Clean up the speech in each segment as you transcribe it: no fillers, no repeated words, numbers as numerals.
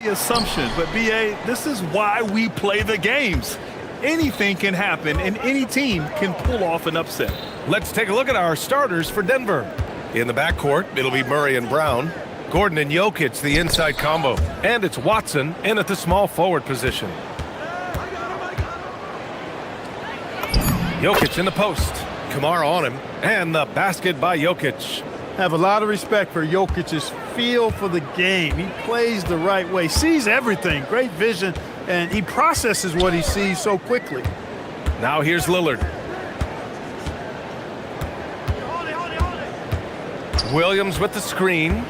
The assumption, but BA, this is why we play the games. Anything can happen, and any team can pull off an upset. Let's take a look at our starters for Denver. In the backcourt, it'll be Murray and Brown. Gordon and Jokic, the inside combo. And it's Watson in at the small forward position. Jokic in the post. Kamara on him. And the basket by Jokic. Have a lot of respect for Jokic's feel for the game. He plays the right way, sees everything, great vision, and he processes what he sees so quickly. Now here's Lillard. Williams with the screen.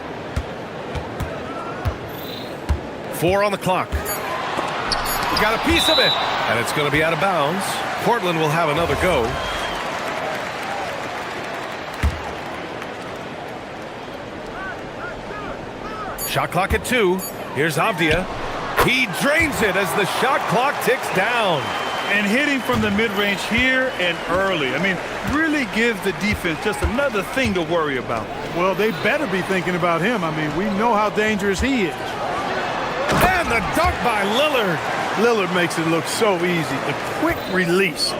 4 on the clock. Got a piece of it, and it's going to be out of bounds. Portland will have another go. Shot clock at 2. Here's Avdia. He drains it as the shot clock ticks down. And hitting from the mid-range here and early. I mean, really gives the defense just another thing to worry about. Well, they better be thinking about him. I mean, we know how dangerous he is. And the dunk by Lillard. Lillard makes it look so easy. A quick release.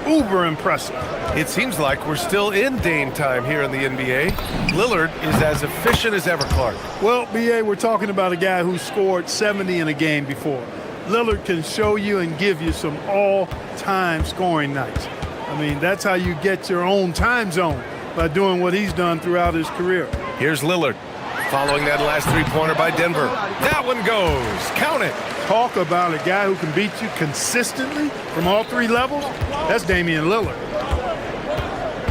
Uber impressive. It seems like we're still in Dame time here in the NBA. Lillard is as efficient as ever, Clark. Well, BA, we're talking about a guy who scored 70 in a game before. Lillard can show you and give you some all-time scoring nights. I mean, that's how you get your own time zone, by doing what he's done throughout his career. Here's Lillard, following that last three-pointer by Denver. That one goes. Count it. Talk about a guy who can beat you consistently from all 3 levels. That's Damian Lillard.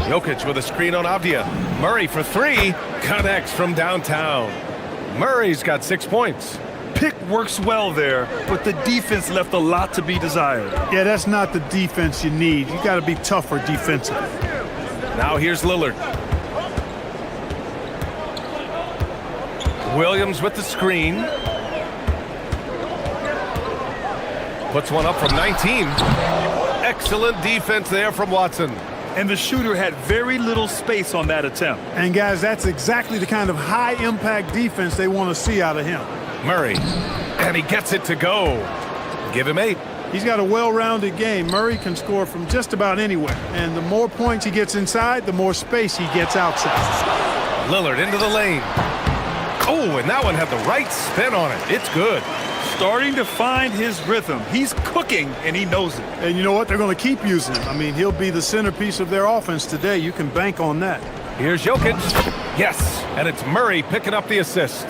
Jokic with a screen on Avdia. Murray for 3. Connects from downtown. Murray's got 6 points. Pick works well there, but the defense left a lot to be desired. Yeah, that's not the defense you need. You got to be tougher defensively. Now here's Lillard. Williams with the screen. Puts one up from 19. Excellent defense there from Watson. And the shooter had very little space on that attempt. And guys, that's exactly the kind of high-impact defense they want to see out of him. Murray, and he gets it to go. Give him 8. He's got a well-rounded game. Murray can score from just about anywhere. And the more points he gets inside, the more space he gets outside. Lillard into the lane. Oh, and that one had the right spin on it. It's good. Starting to find his rhythm. He's cooking, and he knows it. And you know what? They're going to keep using him. I mean, he'll be the centerpiece of their offense today. You can bank on that. Here's Jokic. Yes, and it's Murray picking up the assist.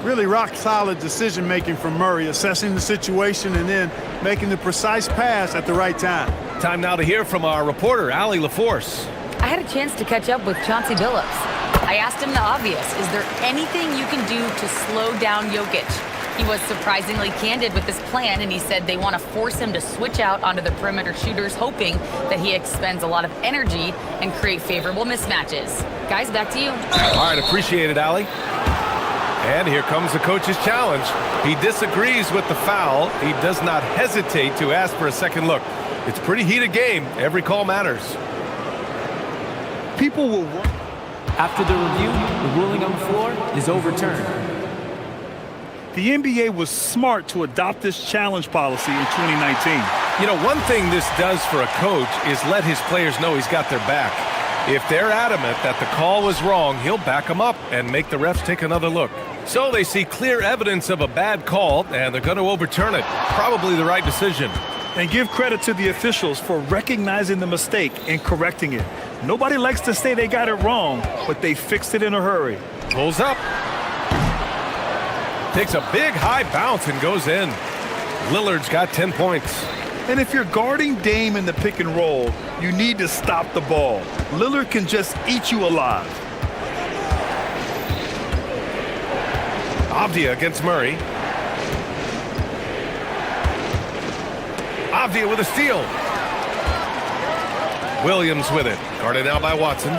Really rock-solid decision-making from Murray, assessing the situation and then making the precise pass at the right time. Time now to hear from our reporter, Allie LaForce. I had a chance to catch up with Chauncey Billups. I asked him the obvious. Is there anything you can do to slow down Jokic? He was surprisingly candid with his plan, and he said they want to force him to switch out onto the perimeter shooters, hoping that he expends a lot of energy and create favorable mismatches. Guys, back to you. All right, appreciate it, Allie. And here comes the coach's challenge. He disagrees with the foul. He does not hesitate to ask for a second look. It's a pretty heated game. Every call matters. People will work. After the review, the ruling on the floor is overturned. The NBA was smart to adopt this challenge policy in 2019. You know, one thing this does for a coach is let his players know he's got their back. If they're adamant that the call was wrong, he'll back them up and make the refs take another look. So they see clear evidence of a bad call, and they're going to overturn it. Probably the right decision. And give credit to the officials for recognizing the mistake and correcting it. Nobody likes to say they got it wrong, but they fixed it in a hurry. Pulls up. Takes a big high bounce and goes in. Lillard's got 10 points. And if you're guarding Dame in the pick and roll, you need to stop the ball. Lillard can just eat you alive. Avdia against Murray. Avdia with a steal. Williams with it. Guarded now by Watson.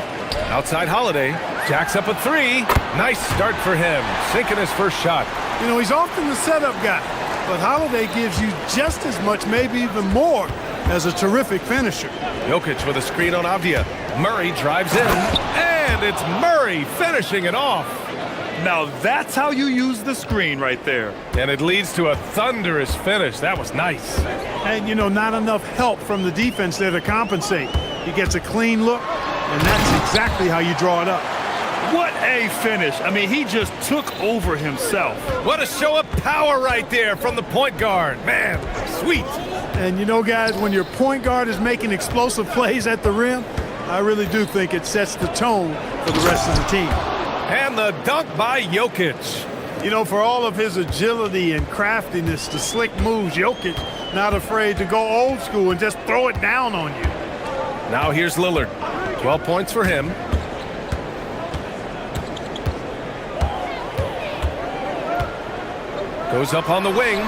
Outside Holiday. Jacks up a 3. Nice start for him. Sinking his first shot. You know, he's often the setup guy, but Holiday gives you just as much, maybe even more, as a terrific finisher. Jokic with a screen on Avdia. Murray drives in, and it's Murray finishing it off. Now that's how you use the screen right there. And it leads to a thunderous finish. That was nice. And, you know, not enough help from the defense there to compensate. He gets a clean look, and that's exactly how you draw it up. What a finish. I mean, he just took over himself. What a show of power right there from the point guard. Man, sweet. And, you know, guys, when your point guard is making explosive plays at the rim, I really do think it sets the tone for the rest of the team. And the dunk by Jokic. You know, for all of his agility and craftiness, the slick moves, Jokic not afraid to go old school and just throw it down on you. Now here's Lillard. 12 points for him. Goes up on the wing.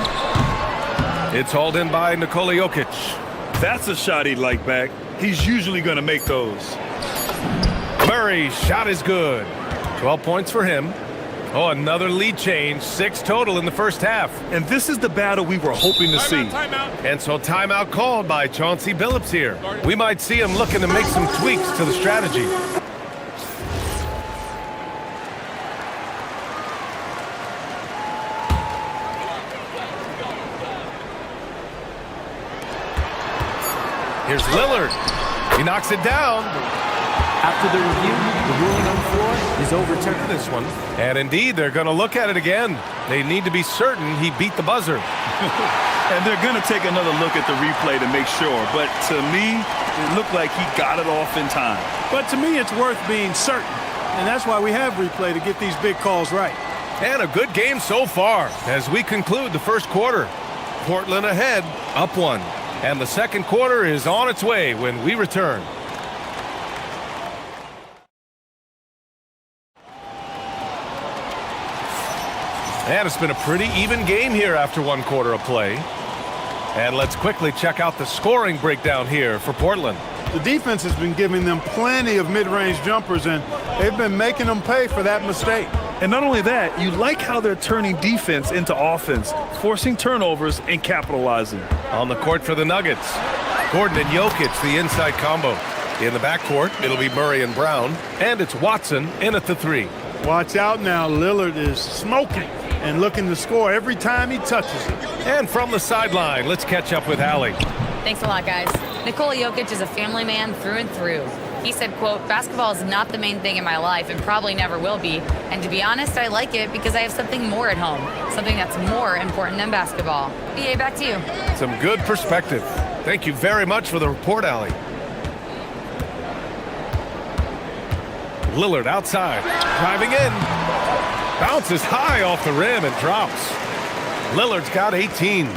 It's hauled in by Nikola Jokic. That's a shot he'd like back. He's usually going to make those. Murray's shot is good. 12 points for him. Oh, another lead change. 6 total in the first half. And this is the battle we were hoping to see. And so timeout called by Chauncey Billups here. We might see him looking to make some tweaks to the strategy. Here's Lillard. He knocks it down. After the review, the ruling on the floor is overturned. This one. And indeed, they're going to look at it again. They need to be certain he beat the buzzer. And they're going to take another look at the replay to make sure. But to me, it looked like he got it off in time. But to me, it's worth being certain. And that's why we have replay to get these big calls right. And a good game so far as we conclude the first quarter. Portland ahead, up 1. And the second quarter is on its way when we return. And it's been a pretty even game here after 1 quarter of play. And let's quickly check out the scoring breakdown here for Portland. The defense has been giving them plenty of mid-range jumpers, and they've been making them pay for that mistake. And not only that, you like how they're turning defense into offense, forcing turnovers and capitalizing. On the court for the Nuggets, Gordon and Jokic, the inside combo. In the backcourt, it'll be Murray and Brown, and it's Watson in at the 3. Watch out now. Lillard is smoking and looking to score every time he touches it. And from the sideline, let's catch up with Allie. Thanks a lot, guys. Nikola Jokic is a family man through and through. He said, quote, "Basketball is not the main thing in my life and probably never will be. And to be honest, I like it because I have something more at home, something that's more important than basketball." BA, back to you. Some good perspective. Thank you very much for the report, Allie. Lillard outside, driving in. Bounces high off the rim and drops. Lillard's got 18.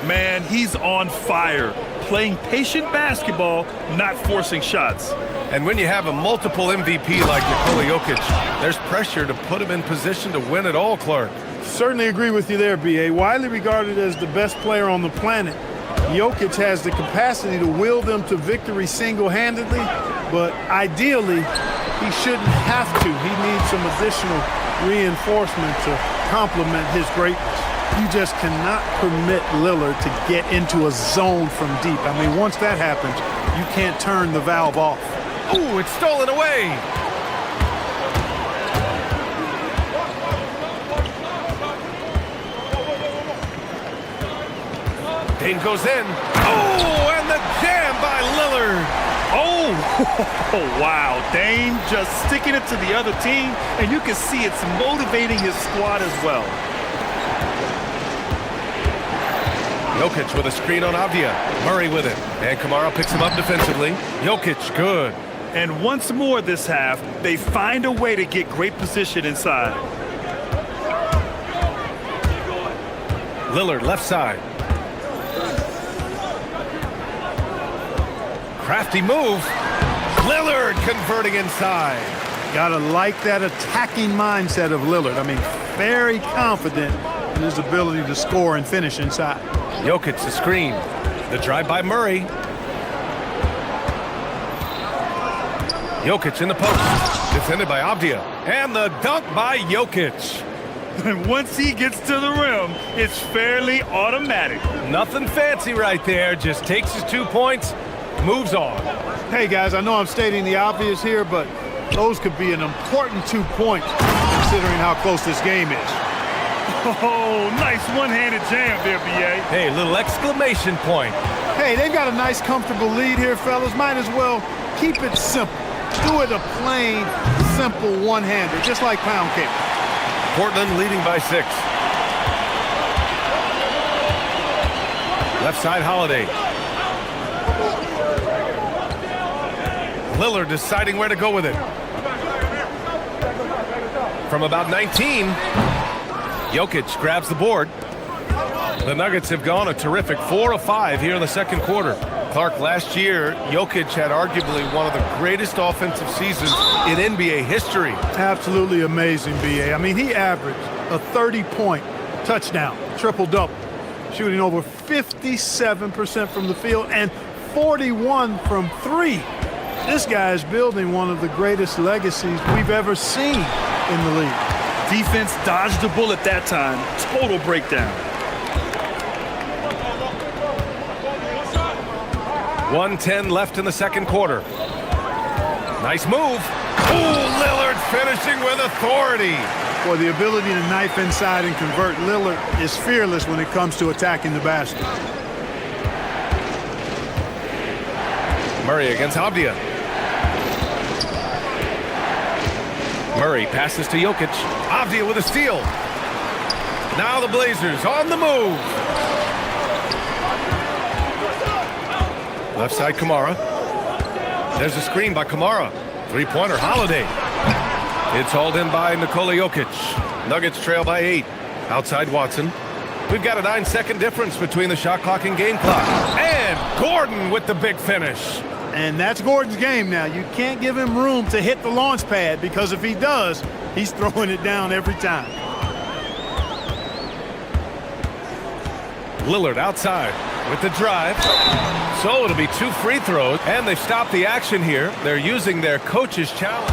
Man, he's on fire. Playing patient basketball, not forcing shots. And when you have a multiple MVP like Nikola Jokic, there's pressure to put him in position to win it all, Clark. Certainly agree with you there, B.A. Widely regarded as the best player on the planet, Jokic has the capacity to will them to victory single-handedly, but ideally, he shouldn't have to. He needs some additional reinforcement to complement his greatness. You just cannot permit Lillard to get into a zone from deep. I mean, once that happens, you can't turn the valve off. Ooh, it's stolen away. Dane goes in. Oh, and the jam by Lillard. Oh, wow. Dane just sticking it to the other team, and you can see it's motivating his squad as well. Jokic with a screen on Avdia. Murray with it. And Kamara picks him up defensively. Jokic, good. And once more this half, they find a way to get great position inside. Lillard left side. Crafty move. Lillard converting inside. Gotta like that attacking mindset of Lillard. I mean, very confident in his ability to score and finish inside. Jokic the screen. The drive by Murray. Jokic in the post. Defended by Avdia. And the dunk by Jokic. And once he gets to the rim, it's fairly automatic. Nothing fancy right there. Just takes his 2 points, moves on. Hey, guys, I know I'm stating the obvious here, but those could be an important 2 points. considering how close this game is. Oh, nice one-handed jam there, B.A. Hey, little exclamation point. Hey, they've got a nice, comfortable lead here, fellas. Might as well keep it simple. Do it a plain, simple one-hander, just like pound cake. Portland leading by 6. Left side, Holiday. Lillard deciding where to go with it. From about 19, Jokic grabs the board. The Nuggets have gone a terrific 4 of 5 here in the second quarter. Clark, last year, Jokic had arguably one of the greatest offensive seasons in NBA history. Absolutely amazing, B.A. I mean, he averaged a 30-point touchdown, triple-double, shooting over 57% from the field and 41 from 3. This guy is building one of the greatest legacies we've ever seen in the league. Defense dodged the bullet that time. Total breakdown. 1:10 left in the second quarter. Nice move. Ooh, Lillard finishing with authority. Boy, the ability to knife inside and convert, Lillard is fearless when it comes to attacking the basket. Murray against Avdia. Murray passes to Jokic. Avdia with a steal. Now the Blazers on the move. Left side, Kamara. There's a screen by Kamara. Three-pointer, Holiday. It's hauled in by Nikola Jokic. Nuggets trail by 8. Outside Watson. We've got a 9-second difference between the shot clock and game clock. And Gordon with the big finish. And that's Gordon's game now. You can't give him room to hit the launch pad because if he does, he's throwing it down every time. Lillard outside with the drive. So it'll be 2 free throws, and they've stopped the action here. They're using their coach's challenge.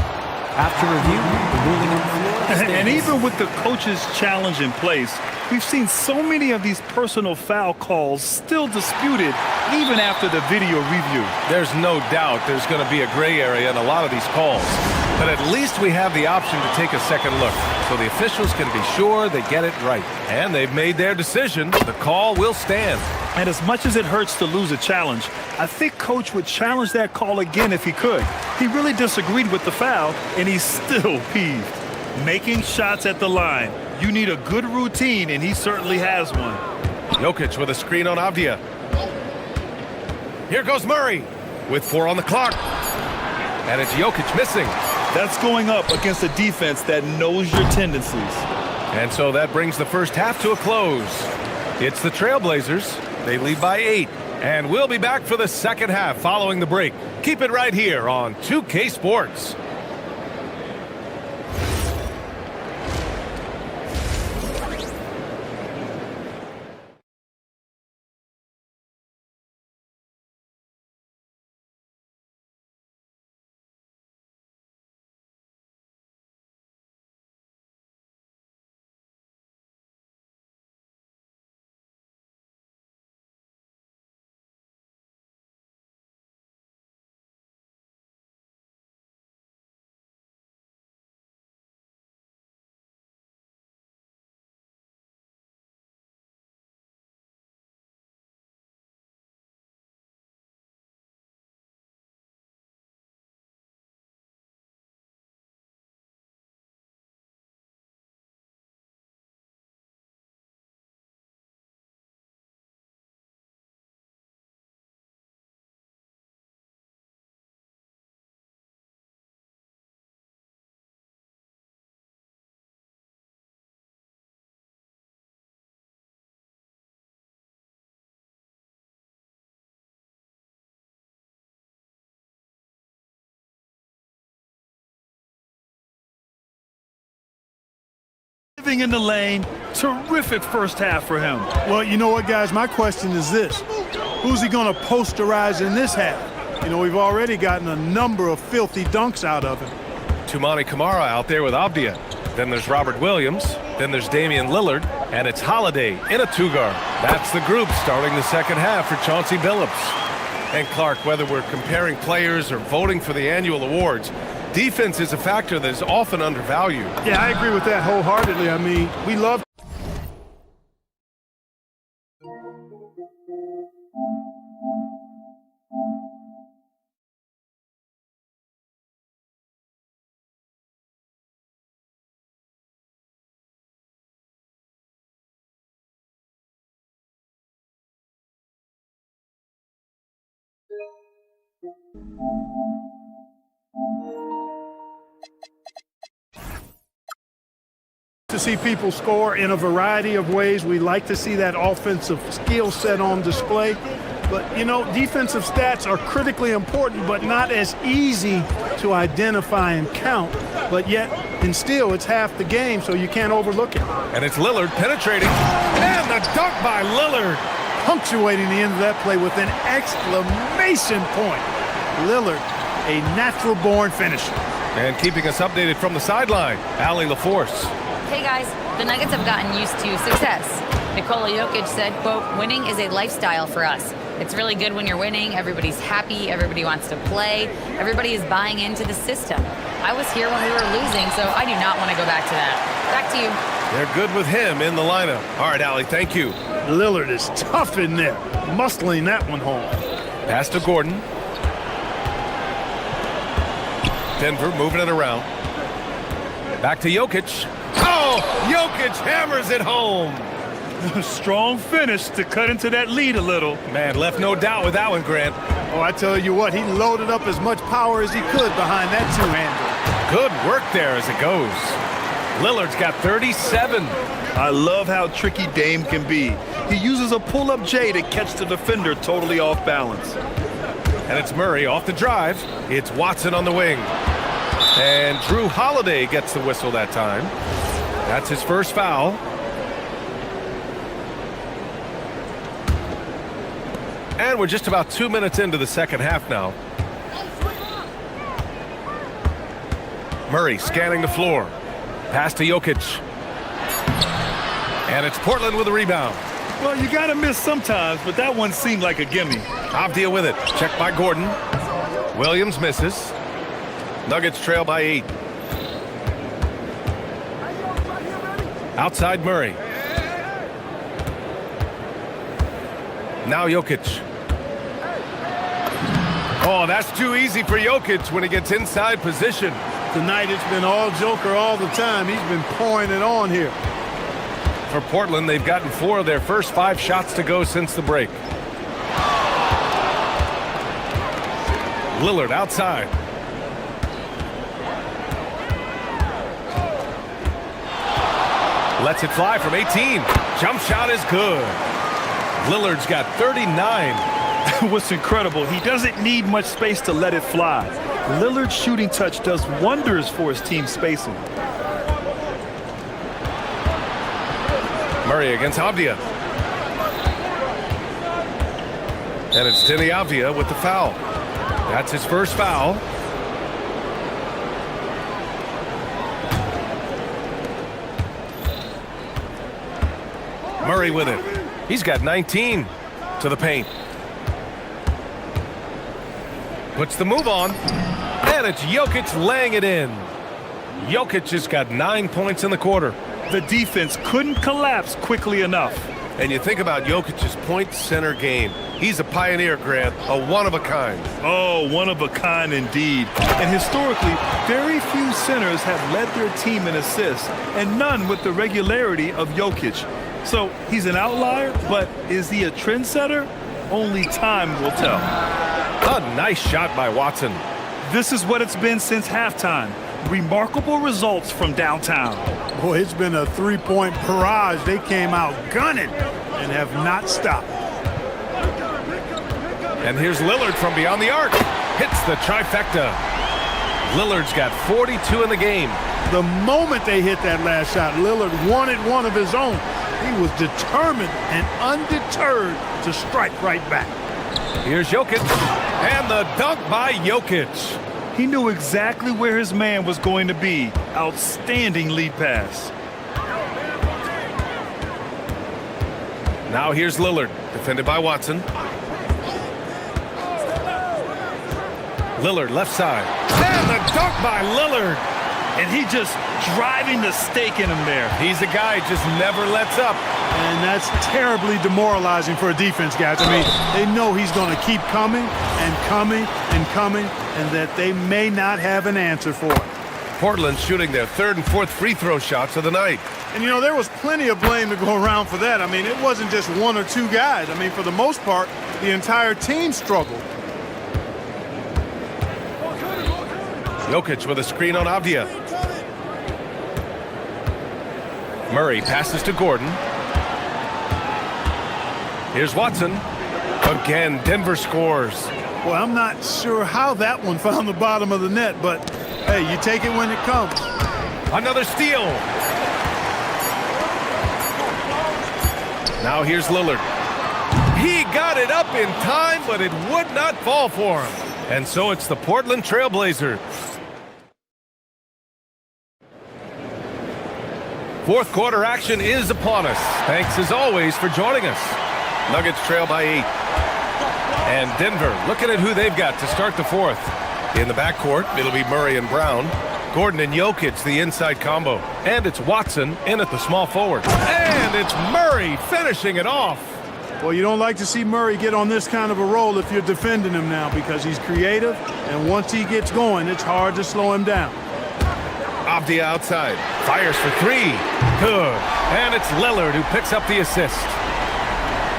After review, the ruling on the floor stands. And even with the coach's challenge in place, we've seen so many of these personal foul calls still disputed even after the video review. There's no doubt there's going to be a gray area in a lot of these calls. But at least we have the option to take a second look, so the officials can be sure they get it right. And they've made their decision. The call will stand. And as much as it hurts to lose a challenge, I think Coach would challenge that call again if he could. He really disagreed with the foul, and he's still peeved. Making shots at the line. You need a good routine, and he certainly has one. Jokic with a screen on Avdia. Here goes Murray with 4 on the clock. And it's Jokic missing. That's going up against a defense that knows your tendencies. And so that brings the first half to a close. It's the Trailblazers. They lead by 8. And we'll be back for the second half following the break. Keep it right here on 2K Sports. Living in the lane, terrific first half for him. Well, you know what, guys? My question is this. Who's he going to posterize in this half? You know, we've already gotten a number of filthy dunks out of him. Tumani Kamara out there with Avdia. Then there's Robert Williams. Then there's Damian Lillard. And it's Holiday in a 2-guard. That's the group starting the second half for Chauncey Billups. And Clark, whether we're comparing players or voting for the annual awards, Defense is a factor that is often undervalued. Yeah, I agree with that wholeheartedly. I mean, we love to see people score in a variety of ways. We like to see that offensive skill set on display. But, you know, defensive stats are critically important, but not as easy to identify and count. But yet, and still, it's half the game, so you can't overlook it. And it's Lillard penetrating. And the dunk by Lillard. Punctuating the end of that play with an exclamation point. Lillard, a natural-born finisher. And keeping us updated from the sideline, Allie LaForce. Hey guys, the Nuggets have gotten used to success. Nikola Jokic said, quote, "Winning is a lifestyle for us. It's really good when you're winning. Everybody's happy. Everybody wants to play. Everybody is buying into the system. I was here when we were losing, so I do not want to go back to that." Back to you. They're good with him in the lineup. All right, Allie, thank you. Lillard is tough in there, muscling that one home. Pass to Gordon. Denver moving it around. Back to Jokic. Oh, Jokic hammers it home. Strong finish to cut into that lead a little. Man, left no doubt with that one, Grant. Oh, I tell you what, he loaded up as much power as he could behind that two-hander. Good work there as it goes. Lillard's got 37. I love how tricky Dame can be. He uses a pull-up J to catch the defender totally off balance. And it's Murray off the drive. It's Watson on the wing. And Drew Holiday gets the whistle that time. That's his first foul. And we're just about 2 minutes into the second half now. Murray scanning the floor. Pass to Jokic. And it's Portland with a rebound. Well, you gotta miss sometimes, but that one seemed like a gimme. Avdia with it. Checked by Gordon. Williams misses. Nuggets trail by 8. Outside Murray. Now Jokic. Oh, that's too easy for Jokic when he gets inside position. Tonight it's been all Joker all the time. He's been pouring it on here. For Portland, they've gotten 4 of their first 5 shots to go since the break. Lillard outside. Lets it fly from 18. Jump shot is good. Lillard's got 39. What's incredible, he doesn't need much space to let it fly. Lillard's shooting touch does wonders for his team spacing. Murray against Avdia. And it's Denny Avdia with the foul. That's his first foul. Murray with it. He's got 19 to the paint. Puts the move on. And it's Jokic laying it in. Jokic has got 9 points in the quarter. The defense couldn't collapse quickly enough. And you think about Jokic's point center game. He's a pioneer, Grant, a one-of-a-kind. Oh, one of a kind indeed. And historically, very few centers have led their team in assists, and none with the regularity of Jokic. So he's an outlier, but is he a trendsetter? Only time will tell. A nice shot by Watson. This is what it's been since halftime. Remarkable results from downtown. Boy, it's been a three-point barrage. They came out gunning and have not stopped. And here's Lillard from beyond the arc. Hits the trifecta. Lillard's got 42 in the game. The moment they hit that last shot, Lillard wanted one of his own. He was determined and undeterred to strike right back. Here's Jokic. And the dunk by Jokic. He knew exactly where his man was going to be. Outstanding lead pass. Now here's Lillard, defended by Watson. Lillard left side. And the dunk by Lillard. And he just driving the stake in him there. He's a guy who just never lets up. And that's terribly demoralizing for a defense, guys. I mean, they know he's going to keep coming and coming and coming, and that they may not have an answer for it. Portland shooting their third and fourth free throw shots of the night. And, you know, there was plenty of blame to go around for that. I mean, it wasn't just one or two guys. I mean, for the most part, the entire team struggled. Jokic with a screen on Avdia. Murray passes to Gordon. Here's Watson. Again, Denver scores. Well, I'm not sure how that one found the bottom of the net, but, hey, you take it when it comes. Another steal. Now here's Lillard. He got it up in time, but it would not fall for him. And so it's the Portland Trailblazers. Fourth quarter action is upon us. Thanks as always for joining us. Nuggets trail by 8. And Denver looking at who they've got to start the fourth. In the backcourt, it'll be Murray and Brown. Gordon and Jokic, the inside combo. And it's Watson in at the small forward. And it's Murray finishing it off. Well, you don't like to see Murray get on this kind of a roll if you're defending him now, because he's creative, and once he gets going, it's hard to slow him down. Avdia outside. Fires for three. Good. And it's Lillard who picks up the assist.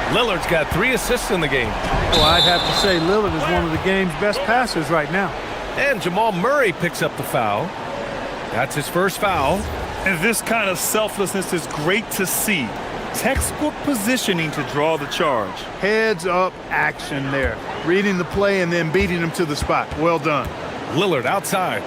Lillard's got 3 assists in the game. Well, I'd have to say Lillard is one of the game's best passers right now. And Jamal Murray picks up the foul. That's his first foul. And this kind of selflessness is great to see. Textbook positioning to draw the charge. Heads up action there. Reading the play and then beating him to the spot. Well done. Lillard outside.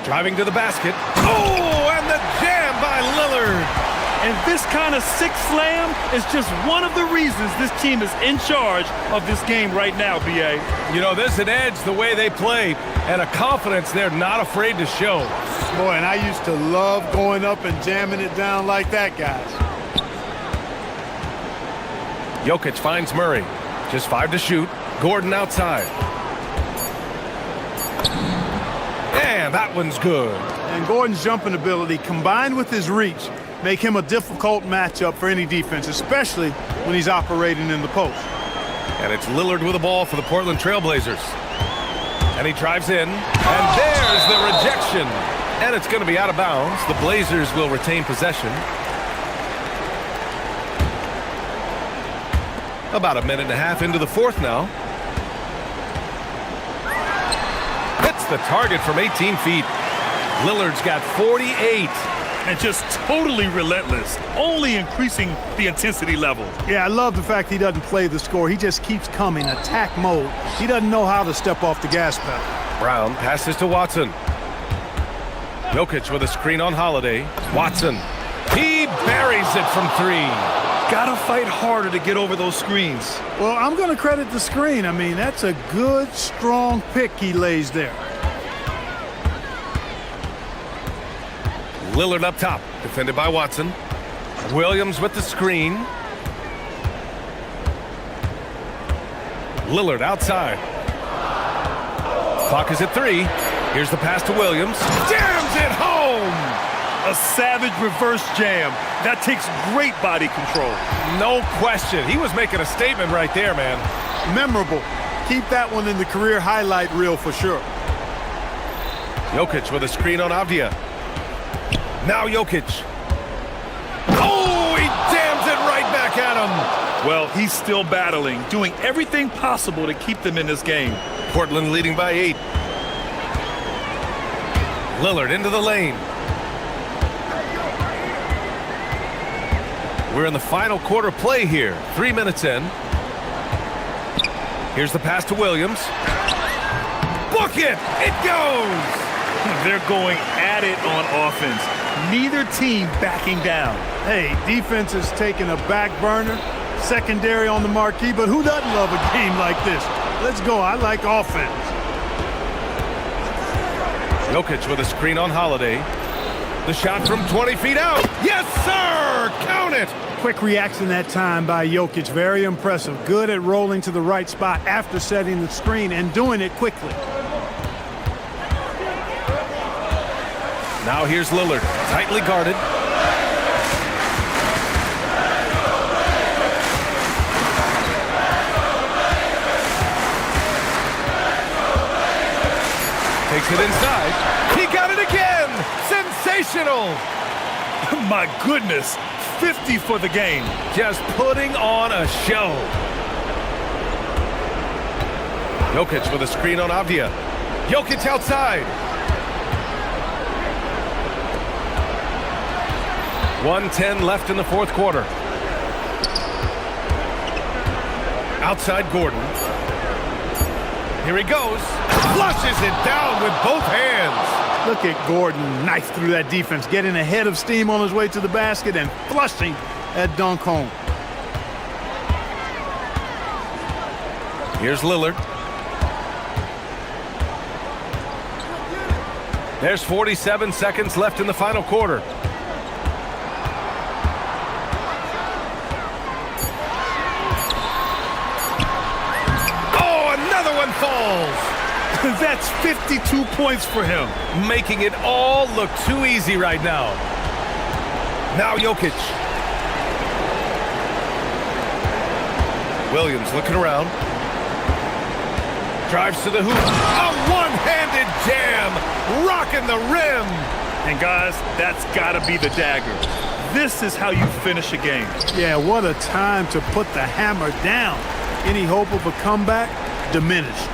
Driving to the basket. Oh, and the jam by Lillard. And this kind of six slam is just one of the reasons this team is in charge of this game right now, B.A. You know, there's an edge the way they play and a confidence they're not afraid to show. Boy, and I used to love going up and jamming it down like that, guys. Jokic finds Murray. Just 5 to shoot. Gordon outside. And that one's good. And Gordon's jumping ability combined with his reach make him a difficult matchup for any defense, especially when he's operating in the post. And it's Lillard with the ball for the Portland Trailblazers. And he drives in. And there's the rejection. And it's going to be out of bounds. The Blazers will retain possession. About a minute and a half into the fourth now. Hits the target from 18 feet. Lillard's got 48. And just totally relentless, only increasing the intensity level. Yeah, I love the fact he doesn't play the score. He just keeps coming, attack mode. He doesn't know how to step off the gas pedal. Brown passes to Watson. Jokic with a screen on Holiday. Watson. He buries it from 3. Gotta fight harder to get over those screens. Well, I'm going to credit the screen. I mean, that's a good, strong pick he lays there. Lillard up top, defended by Watson. Williams with the screen. Lillard outside. Clock is at 3. Here's the pass to Williams. Jams it home! A savage reverse jam. That takes great body control. No question. He was making a statement right there, man. Memorable. Keep that one in the career highlight reel for sure. Jokic with a screen on Avdia. Now Jokic. Oh, he jams it right back at him. Well, he's still battling, doing everything possible to keep them in this game. Portland leading by 8. Lillard into the lane. We're in the final quarter play here. 3 minutes in. Here's the pass to Williams. Book it! It goes! They're going at it on offense. Neither team backing down. Hey, defense is taking a back burner, secondary on the marquee, but who doesn't love a game like this? Let's go. I like offense. Jokic with a screen on Holiday. The shot from 20 feet out. Yes, sir! Count it! Quick reaction that time by Jokic. Very impressive. Good at rolling to the right spot after setting the screen and doing it quickly. Now here's Lillard, tightly guarded. Takes it inside. He got it again! Sensational! My goodness, 50 for the game. Just putting on a show. Jokic with a screen on Avdia. Jokic outside. 1:10 left in the fourth quarter. Outside Gordon. Here he goes. Flushes it down with both hands. Look at Gordon knife through that defense, getting ahead of steam on his way to the basket and flushing that dunk home. Here's Lillard. There's 47 seconds left in the final quarter. Oh, another one falls. That's 52 points for him. Making it all look too easy right now. Now Jokic. Williams looking around. Drives to the hoop. A one-handed jam. Rocking the rim. And guys, that's gotta be the dagger. This is how you finish a game. Yeah, what a time to put the hammer down. Any hope of a comeback diminished.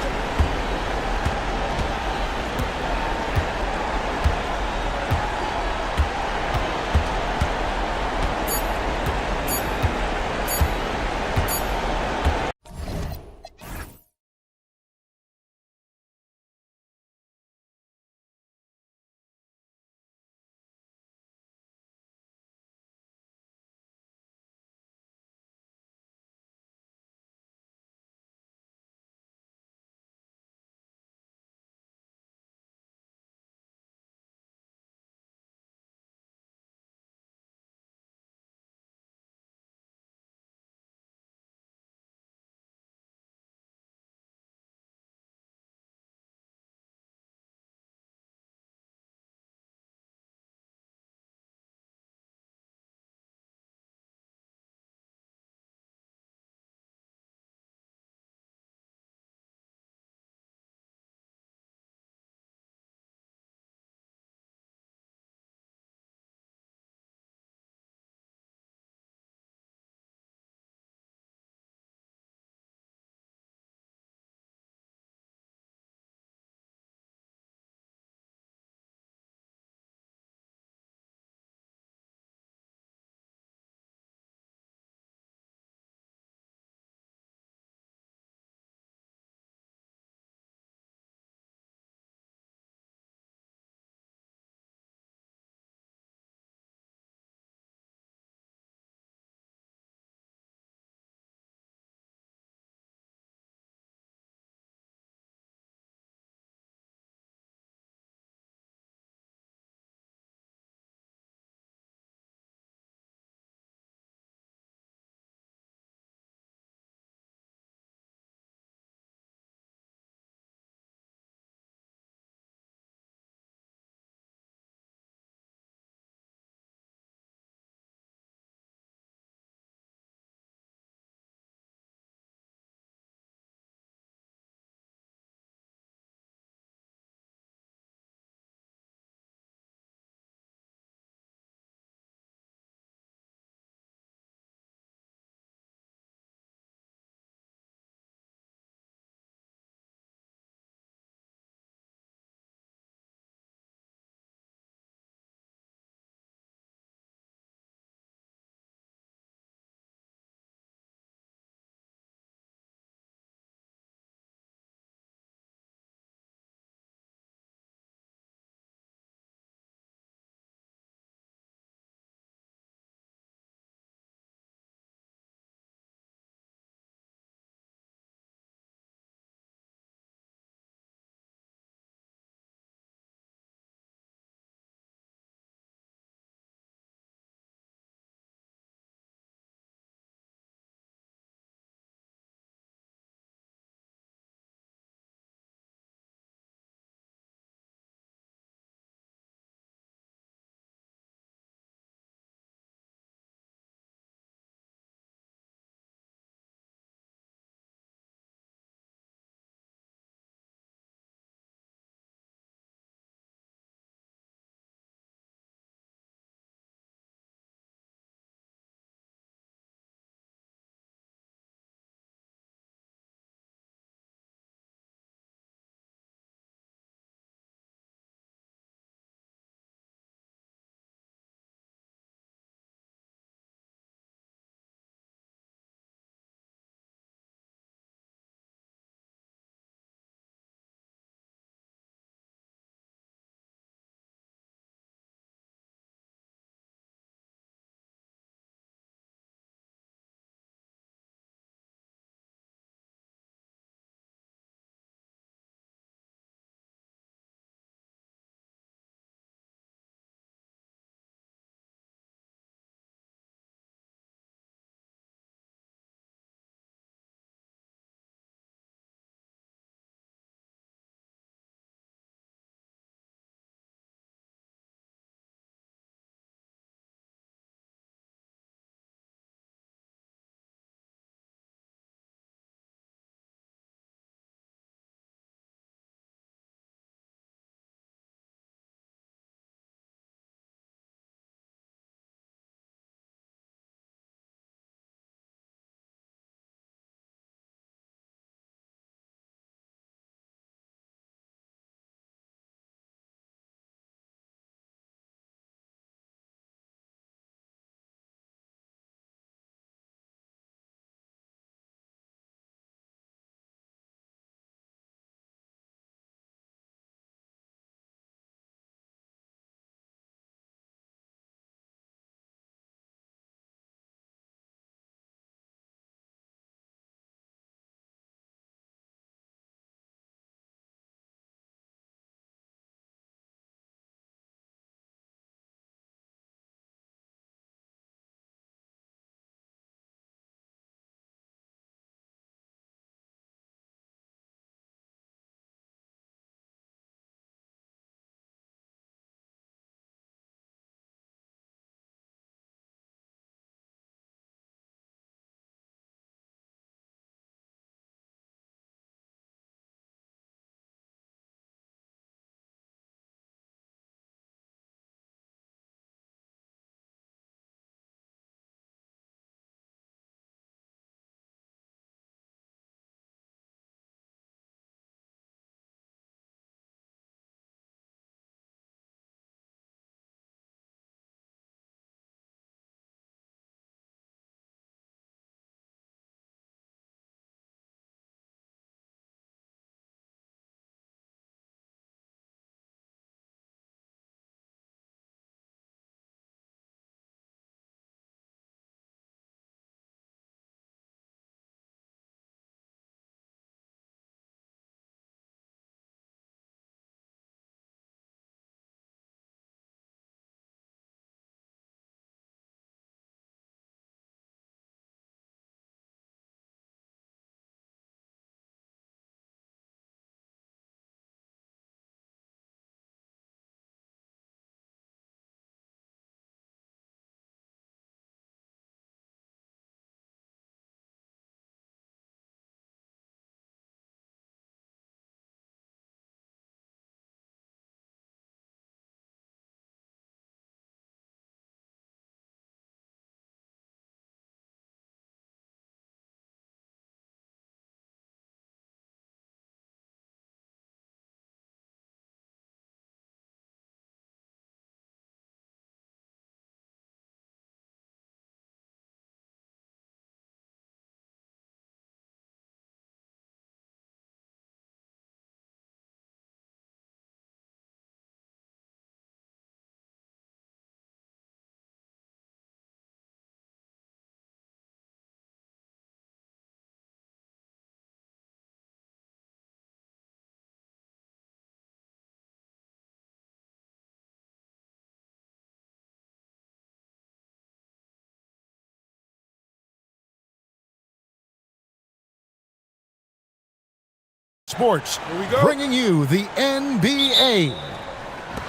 Sports, bringing you the NBA.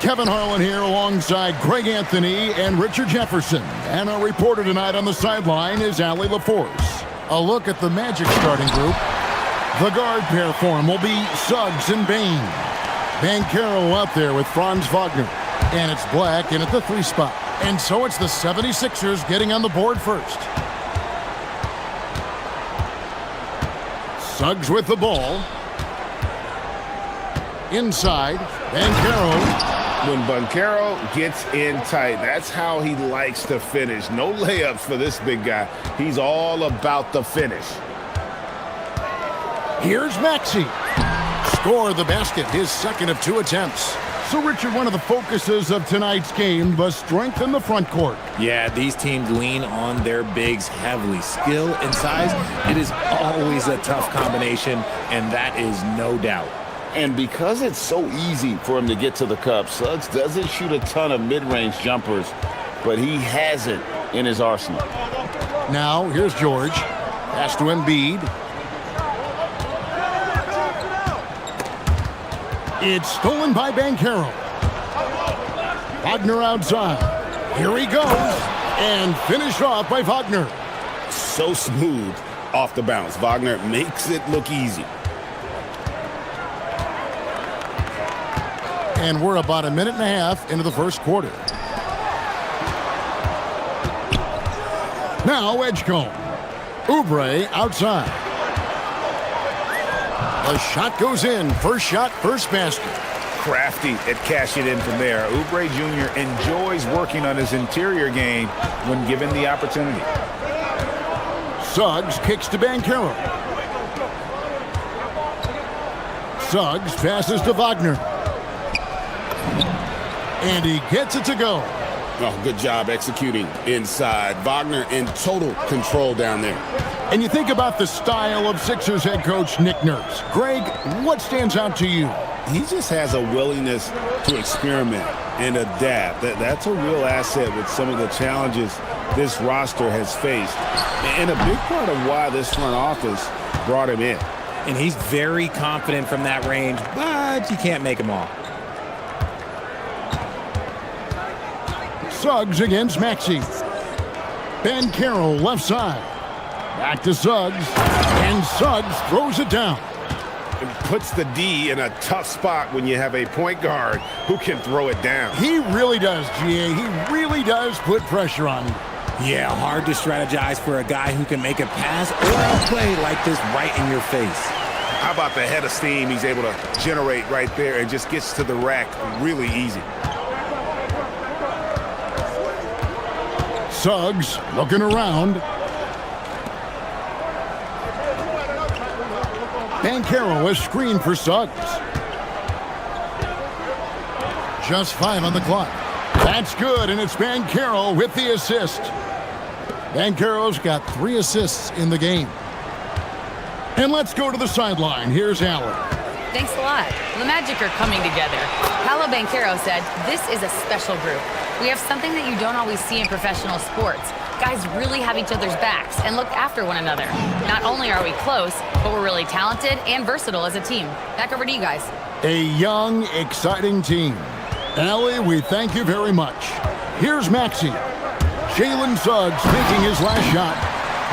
Kevin Harlan here alongside Greg Anthony and Richard Jefferson. And our reporter tonight on the sideline is Allie LaForce. A look at the Magic starting group. The guard pair form will be Suggs and Bain. Banchero out there with Franz Wagner. And it's Black in at the 3 spot. And so it's the 76ers getting on the board first. Suggs with the ball. Inside, Banchero. When Banchero gets in tight, that's how he likes to finish. No layups for this big guy. He's all about the finish. Here's Maxey. Score the basket, his second of 2 attempts. So, Richard, one of the focuses of tonight's game was strength in the front court. Yeah, these teams lean on their bigs heavily. Skill and size, it is always a tough combination, and that is no doubt. And because it's so easy for him to get to the cup, Suggs doesn't shoot a ton of mid-range jumpers, but he has it in his arsenal. Now, here's George. Pass to Embiid. It's stolen by Banchero. Wagner outside. Here he goes. And finished off by Wagner. So smooth off the bounce. Wagner makes it look easy. And we're about a minute and a half into the first quarter. Now Edgecombe. Oubre outside. The shot goes in. First shot, first basket. Crafty at cashing in from there. Oubre Jr. enjoys working on his interior game when given the opportunity. Suggs kicks to Banchero. Suggs passes to Wagner. And he gets it to go. Oh, good job executing inside. Wagner in total control down there. And you think about the style of Sixers head coach Nick Nurse. Greg, what stands out to you? He just has a willingness to experiment and adapt. That's a real asset with some of the challenges this roster has faced. And a big part of why this front office brought him in. And he's very confident from that range, but you can't make him all. Suggs against Maxey. Banchero left side. Back to Suggs. And Suggs throws it down. It puts the D in a tough spot when you have a point guard who can throw it down. He really does, GA. He really does put pressure on him. Yeah, hard to strategize for a guy who can make a pass or a play like this right in your face. How about the head of steam he's able to generate right there and just gets to the rack really easy. Suggs looking around. Banchero a screen for Suggs. Just 5 on the clock. That's good, and it's Banchero with the assist. Banchero's got 3 assists in the game. And let's go to the sideline. Here's Allen. Thanks a lot. The Magic are coming together. Paolo Banchero said, "This is a special group. We have something that you don't always see in professional sports. Guys really have each other's backs and look after one another. Not only are we close, but we're really talented and versatile as a team." Back over to you guys. A young, exciting team. Allie, we thank you very much. Here's Maxey. Jalen Suggs taking his last shot.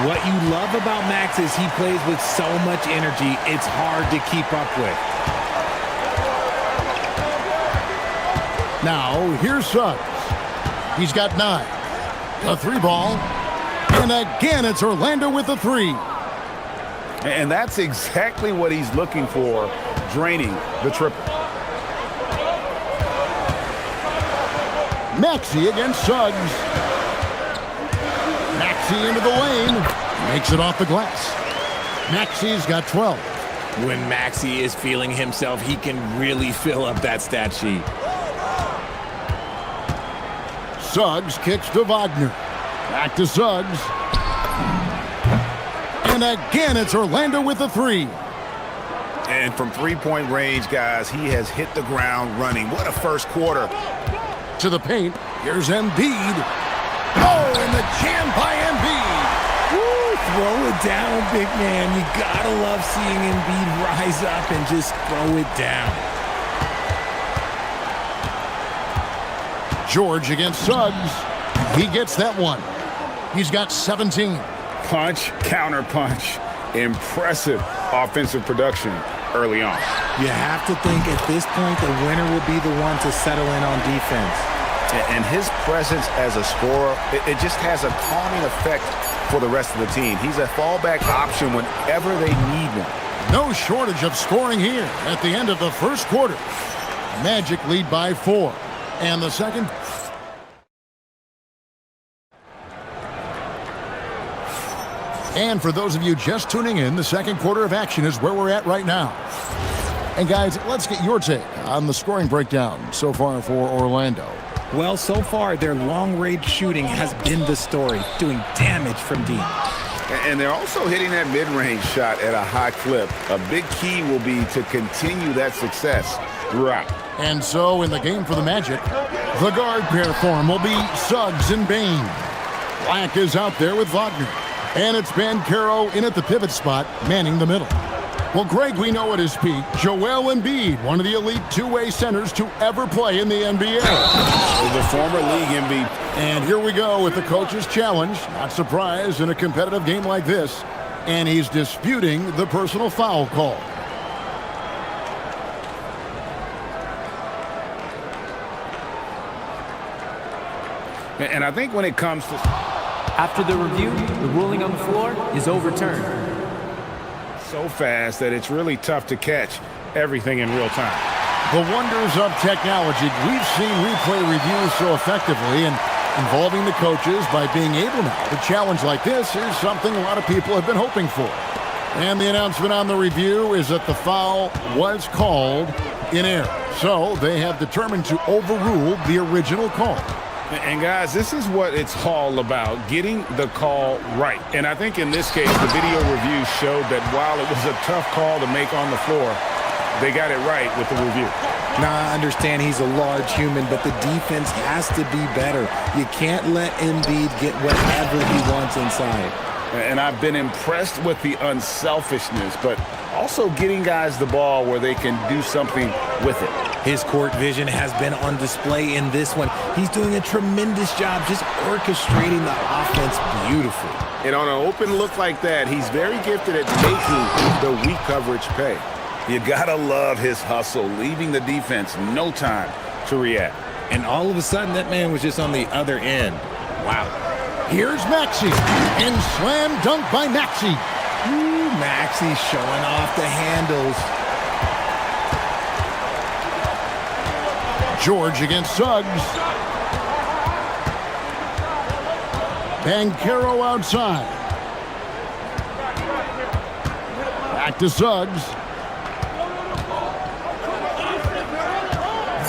What you love about Max is he plays with so much energy, it's hard to keep up with. Now, here's Suggs. He's got 9. A 3 ball. And again, it's Orlando with a 3. And that's exactly what he's looking for, draining the triple. Maxey against Suggs. Maxey into the lane. Makes it off the glass. Maxey's got 12. When Maxey is feeling himself, he can really fill up that stat sheet. Suggs kicks to Wagner. Back to Suggs. And again, it's Orlando with a 3. And from three-point range, guys, he has hit the ground running. What a first quarter. To the paint. Here's Embiid. Oh, and the jam by Embiid. Woo, throw it down, big man. You gotta love seeing Embiid rise up and just throw it down. George against Suggs. He gets that one. He's got 17. Punch, counter punch. Impressive offensive production early on. You have to think at this point the winner will be the one to settle in on defense. And his presence as a scorer, it just has a calming effect for the rest of the team. He's a fallback option whenever they need one. No shortage of scoring here at the end of the first quarter. Magic lead by 4. And the second. And for those of you just tuning in, the second quarter of action is where we're at right now. And guys, let's get your take on the scoring breakdown so far for Orlando. Well, so far, their long-range shooting has been the story, doing damage from deep. And they're also hitting that mid-range shot at a high clip. A big key will be to continue that success throughout. And so in the game for the Magic, the guard pair form will be Suggs and Bain. Black is out there with Wagner. And it's Banchero in at the pivot spot, manning the middle. Well, Greg, we know at his peak, Joel Embiid, one of the elite two-way centers to ever play in the NBA. The former league MVP. And here we go with the coach's challenge. Not surprised in a competitive game like this. And he's disputing the personal foul call. And I think when it comes to... After the review, the ruling on the floor is overturned. So fast that it's really tough to catch everything in real time. The wonders of technology. We've seen replay reviews so effectively, and involving the coaches by being able now to challenge like this is something a lot of people have been hoping for. And the announcement on the review is that the foul was called in error. So they have determined to overrule the original call. And guys, this is what it's all about, getting the call right. And I think in this case, the video review showed that while it was a tough call to make on the floor, they got it right with the review. Now, I understand he's a large human, but the defense has to be better. You can't let Embiid get whatever he wants inside. And I've been impressed with the unselfishness, but also getting guys the ball where they can do something with it. His court vision has been on display in this one. He's doing a tremendous job just orchestrating the offense beautifully. And on an open look like that, he's very gifted at making the weak coverage pay. You gotta love his hustle, leaving the defense no time to react. And all of a sudden, that man was just on the other end. Wow. Here's Maxey, and slam dunk by Maxey. Ooh, Maxey showing off the handles. George against Suggs. Banchero outside. Back to Suggs.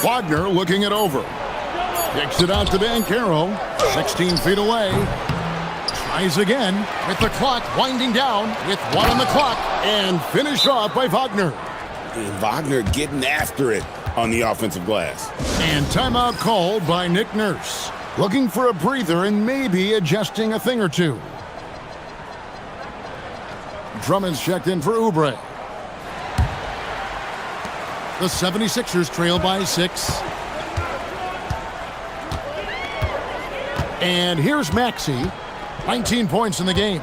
Wagner looking it over. Kicks it out to Banchero. 16 feet away. Tries again with the clock winding down with 1 on the clock and finished off by Wagner. And Wagner getting after it on the offensive glass. And timeout called by Nick Nurse. Looking for a breather and maybe adjusting a thing or two. Drummond's checked in for Oubre. The 76ers trail by 6. And here's Maxey. 19 points in the game.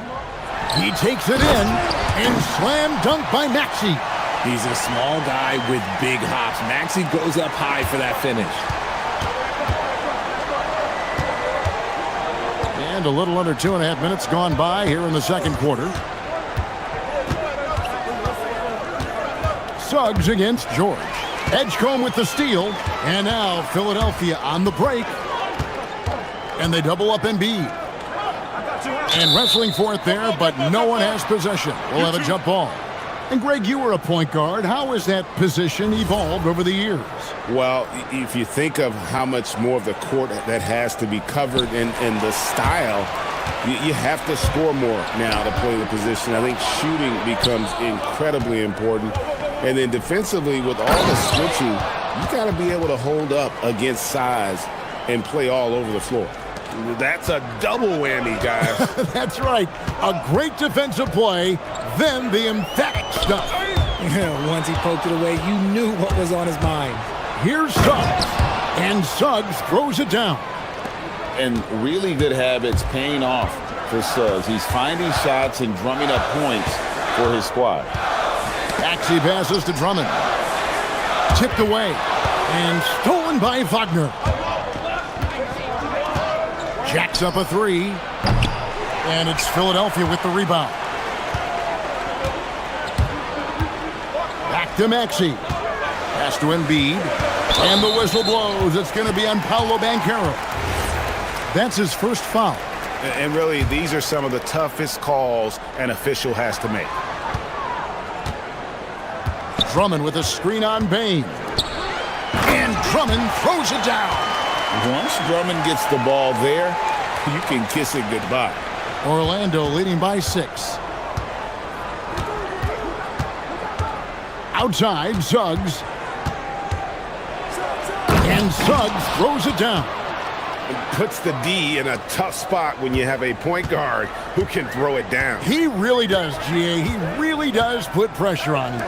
He takes it in and slam dunk by Maxey. He's a small guy with big hops. Maxey goes up high for that finish. And a little under 2.5 minutes gone by here in the second quarter. Suggs against George. Edgecombe with the steal. And now Philadelphia on the break. And they double up Embiid. And wrestling for it there, but no one has possession. We'll have a jump ball. And Greg, you were a point guard. How has that position evolved over the years? Well, if you think of how much more of the court that has to be covered in the style, you have to score more now to play the position. I think shooting becomes incredibly important. And then defensively, with all the switching, you got to be able to hold up against size and play all over the floor. That's a double whammy, guys. That's right. A great defensive play, then the emphatic stuff. Once he poked it away, you knew what was on his mind. Here's Suggs, and Suggs throws it down. And really good habits paying off for Suggs. He's finding shots and drumming up points for his squad. Maxey passes to Drummond. Tipped away and stolen by Wagner. Jacks up a three, and it's Philadelphia with the rebound. Back to Maxey. Pass to Embiid, and the whistle blows. It's going to be on Paolo Banchero. That's his first foul. And really, these are some of the toughest calls an official has to make. Drummond with a screen on Bane. And Drummond throws it down. Once Drummond gets the ball there, you can kiss it goodbye. Orlando leading by 6. Outside, Suggs. And Suggs throws it down. It puts the D in a tough spot when you have a point guard who can throw it down. He really does, GA. He really does put pressure on you.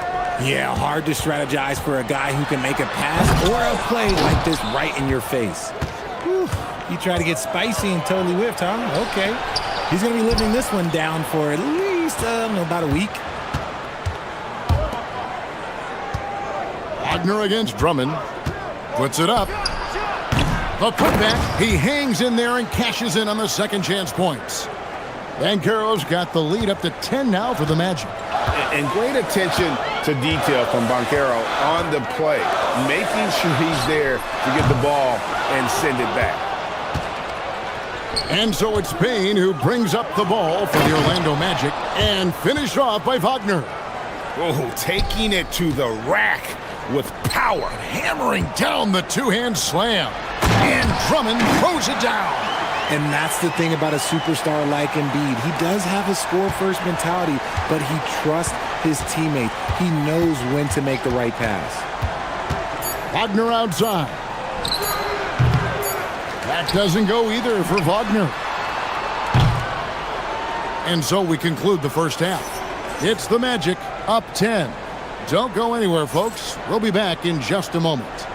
Yeah, hard to strategize for a guy who can make a pass or a play like this right in your face. Whew. You try to get spicy and totally whiffed, huh? Okay. He's going to be living this one down for at least, about a week. Wagner against Drummond. Puts it up. The putback. He hangs in there and cashes in on the second chance points. Banchero's got the lead up to 10 now for the Magic. And great attention to detail from Banchero on the play, making sure he's there to get the ball and send it back. And so it's Payne who brings up the ball for the Orlando Magic and finished off by Wagner. Oh, taking it to the rack with power. Hammering down the two-hand slam. And Drummond throws it down. And that's the thing about a superstar like Embiid. He does have a score-first mentality, but he trusts his teammates. He knows when to make the right pass. Wagner outside. That doesn't go either for Wagner. And so we conclude the first half. It's the Magic up 10. Don't go anywhere, folks. We'll be back in just a moment.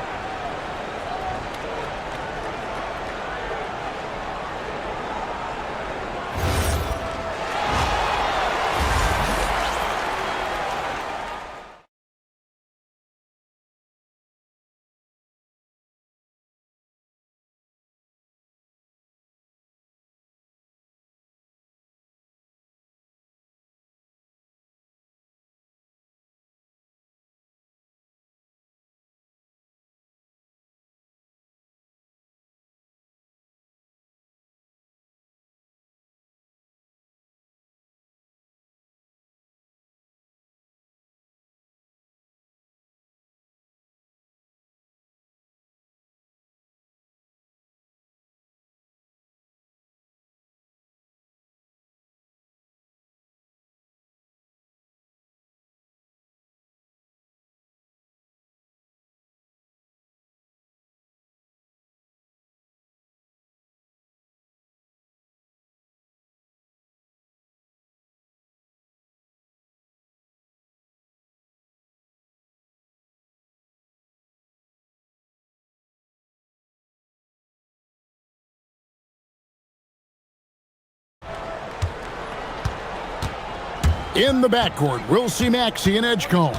In the backcourt, we'll see Maxey and Edgecombe.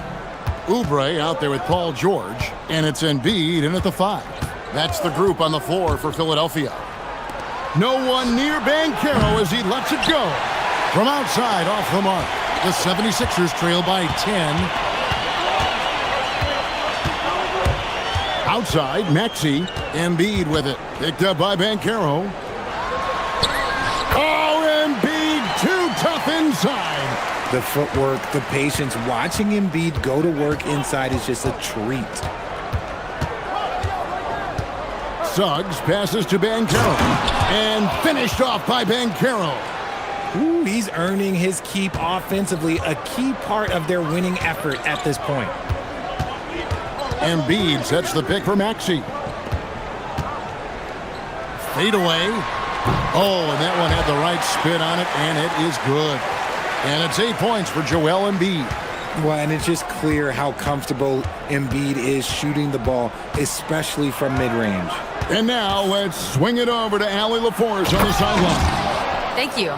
Oubre out there with Paul George, and it's Embiid in at the 5. That's the group on the floor for Philadelphia. No one near Banchero as he lets it go. From outside, off the mark. The 76ers trail by 10. Outside, Maxey. Embiid with it. Picked up by Banchero. Oh, Embiid too tough inside. The footwork, the patience, watching Embiid go to work inside is just a treat. Suggs passes to Banchero. And finished off by Banchero. Ooh, he's earning his keep offensively, a key part of their winning effort at this point. Embiid sets the pick for Maxey. Fade away. Oh, and that one had the right spin on it, and it is good. And it's 8 points for Joel Embiid. Well, and it's just clear how comfortable Embiid is shooting the ball, especially from mid-range. And now let's swing it over to Allie LaForce on the sideline. Thank you.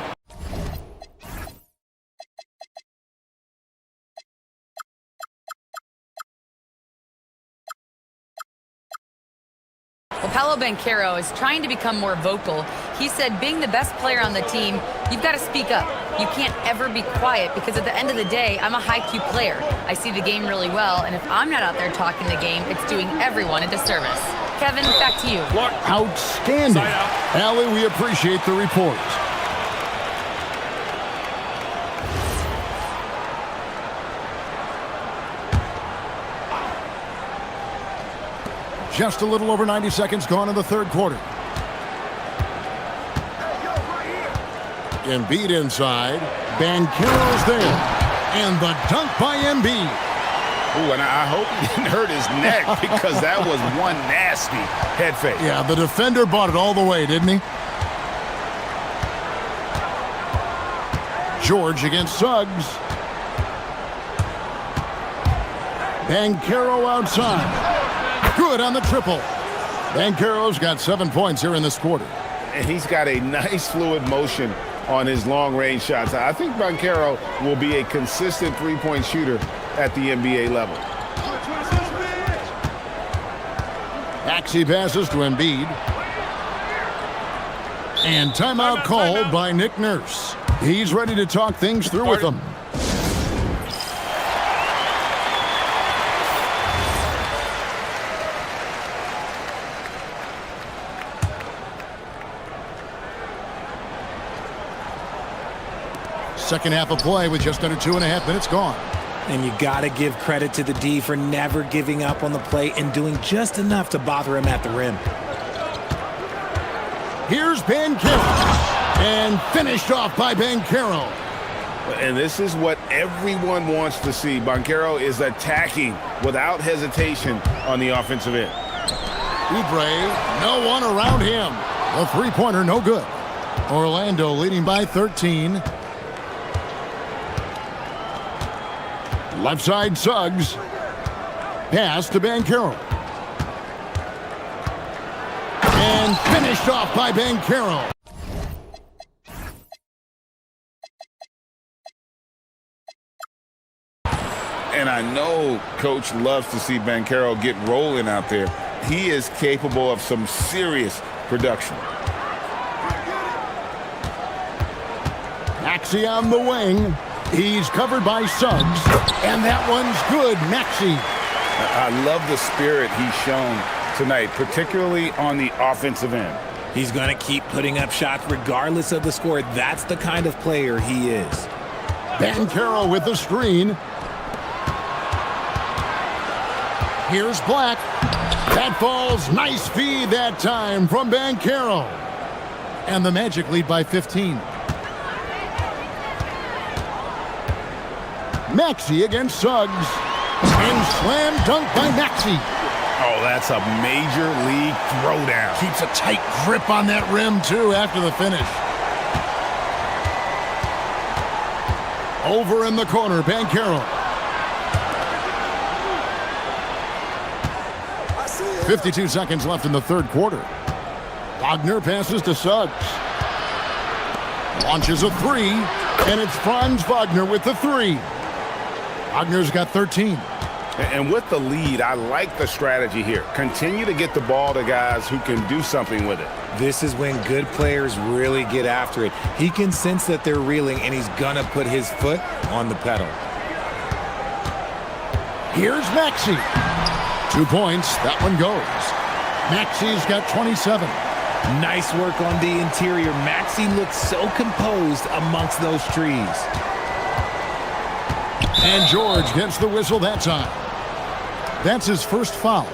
Well, Paolo Banchero is trying to become more vocal. He said being the best player on the team, you've got to speak up. You can't ever be quiet because at the end of the day, I'm a high-Q player. I see the game really well, and if I'm not out there talking the game, it's doing everyone a disservice. Kevin, back to you. Outstanding. Allie, we appreciate the report. Just a little over 90 seconds gone in the third quarter. Embiid inside. Banchero's there. And the dunk by Embiid. Ooh, and I hope he didn't hurt his neck because that was one nasty head fake. Yeah, the defender bought it all the way, didn't he? George against Suggs. Banchero outside. Good on the triple. Banchero's got 7 points here in this quarter. And he's got a nice fluid motion on his long-range shots. I think Banchero will be a consistent three-point shooter at the NBA level. Maxey passes to Embiid. And timeout called by Nick Nurse. He's ready to talk things through with them. Second half of play with just under 2.5 minutes gone. And you got to give credit to the D for never giving up on the play and doing just enough to bother him at the rim. Here's Banchero. And finished off by Banchero. And this is what everyone wants to see. Banchero is attacking without hesitation on the offensive end. Oubre, no one around him. The three-pointer, no good. Orlando leading by 13. Left side, Suggs. Pass to Banchero. And finished off by Banchero. And I know Coach loves to see Banchero get rolling out there. He is capable of some serious production. Maxey on the wing. He's covered by Suggs, and that one's good. Maxey. I love the spirit he's shown tonight, particularly on the offensive end. He's going to keep putting up shots regardless of the score. That's the kind of player he is. Banchero with the screen. Here's Black. That falls. Nice feed that time from Banchero. And the Magic lead by 15. Maxey against Suggs. And slam dunk by Maxey. Oh, that's a major league throwdown. Keeps a tight grip on that rim, too, after the finish. Over in the corner, Banchero. 52 seconds left in the third quarter. Wagner passes to Suggs. Launches a three, and it's Franz Wagner with the three. Wagner's got 13. And with the lead, I like the strategy here. Continue to get the ball to guys who can do something with it. This is when good players really get after it. He can sense that they're reeling, and he's going to put his foot on the pedal. Here's Maxey. 2 points. That one goes. Maxey's got 27. Nice work on the interior. Maxey looks so composed amongst those trees. And George gets the whistle that time. That's his first foul.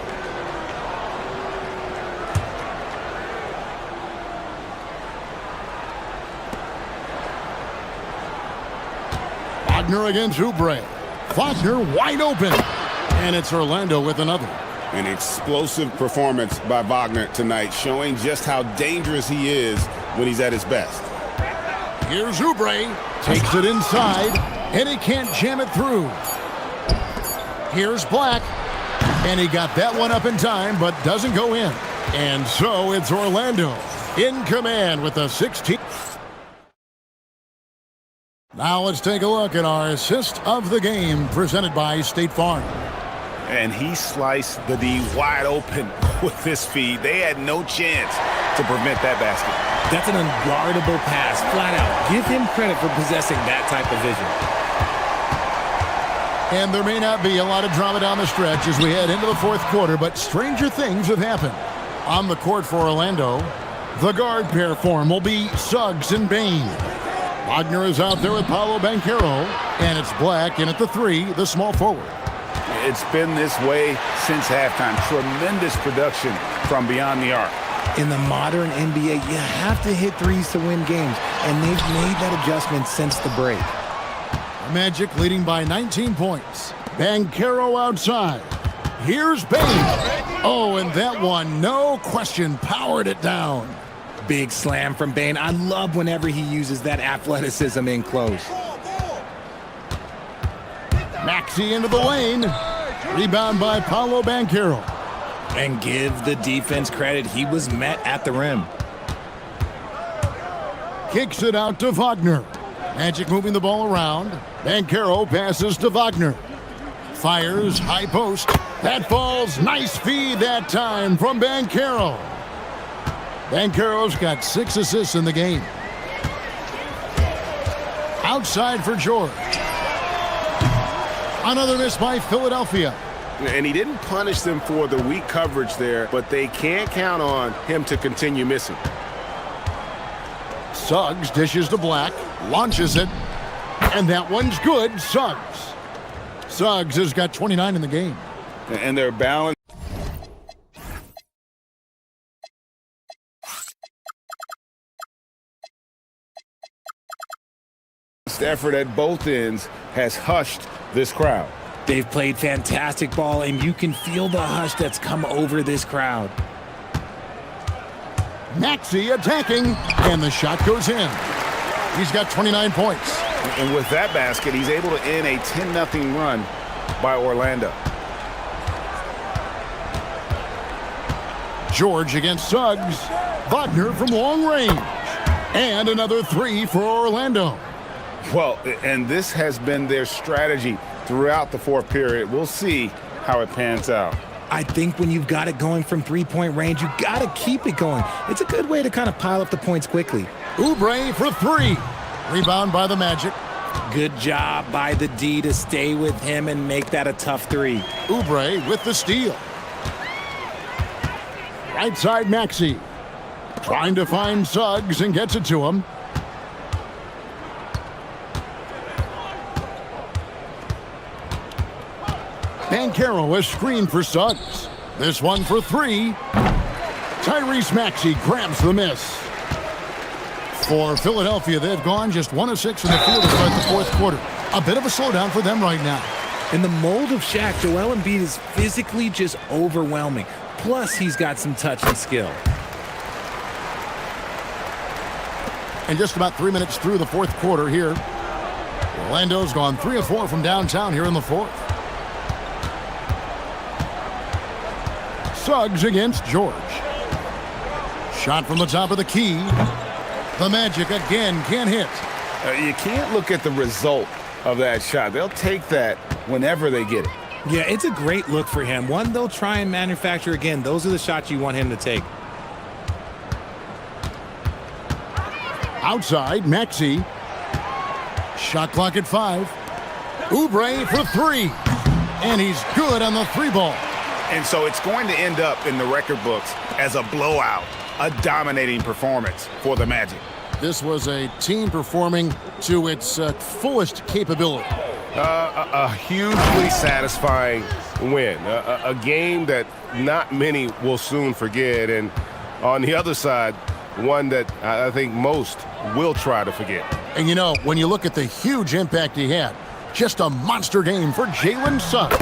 Wagner against Oubre. Wagner wide open. And it's Orlando with another. An explosive performance by Wagner tonight, showing just how dangerous he is when he's at his best. Here's Oubre. Takes it inside, and he can't jam it through. Here's Black. And he got that one up in time, but doesn't go in. And so it's Orlando in command with the 16th. Now let's take a look at our assist of the game presented by State Farm. And he sliced the D wide open with his feed. They had no chance to prevent that basket. That's an unguardable pass, flat out. Give him credit for possessing that type of vision. And there may not be a lot of drama down the stretch as we head into the fourth quarter, but stranger things have happened. On the court for Orlando, the guard pair form will be Suggs and Bain. Wagner is out there with Paolo Banchero, and it's Black in at the 3, the small forward. It's been this way since halftime. Tremendous production from beyond the arc. In the modern NBA, you have to hit threes to win games, and they've made that adjustment since the break. Magic leading by 19 points. Banchero outside. Here's Bain. Oh, and that one, no question, powered it down. Big slam from Bain. I love whenever he uses that athleticism in close. Maxey into the lane. Rebound by Paolo Banchero. And give the defense credit. He was met at the rim. Kicks it out to Wagner. Magic moving the ball around. Banchero passes to Wagner. Fires, high post. That falls. Nice feed that time from Banchero. Banchero's got 6 assists in the game. Outside for George. Another miss by Philadelphia. And he didn't punish them for the weak coverage there, but they can't count on him to continue missing. Suggs dishes to Black, launches it, and that one's good. Suggs. Suggs has got 29 in the game. And they're balanced. Effort at both ends has hushed this crowd. They've played fantastic ball, and you can feel the hush that's come over this crowd. Maxey attacking, and the shot goes in. He's got 29 points. And with that basket, he's able to end a 10-0 run by Orlando. George against Suggs. Wagner from long range. And another 3 for Orlando. Well, and this has been their strategy throughout the fourth period. We'll see how it pans out. I think when you've got it going from three-point range, you got to keep it going. It's a good way to kind of pile up the points quickly. Oubre for 3. Rebound by the Magic. Good job by the D to stay with him and make that a tough 3. Oubre with the steal. Right side Maxey. Trying to find Suggs and gets it to him. Banchero, a screen for Suggs. This one for 3. Tyrese Maxey grabs the miss. For Philadelphia, they've gone just 1 of 6 in the field to start the fourth quarter. A bit of a slowdown for them right now. In the mold of Shaq, Joel Embiid is physically just overwhelming. Plus, he's got some touch and skill. And just about 3 minutes through the fourth quarter here. Orlando's gone 3 of 4 from downtown here in the fourth. Suggs against George. Shot from the top of the key. The Magic again can't hit. You can't look at the result of that shot. They'll take that whenever they get it. Yeah, it's a great look for him. One they'll try and manufacture again. Those are the shots you want him to take. Outside, Maxey. Shot clock at 5. Oubre for 3. And he's good on the 3 ball. And so it's going to end up in the record books as a blowout, a dominating performance for the Magic. This was a team performing to its fullest capability. A hugely satisfying win, a game that not many will soon forget, and on the other side, one that I think most will try to forget. And you know, when you look at the huge impact he had, just a monster game for Jalen Suggs.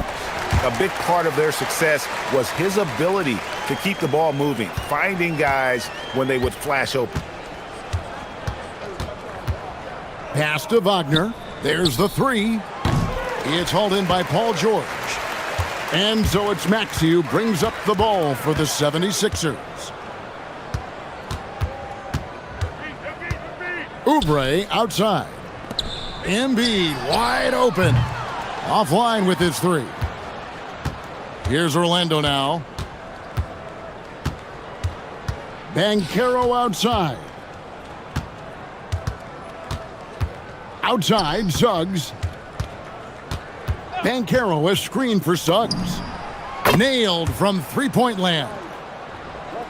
A big part of their success was his ability to keep the ball moving, finding guys when they would flash open. Pass to Wagner. There's the 3. It's hauled in by Paul George. And so it's Maxey who brings up the ball for the 76ers. Oubre outside. Embiid wide open. Offline with his three. Here's Orlando now. Banchero outside. Outside, Suggs. Banchero, a screen for Suggs. Nailed from three-point land.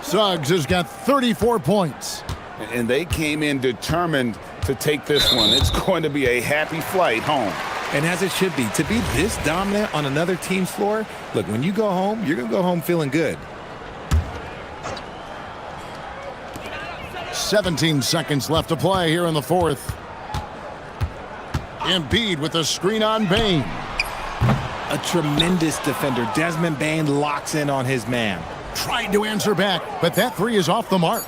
Suggs has got 34 points. And they came in determined to take this one. It's going to be a happy flight home. And as it should be, to be this dominant on another team's floor, look, when you go home, you're going to go home feeling good. 17 seconds left to play here in the fourth. Embiid with a screen on Bane. A tremendous defender. Desmond Bane locks in on his man. Tried to answer back, but that three is off the mark.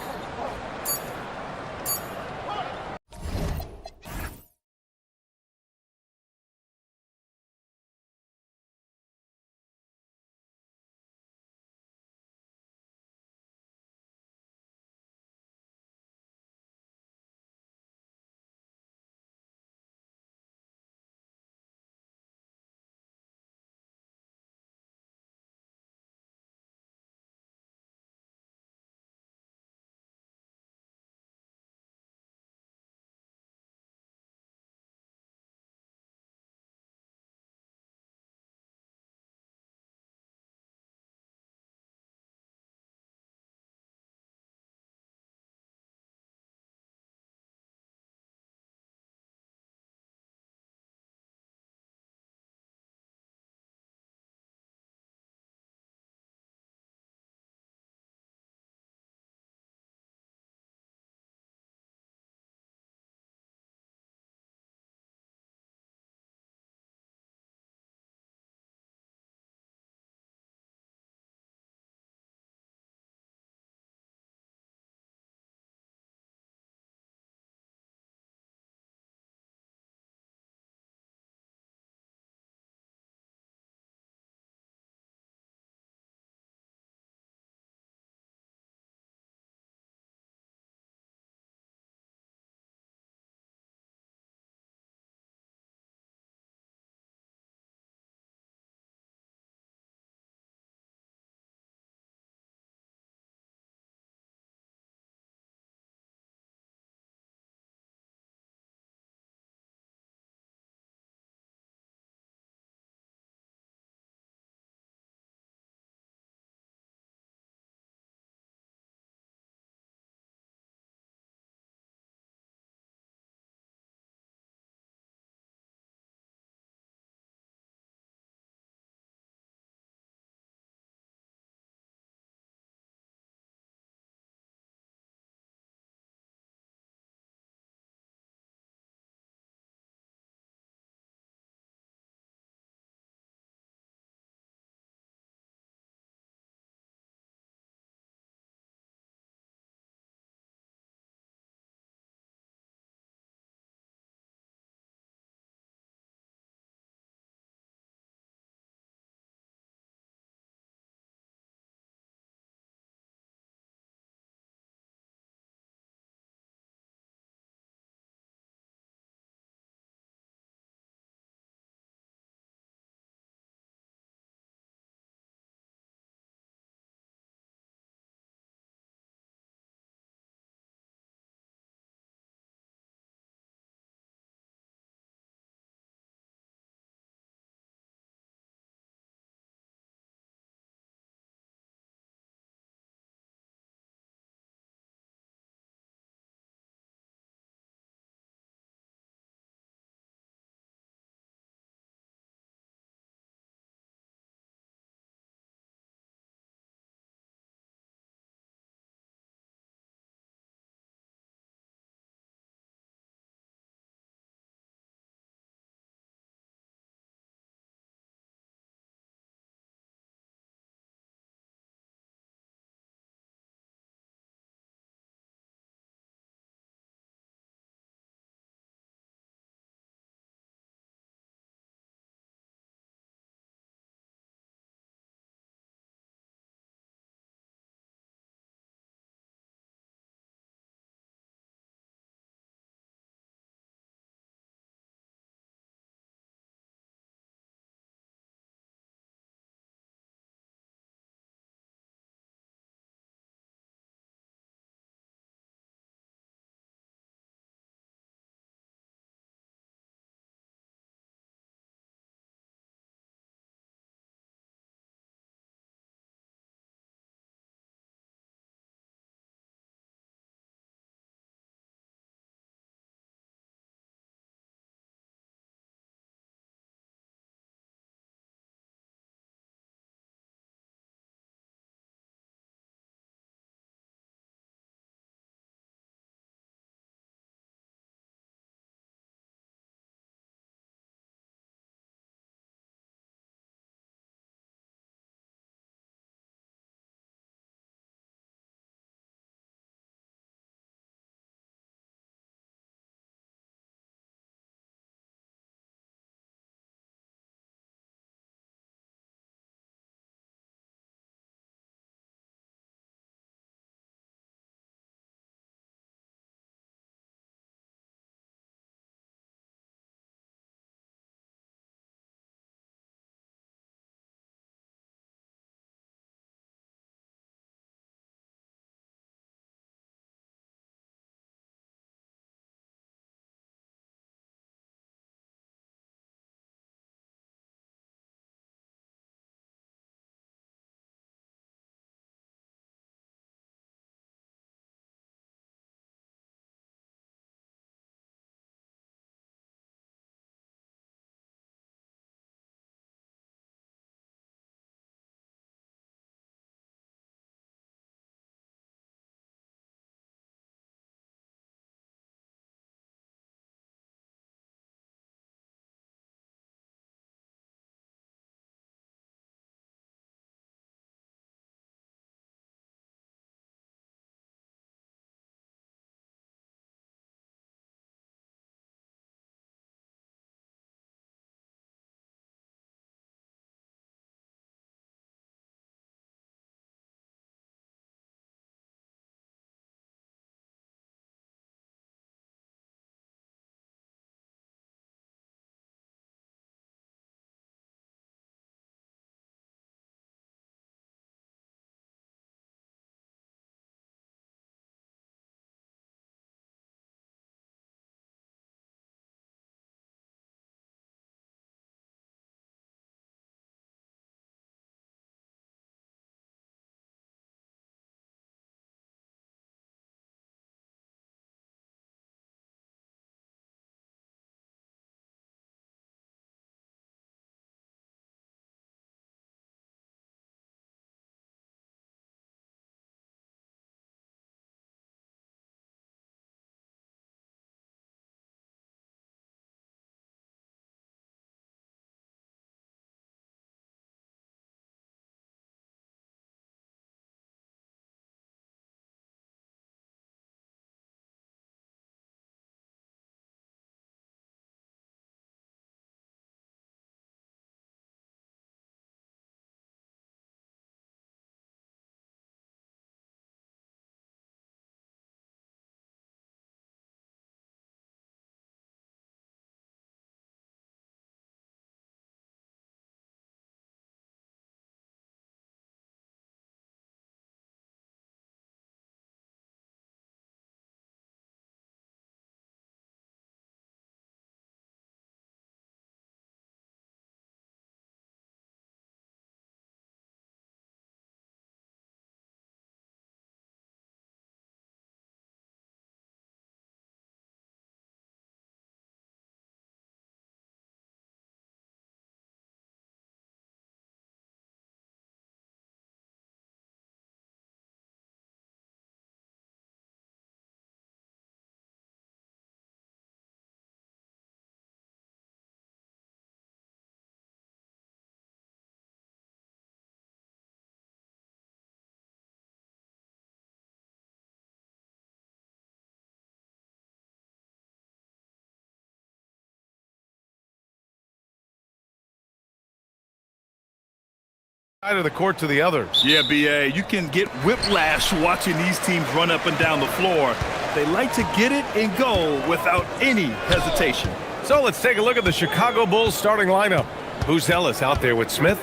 side of the court to the other. Yeah, B.A., you can get whiplash watching these teams run up and down the floor. They like to get it and go without any hesitation. So let's take a look at the Chicago Bulls starting lineup. Who's Ellis out there with Smith?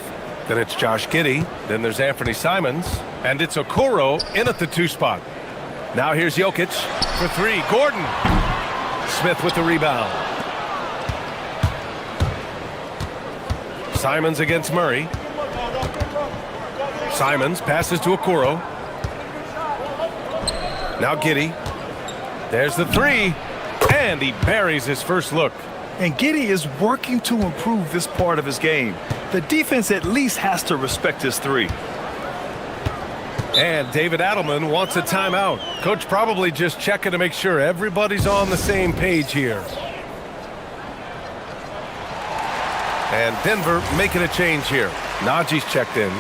Then it's Josh Giddey. Then there's Anthony Simons. And it's Okoro in at the 2 spot. Now here's Jokic for 3. Gordon. Smith with the rebound. Simons against Murray. Simons passes to Okoro. Now Giddey. There's the 3. And he buries his first look. And Giddey is working to improve this part of his game. The defense at least has to respect his 3. And David Adelman wants a timeout. Coach probably just checking to make sure everybody's on the same page here. And Denver making a change here. Najee's checked in.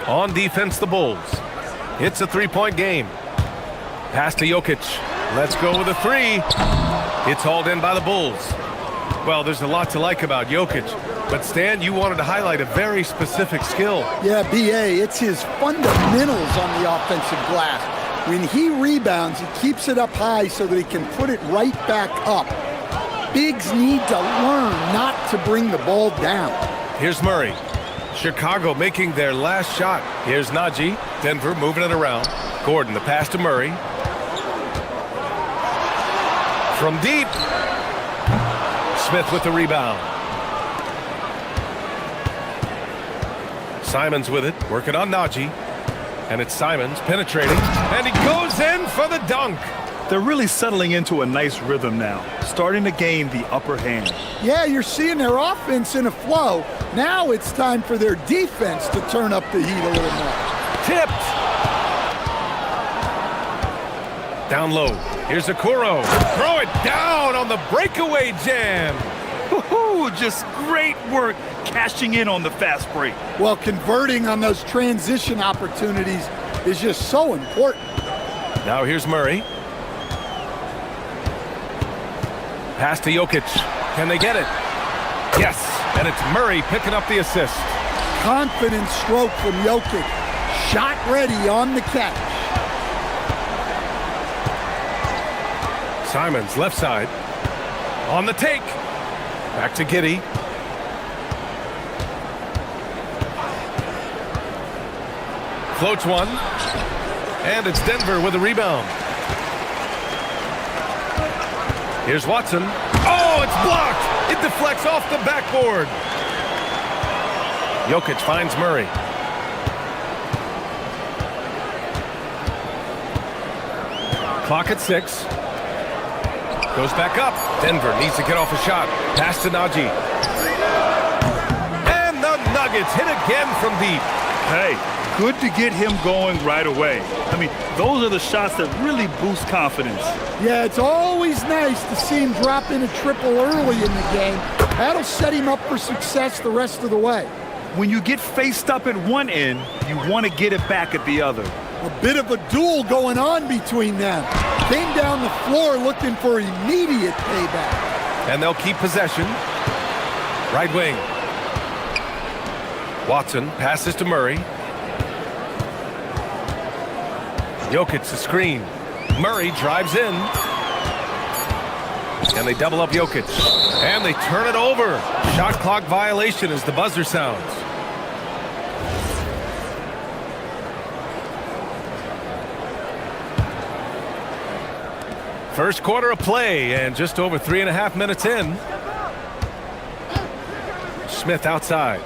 On defense, the Bulls. It's a 3-point game. Pass to Jokic. Let's go with a 3. It's hauled in by the Bulls. Well, there's a lot to like about Jokic. But Stan, you wanted to highlight a very specific skill. Yeah, B.A., it's his fundamentals on the offensive glass. When he rebounds, he keeps it up high so that he can put it right back up. Bigs need to learn not to bring the ball down. Here's Murray. Chicago making their last shot. Here's Najee. Denver moving it around. Gordon, the pass to Murray. From deep. Smith with the rebound. Simons with it, working on Najee. And it's Simons penetrating. And he goes in for the dunk. They're really settling into a nice rhythm now, starting to gain the upper hand. Yeah, you're seeing their offense in a flow. Now it's time for their defense to turn up the heat a little more. Tipped. Down low. Here's Okoro. Throw it down on the breakaway jam. Woohoo! Just great work cashing in on the fast break. Well, converting on those transition opportunities is just so important. Now here's Murray. Pass to Jokic. Can they get it? Yes. And it's Murray picking up the assist. Confident stroke from Jokic. Shot ready on the catch. Simons left side. On the take. Back to Giddey. Floats one. And it's Denver with a rebound. Here's Watson. Oh, it's blocked. It deflects off the backboard. Jokic finds Murray. Clock at 6. Goes back up. Denver needs to get off a shot. Pass to Najee. And the Nuggets hit again from deep. Hey, good to get him going right away. I mean, those are the shots that really boost confidence. Yeah, it's always nice to see him drop in a triple early in the game. That'll set him up for success the rest of the way. When you get faced up at one end, you want to get it back at the other. A bit of a duel going on between them. Came down the floor looking for immediate payback. And they'll keep possession. Right wing. Watson passes to Murray. Jokic the screen. Murray drives in. And they double up Jokic. And they turn it over. Shot clock violation as the buzzer sounds. First quarter of play, and just over 3.5 minutes in. Smith outside.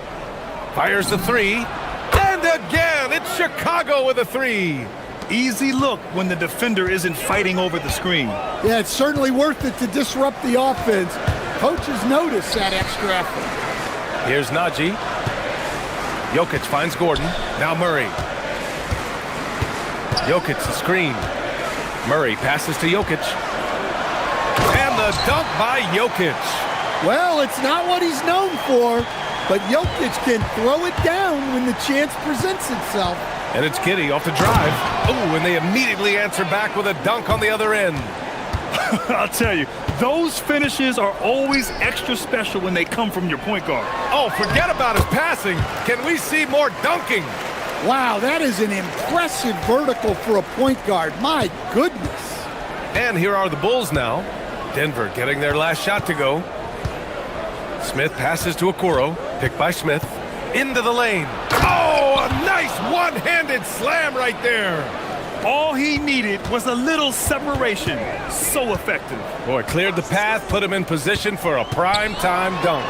Fires the 3. And again, it's Chicago with a 3. Easy look when the defender isn't fighting over the screen. Yeah, it's certainly worth it to disrupt the offense. Coaches notice that extra effort. Here's Najee. Jokic finds Gordon. Now Murray. Jokic the screen. Murray passes to Jokic. And the dunk by Jokic. Well, it's not what he's known for, but Jokic can throw it down when the chance presents itself. And it's Giddey off the drive. Oh, and they immediately answer back with a dunk on the other end. I'll tell you, those finishes are always extra special when they come from your point guard. Oh, forget about his passing. Can we see more dunking? Wow, that is an impressive vertical for a point guard. My goodness. And here are the Bulls now. Denver getting their last shot to go. Smith passes to Okoro, picked by Smith. Into the lane. Oh, a nice one-handed slam right there. All he needed was a little separation. So effective. Boy, cleared the path, put him in position for a prime-time dunk.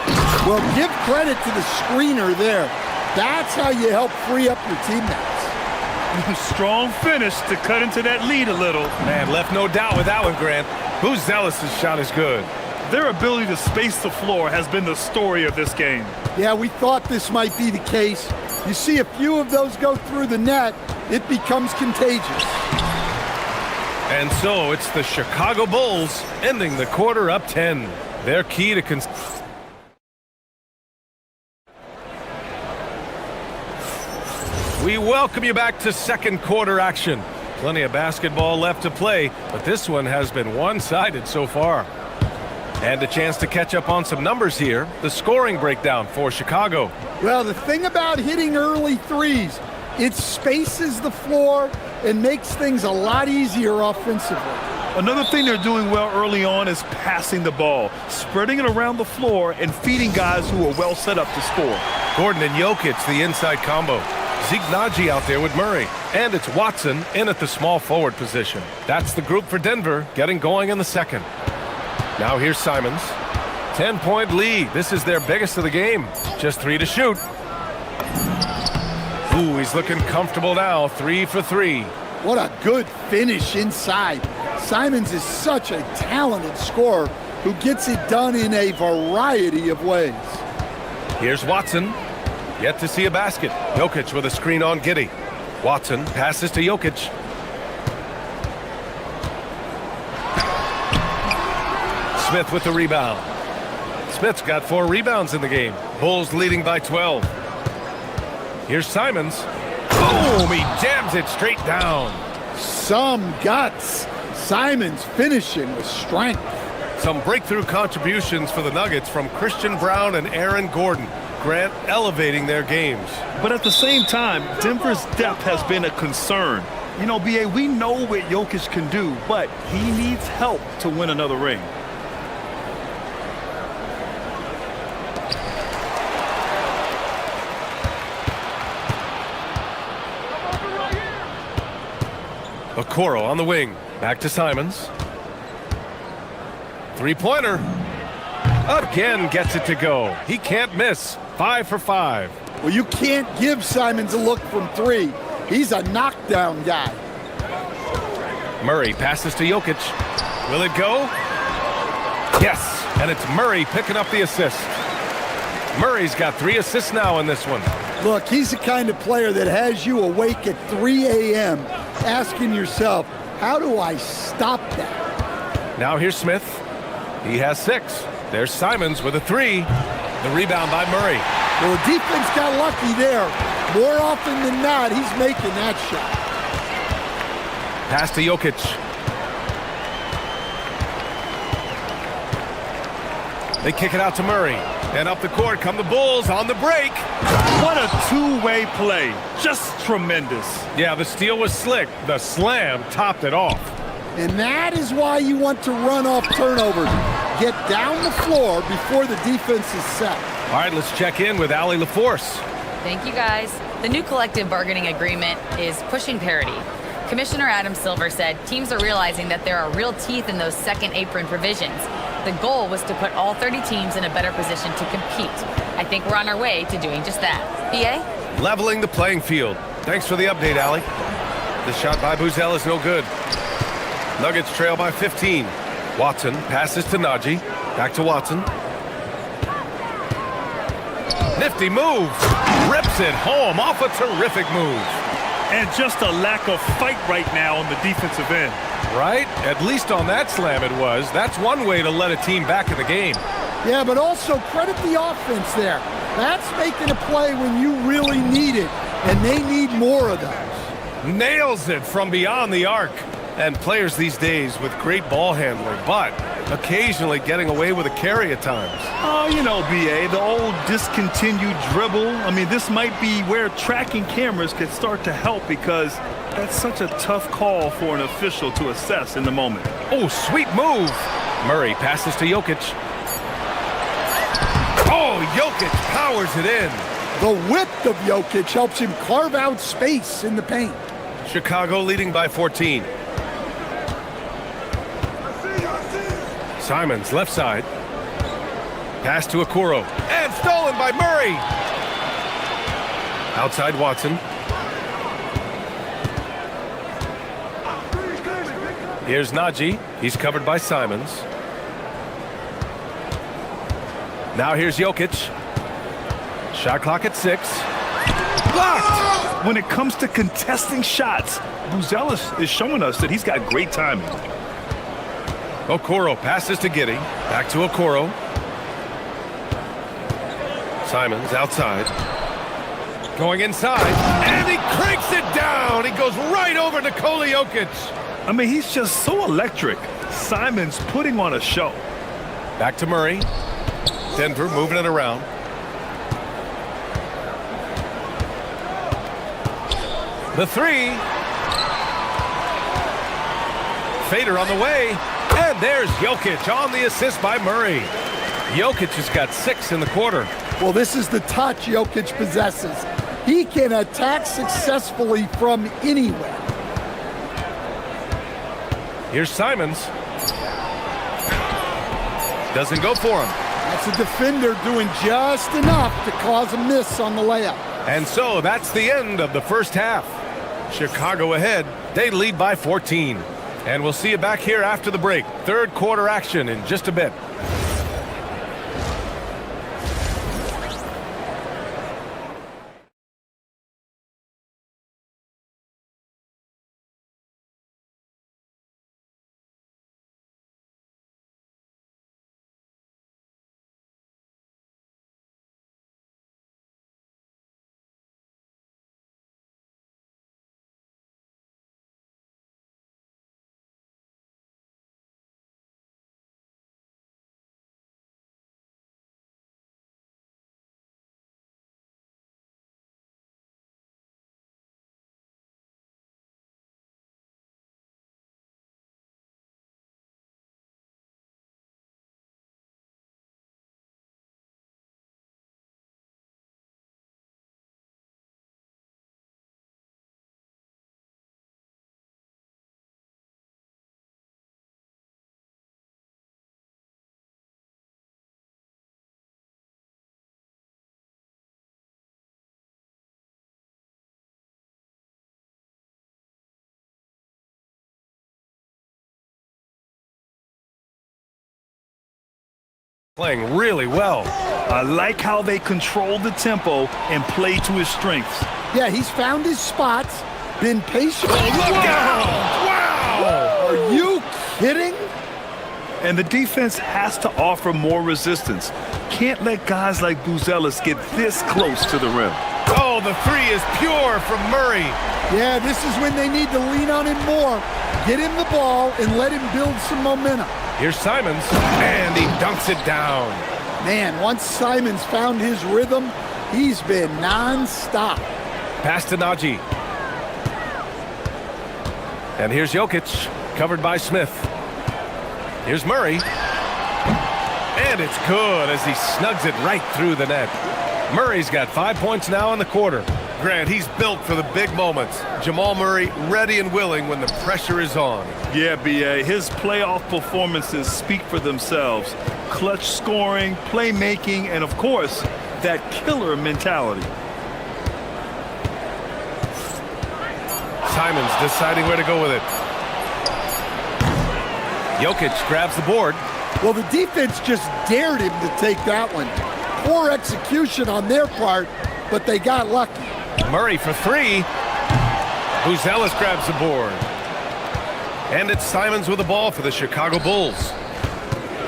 Well, give credit to the screener there. That's how you help free up your teammates. Strong finish to cut into that lead a little. Man, left no doubt with that one, Grant. Zealous' shot is good. Their ability to space the floor has been the story of this game. Yeah, we thought this might be the case. You see a few of those go through the net, it becomes contagious. And so it's the Chicago Bulls ending the quarter up 10. Their key to We welcome you back to second quarter action. Plenty of basketball left to play, but this one has been one-sided so far. And a chance to catch up on some numbers here. The scoring breakdown for Chicago. Well, the thing about hitting early threes, it spaces the floor and makes things a lot easier offensively. Another thing they're doing well early on is passing the ball, spreading it around the floor and feeding guys who are well set up to score. Gordon and Jokic, the inside combo. Zeke Naji out there with Murray. And it's Watson in at the small forward position. That's the group for Denver getting going in the second. Now here's Simons. 10-point lead. This is their biggest of the game. Just 3 to shoot. Ooh, he's looking comfortable now. 3 for 3. What a good finish inside. Simons is such a talented scorer who gets it done in a variety of ways. Here's Watson. Yet to see a basket. Jokic with a screen on Giddey. Watson passes to Jokic. Smith with the rebound. Smith's got 4 rebounds in the game. Bulls leading by 12. Here's Simons. Boom! He jams it straight down. Some guts. Simons finishing with strength. Some breakthrough contributions for the Nuggets from Christian Brown and Aaron Gordon. Grant elevating their games. But at the same time, Denver's depth has been a concern. You know, B.A., we know what Jokic can do, but he needs help to win another ring. Okoro on the wing. Back to Simons. Three-pointer. Again gets it to go. He can't miss. 5 for 5. Well, you can't give Simons a look from 3. He's a knockdown guy. Murray passes to Jokic. Will it go? Yes, and it's Murray picking up the assist. Murray's got 3 assists now in this one. Look, he's the kind of player that has you awake at 3 a.m. asking yourself, how do I stop that? Now here's Smith. He has 6. There's Simons with a 3. The rebound by Murray. Well, the defense got lucky there. More often than not, he's making that shot. Pass to Jokic. They kick it out to Murray. And up the court come the Bulls on the break. What a two-way play. Just tremendous. Yeah, the steal was slick. The slam topped it off. And that is why you want to run off turnovers. Get down the floor before the defense is set. All right, let's check in with Allie LaForce. Thank you, guys. The new collective bargaining agreement is pushing parity. Commissioner Adam Silver said teams are realizing that there are real teeth in those second apron provisions. The goal was to put all 30 teams in a better position to compete. I think we're on our way to doing just that. BA? Leveling the playing field. Thanks for the update, Allie. The shot by Buzel is no good. Nuggets trail by 15. Watson passes to Naji. Back to Watson. Nifty move. Rips it home off a terrific move. And just a lack of fight right now on the defensive end. Right? At least on that slam it was. That's one way to let a team back in the game. Yeah, but also credit the offense there. That's making a play when you really need it, and they need more of those. Nails it from beyond the arc. And players these days with great ball handling, but occasionally getting away with a carry at times. Oh, you know, BA, the old discontinued dribble. I mean, this might be where tracking cameras could start to help because that's such a tough call for an official to assess in the moment. Oh, sweet move. Murray passes to Jokic. Oh, Jokic powers it in. The width of Jokic helps him carve out space in the paint. Chicago leading by 14. Simons, left side. Pass to Okoro. And stolen by Murray. Outside Watson. Here's Najee. He's covered by Simons. Now here's Jokic. Shot clock at 6. Blocked! When it comes to contesting shots, Buzelis is showing us that he's got great timing. Okoro passes to Giddey. Back to Okoro. Simons outside. Going inside. And he cranks it down. He goes right over Nikola Jokic. I mean, he's just so electric. Simons putting on a show. Back to Murray. Denver moving it around. The three. Fader on the way. And there's Jokic on the assist by Murray. Jokic has got 6 in the quarter. Well, this is the touch Jokic possesses. He can attack successfully from anywhere. Here's Simons. Doesn't go for him. That's a defender doing just enough to cause a miss on the layup. And so that's the end of the first half. Chicago ahead. They lead by 14. And we'll see you back here after the break. Third quarter action in just a bit. Playing really well. I like how they control the tempo and play to his strengths. Yeah, he's found his spots, been patient. Oh, look out! Wow! Are you kidding? And the defense has to offer more resistance. Can't let guys like Buzelis get this close to the rim. Oh, the three is pure from Murray. Yeah, this is when they need to lean on him more. Get him the ball and let him build some momentum. Here's Simons, and he dunks it down. Man, once Simons found his rhythm, he's been non-stop. Pass to Najee. And here's Jokic, covered by Smith. Here's Murray. And it's good as he snugs it right through the net. Murray's got 5 points now in the quarter. Grant, he's built for the big moments. Jamal Murray ready and willing when the pressure is on. Yeah, BA, his playoff performances speak for themselves. Clutch scoring, playmaking, and of course, that killer mentality. Simons deciding where to go with it. Jokic grabs the board. Well, the defense just dared him to take that one. Poor execution on their part, but they got lucky. Murray for three. Buzelis grabs the board. And it's Simons with the ball for the Chicago Bulls.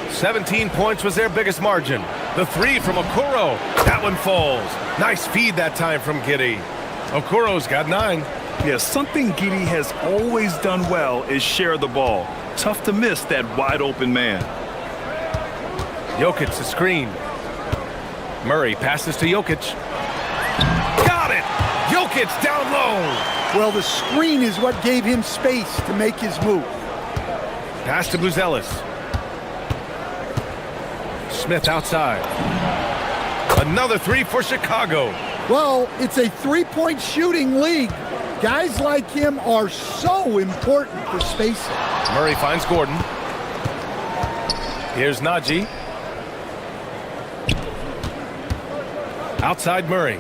17 points was their biggest margin. The three from Okoro. That one falls. Nice feed that time from Giddey. Okoro's got 9. Yeah, something Giddey has always done well is share the ball. Tough to miss that wide open man. Jokic, the screen. Murray passes to Jokic. Got it! Jokic down low. Well, the screen is what gave him space to make his move. Pass to Buzelis. Smith outside. Another three for Chicago. Well, it's a three-point shooting league. Guys like him are so important for spacing. Murray finds Gordon. Here's Najee. Outside Murray.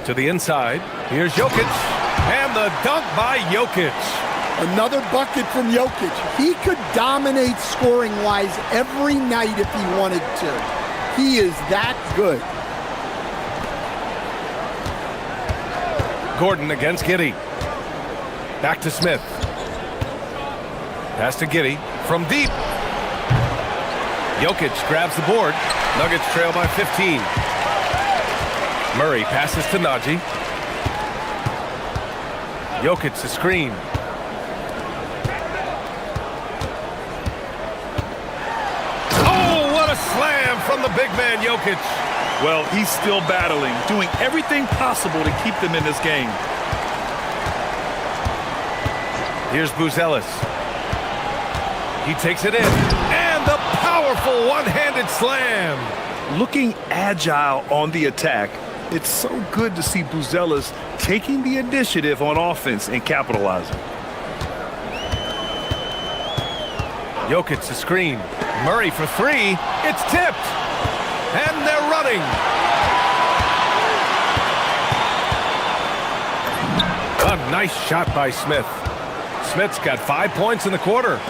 To the inside. Here's Jokic. And the dunk by Jokic. Another bucket from Jokic. He could dominate scoring-wise every night if he wanted to. He is that good. Gordon against Giddey. Back to Smith. Pass to Giddey from deep. Jokic grabs the board. Nuggets trail by 15. Murray passes to Najee. Jokic the screen. Oh, what a slam from the big man Jokic. Well, he's still battling, doing everything possible to keep them in this game. Here's Buzelis. He takes it in. And the powerful one-handed slam. Looking agile on the attack, it's so good to see Buzelis taking the initiative on offense and capitalizing. Jokic the screen. Murray for three. It's tipped. And they're running. A nice shot by Smith. Smith's got 5 points in the quarter.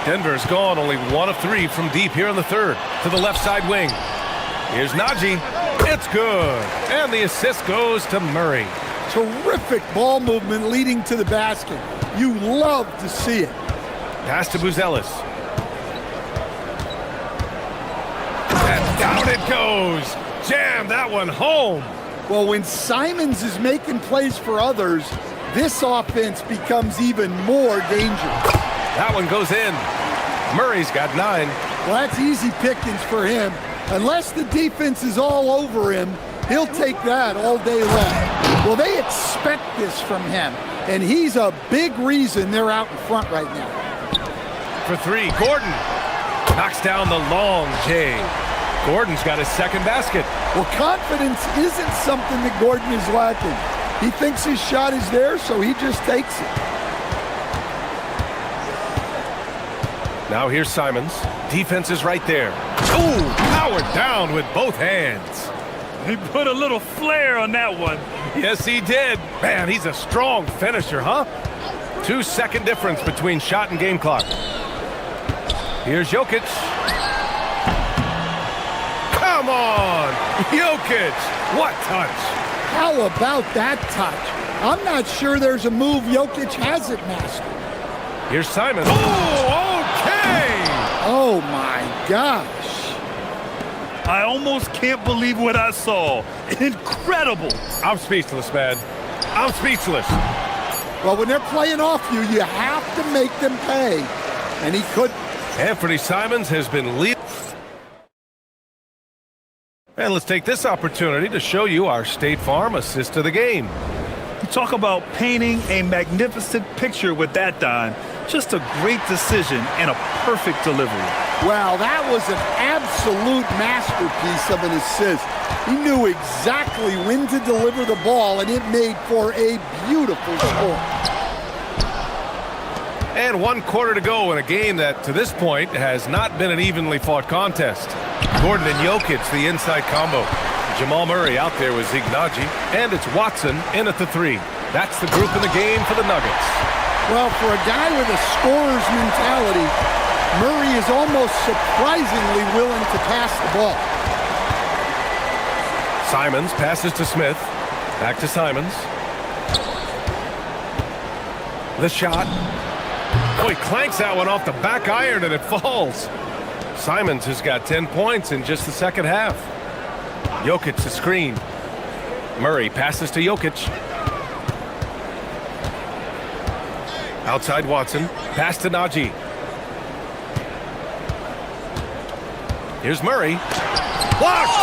Denver's gone only 1 of 3 from deep here in the third. To the left side wing. Here's Najee. It's good. And the assist goes to Murray. Terrific ball movement leading to the basket. You love to see it. Pass to Buzelis. And down it goes. Jam that one home. Well, when Simons is making plays for others, this offense becomes even more dangerous. That one goes in. Murray's got 9. Well, that's easy pickings for him. Unless the defense is all over him, he'll take that all day long. Well, they expect this from him, and he's a big reason they're out in front right now. For three, Gordon knocks down the long J. Gordon's got his second basket. Well, confidence isn't something that Gordon is lacking. He thinks his shot is there, so he just takes it. Now here's Simons. Defense is right there. Ooh, powered down with both hands. He put a little flair on that one. Yes, he did. Man, he's a strong finisher, huh? 2-second difference between shot and game clock. Here's Jokic. Come on, Jokic. What touch? How about that touch? I'm not sure there's a move Jokic hasn't mastered. Here's Simons. Oh, okay. Oh, my gosh. I almost can't believe what I saw. Incredible. I'm speechless, man. I'm speechless. Well, when they're playing off you, you have to make them pay. And he couldn't. Anthony Simons has been leading. And let's take this opportunity to show you our State Farm assist of the game. You talk about painting a magnificent picture with that, Don. Just a great decision and a perfect delivery. Well, that was an absolute masterpiece of an assist. He knew exactly when to deliver the ball, and it made for a beautiful score. And 1 quarter to go in a game that, to this point, has not been an evenly fought contest. Gordon and Jokic, the inside combo. Jamal Murray out there with Najee, and it's Watson in at the 3. That's the group in the game for the Nuggets. Well, for a guy with a scorer's mentality, Murray is almost surprisingly willing to pass the ball. Simons passes to Smith. Back to Simons. The shot. Oh, he clanks that one off the back iron and it falls. Simons has got 10 points in just the second half. Jokic the screen. Murray passes to Jokic. Outside Watson. Pass to Najee. Here's Murray. Blocked!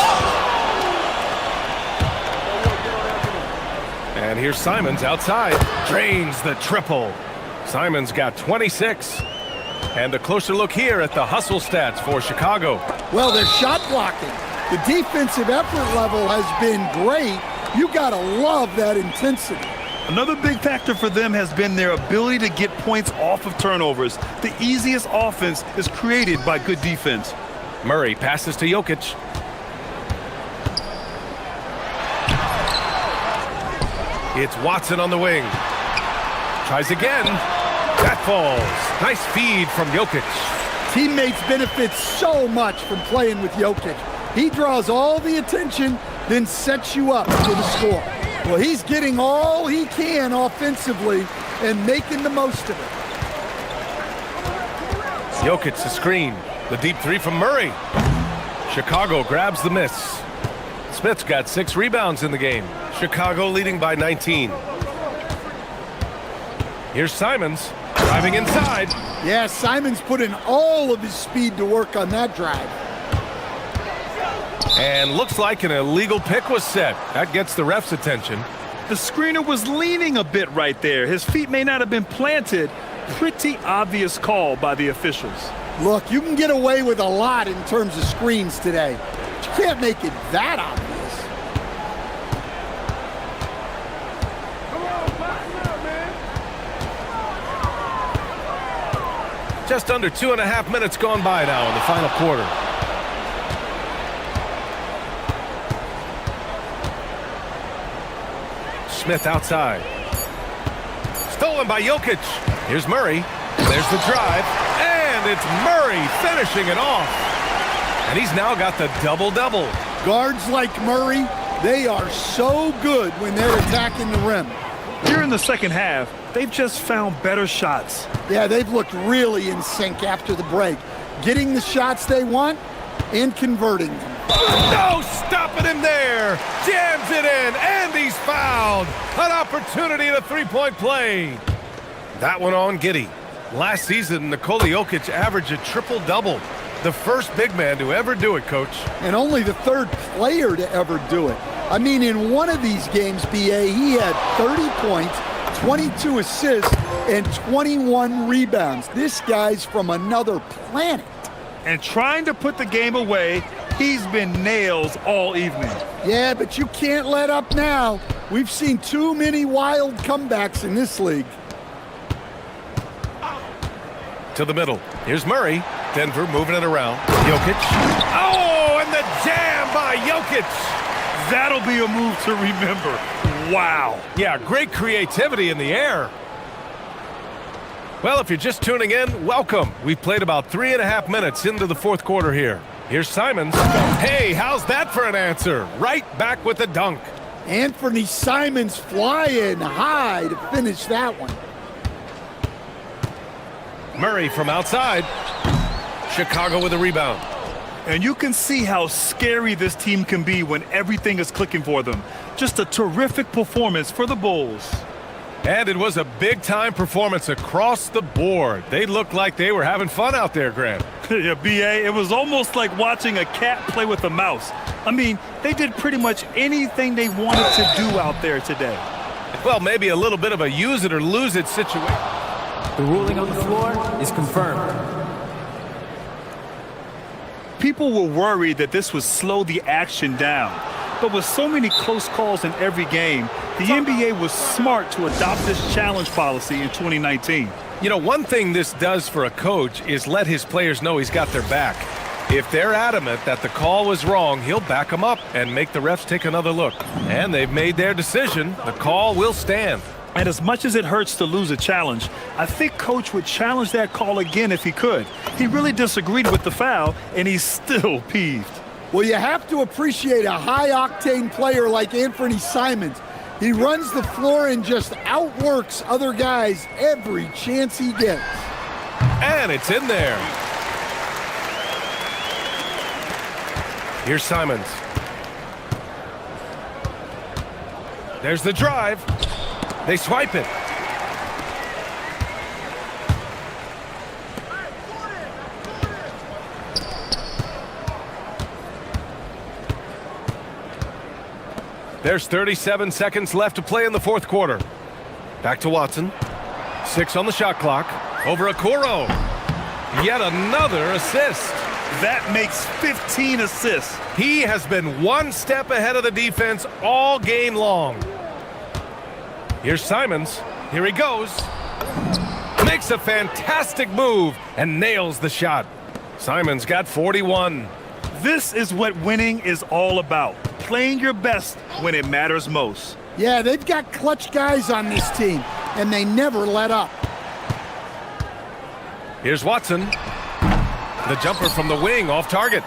And here's Simons outside. Drains the triple. Simons got 26. And a closer look here at the hustle stats for Chicago. Well, they're shot blocking. The defensive effort level has been great. You gotta love that intensity. Another big factor for them has been their ability to get points off of turnovers. The easiest offense is created by good defense. Murray passes to Jokic. It's Watson on the wing. Tries again. That falls. Nice feed from Jokic. Teammates benefit so much from playing with Jokic. He draws all the attention, then sets you up for the score. Well, he's getting all he can offensively and making the most of it. Jokic the screen. The deep three from Murray. Chicago grabs the miss. Smith's got 6 rebounds in the game. Chicago leading by 19. Here's Simons driving inside. Yeah, Simons putting all of his speed to work on that drive. And looks like an illegal pick was set. That gets the ref's attention. The screener was leaning a bit right there. His feet may not have been planted. Pretty obvious call by the officials. Look, you can get away with a lot in terms of screens today. But you can't make it that obvious. Just under 2.5 minutes gone by now in the final quarter. Smith outside. Stolen by Jokic. Here's Murray. There's the drive. And it's Murray finishing it off. And he's now got the double-double. Guards like Murray, they are so good when they're attacking the rim. Here in the second half, they've just found better shots. Yeah, they've looked really in sync after the break. Getting the shots they want and converting them. No stopping him there. Jams it in, and he's fouled. An opportunity in a three-point play. That one on Giddey. Last season, Nikola Jokic averaged a triple-double. The first big man to ever do it, Coach. And only the third player to ever do it. I mean, in one of these games, BA, he had 30 points, 22 assists, and 21 rebounds. This guy's from another planet. And trying to put the game away, he's been nails all evening. Yeah, but you can't let up now. We've seen too many wild comebacks in this league. To the middle. Here's Murray. Denver moving it around. Jokic. Oh, and the jam by Jokic. That'll be a move to remember. Wow. Yeah, great creativity in the air. Well, if you're just tuning in, welcome. We've played about 3.5 minutes into the fourth quarter here. Here's Simons. Hey, how's that for an answer? Right back with the dunk. Anthony Simons flying high to finish that one. Murray from outside. Chicago with a rebound. And you can see how scary this team can be when everything is clicking for them. Just a terrific performance for the Bulls. And it was a big-time performance across the board. They looked like they were having fun out there, Grant. Yeah, BA, it was almost like watching a cat play with a mouse. I mean, they did pretty much anything they wanted to do out there today. Well, maybe a little bit of a use it or lose it situation. The ruling on the floor is confirmed. People were worried that this would slow the action down. But with so many close calls in every game, the NBA was smart to adopt this challenge policy in 2019. You know, one thing this does for a coach is let his players know he's got their back. If they're adamant that the call was wrong, he'll back them up and make the refs take another look. And they've made their decision. The call will stand. And as much as it hurts to lose a challenge, I think Coach would challenge that call again if he could. He really disagreed with the foul, and he's still peeved. Well, you have to appreciate a high-octane player like Anthony Simons. He runs the floor and just outworks other guys every chance he gets. And it's in there. Here's Simons. There's the drive. They swipe it. There's 37 seconds left to play in the fourth quarter. Back to Watson. 6 on the shot clock. Over Okoro. Yet another assist. That makes 15 assists. He has been one step ahead of the defense all game long. Here's Simons. Here he goes. Makes a fantastic move and nails the shot. Simons got 41. This is what winning is all about. Playing your best when it matters most. Yeah, they've got clutch guys on this team, and they never let up. Here's Watson. The jumper from the wing off target.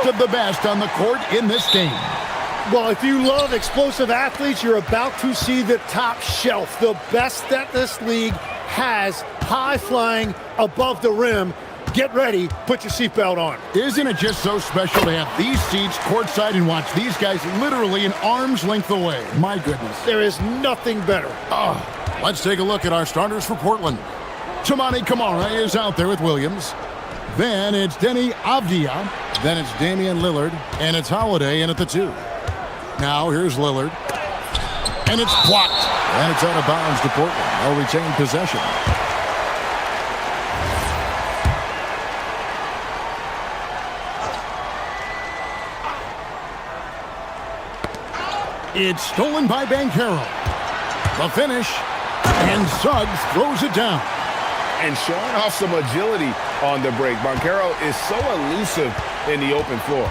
best of the best on the court in this game. Well, if you love explosive athletes, you're about to see the top shelf, the best that this league has, high flying above the rim. Get ready, put your seatbelt on. Isn't it just so special to have these seats courtside and watch these guys literally an arm's length away? My goodness. There is nothing better. Let's take a look at our starters for Portland. Tamani Kamara is out there with Williams. Then it's Denny Avdia. Then it's Damian Lillard. And it's Holiday in at the 2. Now here's Lillard. And it's blocked. And it's out of bounds to Portland. They'll retain possession. It's stolen by Banchero. The finish. And Suggs throws it down. And showing off some agility on the break. Banchero is so elusive in the open floor.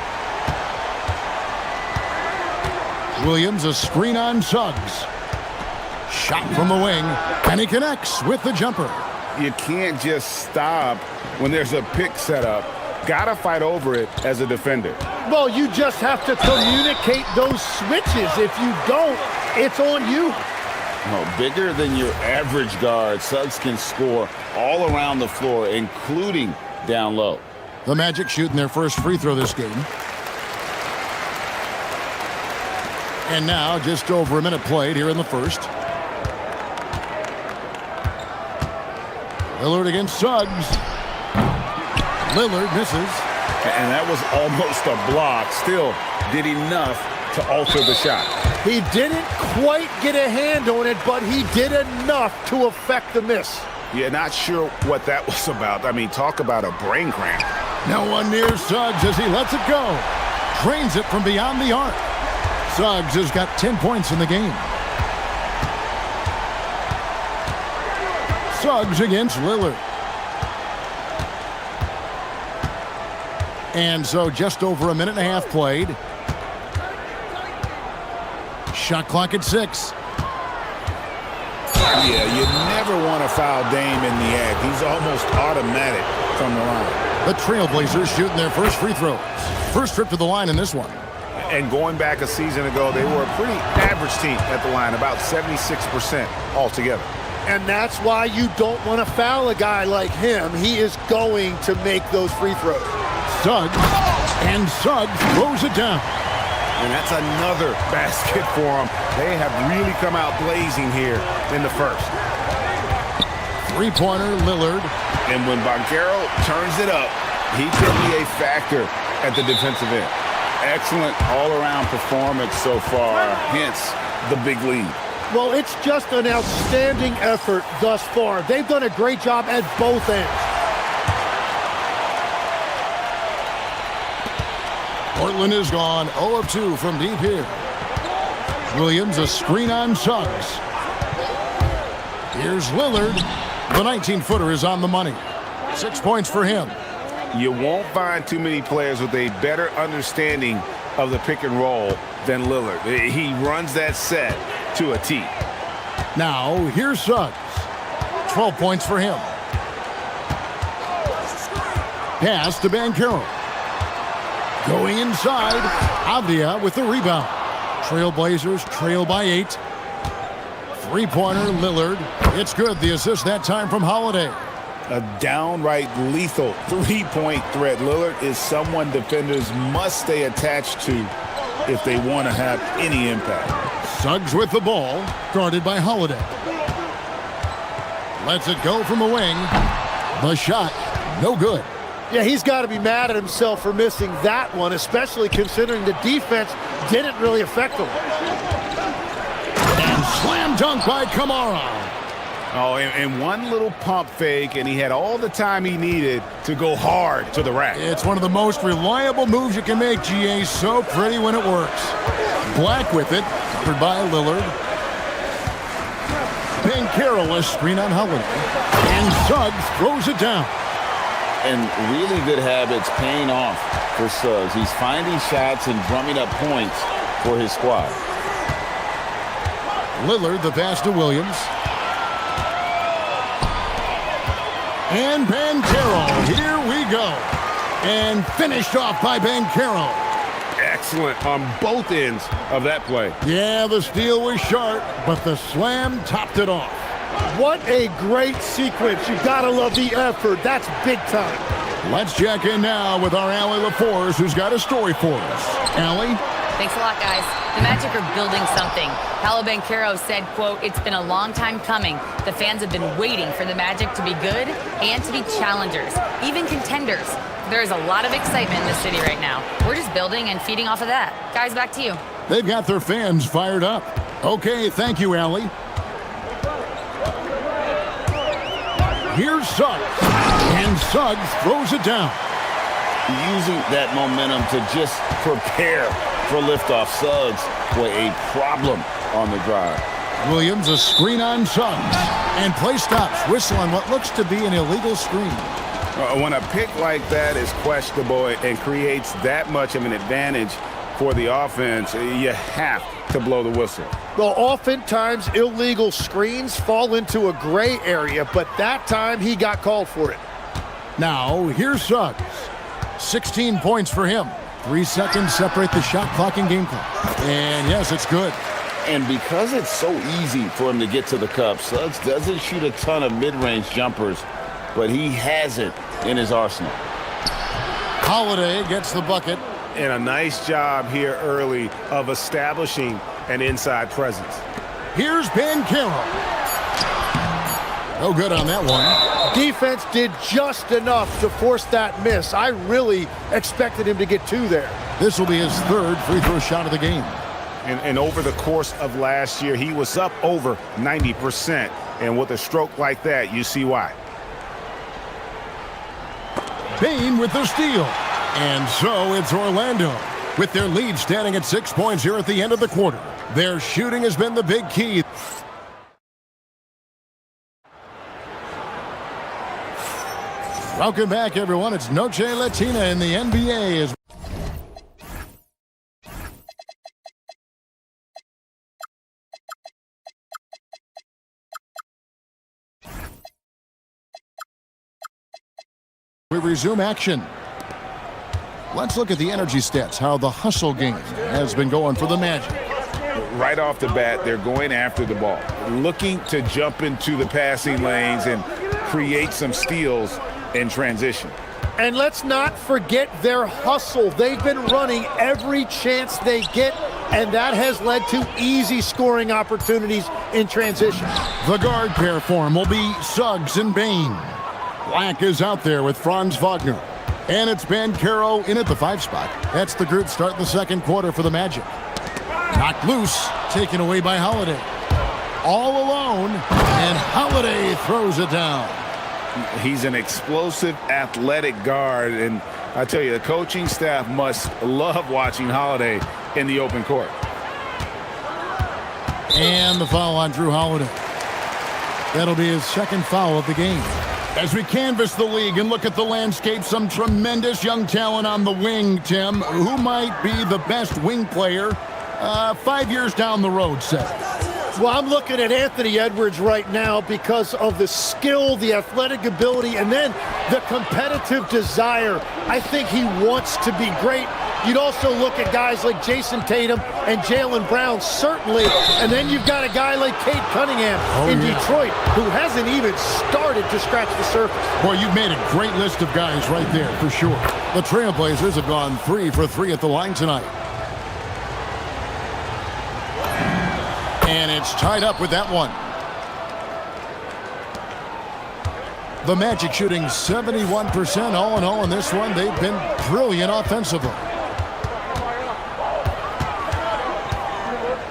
Williams, a screen on Suggs. Shot from the wing, and he connects with the jumper. You can't just stop when there's a pick set up. Gotta fight over it as a defender. Well, you just have to communicate those switches. If you don't, it's on you. No, bigger than your average guard, Suggs can score all around the floor, including down low. The Magic shooting their first free throw this game. And now just over a minute played here in the first. Lillard against Suggs. Lillard misses. And that was almost a block. Still did enough to alter the shot. He didn't quite get a hand on it, but he did enough to affect the miss. Yeah, not sure what that was about. I mean, talk about a brain cramp. No one near Suggs as he lets it go. Drains it from beyond the arc. Suggs has got 10 points in the game. Suggs against Lillard. And so just over a minute and a half played. Shot clock at 6. Yeah, you never want to foul Dame in the act. He's almost automatic from the line. The Trailblazers shooting their first free throws. First trip to the line in this one. And going back a season ago, they were a pretty average team at the line, about 76% altogether. And that's why you don't want to foul a guy like him. He is going to make those free throws. Suggs, and Suggs throws it down. And that's another basket for them. They have really come out blazing here in the first. Three-pointer, Lillard. And when Banchero turns it up, he can be a factor at the defensive end. Excellent all-around performance so far, hence the big lead. Well, it's just an outstanding effort thus far. They've done a great job at both ends. Portland is gone 0 of 2 from deep here. Williams, a screen on Suggs. Here's Lillard. The 19-footer is on the money. 6 points for him. You won't find too many players with a better understanding of the pick and roll than Lillard. He runs that set to a T. Now, here's Suggs. 12 points for him. Pass to Banchero. Going inside, Avdia with the rebound. Trailblazers trail by 8. Three-pointer, Lillard. It's good. The assist that time from Holiday. A downright lethal three-point threat. Lillard is someone defenders must stay attached to if they want to have any impact. Suggs with the ball, guarded by Holiday. Lets it go from the wing. The shot, no good. Yeah, he's got to be mad at himself for missing that one, especially considering the defense didn't really affect him. And slam dunk by Kamara. Oh, and one little pump fake, and he had all the time he needed to go hard to the rack. It's one of the most reliable moves you can make, GA. So pretty when it works. Black with it, covered by Lillard. Banchero, a screen on Holiday. And Suggs throws it down. And really good habits paying off for Suggs. He's finding shots and drumming up points for his squad. Lillard, the pass to Williams. And Banchero, here we go. And finished off by Banchero. Excellent on both ends of that play. Yeah, the steal was sharp, but the slam topped it off. What a great sequence. You gotta love the effort. That's big time. Let's check in now with our Allie LaForce, who's got a story for us. Allie? Thanks a lot, guys. The Magic are building something. Paolo Banchero said, quote, "It's been a long time coming. The fans have been waiting for the Magic to be good and to be challengers, even contenders. There is a lot of excitement in the city right now. We're just building and feeding off of that." Guys, back to you. They've got their fans fired up. Okay, thank you, Allie. Here's Suggs. And Suggs throws it down. Using that momentum to just prepare for liftoff. Suggs, boy, a problem on the drive. Williams, a screen on Suggs. And play stops. Whistle on what looks to be an illegal screen. When a pick like that is questionable and creates that much of an advantage for the offense, you have to blow the whistle. Well, oftentimes illegal screens fall into a gray area, but that time he got called for it. Now, here's Suggs. 16 points for him. 3 seconds separate the shot clock and game clock. And yes, it's good. And because it's so easy for him to get to the cup, Suggs doesn't shoot a ton of mid-range jumpers, but he has it in his arsenal. Holiday gets the bucket. And a nice job here early of establishing an inside presence. Here's Banchero. No good on that one. Defense did just enough to force that miss. I really expected him to get 2 there. This will be his 3rd free throw shot of the game. And over the course of last year, he was up over 90%. And with a stroke like that, you see why. Bain with the steal. And so it's Orlando, with their lead standing at 6 points here at the end of the quarter. Their shooting has been the big key. Welcome back, everyone. It's Noche Latina in the NBA. We resume action. Let's look at the energy stats, how the hustle game has been going for the Magic. Right off the bat, they're going after the ball, looking to jump into the passing lanes and create some steals in transition. And let's not forget their hustle. They've been running every chance they get, and that has led to easy scoring opportunities in transition. The guard pair form will be Suggs and Bain. Black is out there with Franz Wagner. And it's Banchero in at the 5 spot. That's the group starting the second quarter for the Magic. Knocked loose, taken away by Holiday. All alone, and Holiday throws it down. He's an explosive, athletic guard, and I tell you, the coaching staff must love watching Holiday in the open court. And the foul on Drew Holiday. That'll be his 2nd foul of the game. As we canvass the league and look at the landscape, some tremendous young talent on the wing, Tim. Who might be the best wing player 5 years down the road, say? Well, I'm looking at Anthony Edwards right now because of the skill, the athletic ability, and then the competitive desire. I think he wants to be great. You'd also look at guys like Jason Tatum and Jaylen Brown, certainly. And then you've got a guy like Cade Cunningham in Detroit, who hasn't even started to scratch the surface. Boy, you've made a great list of guys right there, for sure. The Trailblazers have gone 3 for 3 at the line tonight. And it's tied up with that one. The Magic shooting 71% all in all in this one. They've been brilliant offensively.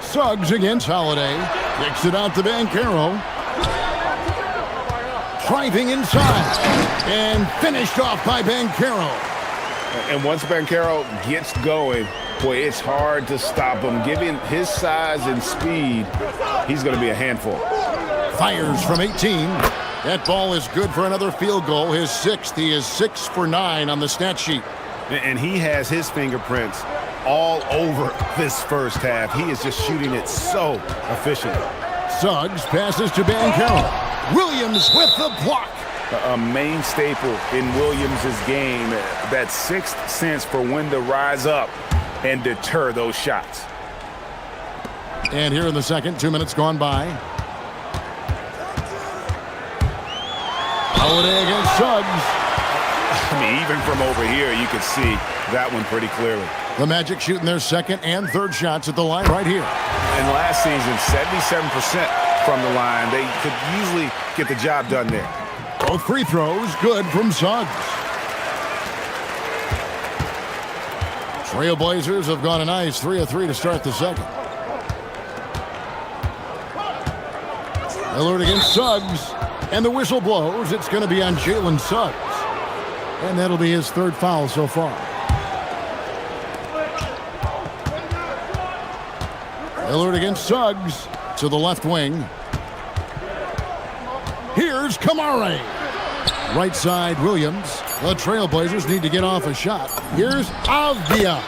Suggs against Holiday. Kicks it out to Banchero. Driving inside. And finished off by Banchero. And once Banchero gets going, boy, it's hard to stop him. Given his size and speed, he's going to be a handful. Fires from 18. That ball is good for another field goal. His 6th. He is 6 for 9 on the stat sheet. And he has his fingerprints all over this first half. He is just shooting it so efficiently. Suggs passes to Banchero. Williams with the block. a main staple in Williams' game, that sixth sense for when to rise up and deter those shots. And here in the second, 2 minutes gone by. Holiday against Suggs. I mean, even from over here, you can see that one pretty clearly. The Magic shooting their second and third shots at the line right here. And last season, 77% from the line. They could easily get the job done there. Both free throws good from Suggs. Trailblazers have gone a nice 3 of 3 to start the second. Lillard against Suggs. And the whistle blows. It's going to be on Jalen Suggs. And that'll be his third foul so far. Lillard against Suggs to the left wing. Here's Kamare. Right side, Williams. The Trailblazers need to get off a shot. Here's Avdia.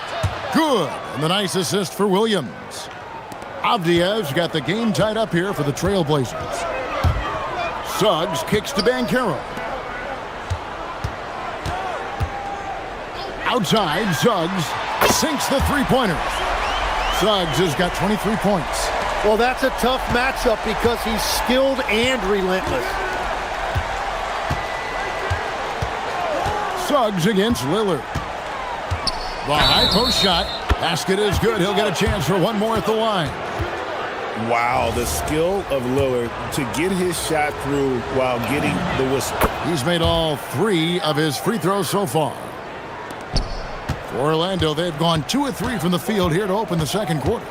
Good. And the nice assist for Williams. Avdia's got the game tied up here for the Trailblazers. Suggs kicks to Banchero. Outside, Suggs sinks the three-pointer. Suggs has got 23 points. Well, that's a tough matchup because he's skilled and relentless. Suggs against Lillard. The high post shot. Basket is good. He'll get a chance for one more at the line. Wow, the skill of Lillard to get his shot through while getting the whistle. He's made all 3 of his free throws so far. For Orlando, they've gone 2 of 3 from the field here to open the second quarter.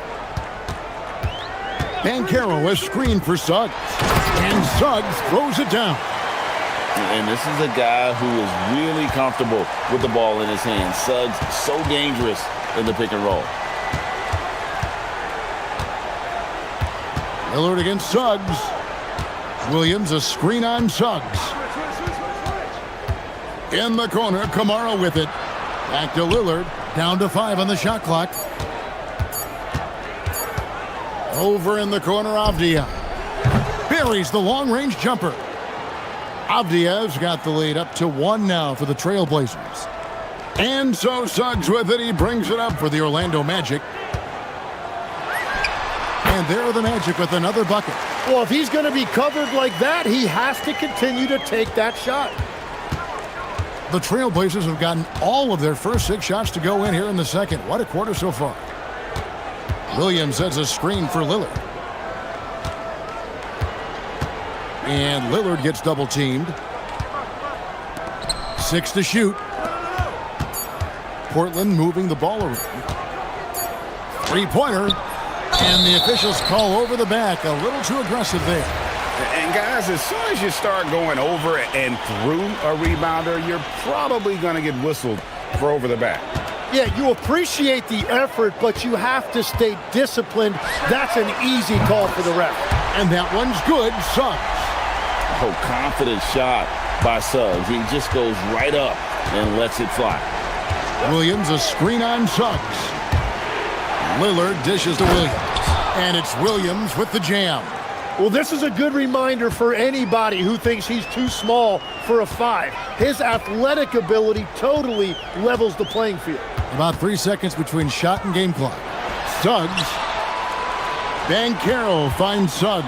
Banchero is screened for Suggs. And Suggs throws it down. And this is a guy who is really comfortable with the ball in his hands. Suggs so dangerous in the pick and roll. Lillard against Suggs. Williams a screen on Suggs. In the corner, Kamara with it. Back to Lillard. Down to 5 on the shot clock. Over in the corner, Avdia. Buries the long-range jumper. Avdia's got the lead up to 1 now for the Trailblazers. And so Suggs with it. He brings it up for the Orlando Magic. And there are the Magic with another bucket. Well, if he's going to be covered like that, he has to continue to take that shot. The Trailblazers have gotten all of their first 6 shots to go in here in the second. What a quarter so far. Williams sets a screen for Lillard. And Lillard gets double teamed. 6 to shoot. Portland moving the ball around. 3-pointer. And the officials call over the back. A little too aggressive there. And guys, as soon as you start going over and through a rebounder, you're probably going to get whistled for over the back. Yeah, you appreciate the effort, but you have to stay disciplined. That's an easy call for the ref. And that one's good. Suggs. Oh, confident shot by Suggs. He just goes right up and lets it fly. Williams a screen on Suggs. Lillard dishes to Williams. And it's Williams with the jam. Well, this is a good reminder for anybody who thinks he's too small for a 5. His athletic ability totally levels the playing field. About 3 seconds between shot and game clock. Suggs. Banchero finds Suggs.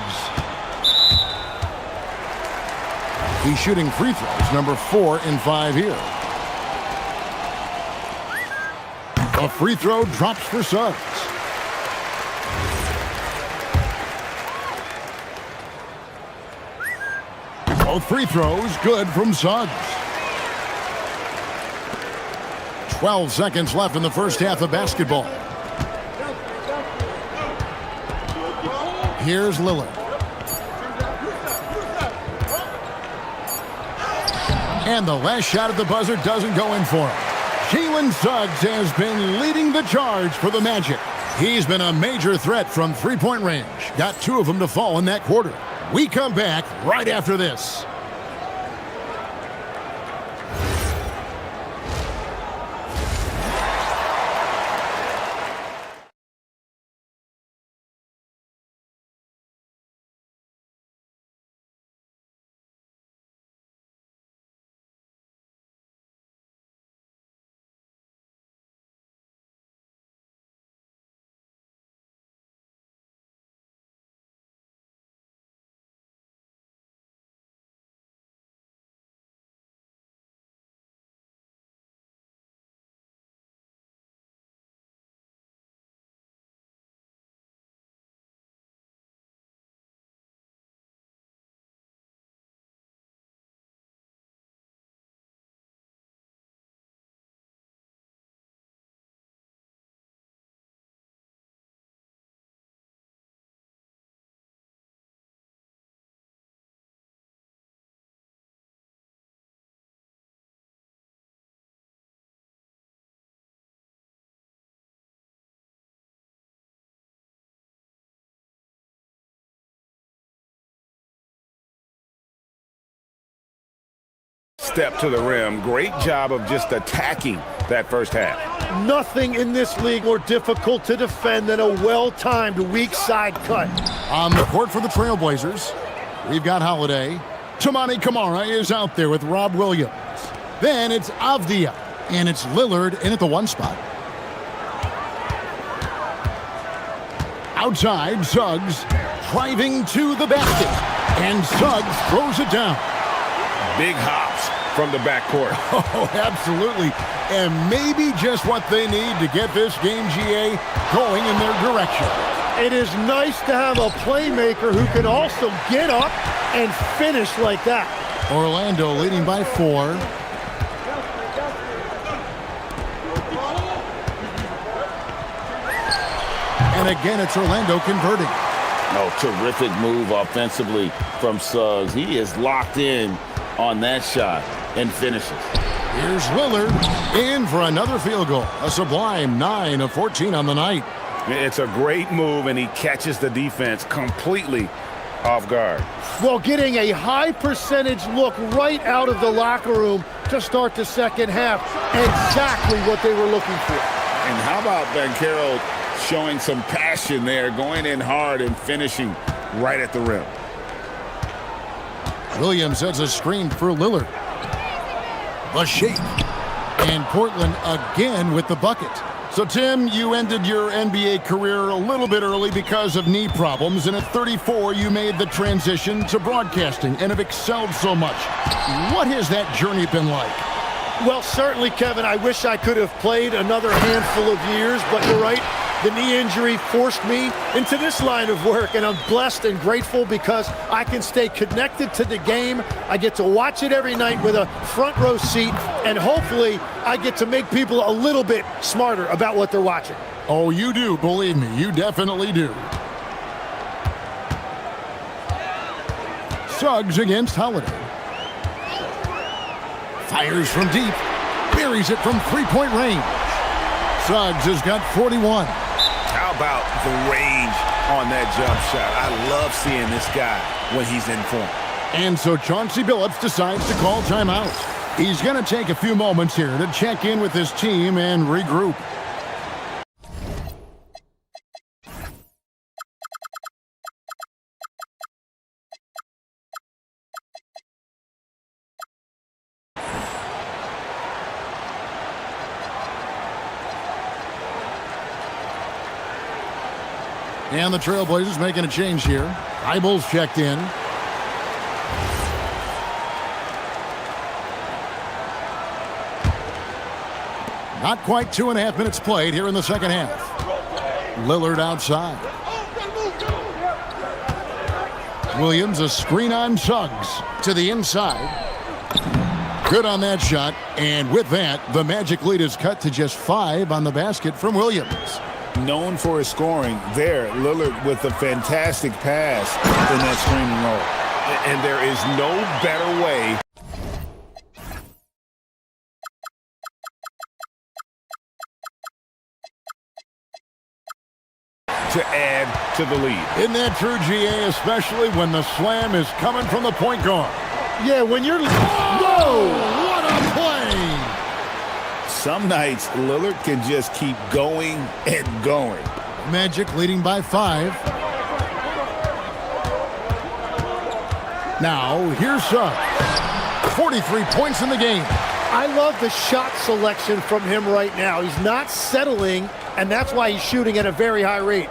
He's shooting free throws, number 4 in 5 here. A free throw drops for Suggs. Both free throws good from Suggs. 12 seconds left in the first half of basketball. Here's Lillard. And the last shot at the buzzer doesn't go in for him. Jalen Suggs has been leading the charge for the Magic. He's been a major threat from three-point range. Got 2 of them to fall in that quarter. We come back right after this. step to the rim. Great job of just attacking that first half. Nothing in this league more difficult to defend than a well-timed weak side cut. On the court for the Trailblazers, we've got Holiday. Toumani Camara is out there with Rob Williams. Then it's Avdia, and it's Lillard in at the 1 spot. Outside, Suggs driving to the basket, and Suggs throws it down. Big hops from the backcourt. Oh, absolutely. And maybe just what they need to get this game, GA, going in their direction. It is nice to have a playmaker who can also get up and finish like that. Orlando leading by 4. And again, it's Orlando converting. Oh, terrific move offensively from Suggs. He is locked in on that shot and finishes. Here's Lillard in for another field goal. A sublime 9 of 14 on the night. It's a great move, and he catches the defense completely off guard. Well, getting a high percentage look right out of the locker room to start the second half. Exactly what they were looking for. And how about Banchero showing some passion there, going in hard and finishing right at the rim. Williams sets a screen for Lillard. The shape. And Portland again with the bucket. So, Tim, you ended your NBA career a little bit early because of knee problems, and at 34, you made the transition to broadcasting and have excelled so much. What has that journey been like? Well, certainly, Kevin, I wish I could have played another handful of years, but you're right. The knee injury forced me into this line of work, and I'm blessed and grateful because I can stay connected to the game. I get to watch it every night with a front row seat, and hopefully I get to make people a little bit smarter about what they're watching. Oh, you do, believe me, you definitely do. Suggs against Holiday. Fires from deep, buries it from three-point range. Suggs has got 41. How about the range on that jump shot? I love seeing this guy when he's in form. And so Chauncey Billups decides to call timeout. He's going to take a few moments here to check in with his team and regroup. And the Trailblazers making a change here. Eyeballs checked in. Not quite 2.5 minutes played here in the second half. Lillard outside. Williams, a screen on Suggs to the inside. Good on that shot. And with that, the Magic lead is cut to just 5 on the basket from Williams. Known for his scoring, there, Lillard with a fantastic pass in that screen and roll. And there is no better way to add to the lead. Isn't that true, GA, especially when the slam is coming from the point guard? Yeah, when you're... Whoa! What a play! Some nights, Lillard can just keep going and going. Magic leading by 5. Now, here's Suggs. 43 points in the game. I love the shot selection from him right now. He's not settling, and that's why he's shooting at a very high rate.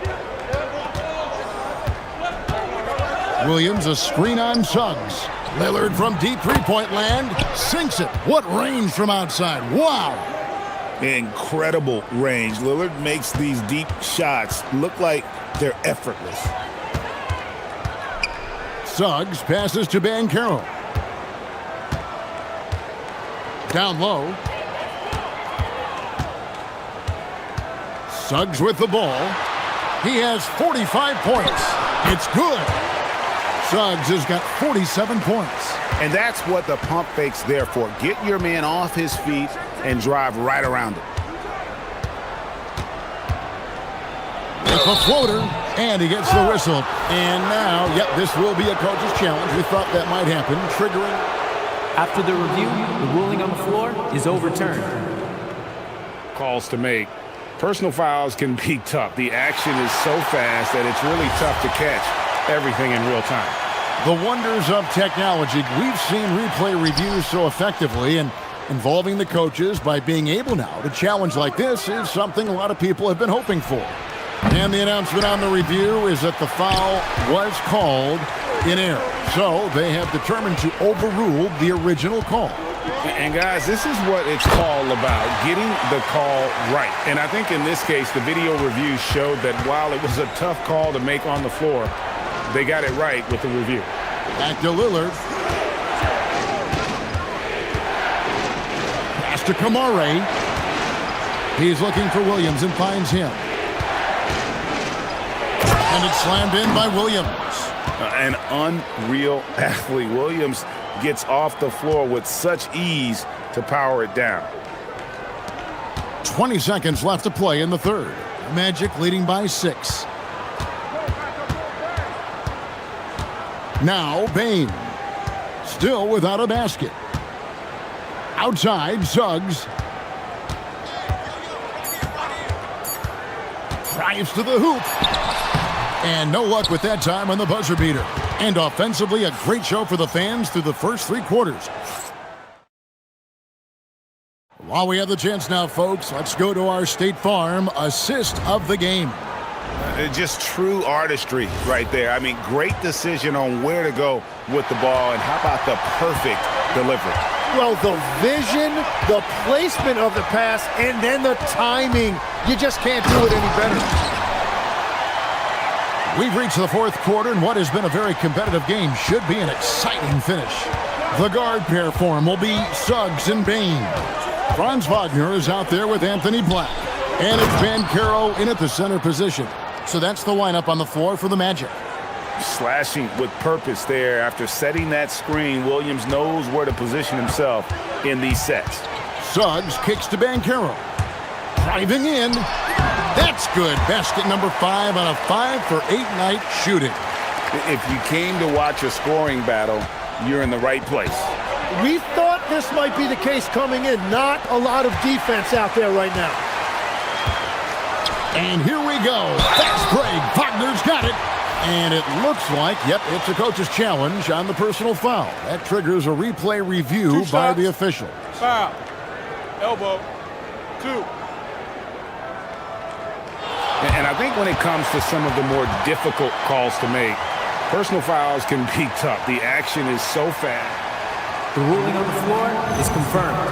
Williams, a screen on Suggs. Lillard from deep three-point land. Sinks it. What range from outside. Wow. Incredible range. Lillard makes these deep shots look like they're effortless. Suggs passes to Banchero. Down low. Suggs with the ball. He has 45 points. It's good. Suggs has got 47 points. And that's what the pump fake's there for. Get your man off his feet and drive right around it. With a floater, and he gets the whistle. And now, yep, this will be a coach's challenge. We thought that might happen, triggering After the review, the ruling on the floor is overturned. Calls to make. Personal fouls can be tough. The action is so fast that it's really tough to catch everything in real time. The wonders of technology. We've seen replay reviews so effectively, and involving the coaches by being able now to challenge like this is something a lot of people have been hoping for. And the announcement on the review is that the foul was called in error. So they have determined to overrule the original call. And guys, this is what it's all about, getting the call right. And I think in this case, the video review showed that while it was a tough call to make on the floor, they got it right with the review. Back to Lillard. Pass to Kamare. He's looking for Williams and finds him. And it's slammed in by Williams. An unreal athlete. Williams gets off the floor with such ease to power it down. 20 seconds left to play in the third. Magic leading by 6. Now Bain. Still without a basket. Outside, Suggs. Drives to the hoop. And no luck with that time on the buzzer beater. And offensively, a great show for the fans through the first 3 quarters. While we have the chance now, folks, let's go to our State Farm assist of the game. Just true artistry right there. I mean, great decision on where to go with the ball, and how about the perfect delivery? Well, the vision, the placement of the pass, and then the timing. You just can't do it any better. We've reached the fourth quarter, and what has been a very competitive game should be an exciting finish. The guard pair form will be Suggs and Bain. Franz Wagner is out there with Anthony Black. And it's Banchero in at the center position. So that's the lineup on the floor for the Magic. Slashing with purpose there. After setting that screen, Williams knows where to position himself in these sets. Suggs kicks to Banchero. Driving in. That's good. Basket number 5 on a 5-for-8 night shooting. If you came to watch a scoring battle, you're in the right place. We thought this might be the case coming in. Not a lot of defense out there right now. And here we go. Fast break. Wagner's got it. And it looks like, yep, it's a coach's challenge on the personal foul. That triggers a replay review by the official. Foul. Elbow. 2. And I think when it comes to some of the more difficult calls to make, personal fouls can be tough. The action is so fast. The ruling on the floor is confirmed.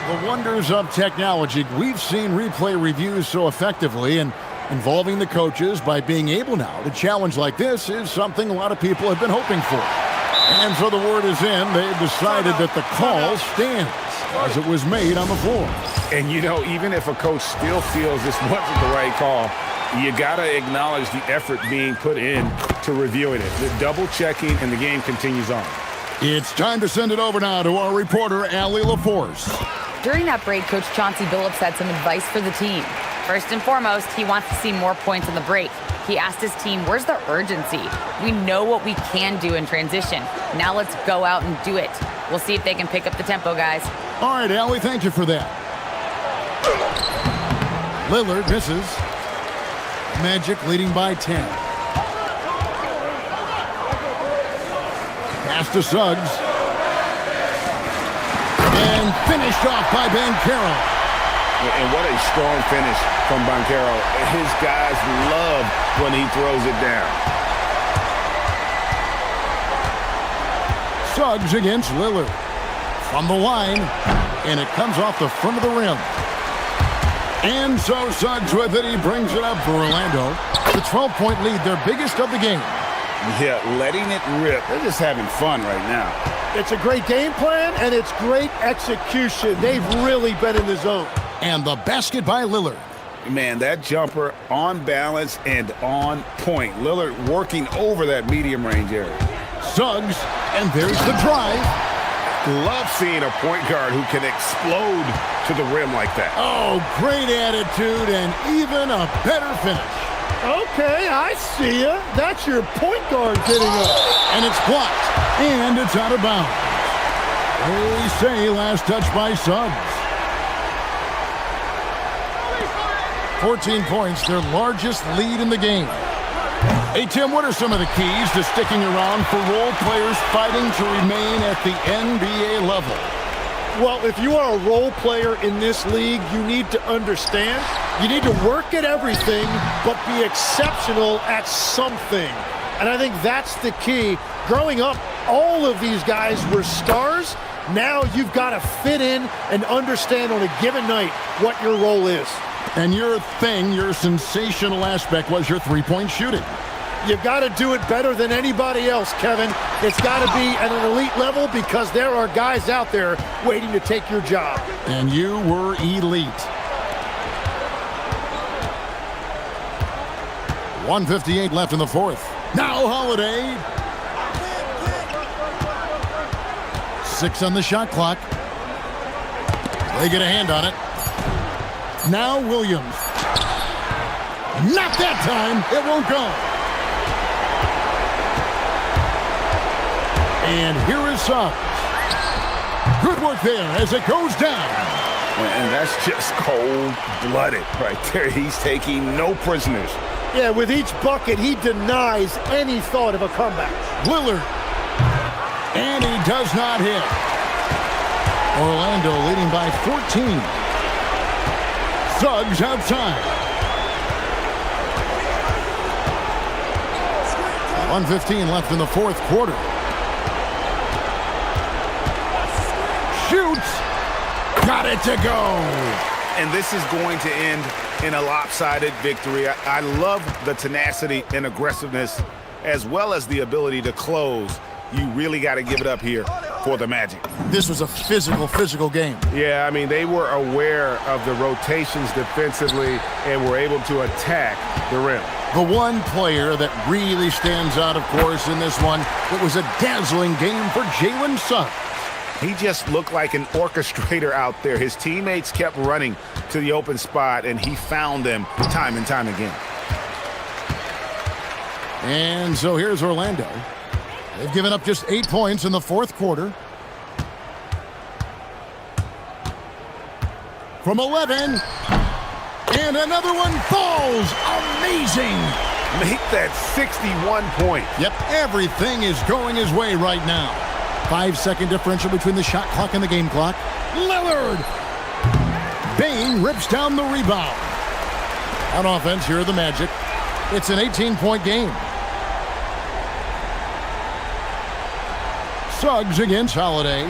The wonders of technology. We've seen replay reviews so effectively, and involving the coaches by being able now to challenge like this is something a lot of people have been hoping for. And so the word is in. They've decided that the call stands as it was made on the floor. And, you know, even if a coach still feels this wasn't the right call, you got to acknowledge the effort being put in to reviewing it. The double checking, and the game continues on. It's time to send it over now to our reporter, Allie LaForce. During that break, Coach Chauncey Billups had some advice for the team. First and foremost, he wants to see more points on the break. He asked his team, where's the urgency? We know what we can do in transition. Now let's go out and do it. We'll see if they can pick up the tempo, guys. All right, Allie, thank you for that. Lillard misses. Magic leading by 10. Pass to Suggs. And finished off by Banchero. And what a strong finish from Banchero. His guys love when he throws it down. Suggs against Lillard. From the line, and it comes off the front of the rim. And so Suggs with it. He brings it up for Orlando. The 12-point lead, their biggest of the game. Yeah, letting it rip. They're just having fun right now. It's a great game plan, and it's great execution. They've really been in the zone. And the basket by Lillard. Man, that jumper on balance and on point. Lillard working over that medium range area. Suggs, and there's the drive. Love seeing a point guard who can explode to the rim like that. Oh, great attitude and even a better finish. Okay, I see ya. That's your point guard getting up. And it's blocked, and it's out of bounds. They say last touch by Suggs. 14 points, their largest lead in the game. Hey, Tim, what are some of the keys to sticking around for role players fighting to remain at the NBA level? Well, if you are a role player in this league, you need to understand, you need to work at everything, but be exceptional at something. And I think that's the key. Growing up, all of these guys were stars. Now you've got to fit in and understand on a given night what your role is. And your thing, your sensational aspect was your three-point shooting. You've got to do it better than anybody else, Kevin. It's got to be at an elite level because there are guys out there waiting to take your job. And you were elite. 1:58 left in the fourth. Now Holiday. 6 on the shot clock. They get a hand on it. Now Williams. Not that time. It won't go. And here is Suggs. Good work there as it goes down. And that's just cold-blooded right there. He's taking no prisoners. Yeah, with each bucket, he denies any thought of a comeback. Lillard. And he does not hit. Orlando leading by 14. Suggs outside. 1:15 left in the fourth quarter. Shoots. Got it to go. And this is going to end in a lopsided victory. I love the tenacity and aggressiveness as well as the ability to close. You really got to give it up here for the Magic. This was a physical game. Yeah, I mean, they were aware of the rotations defensively and were able to attack the rim. The one player that really stands out, of course, in this one, it was a dazzling game for Jalen Suggs. He just looked like an orchestrator out there. His teammates kept running to the open spot, and he found them time and time again. And so here's Orlando. They've given up just 8 points in the fourth quarter. From 11. And another one falls. Amazing. Make that 61 points. Yep, everything is going his way right now. 5-second differential between the shot clock and the game clock. Lillard. Bain rips down the rebound. On offense, here are the Magic. It's an 18-point game. Suggs against Holiday.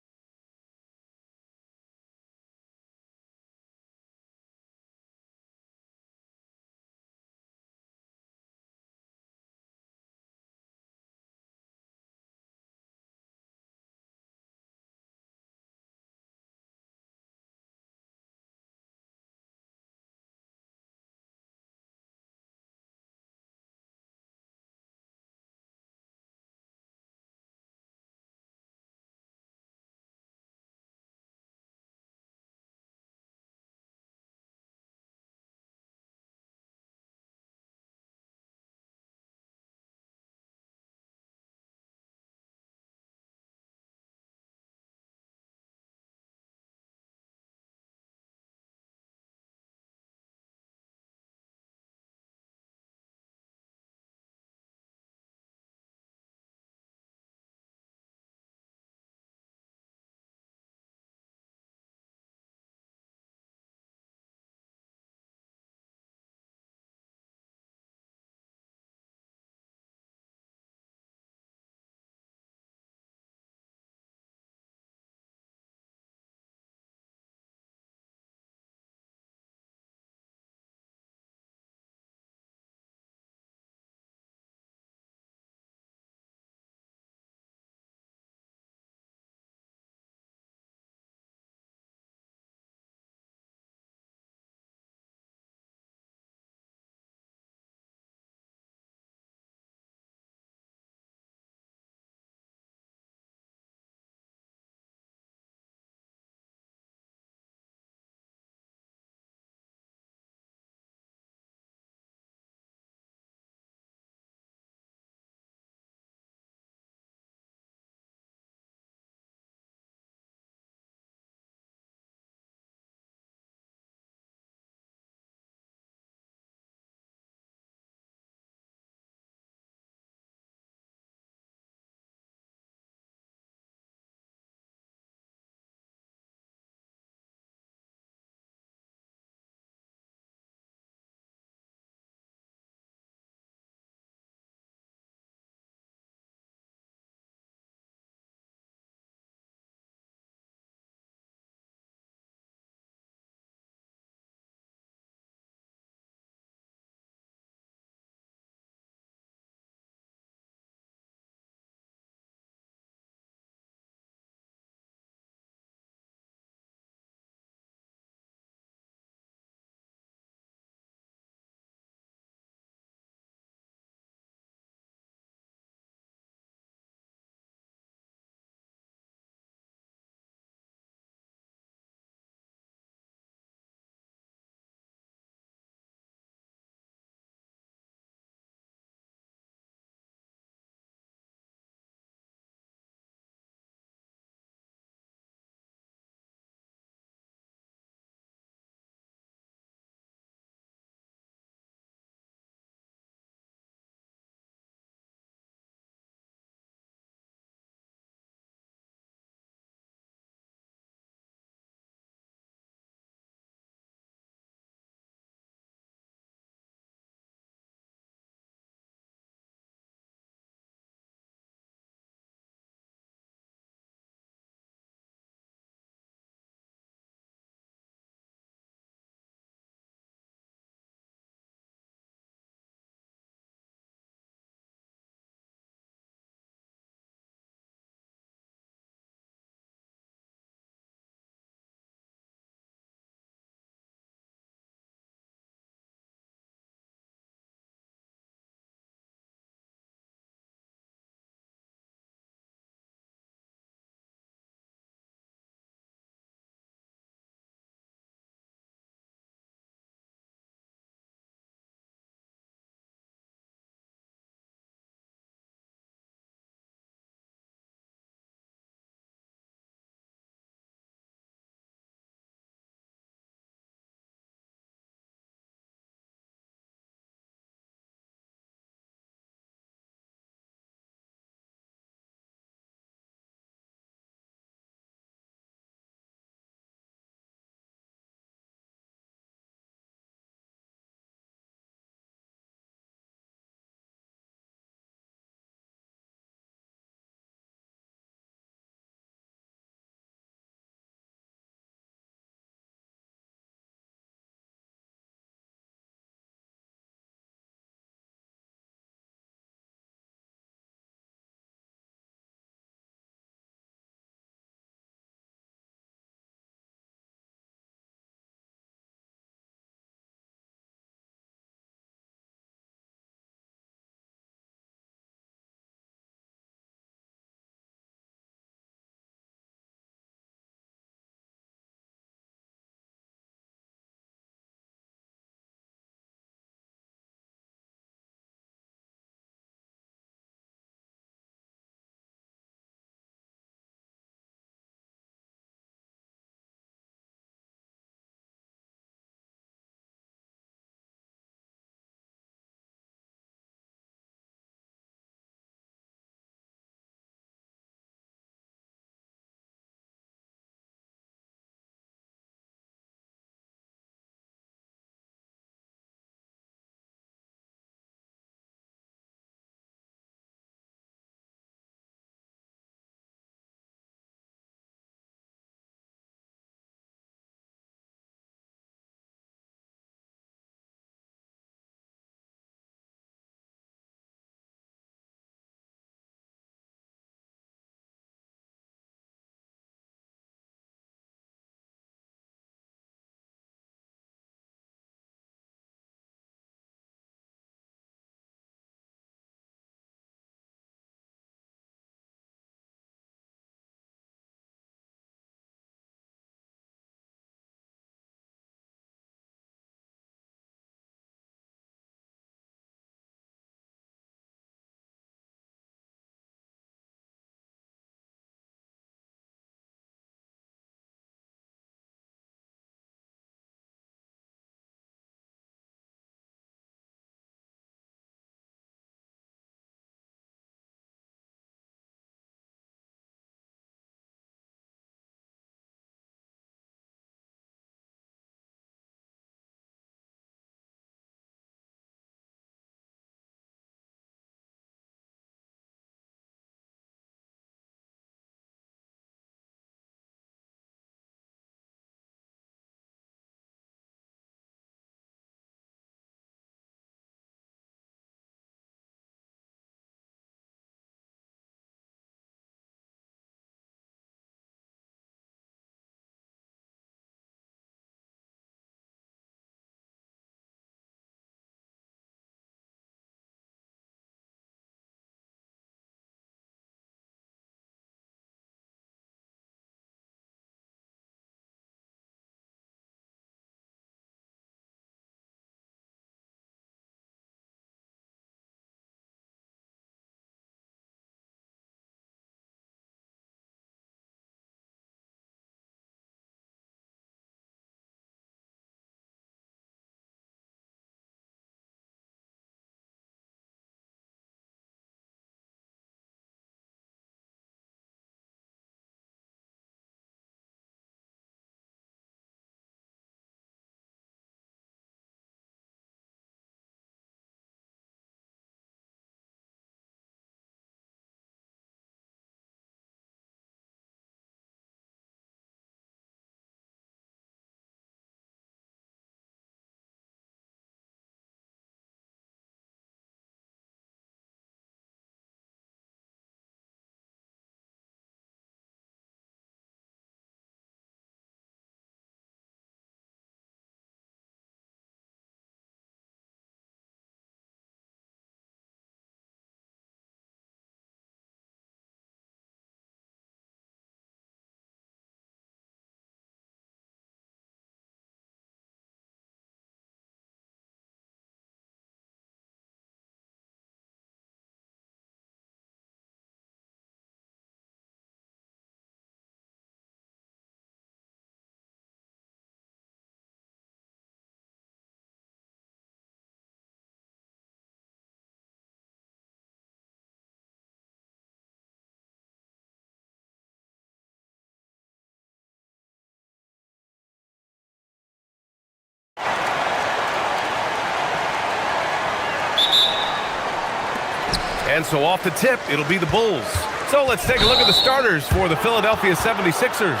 And so off the tip, it'll be the Bulls. So let's take a look at the starters for the Philadelphia 76ers.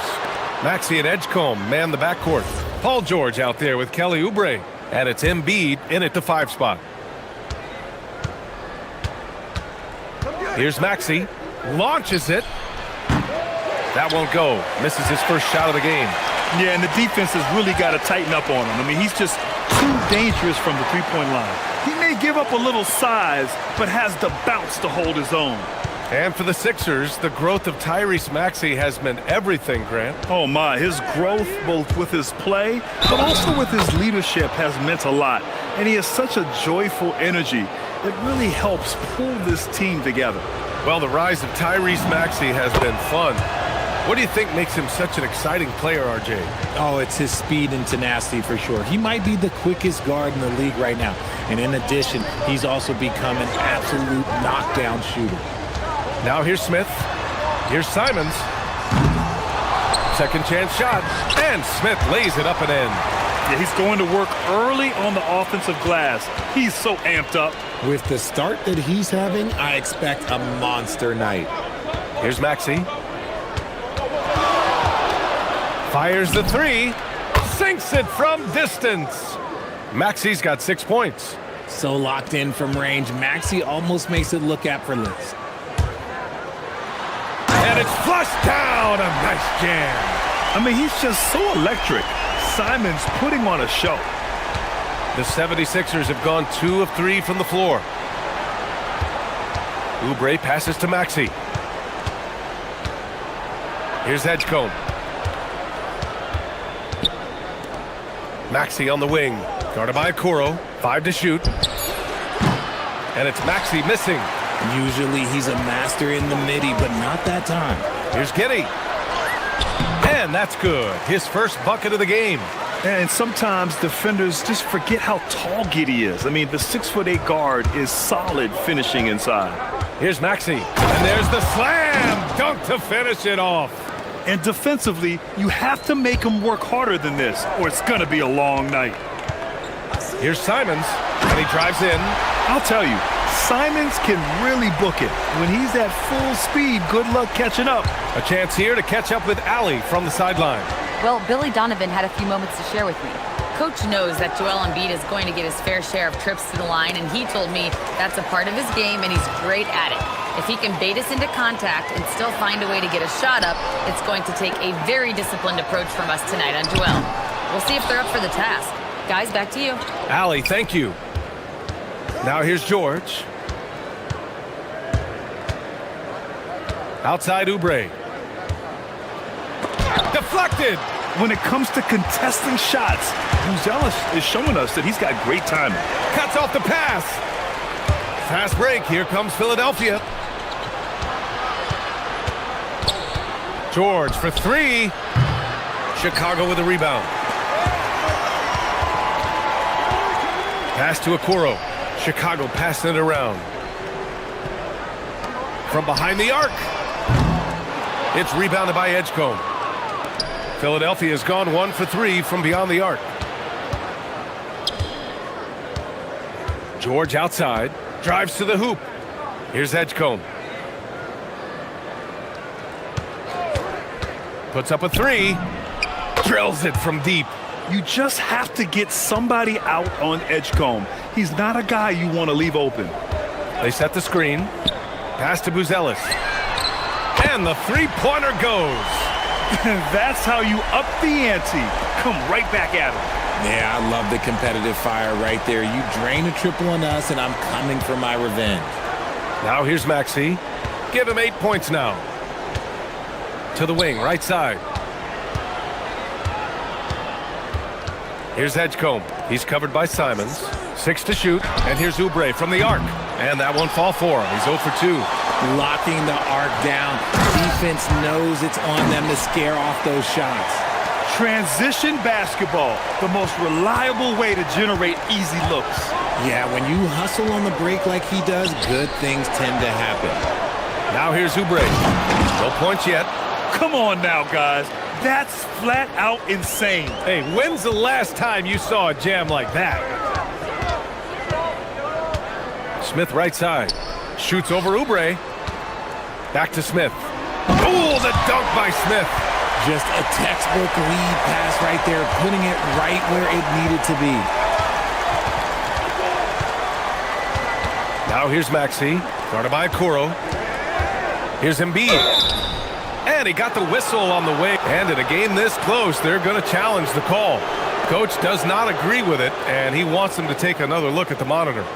Maxey and Edgecombe man the backcourt. Paul George out there with Kelly Oubre. And it's Embiid in at the 5 spot. Here's Maxey. Launches it. That won't go. Misses his first shot of the game. Yeah, and the defense has really got to tighten up on him. I mean, he's just too dangerous from the three-point line. He may give up a little size, but has the bounce to hold his own. And for the Sixers, the growth of Tyrese Maxey has meant everything, Grant. Oh, my. His growth, both with his play, but also with his leadership, has meant a lot. And he has such a joyful energy. It really helps pull this team together. Well, the rise of Tyrese Maxey has been fun. What do you think makes him such an exciting player, RJ? Oh, it's his speed and tenacity for sure. He might be the quickest guard in the league right now. And in addition, he's also become an absolute knockdown shooter. Now here's Smith. Here's Simons. Second chance shot. And Smith lays it up and in. Yeah, he's going to work early on the offensive glass. He's so amped up. With the start that he's having, I expect a monster night. Here's Maxey. Fires the 3. Sinks it from distance. Maxey's got 6 points. So locked in from range, Maxey almost makes it look effortless. And it's flushed down. A nice jam. I mean, he's just so electric. Simons putting on a show. The 76ers have gone 2 of 3 from the floor. Oubre passes to Maxey. Here's Edgecombe. Maxey on the wing. Guarded by Okoro. 5 to shoot. And it's Maxey missing. Usually he's a master in the midi, but not that time. Here's Giddey. And that's good. His first bucket of the game. And sometimes defenders just forget how tall Giddey is. I mean, the 6'8" guard is solid finishing inside. Here's Maxey. And there's the slam dunk to finish it off. And defensively, you have to make him work harder than this, or it's going to be a long night. Here's Simons, and he drives in. I'll tell you, Simons can really book it. When he's at full speed, good luck catching up. A chance here to catch up with Allie from the sideline. Well, Billy Donovan had a few moments to share with me. Coach knows that Joel Embiid is going to get his fair share of trips to the line, and he told me that's a part of his game, and he's great at it. If he can bait us into contact and still find a way to get a shot up, it's going to take a very disciplined approach from us tonight on Joel. We'll see if they're up for the task. Guys, back to you. Allie, thank you. Now here's George. Outside Oubre. Deflected. When it comes to contesting shots, Buzelis is showing us that he's got great timing. Cuts off the pass. Fast break. Here comes Philadelphia. George for 3. Chicago with a rebound. Pass to Okoro. Chicago passing it around. From behind the arc. It's rebounded by Edgecombe. Philadelphia has gone 1 for 3 from beyond the arc. George outside. Drives to the hoop. Here's Edgecombe. Puts up a 3. Drills it from deep. You just have to get somebody out on Edgecombe. He's not a guy you want to leave open. They set the screen. Pass to Buzelis. And the three-pointer goes. That's how you up the ante. Come right back at him. Yeah, I love the competitive fire right there. You drain a triple on us, and I'm coming for my revenge. Now here's Maxey. Give him 8 points now. To the wing, right side. Here's Edgecombe. He's covered by Simons. 6 to shoot. And here's Oubre from the arc. And that won't fall for him. He's 0 for 2. Locking the arc down. Defense knows it's on them to scare off those shots. Transition basketball, the most reliable way to generate easy looks. Yeah, when you hustle on the break like he does, good things tend to happen. Now here's Oubre. No points yet. Come on now, guys. That's flat out insane. Hey, when's the last time you saw a jam like that? Smith right side. Shoots over Oubre. Back to Smith. Oh, the dunk by Smith. Just a textbook lead pass right there, putting it right where it needed to be. Now here's Maxey, guarded by Kuro. Here's Embiid. And he got the whistle on the way. And in a game this close, they're going to challenge the call. Coach does not agree with it, and he wants them to take another look at the monitor.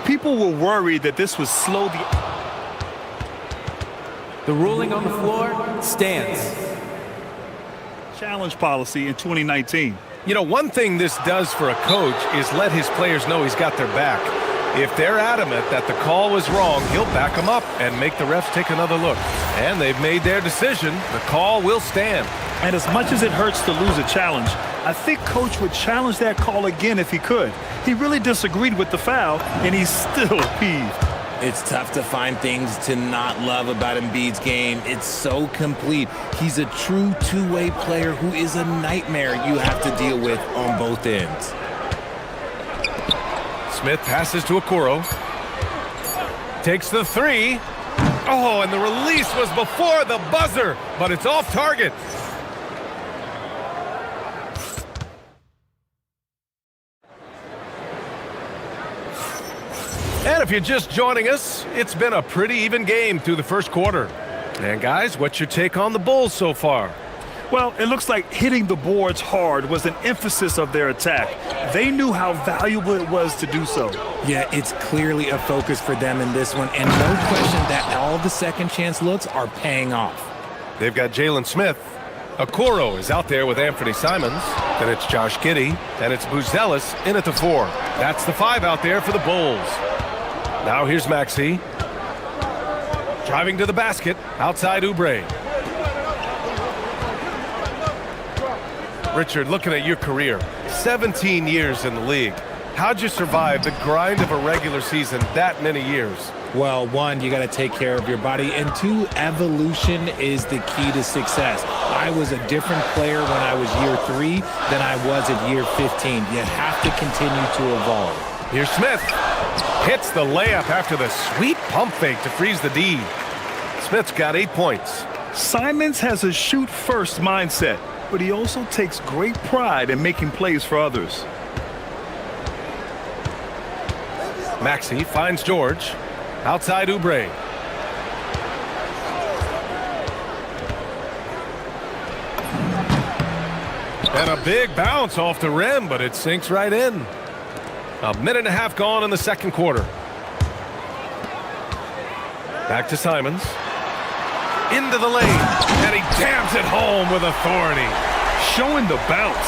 People were worried that this would slow The ruling on the floor stands. challenge policy in 2019. You know, one thing this does for a coach is let his players know he's got their back. If they're adamant that the call was wrong, he'll back them up and make the refs take another look. And they've made their decision. The call will stand. And as much as it hurts to lose a challenge, I think Coach would challenge that call again if he could. He really disagreed with the foul, and he's still peeved. It's tough to find things to not love about Embiid's game. It's so complete. He's a true two-way player who is a nightmare you have to deal with on both ends. Smith passes to Okoro. Takes the three. Oh, and the release was before the buzzer, but it's off target. And if you're just joining us, it's been a pretty even game through the first quarter. And guys, what's your take on the Bulls so far? Well, it looks like hitting the boards hard was an emphasis of their attack. They knew how valuable it was to do so. Yeah, it's clearly a focus for them in this one, and no question that all the second chance looks are paying off. They've got Jalen Smith. Okoro is out there with Anthony Simons. Then it's Josh Giddey, and it's Buzelis in at the 4. That's the 5 out there for the Bulls. Now here's Maxey. Driving to the basket, outside Oubre. Richard, looking at your career, 17 years in the league. How'd you survive the grind of a regular season that many years? Well, one, you got to take care of your body, and two, evolution is the key to success. I was a different player when I was year 3 than I was at year 15. You have to continue to evolve. Here's Smith. Hits the layup after the sweet pump fake to freeze the D. Smith's got 8 points. Simons has a shoot-first mindset, but he also takes great pride in making plays for others. Maxey finds George. Outside Oubre. And a big bounce off the rim, but it sinks right in. A minute and a half gone in the second quarter. Back to Simons. Into the lane, and he jams it home with authority. Showing the bounce.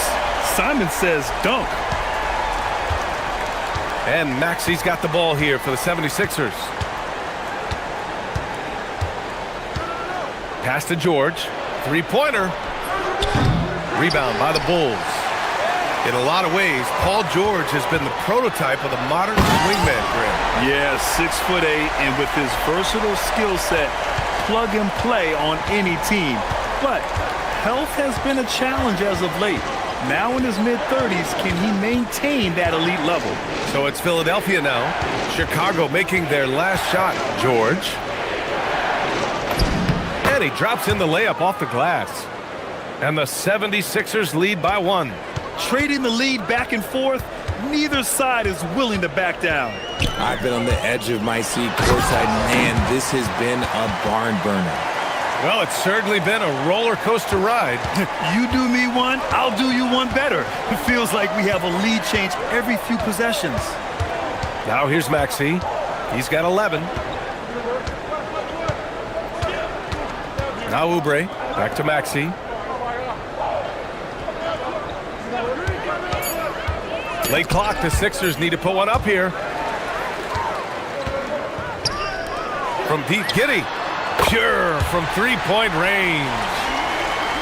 Simon says dunk. And Maxey's got the ball here for the 76ers. Pass to George. Three-pointer. Rebound by the Bulls. In a lot of ways, Paul George has been the prototype of the modern swingman grip. Yeah, 6'8", and with his versatile skill set, plug and play on any team. But health has been a challenge as of late. Now in his mid-30s, can he maintain that elite level? So it's Philadelphia now. Chicago making their last shot. George. And he drops in the layup off the glass. And the 76ers lead by 1. Trading the lead back and forth, neither side is willing to back down. I've been on the edge of my seat courtside. Man, this has been a barn burner. Well, it's certainly been a roller coaster ride. You do me one, I'll do you one better. It feels like we have a lead change every few possessions. Now here's Maxey. He's got 11. Now Oubre. Back to Maxey. Late clock, the Sixers need to put one up here. From deep, Giddey. Pure from three-point range.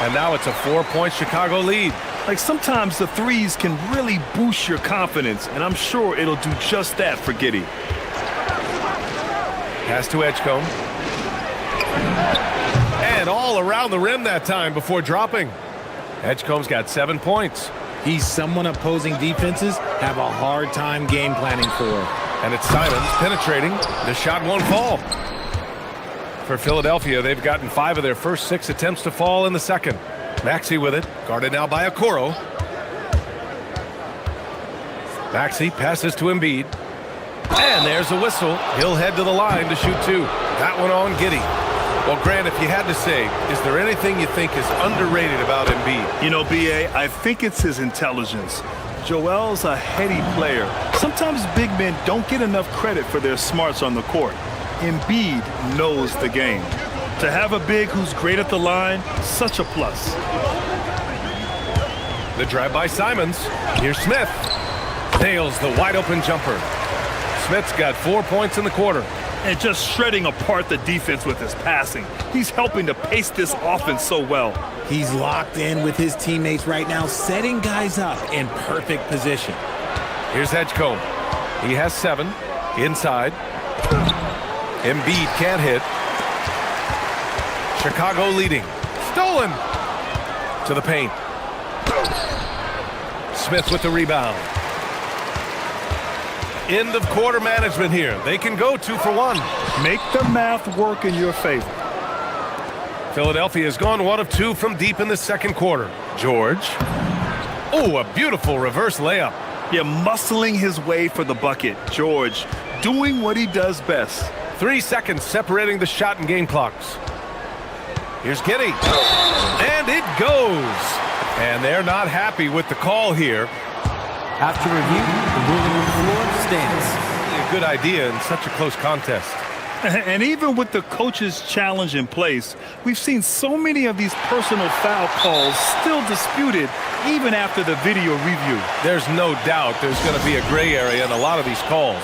And now it's a 4-point Chicago lead. Like sometimes the threes can really boost your confidence, and I'm sure it'll do just that for Giddey. Pass to Edgecombe. And all around the rim that time before dropping. Edgecombe's got 7 points. He's someone opposing defenses have a hard time game planning for. And it's Simons penetrating. The shot won't fall. For Philadelphia, they've gotten 5 of their first 6 attempts to fall in the second. Maxey with it, guarded now by Okoro. Maxey passes to Embiid. And there's a whistle. He'll head to the line to shoot 2. That one on Giddey. Well, Grant, if you had to say, is there anything you think is underrated about Embiid? You know, B.A., I think it's his intelligence. Joel's a heady player. Sometimes big men don't get enough credit for their smarts on the court. Embiid knows the game. To have a big who's great at the line, such a plus. The drive by Simons. Here's Smith. Nails the wide open jumper. Smith's got 4 points in the quarter. And just shredding apart the defense with his passing. He's helping to pace this offense so well. He's locked in with his teammates right now, setting guys up in perfect position. Here's Edgecombe. He has 7. Inside. Embiid can't hit. Chicago leading. Stolen. To the paint. Smith with the rebound. End of quarter management here. They can go 2 for 1. Make the math work in your favor. Philadelphia has gone 1 of 2 from deep in the second quarter. George. Oh, a beautiful reverse layup. Yeah, muscling his way for the bucket. George doing what he does best. 3 seconds separating the shot and game clocks. Here's Giddey. And it goes. And they're not happy with the call here. After review, the ruling on the floor stands. A good idea in such a close contest. And even with the coach's challenge in place, we've seen so many of these personal foul calls still disputed even after the video review. There's no doubt there's going to be a gray area in a lot of these calls.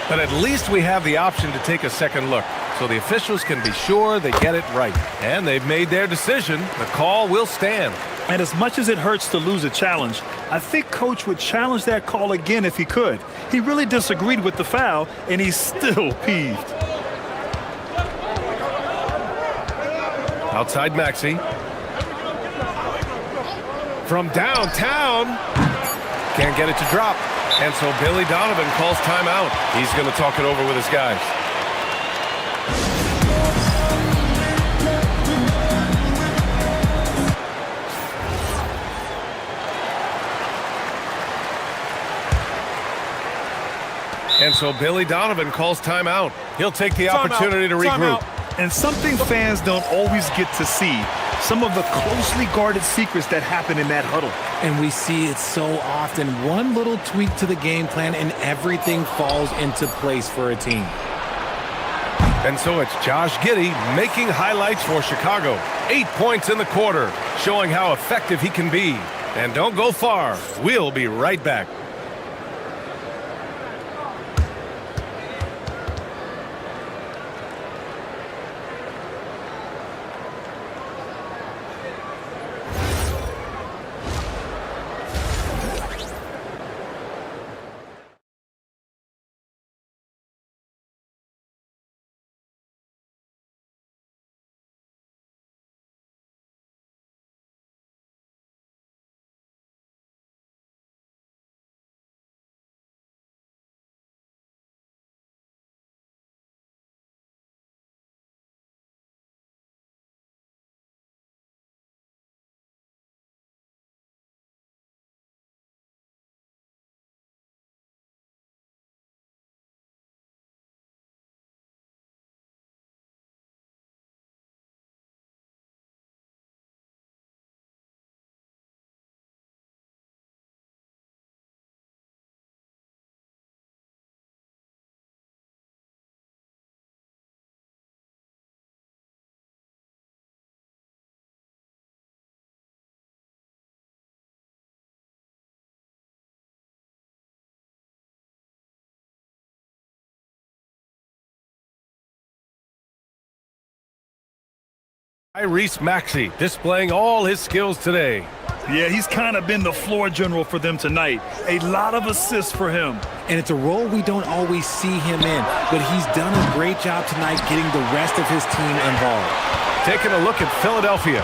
But at least we have the option to take a second look, so the officials can be sure they get it right. And they've made their decision. The call will stand. And as much as it hurts to lose a challenge, I think Coach would challenge that call again if he could. He really disagreed with the foul, and he's still peeved. Outside Maxey. From downtown. Can't get it to drop. And so Billy Donovan calls timeout. He's going to talk it over with his guys. And so Billy Donovan calls timeout. He'll take the opportunity to regroup. And something fans don't always get to see, some of the closely guarded secrets that happen in that huddle. And we see it so often. One little tweak to the game plan and everything falls into place for a team. And so it's Josh Giddey making highlights for Chicago. 8 points in the quarter, showing how effective he can be. And don't go far. We'll be right back. Tyrese Maxey displaying all his skills today. Yeah, he's kind of been the floor general for them tonight. A lot of assists for him. And it's a role we don't always see him in, but he's done a great job tonight getting the rest of his team involved. Taking a look at Philadelphia.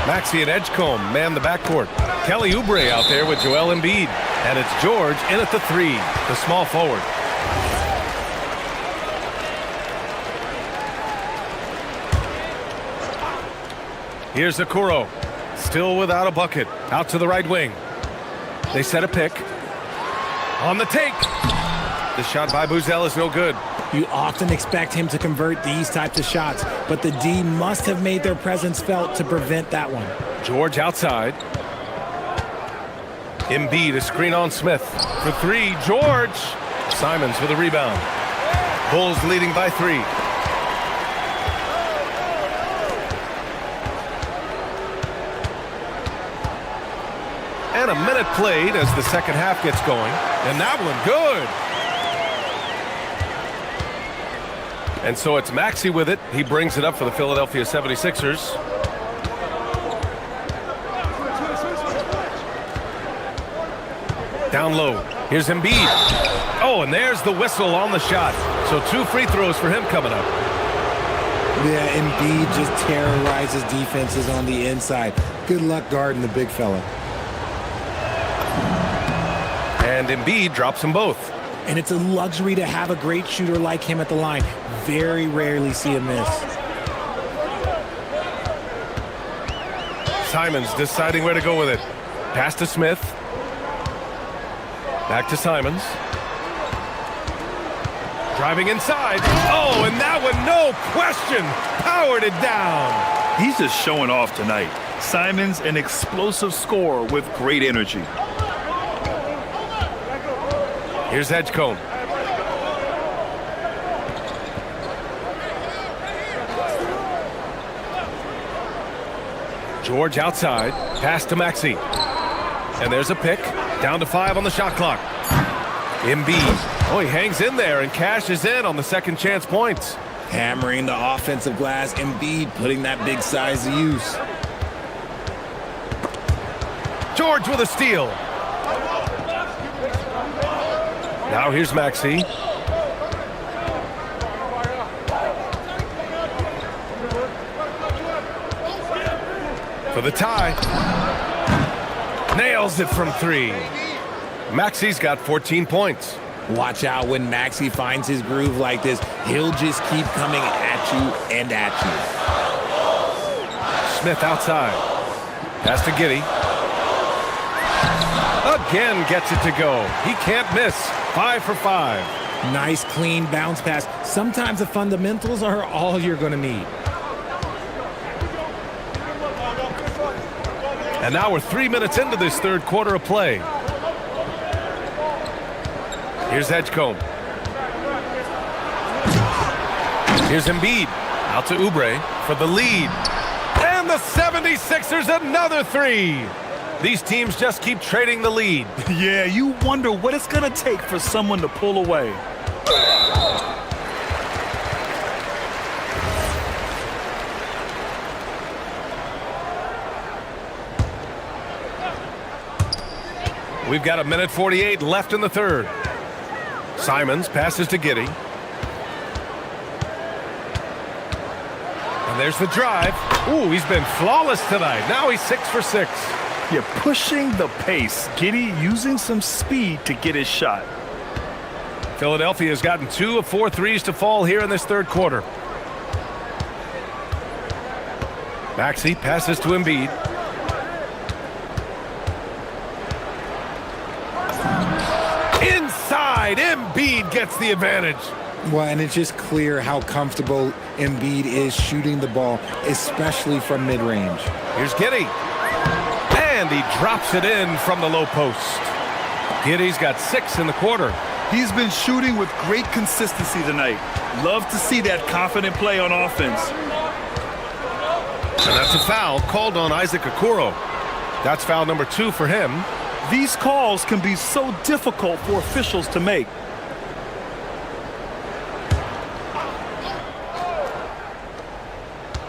Maxey and Edgecombe man the backcourt. Kelly Oubre out there with Joel Embiid. And it's George in at the 3, the small forward. Here's Okoro. Still without a bucket. Out to the right wing. They set a pick. On the take. The shot by Buzel is no good. You often expect him to convert these types of shots, but the D must have made their presence felt to prevent that one. George outside. Embiid, a screen on Smith. For three, George. Simons with a rebound. Bulls leading by 3. And a minute played as the second half gets going. And that one good. And so it's Maxey with it. He brings it up for the Philadelphia 76ers. Down low. Here's Embiid. Oh, and there's the whistle on the shot. So 2 free throws for him coming up. Yeah, Embiid just terrorizes defenses on the inside. Good luck guarding the big fella. And Embiid drops them both. And it's a luxury to have a great shooter like him at the line. Very rarely see a miss. Simons deciding where to go with it. Pass to Smith. Back to Simons. Driving inside. Oh, and that one, no question, powered it down. He's just showing off tonight. Simons, an explosive scorer with great energy. Here's Edgecombe. George outside. Pass to Maxey. And there's a pick. Down to 5 on the shot clock. Embiid. Oh, he hangs in there and cashes in on the second chance points. Hammering the offensive glass. Embiid putting that big size to use. George with a steal. Now here's Maxey. For the tie. Nails it from 3. Maxey's got 14 points. Watch out when Maxey finds his groove like this. He'll just keep coming at you and at you. Smith outside. Pass to Giddey. Again gets it to go. He can't miss. 5 for 5. Nice, clean bounce pass. Sometimes the fundamentals are all you're going to need. And now we're 3 minutes into this third quarter of play. Here's Edgecombe. Here's Embiid. Out to Oubre for the lead. And the 76ers another 3. These teams just keep trading the lead. Yeah, you wonder what it's going to take for someone to pull away. We've got 1:48 left in the third. Simons passes to Giddey. And there's the drive. Ooh, he's been flawless tonight. Now he's 6 for 6. You're pushing the pace. Giddey using some speed to get his shot. Philadelphia has gotten 2 of 4 threes to fall here in this third quarter. Maxey passes to Embiid. Inside, Embiid gets the advantage. Well, and it's just clear how comfortable Embiid is shooting the ball, especially from mid-range. Here's Giddey. And he drops it in from the low post. Giddey's got 6 in the quarter. He's been shooting with great consistency tonight. Love to see that confident play on offense. And that's a foul called on Isaac Okoro. That's foul number 2 for him. These calls can be so difficult for officials to make.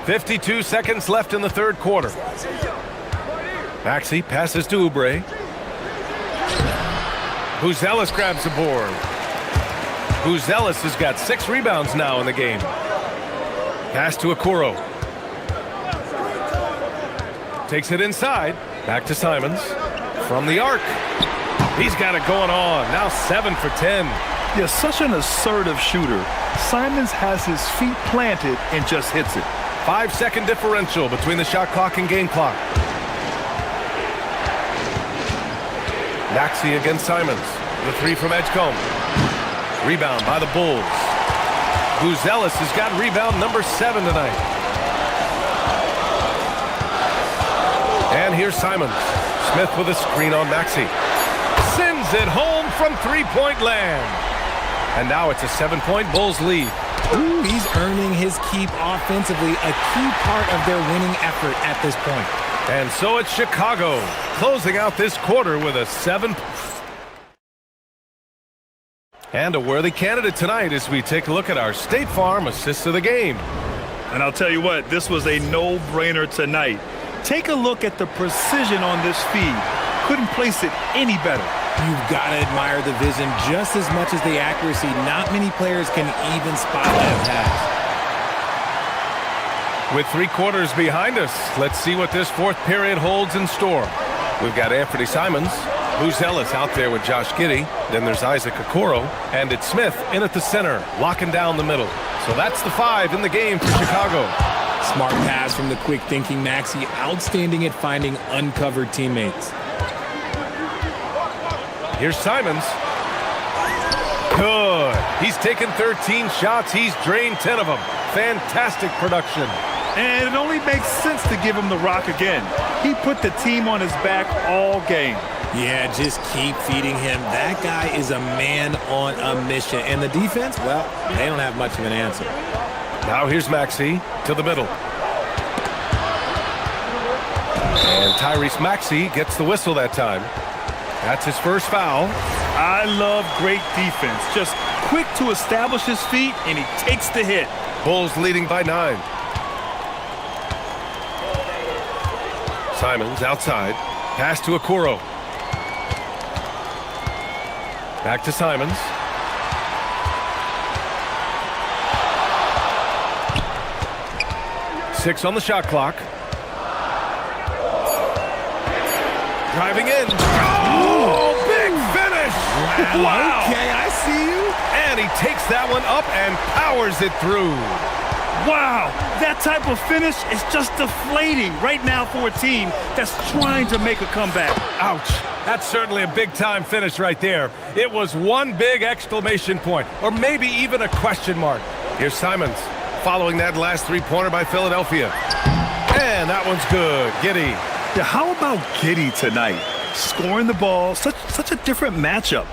.52 seconds left in the third quarter. Maxey passes to Oubre. Buzelis grabs the board. Buzelis has got 6 rebounds now in the game. Pass to Okoro. Takes it inside. Back to Simons. From the arc. He's got it going on. Now 7 for 10. Yeah, such an assertive shooter. Simons has his feet planted and just hits it. 5-second differential between the shot clock and game clock. Maxey against Simons. The three from Edgecombe. Rebound by the Bulls. Buzelis has got rebound number 7 tonight. And here's Simons. Smith with a screen on Maxey. Sends it home from three-point land. And now it's a 7-point Bulls lead. Ooh, he's earning his keep offensively, a key part of their winning effort at this point. And so it's Chicago closing out this quarter with a 7. And a worthy candidate tonight as we take a look at our State Farm assist of the game. And I'll tell you what, this was a no-brainer tonight. Take a look at the precision on this feed. Couldn't place it any better. You've got to admire the vision just as much as the accuracy. Not many players can even spot that pass. With 3 quarters behind us, let's see what this fourth period holds in store. We've got Anthony Simons, Buzelis out there with Josh Giddey. Then there's Isaac Okoro, and it's Smith in at the center, locking down the middle. So that's the 5 in the game for Chicago. Smart pass from the quick-thinking Maxey. Outstanding at finding uncovered teammates. Here's Simons. Good. He's taken 13 shots. He's drained 10 of them. Fantastic production. And it only makes sense to give him the rock again. He put the team on his back all game. Yeah, just keep feeding him. That guy is a man on a mission. And the defense, well, they don't have much of an answer. Now here's Maxey to the middle. And Tyrese Maxey gets the whistle that time. That's his first foul. I love great defense. Just quick to establish his feet, and he takes the hit. Bulls leading by 9. Simons outside. Pass to Okoro. Back to Simons. Six on the shot clock. Driving in. Oh, big finish! Wow. Okay, I see you. And he takes that one up and powers it through. Wow, that type of finish is just deflating right now for a team that's trying to make a comeback. Ouch. That's certainly a big-time finish right there. It was one big exclamation point, or maybe even a question mark. Here's Simons, following that last three-pointer by Philadelphia. And that one's good. Giddey. Yeah, how about Giddey tonight? Scoring the ball, such a different matchup.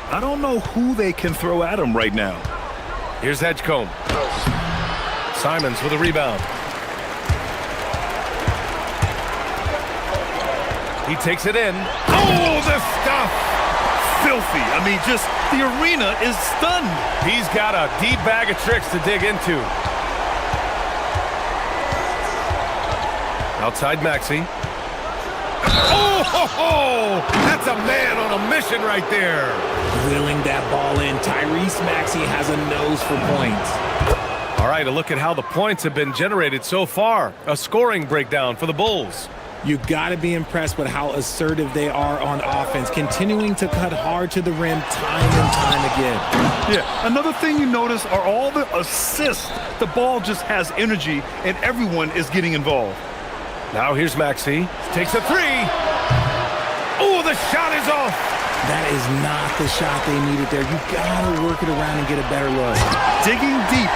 I don't know who they can throw at him right now. Here's Edgecombe. Simons with a rebound. He takes it in. Oh, the stuff! Filthy. I mean, just the arena is stunned. He's got a deep bag of tricks to dig into. Outside Maxey. Oh, ho, ho! That's a man on a mission right there. Drilling that ball in. Tyrese Maxey has a nose for points. All right, a look at how the points have been generated so far. A scoring breakdown for the Bulls. You got to be impressed with how assertive they are on offense, continuing to cut hard to the rim time and time again. Yeah, another thing you notice are all the assists. The ball just has energy, and everyone is getting involved. Now here's Maxey. Takes a three. Oh, the shot is off. That is not the shot they needed there. You got to work it around and get a better look. Digging deep,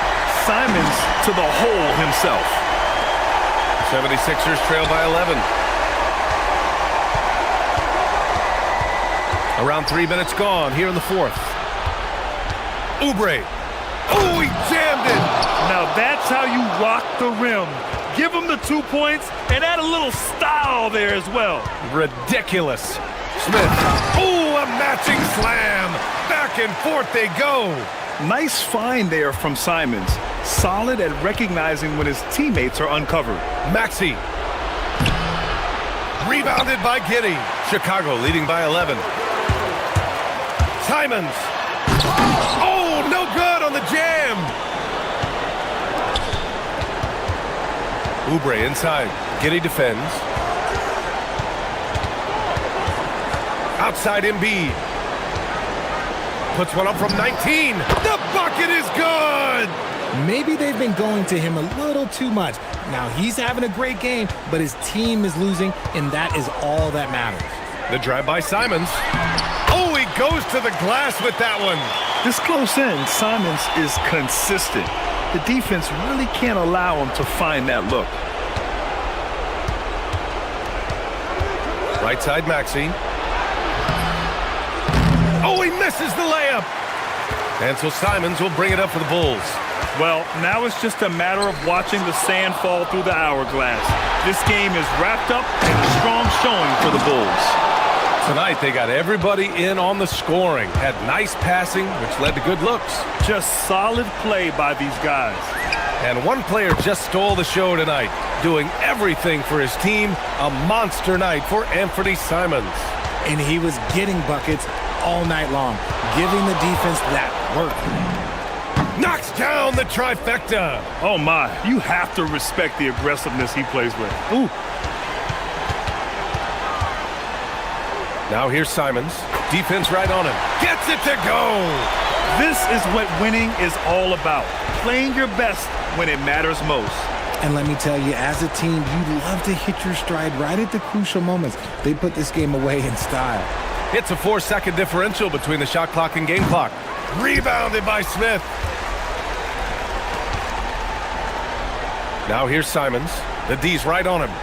Simons to the hole himself. 76ers trail by 11. Around 3 minutes gone here in the fourth. Oubre. Oh, he jammed it. Now that's how you rock the rim. Give him the 2 points and add a little style there as well. Ridiculous. Smith. Oh, a matching slam. Back and forth they go. Nice find there from Simons. Solid at recognizing when his teammates are uncovered. Maxey. Rebounded by Giddey. Chicago leading by 11. Simons. Oh, no good on the jam. Oubre inside. Giddey defends. Outside Embiid. Puts one up from 19. The bucket is good. Maybe they've been going to him a little too much. Now, he's having a great game, but his team is losing, and that is all that matters. The drive by Simons. Oh, he goes to the glass with that one. This close in, Simons is consistent. The defense really can't allow him to find that look. Right side, Maxey. Oh, he misses the layup. And so Simons will bring it up for the Bulls. Well, now it's just a matter of watching the sand fall through the hourglass. This game is wrapped up in a strong showing for the Bulls. Tonight, they got everybody in on the scoring. Had nice passing, which led to good looks. Just solid play by these guys. And one player just stole the show tonight, doing everything for his team. A monster night for Anthony Simons. And he was getting buckets all night long, giving the defense that work. Knocks down the trifecta. Oh, my. You have to respect the aggressiveness he plays with. Ooh. Now here's Simons. Defense right on him. Gets it to go. This is what winning is all about. Playing your best when it matters most. And let me tell you, as a team, you love to hit your stride right at the crucial moments. They put this game away in style. It's a 4-second differential between the shot clock and game clock. Rebounded by Smith. Now here's Simons. The D's right on him.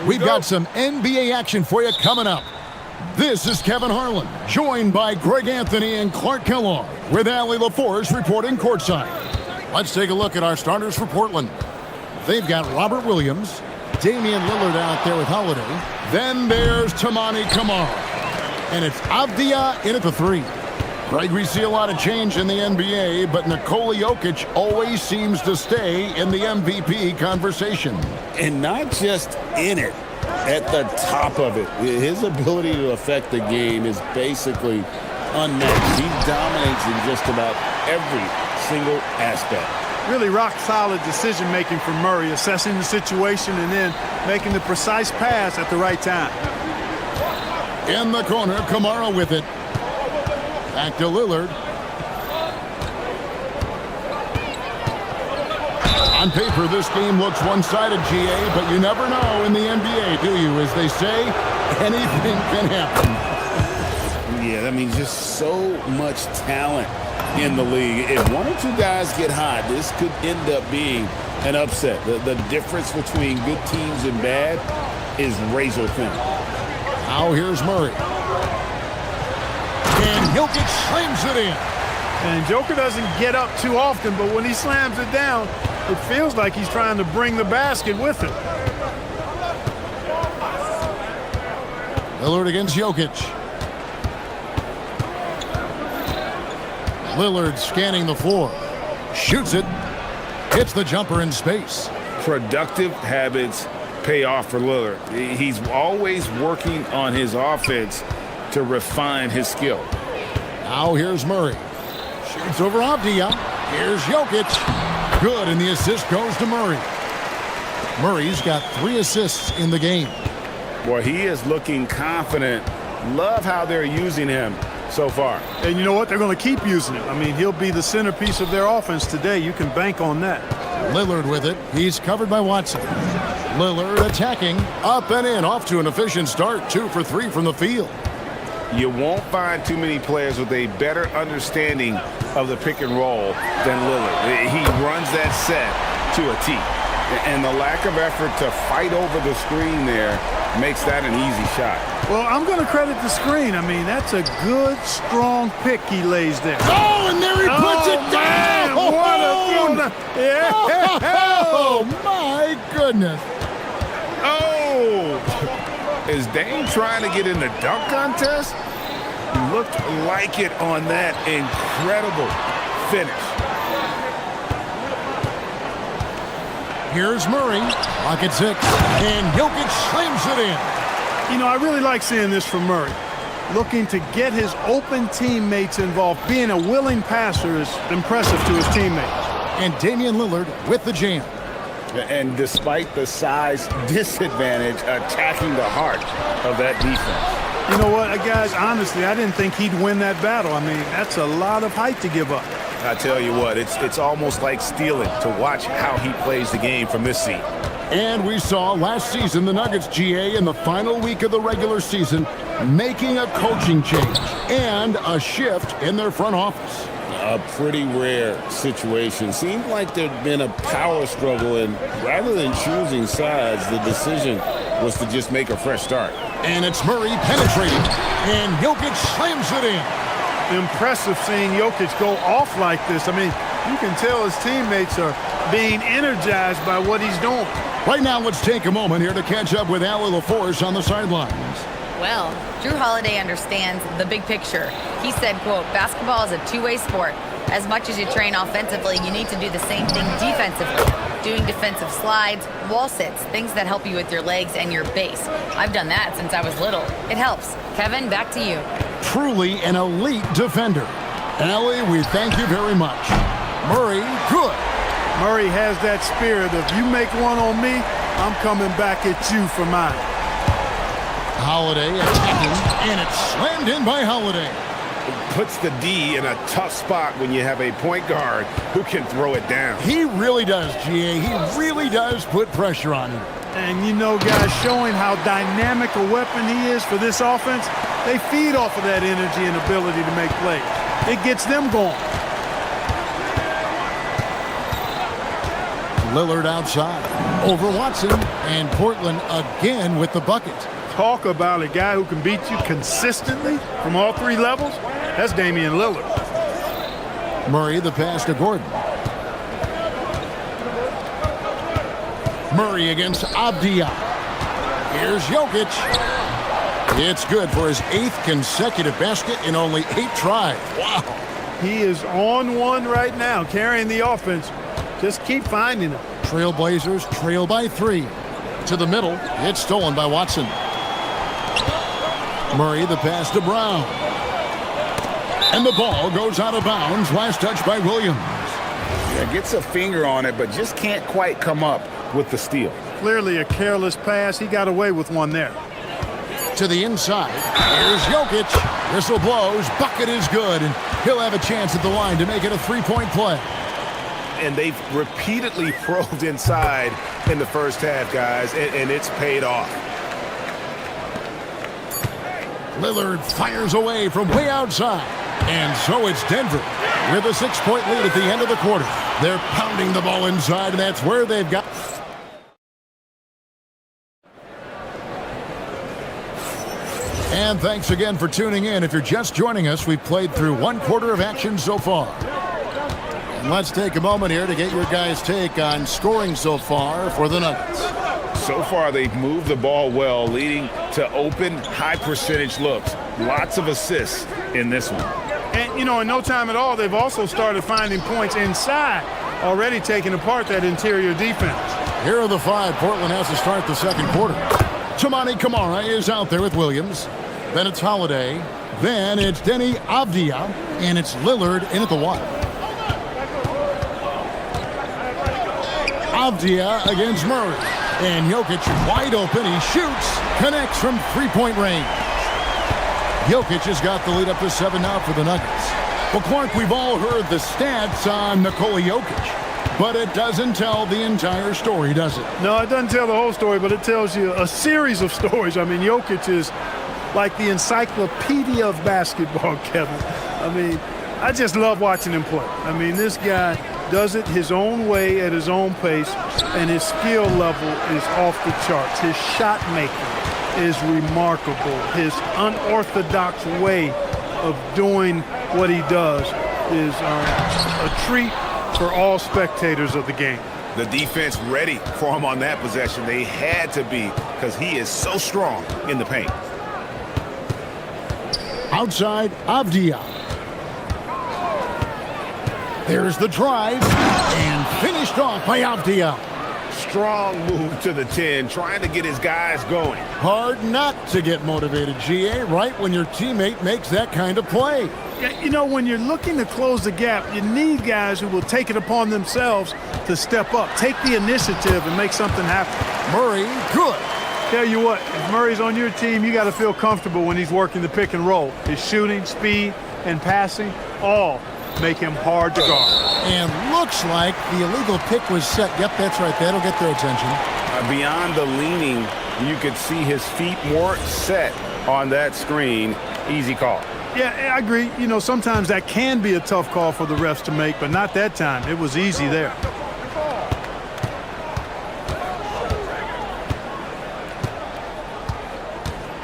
We've got some NBA action for you coming up. This is Kevin Harlan, joined by Greg Anthony and Clark Kellogg, with Allie LaForce reporting courtside. Let's take a look at our starters for Portland. They've got Robert Williams, Damian Lillard out there with Holiday. Then there's Tamani Kamara. And it's Avdia in at the 3. Greg, we see a lot of change in the NBA, but Nikola Jokic always seems to stay in the MVP conversation. And not just in it, at the top of it. His ability to affect the game is basically unmatched. He dominates in just about every single aspect. Really rock-solid decision-making from Murray, assessing the situation and then making the precise pass at the right time. In the corner, Kamara with it. Back to Lillard. On paper, this game looks one-sided, GA, but you never know in the NBA, do you? As they say, anything can happen. Yeah, I mean, just so much talent in the league. If one or two guys get hot, this could end up being an upset. The difference between good teams and bad is razor thin. Now here's Murray. And Jokic slams it in. And Joker doesn't get up too often, but when he slams it down, it feels like he's trying to bring the basket with him. Lillard against Jokic. Lillard scanning the floor. Shoots it. Hits the jumper in space. Productive habits pay off for Lillard. He's always working on his offense to refine his skill. Now here's Murray. Shoots over Avdia. Here's Jokic. Good, and the assist goes to Murray. Murray's got 3 assists in the game. Boy, he is looking confident. Love how they're using him so far. And you know what? They're going to keep using him. I mean, he'll be the centerpiece of their offense today. You can bank on that. Lillard with it. He's covered by Watson. Lillard attacking. Up and in. Off to an efficient start. 2 for 3 from the field. You won't find too many players with a better understanding of the pick and roll than Lillard. He runs that set to a T. And the lack of effort to fight over the screen there makes that an easy shot. Well, I'm going to credit the screen. I mean, that's a good, strong pick he lays there. Oh, and there he puts it down! What a yeah. Oh, my goodness. Oh! Is Dame trying to get in the dunk contest? Looked like it on that incredible finish. Here's Murray. Pocket 6. And Jokic slams it in. You know, I really like seeing this from Murray. Looking to get his open teammates involved. Being a willing passer is impressive to his teammates. And Damian Lillard with the jam. And despite the size disadvantage, attacking the heart of that defense. You know what, guys, honestly, I didn't think he'd win that battle. I mean, that's a lot of height to give up. I tell you what, it's almost like stealing to watch how he plays the game from this seat. And we saw last season the Nuggets, GA, in the final week of the regular season, making a coaching change and a shift in their front office. A pretty rare situation. Seemed like there'd been a power struggle, and rather than choosing sides, the decision was to just make a fresh start. And it's Murray penetrating, and Jokic slams it in. Impressive seeing Jokic go off like this. I mean, you can tell his teammates are being energized by what he's doing. Right now, let's take a moment here to catch up with Allie LaForce on the sidelines. Well, Drew Holiday understands the big picture. He said, quote, basketball is a two-way sport. As much as you train offensively, you need to do the same thing defensively. Doing defensive slides, wall sits, things that help you with your legs and your base. I've done that since I was little. It helps. Kevin, back to you. Truly an elite defender. Allie, we thank you very much. Murray, good. Murray has that spirit of you make one on me, I'm coming back at you for mine. Holiday attacking, and it's slammed in by Holiday. Puts the D in a tough spot when you have a point guard who can throw it down. He really does, GA. He really does put pressure on him. And you know, guys, showing how dynamic a weapon he is for this offense, they feed off of that energy and ability to make plays. It gets them going. Lillard outside. Over Watson. And Portland again with the bucket. Talk about a guy who can beat you consistently from all three levels. That's Damian Lillard. Murray the pass to Gordon. Murray against Avdia. Here's Jokic. It's good for his 8th consecutive basket in only 8 tries. Wow. He is on one right now, carrying the offense. Just keep finding him. Trailblazers trail by 3. To the middle. It's stolen by Watson. Murray the pass to Brown. And the ball goes out of bounds. Last touch by Williams. Yeah, gets a finger on it, but just can't quite come up with the steal. Clearly a careless pass. He got away with one there. To the inside. Here's Jokic. Whistle blows. Bucket is good. And he'll have a chance at the line to make it a 3-point play. And they've repeatedly probed inside in the first half, guys, and it's paid off. Lillard fires away from way outside. And so it's Denver with a 6-point lead at the end of the quarter. They're pounding the ball inside, and that's where they've got. And thanks again for tuning in. If you're just joining us, we've played through 1 quarter of action so far. And let's take a moment here to get your guys' take on scoring so far for the Nuggets. So far, they've moved the ball well, leading to open, high-percentage looks. Lots of assists in this one. And, you know, in no time at all, they've also started finding points inside, already taking apart that interior defense. Here are the 5 Portland has to start the second quarter. Toumani Camara is out there with Williams. Then it's Holiday. Then it's Denny Avdia. And it's Lillard in at the 1. Avdia against Murray. And Jokic wide open. He shoots. Connects from 3-point range. Jokic has got the lead up to 7 now for the Nuggets. Well, Clark, we've all heard the stats on Nikola Jokic. But it doesn't tell the entire story, does it? No, it doesn't tell the whole story, but it tells you a series of stories. I mean, Jokic is like the encyclopedia of basketball, Kevin. I mean, I just love watching him play. I mean, this guy does it his own way at his own pace, and his skill level is off the charts. His shot making is remarkable. His unorthodox way of doing what he does is a treat for all spectators of the game. The defense ready for him on that possession. They had to be, because he is so strong in the paint. Outside, Avdia. There's the drive, and finished off by Avdia. Strong move to the 10, trying to get his guys going. Hard not to get motivated, GA, right when your teammate makes that kind of play. Yeah, you know, when you're looking to close the gap, you need guys who will take it upon themselves to step up, take the initiative, and make something happen. Murray, good. Tell you what, if Murray's on your team, you got to feel comfortable when he's working the pick and roll. His shooting, speed, and passing all make him hard to guard. And looks like the illegal pick was set. Yep, that's right. That'll get their attention. Beyond the leaning, you could see his feet more set on that screen. Easy call. Yeah, I agree. You know, sometimes that can be a tough call for the refs to make, but not that time. It was easy there.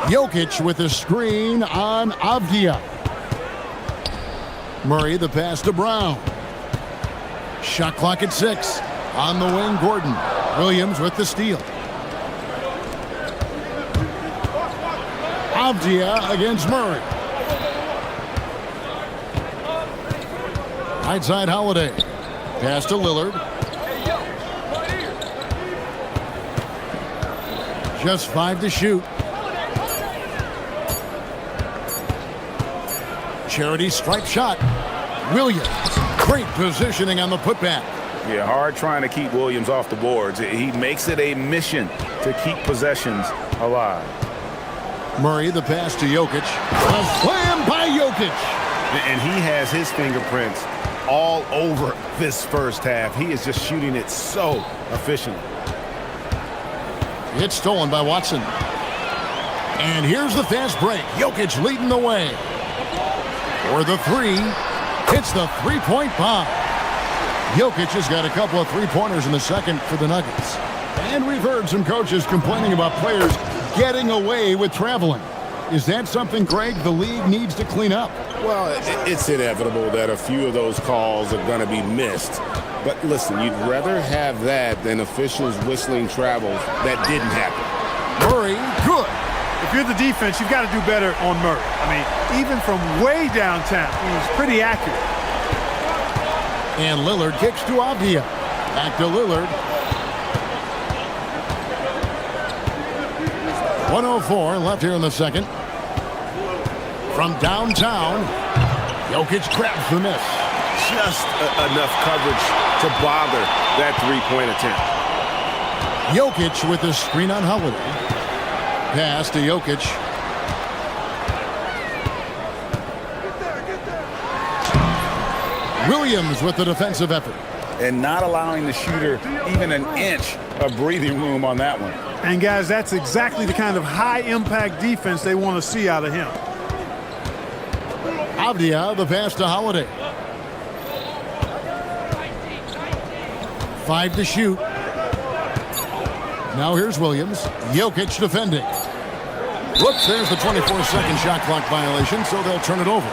Jokic with a screen on Avdia. Murray the pass to Brown. Shot clock at 6. On the wing, Gordon. Williams with the steal. Avdia against Murray. Right side, Holiday. Pass to Lillard. Just 5 to shoot. Charity stripe shot. Williams. Great positioning on the putback. Yeah, hard trying to keep Williams off the boards. He makes it a mission to keep possessions alive. Murray the pass to Jokic. A slam by Jokic. And he has his fingerprints all over this first half. He is just shooting it so efficiently. It's stolen by Watson. And here's the fast break. Jokic leading the way. For the 3, hits the 3-point bomb. Jokic has got a couple of three-pointers in the second for the Nuggets. And we've heard some coaches complaining about players getting away with traveling. Is that something, Greg, the league needs to clean up? Well, it's inevitable that a few of those calls are going to be missed. But listen, you'd rather have that than officials whistling travels that didn't happen. Murray, good. If you're the defense, you've got to do better on Murray. I mean, even from way downtown, he was pretty accurate. And Lillard kicks to Avdia. Back to Lillard. 1:04 left here in the second. From downtown, Jokic grabs the miss. Just enough coverage to bother that three-point attempt. Jokic with the screen on Holiday. Pass to Jokic. Williams with the defensive effort. And not allowing the shooter even an inch of breathing room on that one. And guys, that's exactly the kind of high-impact defense they want to see out of him. Avdia, the pass to Holiday. 5 to shoot. Now here's Williams. Jokic defending. Whoops, there's the 24-second shot clock violation, so they'll turn it over.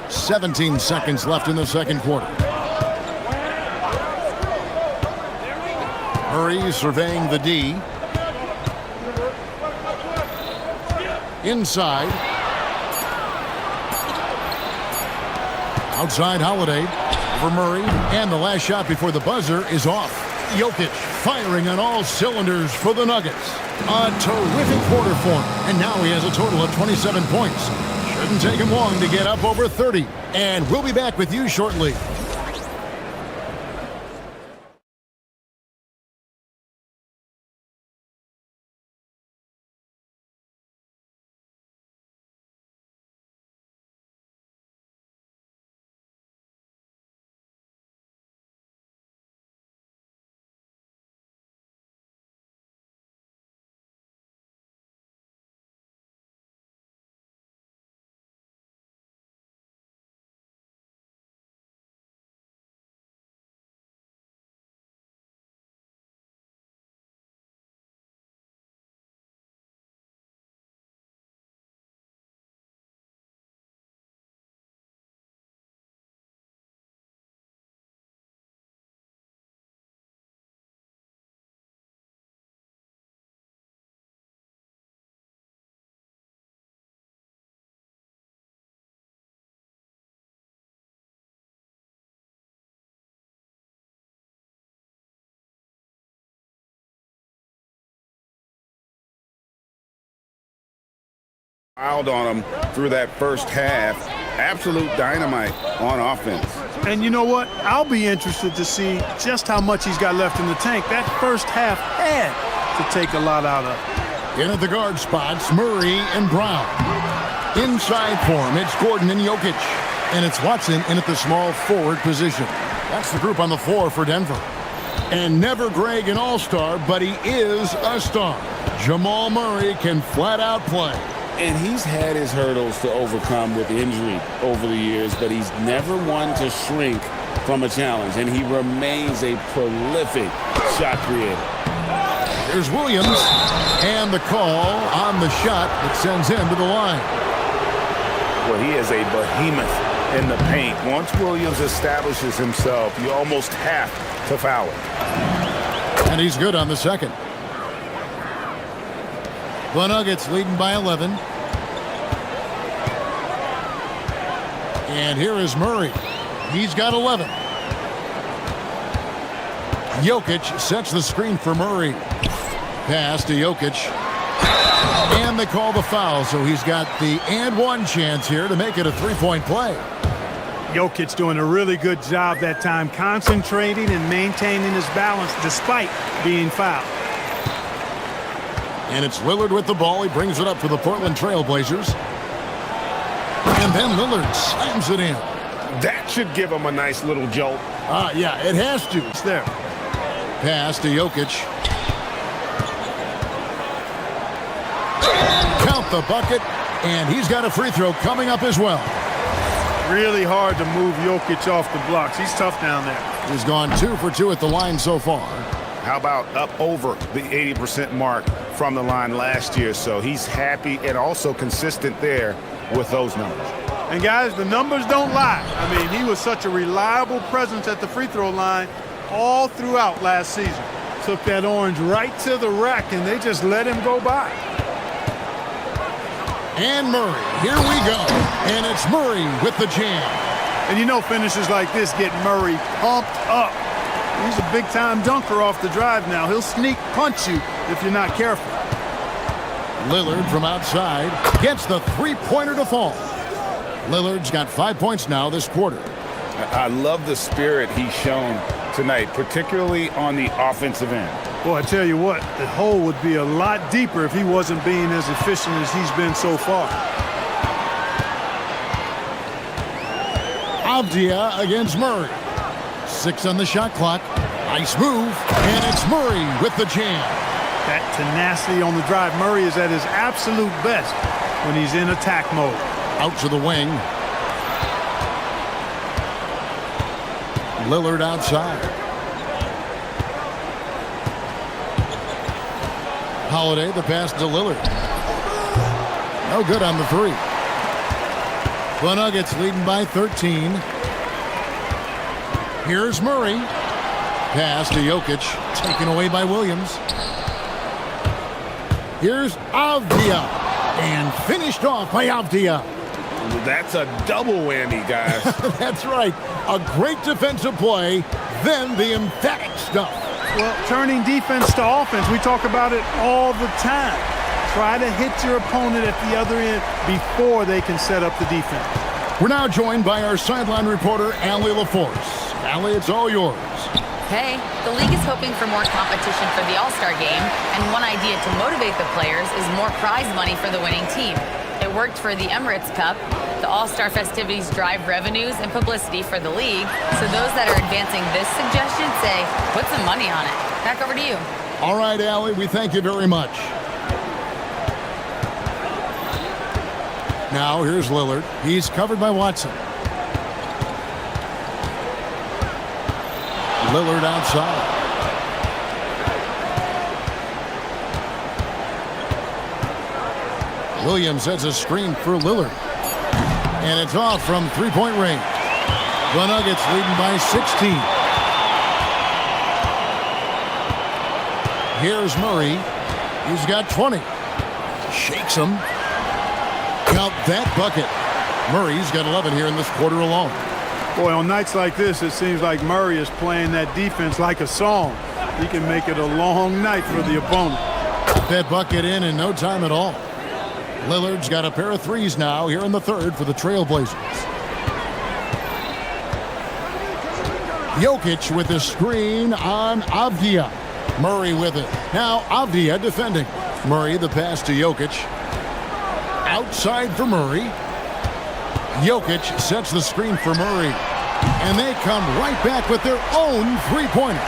"17 seconds left in the second quarter. Murray surveying the D. Inside. Outside Holiday. Over Murray. And the last shot before the buzzer is off. Jokic firing on all cylinders for the Nuggets. A terrific quarter for him. And now he has a total of 27 points. Shouldn't take him long to get up over 30. And we'll be back with you shortly. Piled on him through that first half. Absolute dynamite on offense. And you know what? I'll be interested to see just how much he's got left in the tank. That first half had to take a lot out of. In at the guard spots, Murray and Brown. Inside for him, it's Gordon and Jokic. And it's Watson in at the small forward position. That's the group on the floor for Denver. And never Greg an all-star, but he is a star. Jamal Murray can flat out play. And he's had his hurdles to overcome with injury over the years, but he's never one to shrink from a challenge, and he remains a prolific shot creator. Here's Williams, and the call on the shot that sends him to the line. Well, he is a behemoth in the paint. Once Williams establishes himself, you almost have to foul him. And he's good on the second. The Nuggets leading by 11. And here is Murray. He's got 11. Jokic sets the screen for Murray. Pass to Jokic. And they call the foul, so he's got the and one chance here to make it a three-point play. Jokic doing a really good job that time, concentrating and maintaining his balance despite being fouled. And it's Lillard with the ball. He brings it up for the Portland Trail Blazers. And then Lillard slams it in. That should give him a nice little jolt. Yeah, it has to. It's there. Pass to Jokic. at the bucket, and he's got a free throw coming up as well. Really hard to move Jokic off the blocks. He's tough down there. He's gone 2 for 2 at the line so far. How about up over the 80% mark from the line last year? So he's happy and also consistent there with those numbers. And guys, the numbers don't lie. I mean, he was such a reliable presence at the free throw line all throughout last season. Took that orange right to the rack, and they just let him go by. And Murray, here we go. And it's Murray with the jam. And you know finishes like this get Murray pumped up. He's a big-time dunker off the drive now. He'll sneak punch you if you're not careful. Lillard from outside gets the three-pointer to fall. Lillard's got 5 points now this quarter. I love the spirit he's shown tonight, particularly on the offensive end. Boy, I tell you what, the hole would be a lot deeper if he wasn't being as efficient as he's been so far. Avdia against Murray. 6 on the shot clock. Nice move, and it's Murray with the jam. That tenacity on the drive. Murray is at his absolute best when he's in attack mode. Out to the wing. Lillard outside. Holiday, the pass to Lillard. No good on the three. The Nuggets leading by 13. Here's Murray. Pass to Jokic. Taken away by Williams. Here's Avdia. And finished off by Avdia. That's a double whammy, guys. That's right. A great defensive play, then the emphatic stuff. Well, turning defense to offense, we talk about it all the time. Try to hit your opponent at the other end before they can set up the defense. We're now joined by our sideline reporter, Allie LaForce. Allie, it's all yours. Hey, the league is hoping for more competition for the All-Star game, and one idea to motivate the players is more prize money for the winning team. It worked for the Emirates Cup. The All-Star festivities drive revenues and publicity for the league, so those that are advancing this suggestion say, put some money on it. Back over to you. All right, Allie, we thank you very much. Now, here's Lillard. He's covered by Watson. Lillard outside. Williams sets a screen for Lillard. And it's off from three-point range. The Nuggets leading by 16. Here's Murray. He's got 20. Shakes him. Count that bucket. Murray's got 11 here in this quarter alone. Boy, on nights like this, it seems like Murray is playing that defense like a song. He can make it a long night for the opponent. That bucket in no time at all. Lillard's got a pair of threes now here in the third for the Trailblazers. Jokic with the screen on Avdia. Murray with it. Now Avdia defending. Murray the pass to Jokic. Outside for Murray. Jokic sets the screen for Murray. And they come right back with their own three-pointer.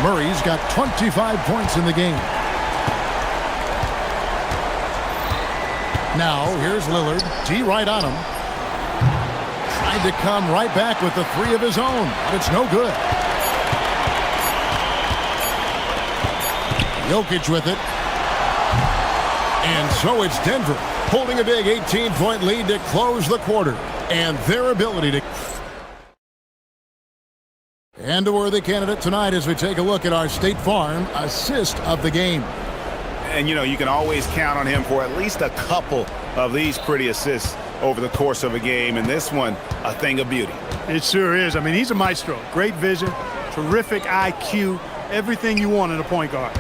Murray's got 25 points in the game. Now, here's Lillard. D right on him. Tried to come right back with the three of his own, but it's no good. Jokic with it. And so it's Denver, holding a big 18-point lead to close the quarter. And their ability to... And a worthy candidate tonight as we take a look at our State Farm assist of the game. And, you know, you can always count on him for at least a couple of these pretty assists over the course of a game. And this one, a thing of beauty. It sure is. I mean, he's a maestro. Great vision, terrific IQ, everything you want in a point guard.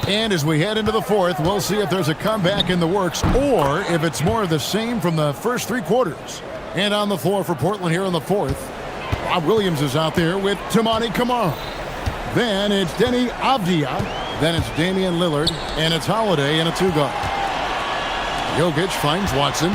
And as we head into the fourth, we'll see if there's a comeback in the works or if it's more of the same from the first three quarters. And on the floor for Portland here in the fourth, Rob Williams is out there with Tamani Kamara. Then it's Denny Avdia. Then it's Damian Lillard. And it's Holiday in a two-guard. Jokic finds Watson.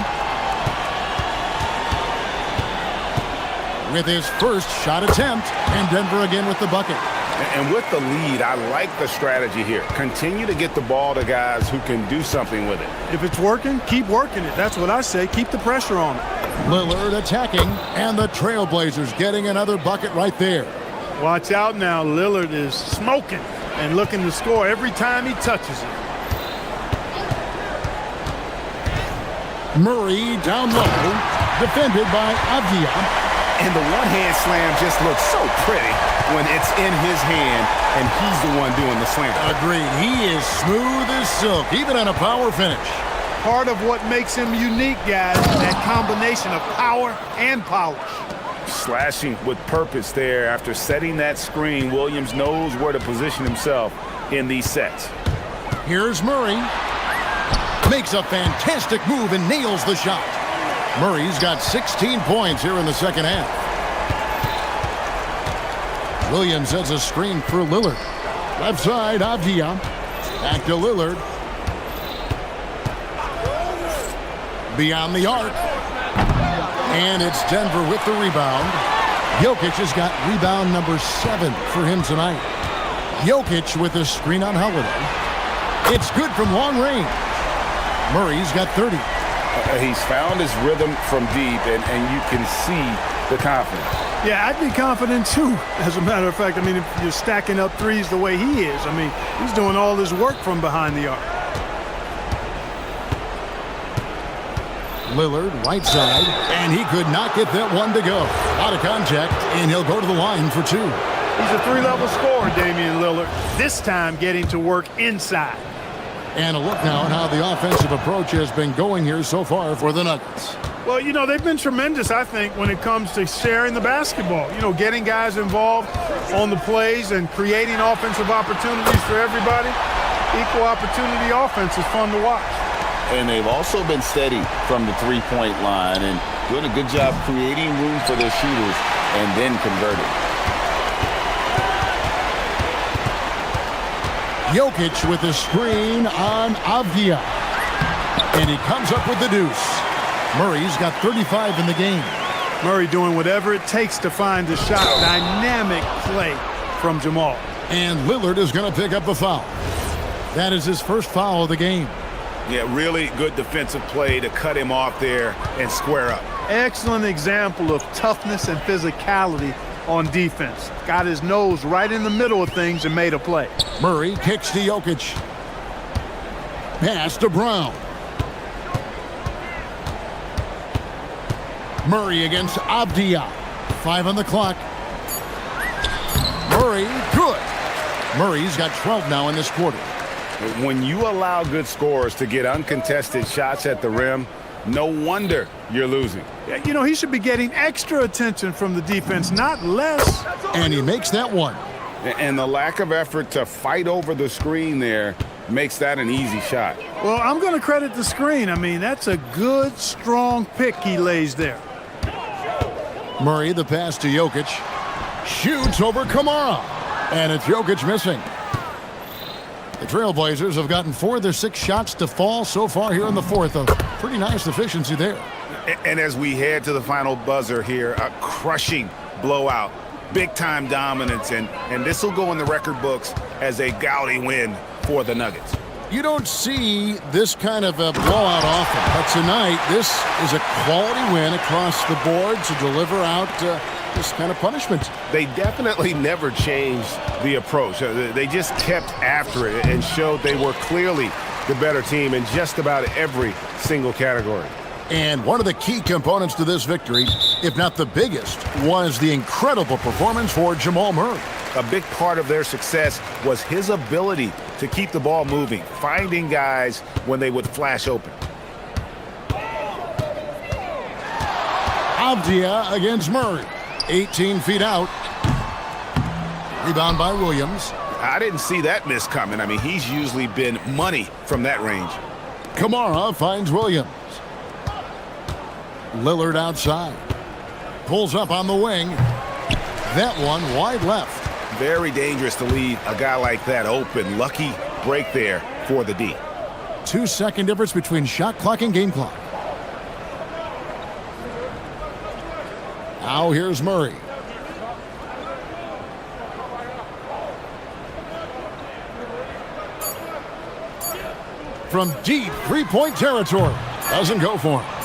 With his first shot attempt. And Denver again with the bucket. And with the lead, I like the strategy here. Continue to get the ball to guys who can do something with it. If it's working, keep working it. That's what I say. Keep the pressure on it. Lillard attacking, and the Trailblazers getting another bucket right there. Watch out now. Lillard is smoking and looking to score every time he touches it. Murray down low, defended by Avdia. And the one-hand slam just looks so pretty when it's in his hand and he's the one doing the slam. Agreed. He is smooth as silk, even on a power finish. Part of what makes him unique, guys, is that combination of power and polish. Slashing with purpose there. After setting that screen, Williams knows where to position himself in these sets. Here's Murray. Makes a fantastic move and nails the shot. Murray's got 16 points here in the second half. Williams sets a screen for Lillard. Left side, Avdia. Back to Lillard. Beyond the arc. And it's Denver with the rebound. Jokic has got rebound number 7 for him tonight. Jokic with a screen on Holiday. It's good from long range. Murray's got 30. He's found his rhythm from deep, and you can see the confidence. Yeah, I'd be confident too, as a matter of fact. I mean, if you're stacking up threes the way he is, I mean, he's doing all his work from behind the arc. Lillard, right side, and he could not get that one to go. Out of contact, and he'll go to the line for 2. He's a 3-level scorer, Damian Lillard. This time getting to work inside. And a look now at how the offensive approach has been going here so far for the Nuggets. Well, you know, they've been tremendous, I think, when it comes to sharing the basketball. You know, getting guys involved on the plays and creating offensive opportunities for everybody. Equal opportunity offense is fun to watch. And they've also been steady from the three-point line and doing a good job creating room for their shooters and then converting. Jokic with a screen on Avdia. And he comes up with the deuce. Murray's got 35 in the game. Murray doing whatever it takes to find the shot. Dynamic play from Jamal. And Lillard is going to pick up the foul. That is his first foul of the game. Yeah, really good defensive play to cut him off there and square up. Excellent example of toughness and physicality on defense. Got his nose right in the middle of things and made a play. Murray kicks to Jokic. Pass to Brown. Murray against Avdia. 5 on the clock. Murray, good. Murray's got 12 now in this quarter. When you allow good scorers to get uncontested shots at the rim, no wonder you're losing. Yeah, you know, he should be getting extra attention from the defense, not less. And he makes that one. And the lack of effort to fight over the screen there makes that an easy shot. Well, I'm going to credit the screen. I mean, that's a good, strong pick he lays there. Murray, the pass to Jokic. Shoots over Kamara. And it's Jokic missing. The Trailblazers have gotten 4 of their 6 shots to fall so far here in the fourth. A pretty nice efficiency there. And as we head to the final buzzer here, a crushing blowout. Big-time dominance, and this will go in the record books as a gaudy win for the Nuggets. You don't see this kind of a blowout often, but tonight this is a quality win across the board to deliver out this kind of punishment. They definitely never changed the approach. They just kept after it and showed they were clearly the better team in just about every single category. And one of the key components to this victory, if not the biggest, was the incredible performance for Jamal Murray. A big part of their success was his ability to keep the ball moving, finding guys when they would flash open. Avdia against Murray. 18 feet out. Rebound by Williams. I didn't see that miss coming. I mean, he's usually been money from that range. Kamara finds Williams. Lillard outside. Pulls up on the wing. That one wide left. Very dangerous to leave a guy like that open. Lucky break there for the D. 2-second difference between shot clock and game clock. Now here's Murray. from deep three-point territory. Doesn't go for him.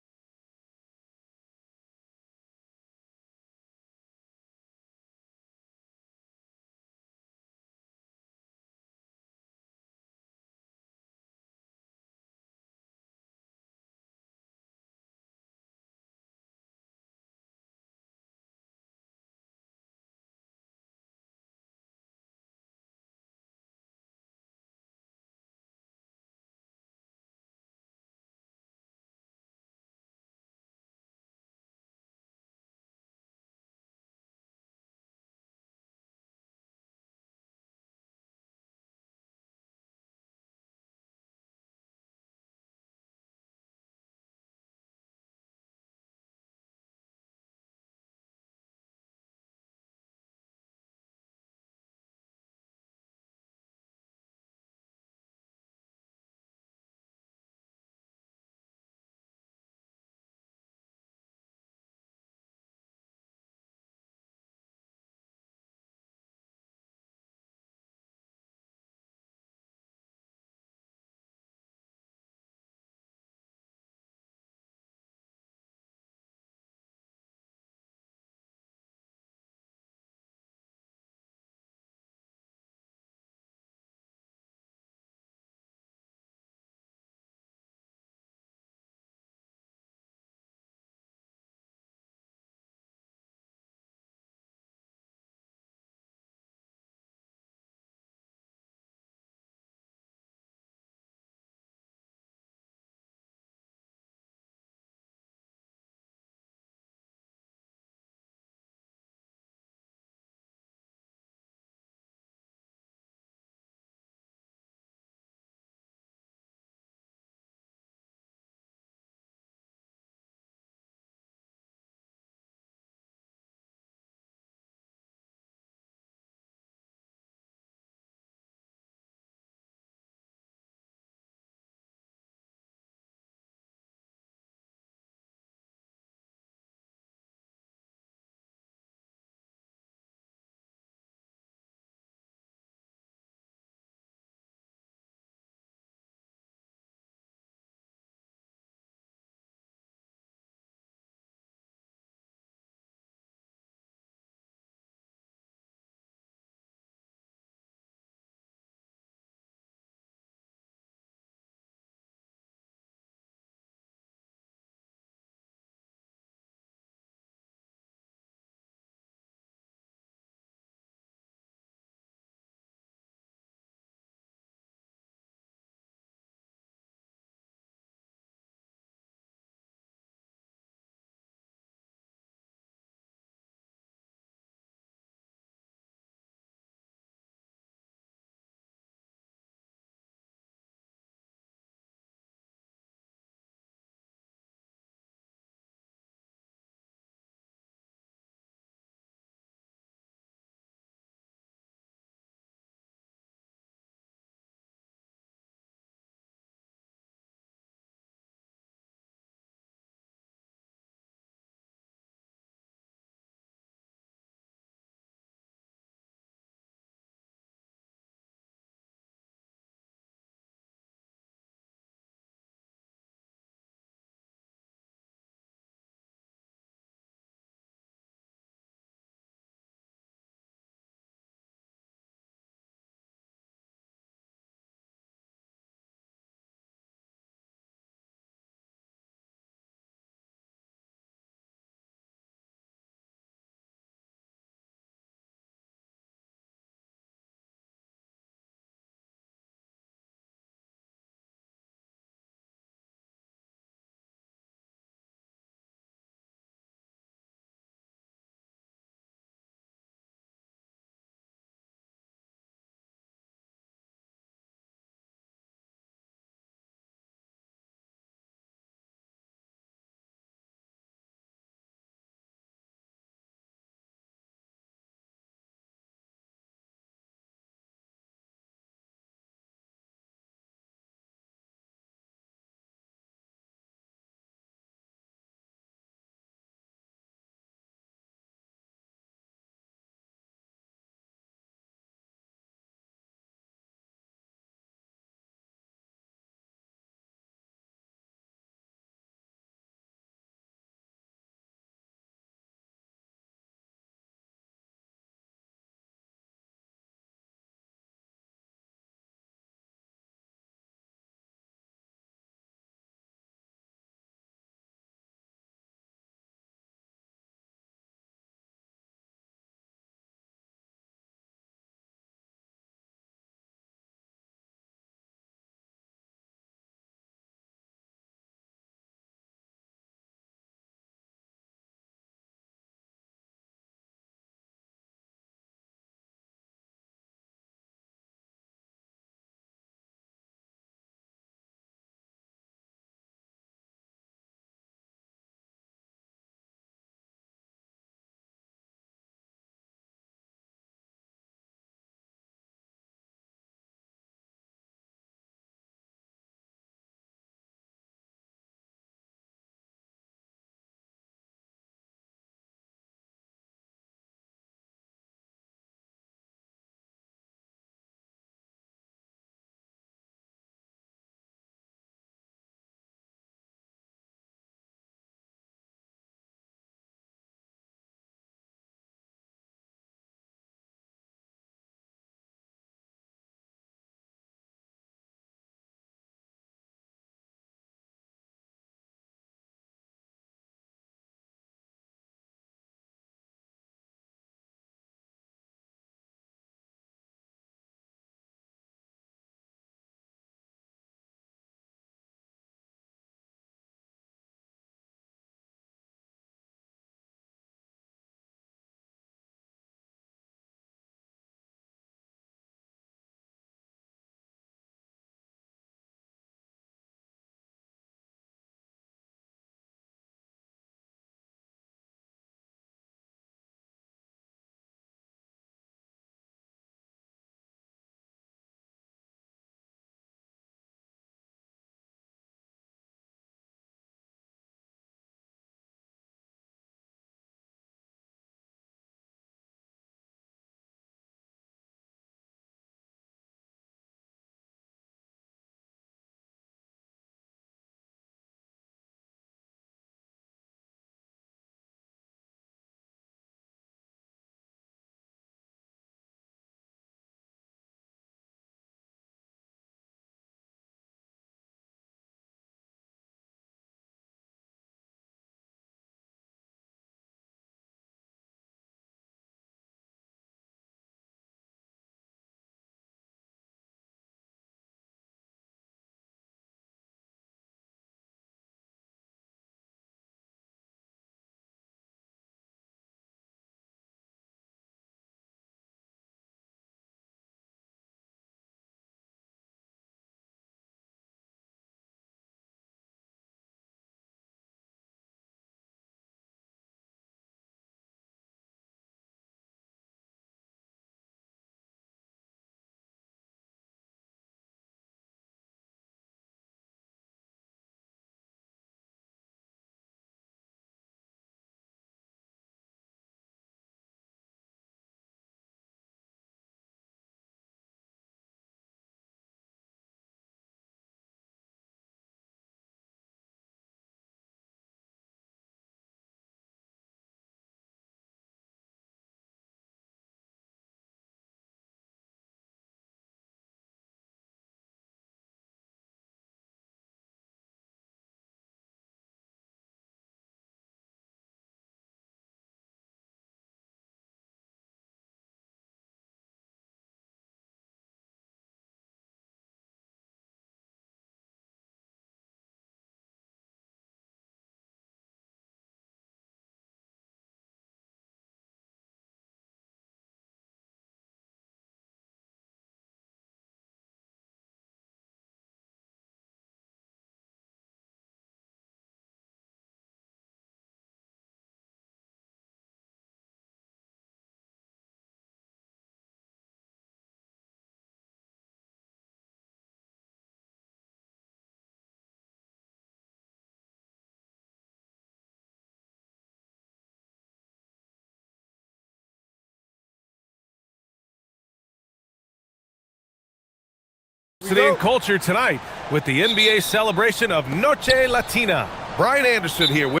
And culture tonight with the NBA celebration of Noche Latina. Brian Anderson here with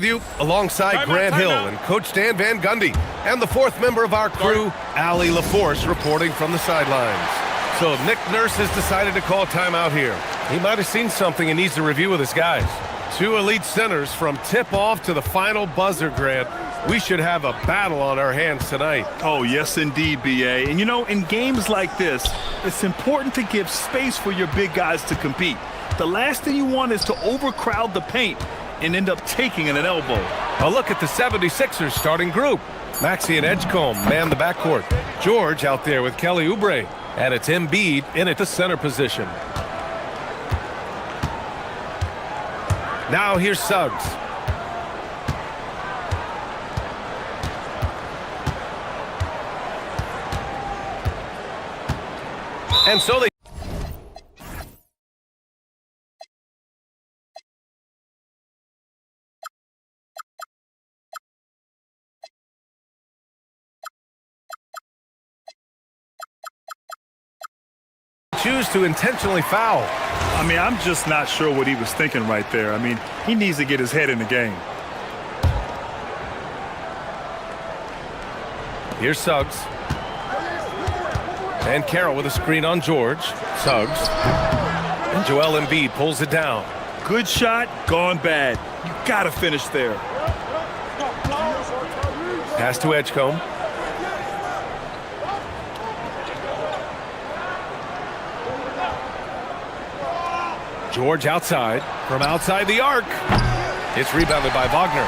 you alongside Grant Hill and Coach Dan Van Gundy and the fourth member of our crew, Allie LaForce, reporting from the sidelines. So Nick Nurse has decided to call timeout here. He might have seen something and needs to review with his guys. Two elite centers from tip-off to the final buzzer, Grant. We should have a battle on our hands tonight. Oh, yes, indeed, B.A. And, you know, in games like this, it's important to give space for your big guys to compete. The last thing you want is to overcrowd the paint and end up taking an elbow. A look at the 76ers starting group. Maxey and Edgecombe man the backcourt. George out there with Kelly Oubre. And it's Embiid in at the center position. Now here's Suggs. And so they choose to intentionally foul. I mean, I'm just not sure what he was thinking right there. I mean, he needs to get his head in the game. Here's Suggs. And Carroll with a screen on George. Suggs. And Joel Embiid pulls it down. Good shot, gone bad. You gotta finish there. Pass to Edgecombe. George outside, from outside the arc. It's rebounded by Wagner.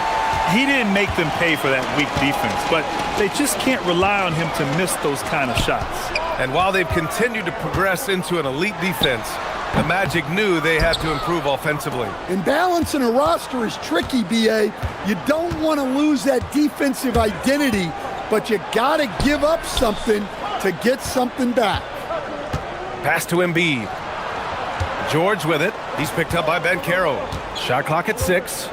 He didn't make them pay for that weak defense, but they just can't rely on him to miss those kind of shots. And while they've continued to progress into an elite defense, the Magic knew they had to improve offensively. And balancing a roster is tricky, B.A. You don't want to lose that defensive identity, but you got to give up something to get something back. Pass to Embiid. George with it. He's picked up by Banchero. Shot clock at 6.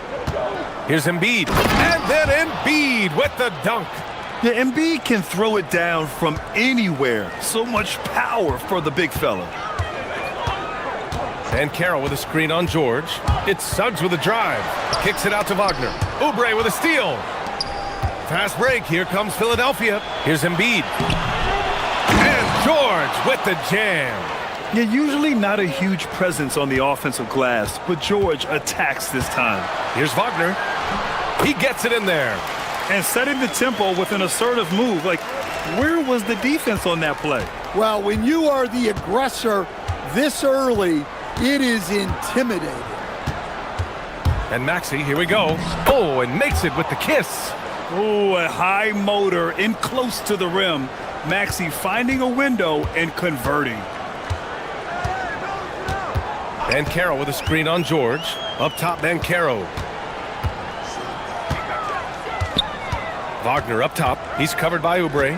Here's Embiid. And then Embiid with the dunk. Yeah, Embiid can throw it down from anywhere. So much power for the big fella. And Carroll with a screen on George. It's Suggs with a drive. Kicks it out to Wagner. Oubre with a steal. Fast break. Here comes Philadelphia. Here's Embiid. And George with the jam. Yeah, usually not a huge presence on the offensive glass, but George attacks this time. Here's Wagner. He gets it in there. And setting the tempo with an assertive move. Like, where was the defense on that play? Well, when you are the aggressor this early, it is intimidating. And Maxey, here we go. Oh, and makes it with the kiss. Oh, a high motor in close to the rim. Maxey finding a window and converting. Banchero with a screen on George. Up top, Banchero. Wagner up top. He's covered by Oubre.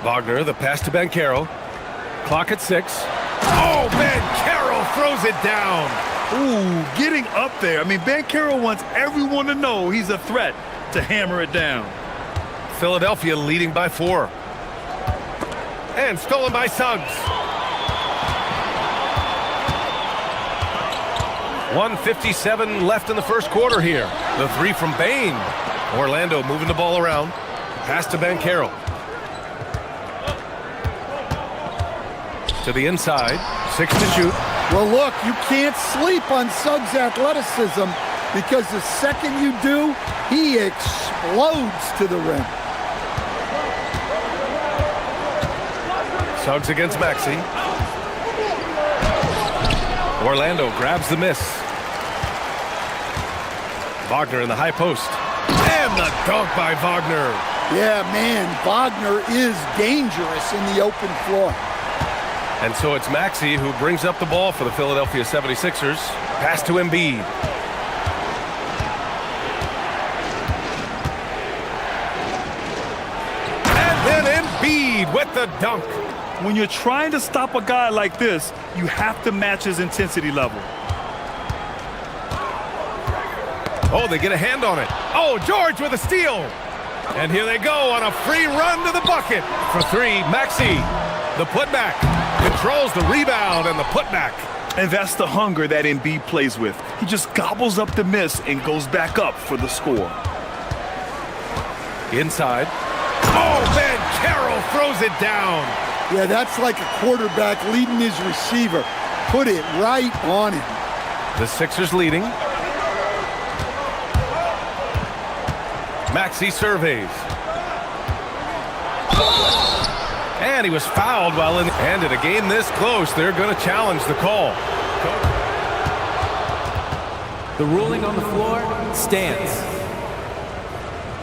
Wagner, the pass to Banchero. Clock at 6. Oh, Banchero throws it down. Ooh, getting up there. I mean, Banchero wants everyone to know he's a threat to hammer it down. Philadelphia leading by 4. And stolen by Suggs. 1:57 left in the first quarter here. The 3 from Bain. Orlando moving the ball around. Pass to Banchero. To the inside. 6 to shoot. Well, look, you can't sleep on Suggs' athleticism because the second you do, he explodes to the rim. Suggs against Maxey. Orlando grabs the miss. Wagner in the high post. And the dunk by Wagner. Yeah, man, Wagner is dangerous in the open floor. And so it's Maxey who brings up the ball for the Philadelphia 76ers. Pass to Embiid. And then Embiid with the dunk. When you're trying to stop a guy like this, you have to match his intensity level. Oh, they get a hand on it. Oh, George with a steal. And here they go on a free run to the bucket. For three, Maxey. The putback. Controls the rebound and the putback. And that's the hunger that Embiid plays with. He just gobbles up the miss and goes back up for the score. Inside. Oh, man, Carroll throws it down. Yeah, that's like a quarterback leading his receiver. Put it right on him. The Sixers leading. Maxey surveys. And he was fouled while in. And in a game this close, they're going to challenge the call. The ruling on the floor stands.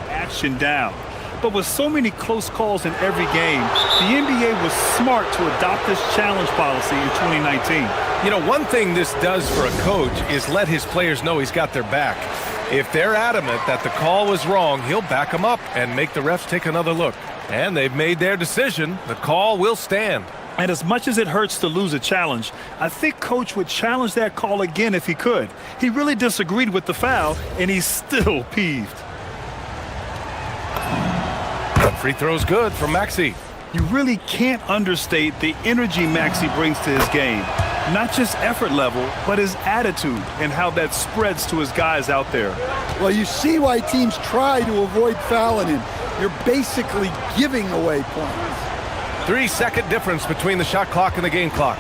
Action down. But with so many close calls in every game, the NBA was smart to adopt this challenge policy in 2019. You know, one thing this does for a coach is let his players know he's got their back. If they're adamant that the call was wrong, he'll back them up and make the refs take another look. And they've made their decision. The call will stand. And as much as it hurts to lose a challenge, I think Coach would challenge that call again if he could. He really disagreed with the foul, and he's still peeved. Free throw's good from Maxey. You really can't understate the energy Maxey brings to his game. Not just effort level, but his attitude and how that spreads to his guys out there. Well, you see why teams try to avoid fouling him. You're basically giving away points. 3-second difference between the shot clock and the game clock.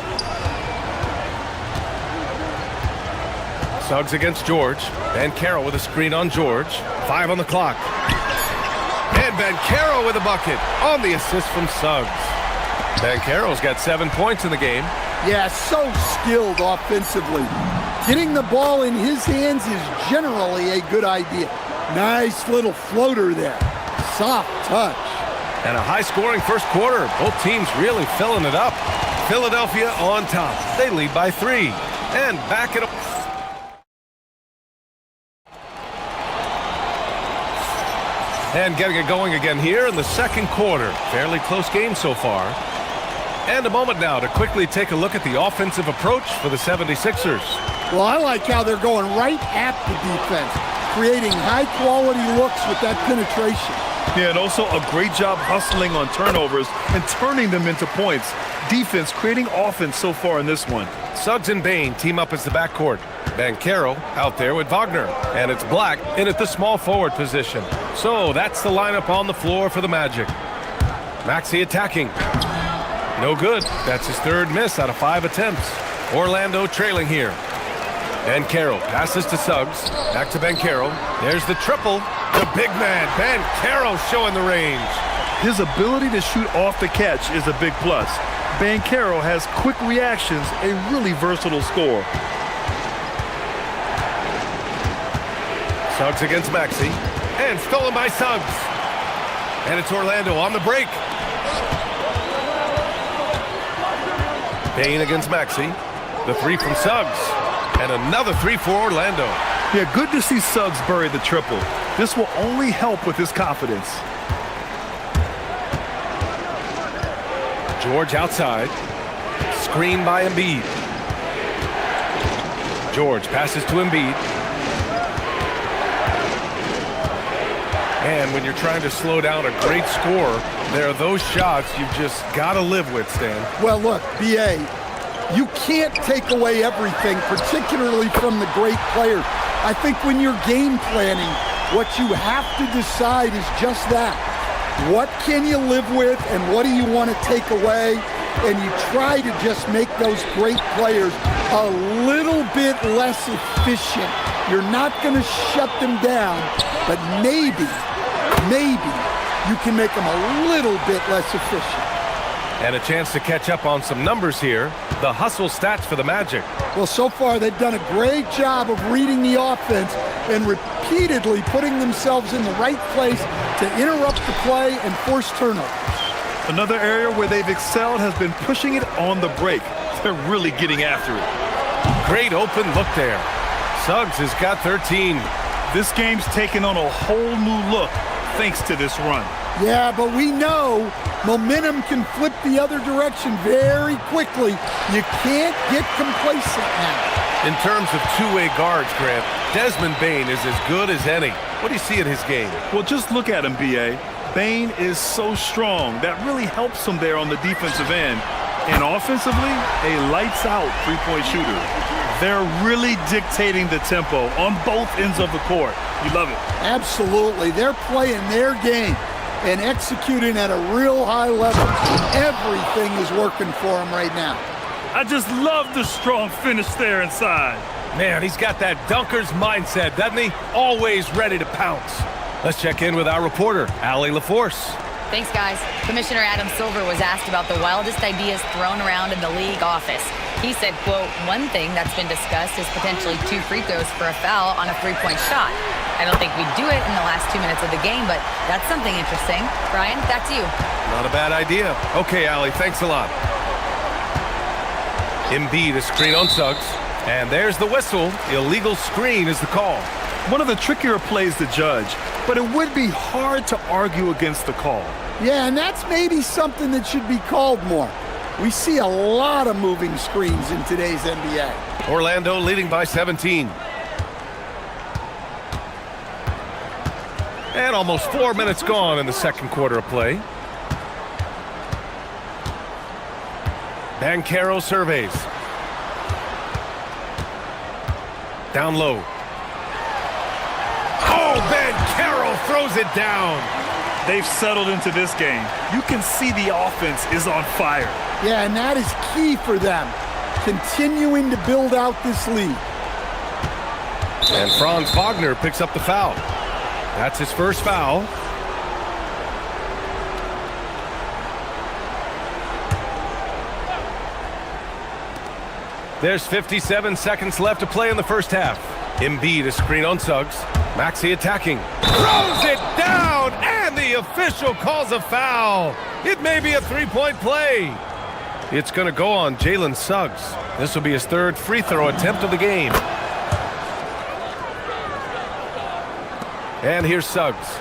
Suggs against George. And Carroll with a screen on George. 5 on the clock. And Banchero with a bucket on the assist from Suggs. Banchero's got 7 points in the game. Yeah, so skilled offensively. Getting the ball in his hands is generally a good idea. Nice little floater there. Soft touch. And a high-scoring first quarter. Both teams really filling it up. Philadelphia on top. They lead by 3. And back it up. And getting it going again here in the second quarter. Fairly close game so far. And a moment now to quickly take a look at the offensive approach for the 76ers. Well, I like how they're going right at the defense, creating high-quality looks with that penetration. Yeah, and also a great job hustling on turnovers and turning them into points. Defense creating offense so far in this one. Suggs and Bain team up as the backcourt. Banchero out there with Wagner. And it's Black in at the small forward position. So that's the lineup on the floor for the Magic. Maxey attacking. No good. That's his third miss out of 5 attempts. Orlando trailing here. Banchero passes to Suggs. Back to Banchero. There's the triple. The big man, Banchero, showing the range. His ability to shoot off the catch is a big plus. Banchero has quick reactions, a really versatile scorer. Suggs against Maxey. And stolen by Suggs. And it's Orlando on the break. Bain against Maxey. The 3 from Suggs. And another 3 for Orlando. Yeah, good to see Suggs bury the triple. This will only help with his confidence. George outside. Screen by Embiid. George passes to Embiid. And when you're trying to slow down a great scorer, there are those shots you've just got to live with, Stan. Well, look, B.A., you can't take away everything, particularly from the great players. I think when you're game planning, what you have to decide is just that. What can you live with and what do you want to take away? And you try to just make those great players a little bit less efficient. You're not going to shut them down, but maybe you can make them a little bit less efficient. And a chance to catch up on some numbers here. The hustle stats for the Magic. Well, so far they've done a great job of reading the offense and repeatedly putting themselves in the right place to interrupt the play and force turnovers. Another area where they've excelled has been pushing it on the break. They're really getting after it. Great open look there. Suggs has got 13. This game's taken on a whole new look thanks to this run. Yeah, but we know momentum can flip the other direction very quickly. You can't get complacent now. In terms of two-way guards, Grant, Desmond Bane is as good as any. What do you see in his game? Well, just look at him, B.A. Bane is so strong. That really helps him there on the defensive end. And offensively, a lights-out three-point shooter. They're really dictating the tempo on both ends of the court. You love it. Absolutely. They're playing their game and executing at a real high level. Everything is working for them right now. I just love the strong finish there inside. Man, he's got that dunker's mindset, doesn't he? Always ready to pounce. Let's check in with our reporter, Allie LaForce. Thanks, guys. Commissioner Adam Silver was asked about the wildest ideas thrown around in the league office. He said, quote, one thing that's been discussed is potentially 2 free throws for a foul on a three-point shot. I don't think we'd do it in the last 2 minutes of the game, but that's something interesting. Brian, back to you. Not a bad idea. Okay, Allie, thanks a lot. Embiid, a screen on Suggs. And there's the whistle. Illegal screen is the call. One of the trickier plays to judge, but it would be hard to argue against the call. Yeah, and that's maybe something that should be called more. We see a lot of moving screens in today's NBA. Orlando leading by 17. And almost 4 minutes gone in the second quarter of play. Banchero surveys. Down low. Oh, Banchero throws it down. They've settled into this game. You can see the offense is on fire. Yeah, and that is key for them, continuing to build out this lead. And Franz Wagner picks up the foul. That's his first foul. There's 57 seconds left to play in the first half. Embiid, a screen on Suggs. Maxey attacking. Throws it down, and the official calls a foul. It may be a three-point play. It's going to go on Jalen Suggs. This will be his third free throw attempt of the game. And here's Suggs.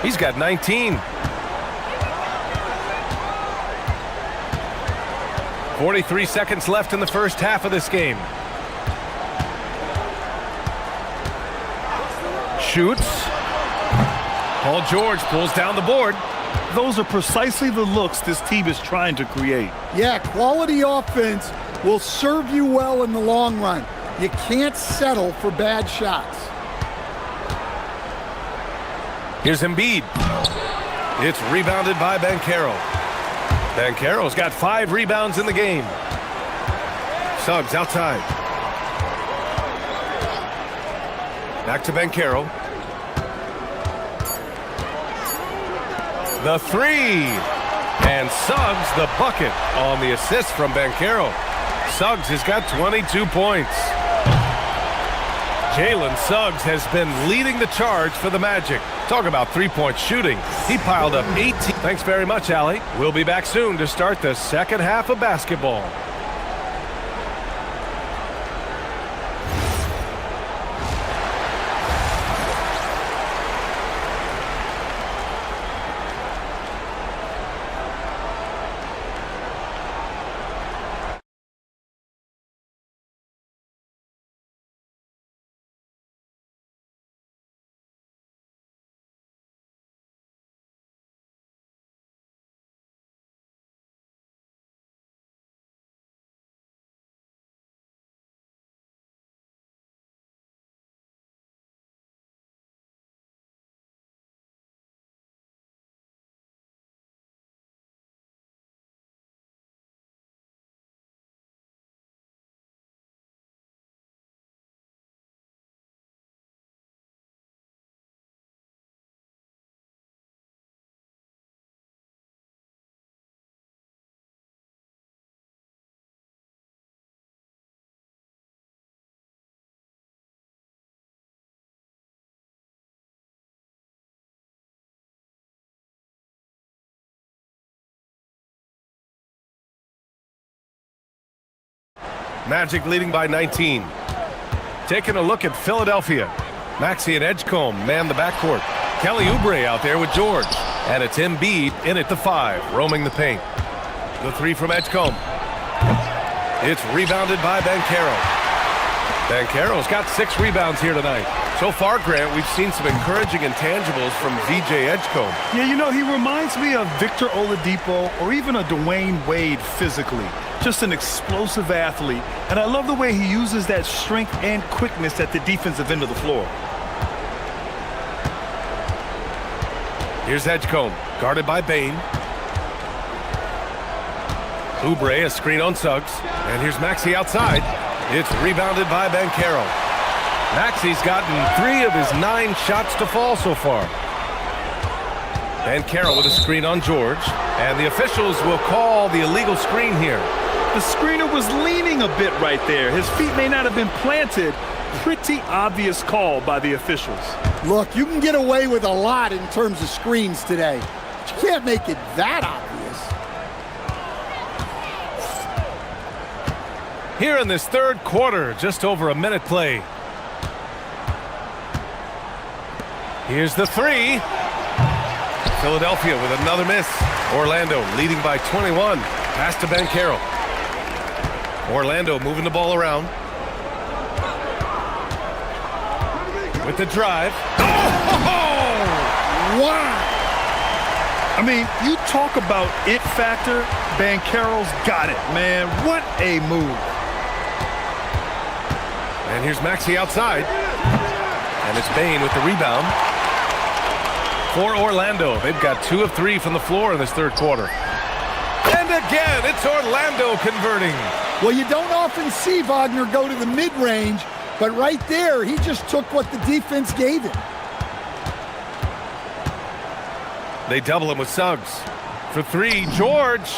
He's got 19. 43 seconds left in the first half of this game. Shoots. Paul George pulls down the board. Those are precisely the looks this team is trying to create. Yeah, quality offense will serve you well in the long run. You can't settle for bad shots. Here's Embiid. It's rebounded by Banchero. Banchero's got 5 rebounds in the game. Suggs outside. Back to Banchero. The three. And Suggs the bucket on the assist from Banchero. Suggs has got 22 points. Jalen Suggs has been leading the charge for the Magic. Talk about three-point shooting. He piled up 18. Thanks very much, Allie. We'll be back soon to start the second half of basketball. Magic leading by 19. Taking a look at Philadelphia. Maxey and Edgecombe man the backcourt. Kelly Oubre out there with George. And it's Embiid in at the 5, roaming the paint. The 3 from Edgecombe. It's rebounded by Banchero. Banchero's got 6 rebounds here tonight. So far, Grant, we've seen some encouraging intangibles from VJ Edgecombe. Yeah, you know, he reminds me of Victor Oladipo or even a Dwayne Wade physically. Just an explosive athlete. And I love the way he uses that strength and quickness at the defensive end of the floor. Here's Edgecombe, guarded by Bain. Oubre, a screen on Suggs. And here's Maxey outside. It's rebounded by Banchero. Maxey's gotten 3 of his 9 shots to fall so far. Banchero with a screen on George. And the officials will call the illegal screen here. The screener was leaning a bit right there. His feet may not have been planted. Pretty obvious call by the officials. Look, you can get away with a lot in terms of screens today, but you can't make it that obvious. Here in this third quarter, just over a minute play. Here's the 3. Philadelphia with another miss. Orlando leading by 21. Pass to Banchero. Orlando moving the ball around. With the drive. Oh! Wow! I mean, you talk about it factor, Banchero's got it, man. What a move. And here's Maxey outside. And it's Bain with the rebound. For Orlando, they've got 2 of 3 from the floor in this third quarter. And again, it's Orlando converting. Well, you don't often see Wagner go to the mid-range, but right there, he just took what the defense gave him. They double him with Suggs. For 3, George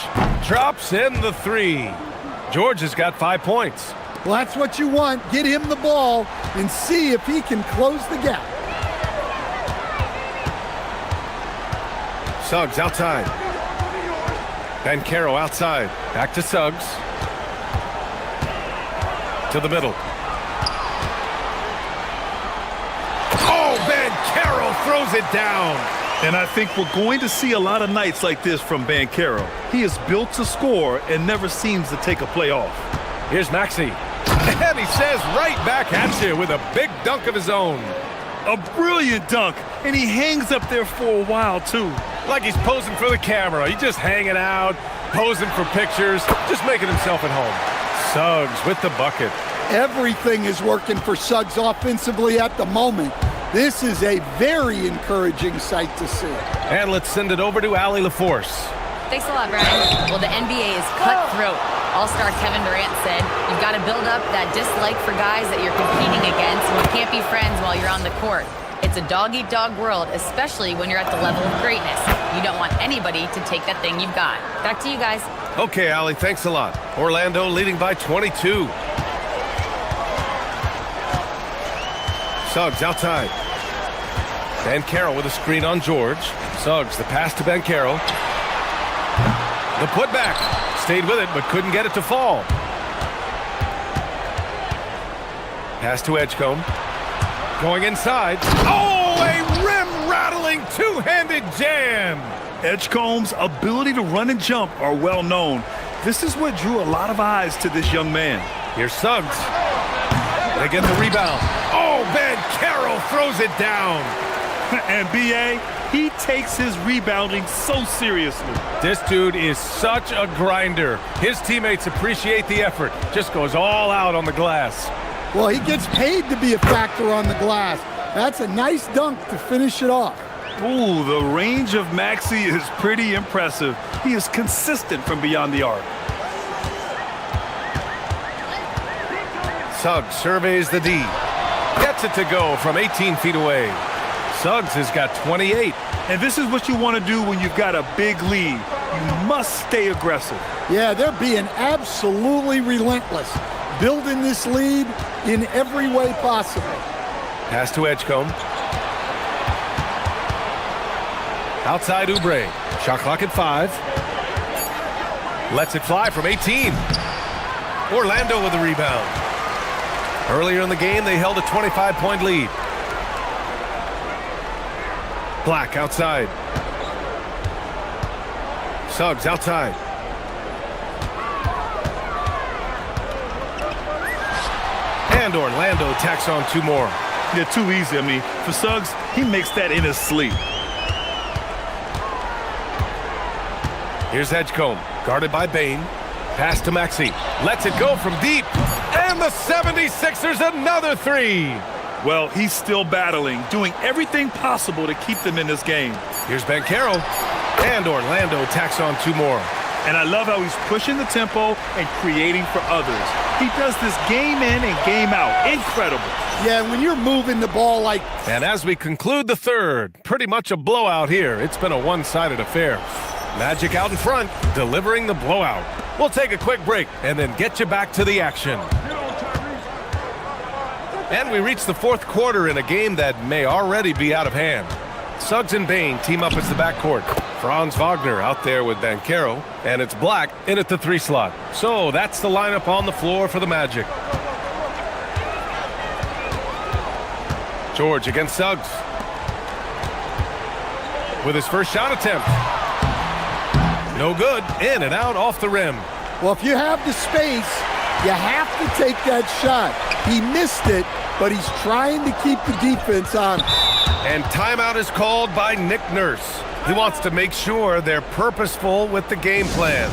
drops in the 3. George has got 5 points. Well, that's what you want. Get him the ball and see if he can close the gap. Suggs outside. Banchero outside. Back to Suggs. To the middle. Oh, Banchero throws it down. And I think we're going to see a lot of nights like this from Banchero. He is built to score and never seems to take a play off. Here's Maxey. And he says right back at you with a big dunk of his own. A brilliant dunk, and he hangs up there for a while, too. Like he's posing for the camera. He's just hanging out, posing for pictures, just making himself at home. Suggs with the bucket. Everything is working for Suggs offensively at the moment. This is a very encouraging sight to see. And let's send it over to Allie LaForce. Thanks a lot, Brian. Well, the NBA is cutthroat. All-star Kevin Durant said, you've got to build up that dislike for guys that you're competing against, and you can't be friends while you're on the court. It's a dog-eat-dog world, especially when you're at the level of greatness. You don't want anybody to take that thing you've got. Back to you guys. Okay, Allie, thanks a lot. Orlando leading by 22. Suggs outside. Banchero with a screen on George. Suggs, the pass to Banchero. The putback. Stayed with it, but couldn't get it to fall. Pass to Edgecombe. Going inside. Oh, a rim-rattling two-handed jam. Edgecombe's ability to run and jump are well known. This is what drew a lot of eyes to this young man. Here's Suggs. They get the rebound. Oh, Banchero throws it down. And B.A., he takes his rebounding so seriously. This dude is such a grinder. His teammates appreciate the effort. Just goes all out on the glass. Well, he gets paid to be a factor on the glass. That's a nice dunk to finish it off. Ooh, the range of Maxey is pretty impressive. He is consistent from beyond the arc. Suggs surveys the D. Gets it to go from 18 feet away. Suggs has got 28. And this is what you want to do when you've got a big lead. You must stay aggressive. Yeah, they're being absolutely relentless, building this lead in every way possible. Pass to Edgecombe. Outside Oubre. Shot clock at 5. Lets it fly from 18. Orlando with the rebound. Earlier in the game, they held a 25-point lead. Black outside. Suggs outside. And Orlando tacks on 2 more. Yeah, too easy. I mean, for Suggs, he makes that in his sleep. Here's Edgecombe, guarded by Bain. Pass to Maxey. Lets it go from deep. And the 76ers another 3. Well, he's still battling, doing everything possible to keep them in this game. Here's Banchero. And Orlando tacks on 2 more. And I love how he's pushing the tempo and creating for others. He does this game in and game out. Incredible. Yeah, when you're moving the ball like... And as we conclude the third, pretty much a blowout here. It's been a one-sided affair. Magic out in front, delivering the blowout. We'll take a quick break and then get you back to the action. And we reach the 4th quarter in a game that may already be out of hand. Suggs and Bain team up as the backcourt. Franz Wagner out there with Banchero, and it's Black in at the 3 slot. So that's the lineup on the floor for the Magic. George against Suggs. With his first shot attempt. No good. In and out off the rim. Well, if you have the space, you have to take that shot. He missed it, but he's trying to keep the defense on. And timeout is called by Nick Nurse. He wants to make sure they're purposeful with the game plan.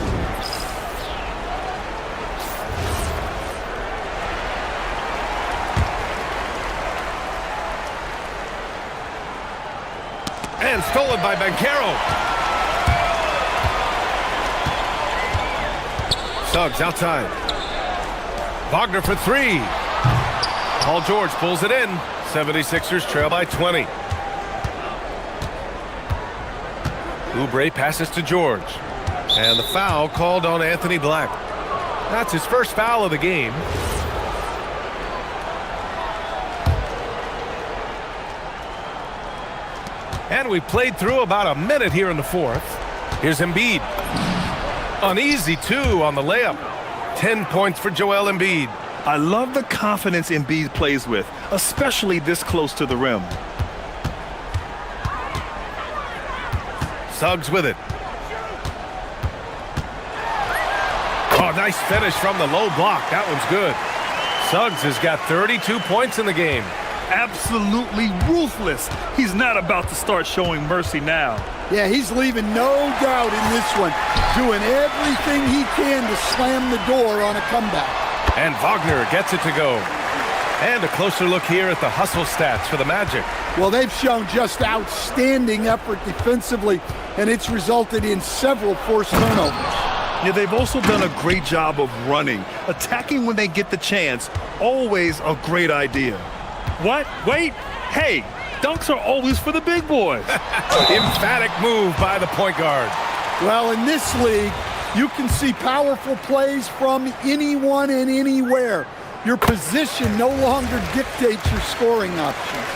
And stolen by Banchero. Suggs outside. Wagner for 3. Paul George pulls it in. 76ers trail by 20. Oubre passes to George. And the foul called on Anthony Black. That's his first foul of the game. And we played through about a minute here in the 4th. Here's Embiid. An easy 2 on the layup. 10 points for Joel Embiid. I love the confidence Embiid plays with, especially this close to the rim. Suggs with it. Oh, nice finish from the low block. That one's good. Suggs has got 32 points in the game. Absolutely ruthless. He's not about to start showing mercy now. Yeah, he's leaving no doubt in this one. Doing everything he can to slam the door on a comeback. And Wagner gets it to go. And a closer look here at the hustle stats for the Magic. Well, they've shown just outstanding effort defensively, and it's resulted in several forced turnovers. Yeah, they've also done a great job of running. Attacking when they get the chance, always a great idea. What? Wait. Hey, dunks are always for the big boys. Emphatic move by the point guard. Well, in this league, you can see powerful plays from anyone and anywhere. Your position no longer dictates your scoring options.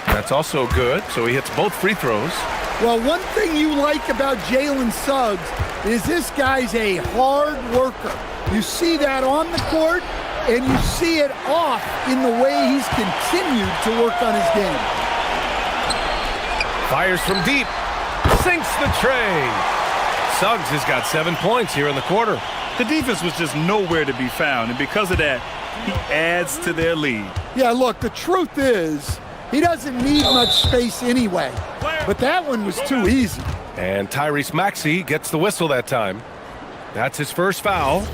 That's also good, so he hits both free throws. Well, one thing you like about Jalen Suggs is this guy's a hard worker. You see that on the court, and you see it off in the way he's continued to work on his game. Fires from deep. Sinks the tray. Suggs has got 7 points here in the quarter. The defense was just nowhere to be found, and because of that, he adds to their lead. Yeah, look, the truth is, he doesn't need much space anyway, but that one was too easy. And Tyrese Maxey gets the whistle that time. That's his first foul.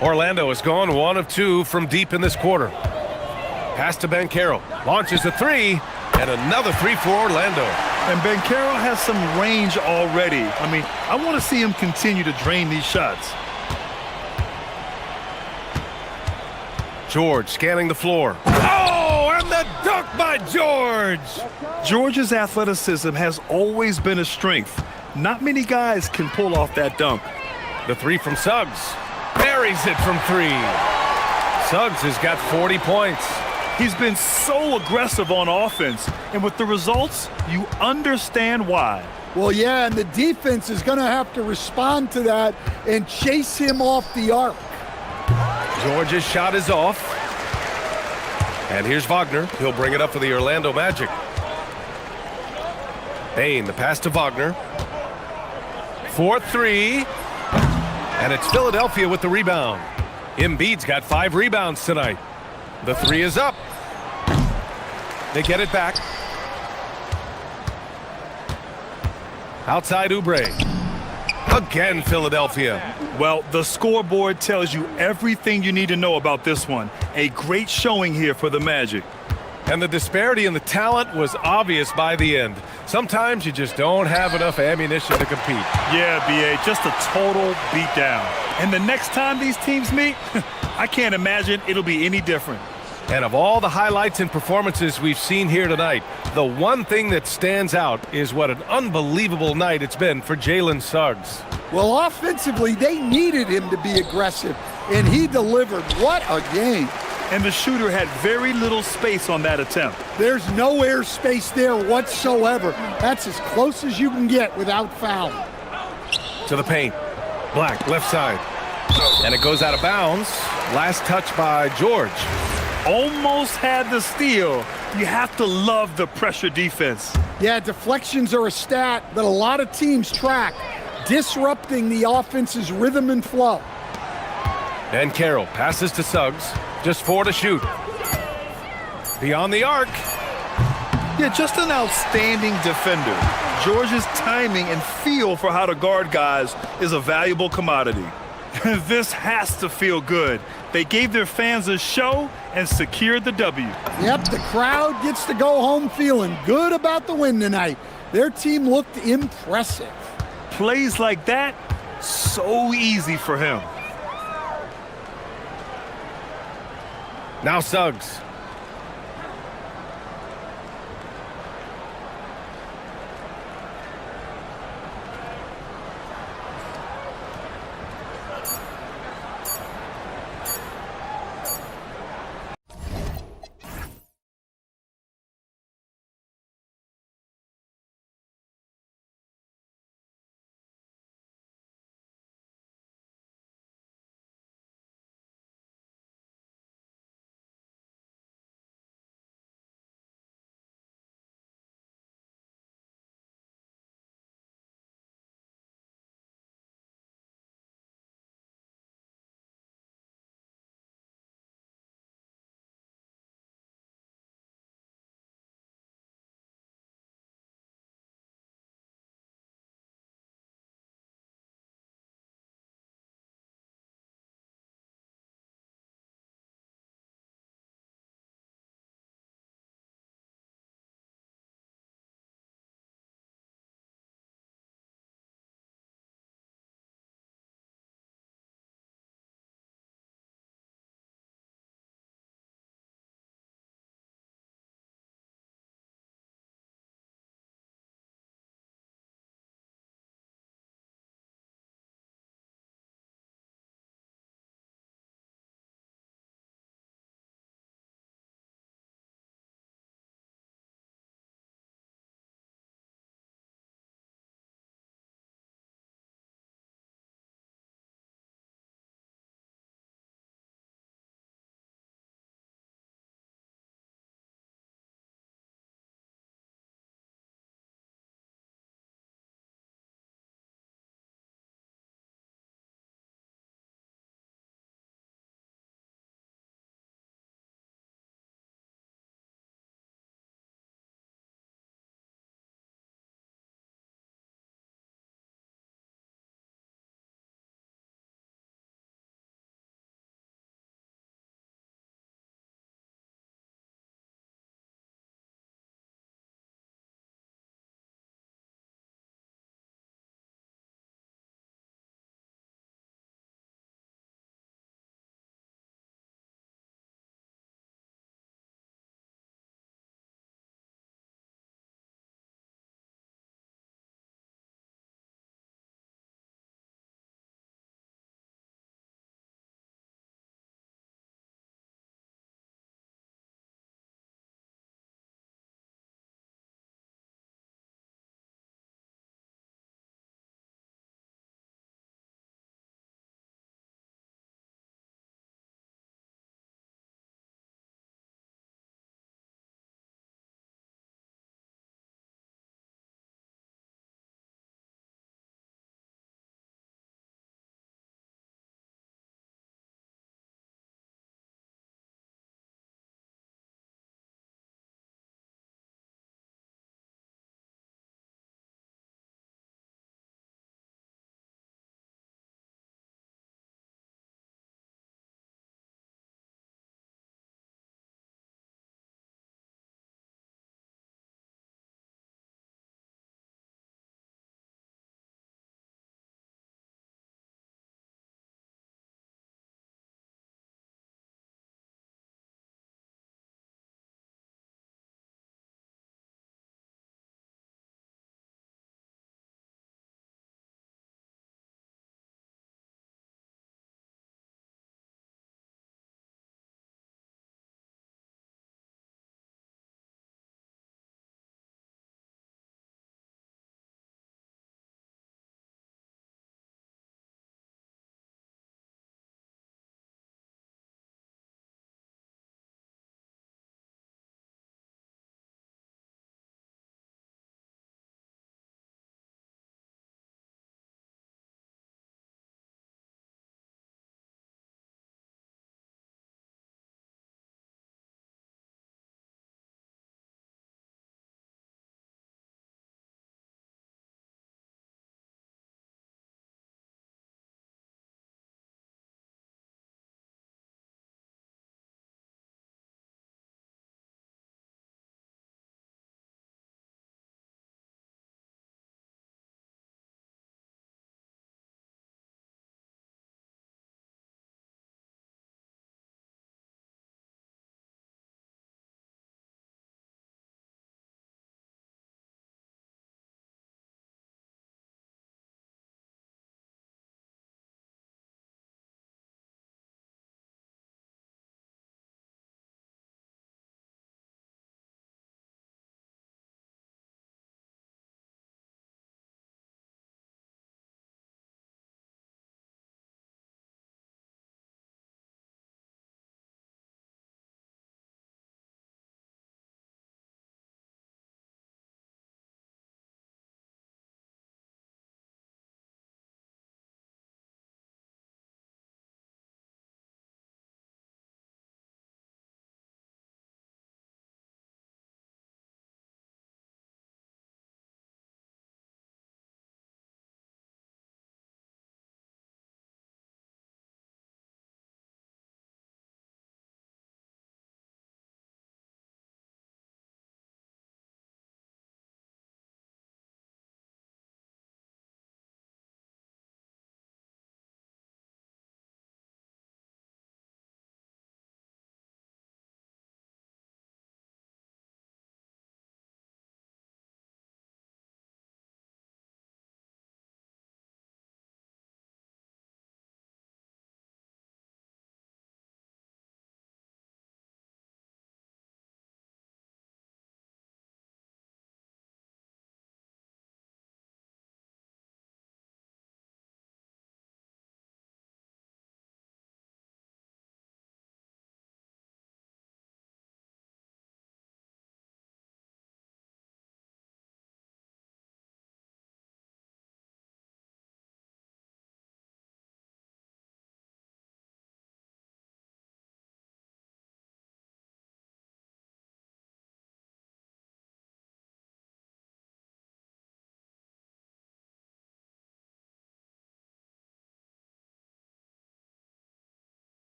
Orlando has gone 1 of 2 from deep in this quarter. Pass to Banchero. Launches a 3, and another 3 for Orlando. And Banchero has some range already. I mean, I want to see him continue to drain these shots. George scanning the floor. Oh, and the dunk by George! George's athleticism has always been a strength. Not many guys can pull off that dunk. The 3 from Suggs. Buries it from 3. Suggs has got 40 points. He's been so aggressive on offense, and with the results, you understand why. Well, yeah, and the defense is going to have to respond to that and chase him off the arc. George's shot is off. And here's Wagner. He'll bring it up for the Orlando Magic. Bain, the pass to Wagner. 4-3. And it's Philadelphia with the rebound. Embiid's got 5 rebounds tonight. The 3 is up. They get it back. Outside Oubre. Again, Philadelphia. Well, the scoreboard tells you everything you need to know about this one. A great showing here for the Magic. And the disparity in the talent was obvious by the end. Sometimes you just don't have enough ammunition to compete. Yeah, B.A., just a total beatdown. And the next time these teams meet, I can't imagine it'll be any different. And of all the highlights and performances we've seen here tonight, the one thing that stands out is what an unbelievable night it's been for Jalen Suggs. Well, offensively, they needed him to be aggressive, and he delivered. What a game. And the shooter had very little space on that attempt. There's no airspace there whatsoever. That's as close as you can get without fouling. To the paint. Black, left side. And it goes out of bounds. Last touch by George. Almost had the steal. You have to love the pressure defense. Yeah, deflections are a stat that a lot of teams track, disrupting the offense's rhythm and flow. And Carroll passes to Suggs. Just 4 to shoot. Beyond the arc. Yeah, just an outstanding defender. George's timing and feel for how to guard guys is a valuable commodity. This has to feel good. They gave their fans a show and secured the W. Yep, the crowd gets to go home feeling good about the win tonight. Their team looked impressive. Plays like that, so easy for him. Now Suggs.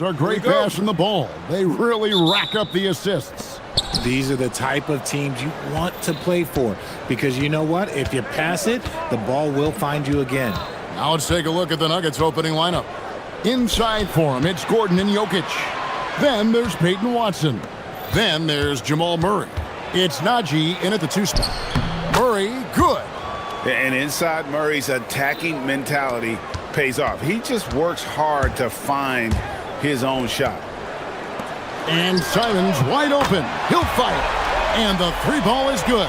Are great passing the ball. They really rack up the assists. These are the type of teams you want to play for because you know what? If you pass it, the ball will find you again. Now let's take a look at the Nuggets opening lineup. Inside for him, it's Gordon and Jokic. Then there's Peyton Watson. Then there's Jamal Murray. It's Najee in at the 2 spot. Murray, good. And inside Murray's attacking mentality pays off. He just works hard to find his own shot. And Simon's wide open. He'll fire. And the 3 ball is good.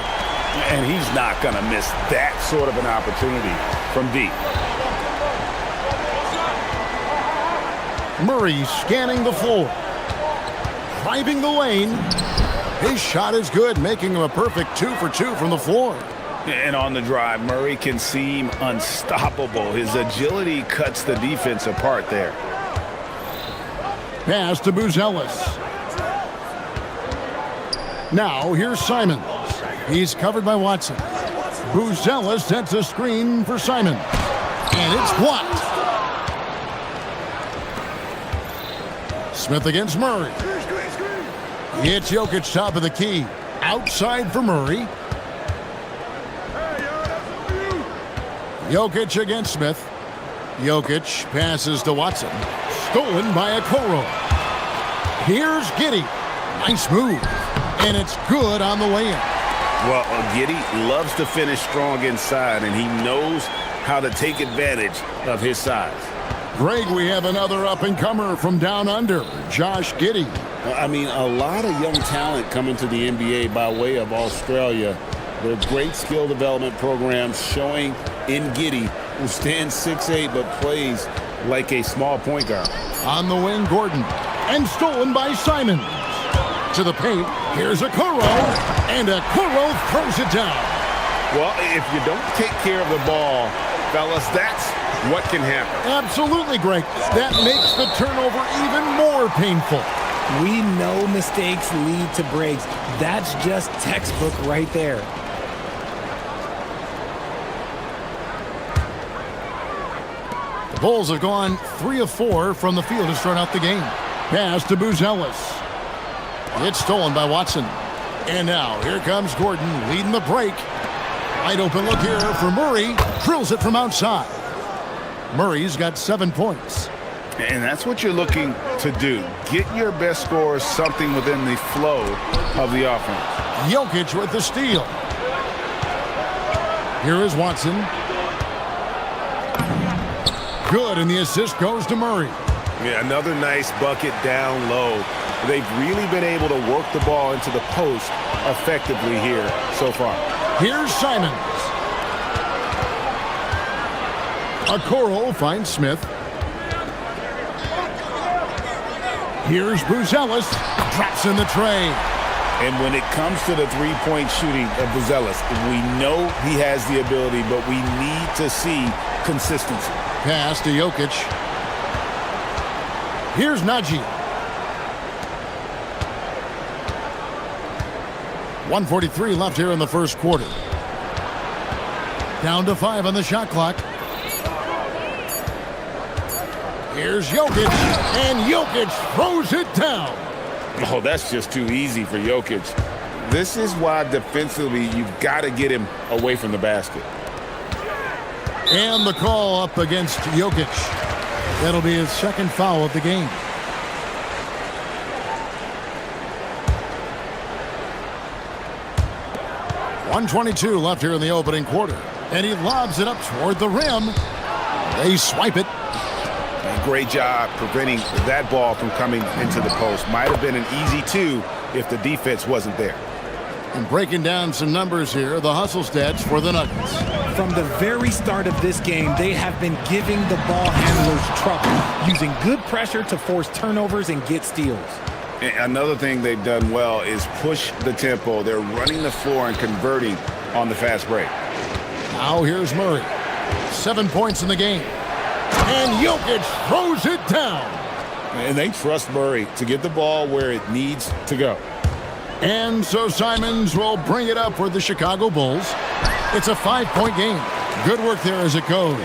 And he's not going to miss that sort of an opportunity from deep. Murray scanning the floor. Driving the lane. His shot is good, making him a perfect 2 for 2 from the floor. And on the drive, Murray can seem unstoppable. His agility cuts the defense apart there. Pass to Buzelis. Now here's Simons. He's covered by Watson. Buzelis sets a screen for Simon. And it's blocked. Smith against Murray. It's Jokic top of the key. Outside for Murray. Jokic against Smith. Jokic passes to Watson. Stolen by Okoro. Here's Giddey. Nice move. And it's good on the way in. Well, Giddey loves to finish strong inside, and he knows how to take advantage of his size. Greg, we have another up-and-comer from down under, Josh Giddey. I mean, a lot of young talent coming to the NBA by way of Australia. There are great skill development programs showing in Giddey, who stands 6'8", but plays like a small point guard. On the wing, Gordon. And stolen by Simons. To the paint, here's Okoro. And Okoro throws it down. Well, if you don't take care of the ball, fellas, that's what can happen. Absolutely, Greg. That makes the turnover even more painful. We know mistakes lead to breaks. That's just textbook right there. The Bulls have gone 3 of 4 from the field to start out the game. Pass to Buzelis. It's stolen by Watson. And now here comes Gordon leading the break. Wide open look here for Murray. Drills it from outside. Murray's got 7 points. And that's what you're looking to do. Get your best scorers something within the flow of the offense. Jokic with the steal. Here is Watson. Good, and the assist goes to Murray. Yeah, another nice bucket down low. They've really been able to work the ball into the post effectively here so far. Here's Simons. Okoro finds Smith. Here's Buzelis. Drops in the tray. And when it comes to the three-point shooting of Buzelis, we know he has the ability, but we need to see consistency. Pass to Jokic. Here's Najee. 1:43 left here in the first quarter. Down to 5 on the shot clock. Here's Jokic, and Jokic throws it down. Oh, that's just too easy for Jokic. This is why defensively you've got to get him away from the basket. And the call up against Jokic. That'll be his second foul of the game. .122 left here in the opening quarter. And he lobs it up toward the rim. They swipe it. And great job preventing that ball from coming into the post. Might have been an easy 2 if the defense wasn't there. And breaking down some numbers here, the hustle stats for the Nuggets. From the very start of this game, they have been giving the ball handlers trouble, using good pressure to force turnovers and get steals. Another thing they've done well is push the tempo. They're running the floor and converting on the fast break. Now here's Murray. 7 points in the game. And Jokic throws it down. And they trust Murray to get the ball where it needs to go. And so Simons will bring it up for the Chicago Bulls. It's a 5-point game. Good work there as it goes.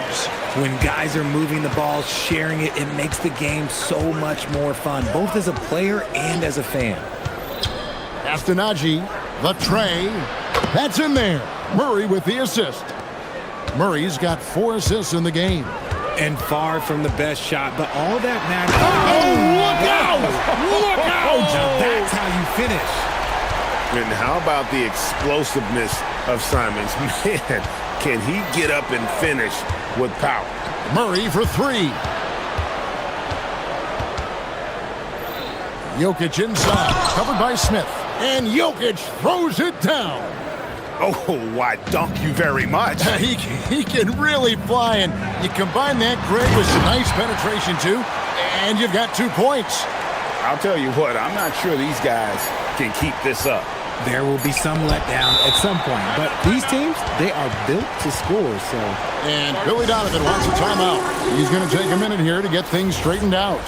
When guys are moving the ball, sharing it, it makes the game so much more fun, both as a player and as a fan. Castanagi, the tray. That's in there. Murray with the assist. Murray's got 4 assists in the game. And far from the best shot, but all that matters. Oh, look out! Look out! Now that's how you finish. And how about the explosiveness of Simons? Man, can he get up and finish with power? Murray for 3. Jokic inside, covered by Smith. And Jokic throws it down. Oh, why, dunk you very much. He can really fly, and you combine that, Greg, with some nice penetration, too, and you've got 2 points. I'll tell you what, I'm not sure these guys can keep this up. There will be some letdown at some point, but these teams, they are built to score, so. And Billy Donovan wants a timeout. He's going to take a minute here to get things straightened out.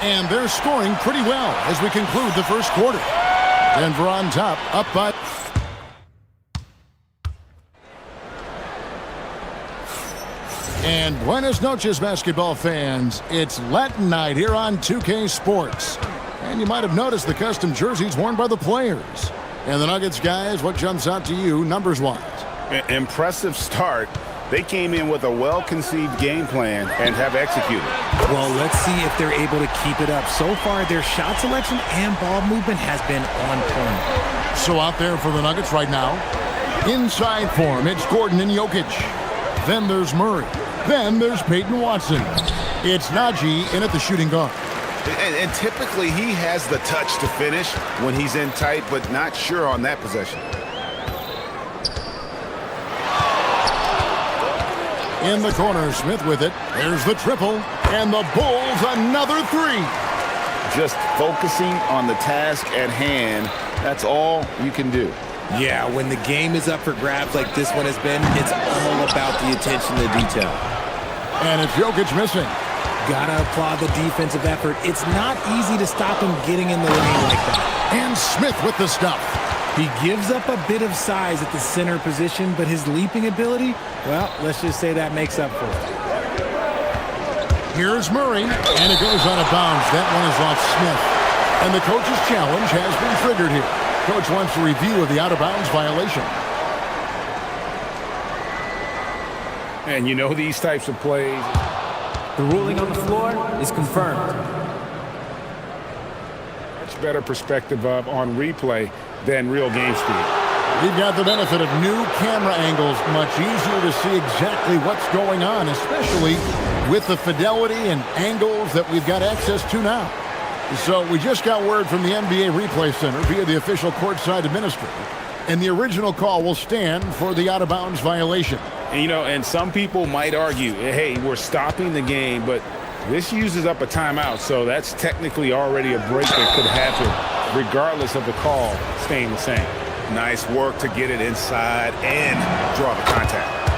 And they're scoring pretty well as we conclude the first quarter. Denver on top, up by... And buenas noches, basketball fans. It's Latin night here on 2K Sports. And you might have noticed the custom jerseys worn by the players. And the Nuggets, guys, what jumps out to you numbers-wise? Impressive start. They came in with a well-conceived game plan and have executed. Well, let's see if they're able to keep it up. So far, their shot selection and ball movement has been on point. So out there for the Nuggets right now, inside for him, it's Gordon and Jokic. Then there's Murray. Then there's Peyton Watson. It's Najee in at the shooting guard. And typically, he has the touch to finish when he's in tight, but not sure on that possession. In the corner, Smith with it. There's the triple. And the Bulls another 3. Just focusing on the task at hand, that's all you can do. Yeah, when the game is up for grabs like this one has been, it's all about the attention to detail. And it's Jokic missing. Gotta applaud the defensive effort. It's not easy to stop him getting in the lane like that. And Smith with the stuff. He gives up a bit of size at the center position, but his leaping ability, well, let's just say that makes up for it. Here's Murray, and it goes out of bounds. That one is off Smith. And the coach's challenge has been triggered here. Coach wants a review of the out-of-bounds violation. And you know these types of plays. The ruling on the floor is confirmed. Much better perspective on replay than real game speed. We've got the benefit of new camera angles, much easier to see exactly what's going on, especially with the fidelity and angles that we've got access to now. So we just got word from the NBA Replay Center via the official courtside administrator, and the original call will stand for the out-of-bounds violation. And, you know, and some people might argue, hey, we're stopping the game, but this uses up a timeout, so that's technically already a break that could happen, regardless of the call staying the same. Nice work to get it inside and draw the contact.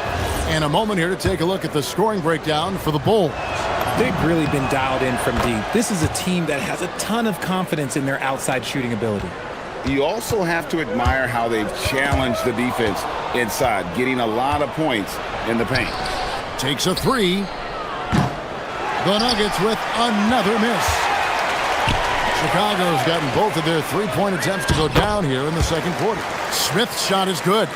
And a moment here to take a look at the scoring breakdown for the Bulls. They've really been dialed in from deep. This is a team that has a ton of confidence in their outside shooting ability. You also have to admire how they've challenged the defense inside, getting a lot of points in the paint. Takes a 3. The Nuggets with another miss. Chicago's gotten both of their three-point attempts to go down here in the second quarter. Smith's shot is good.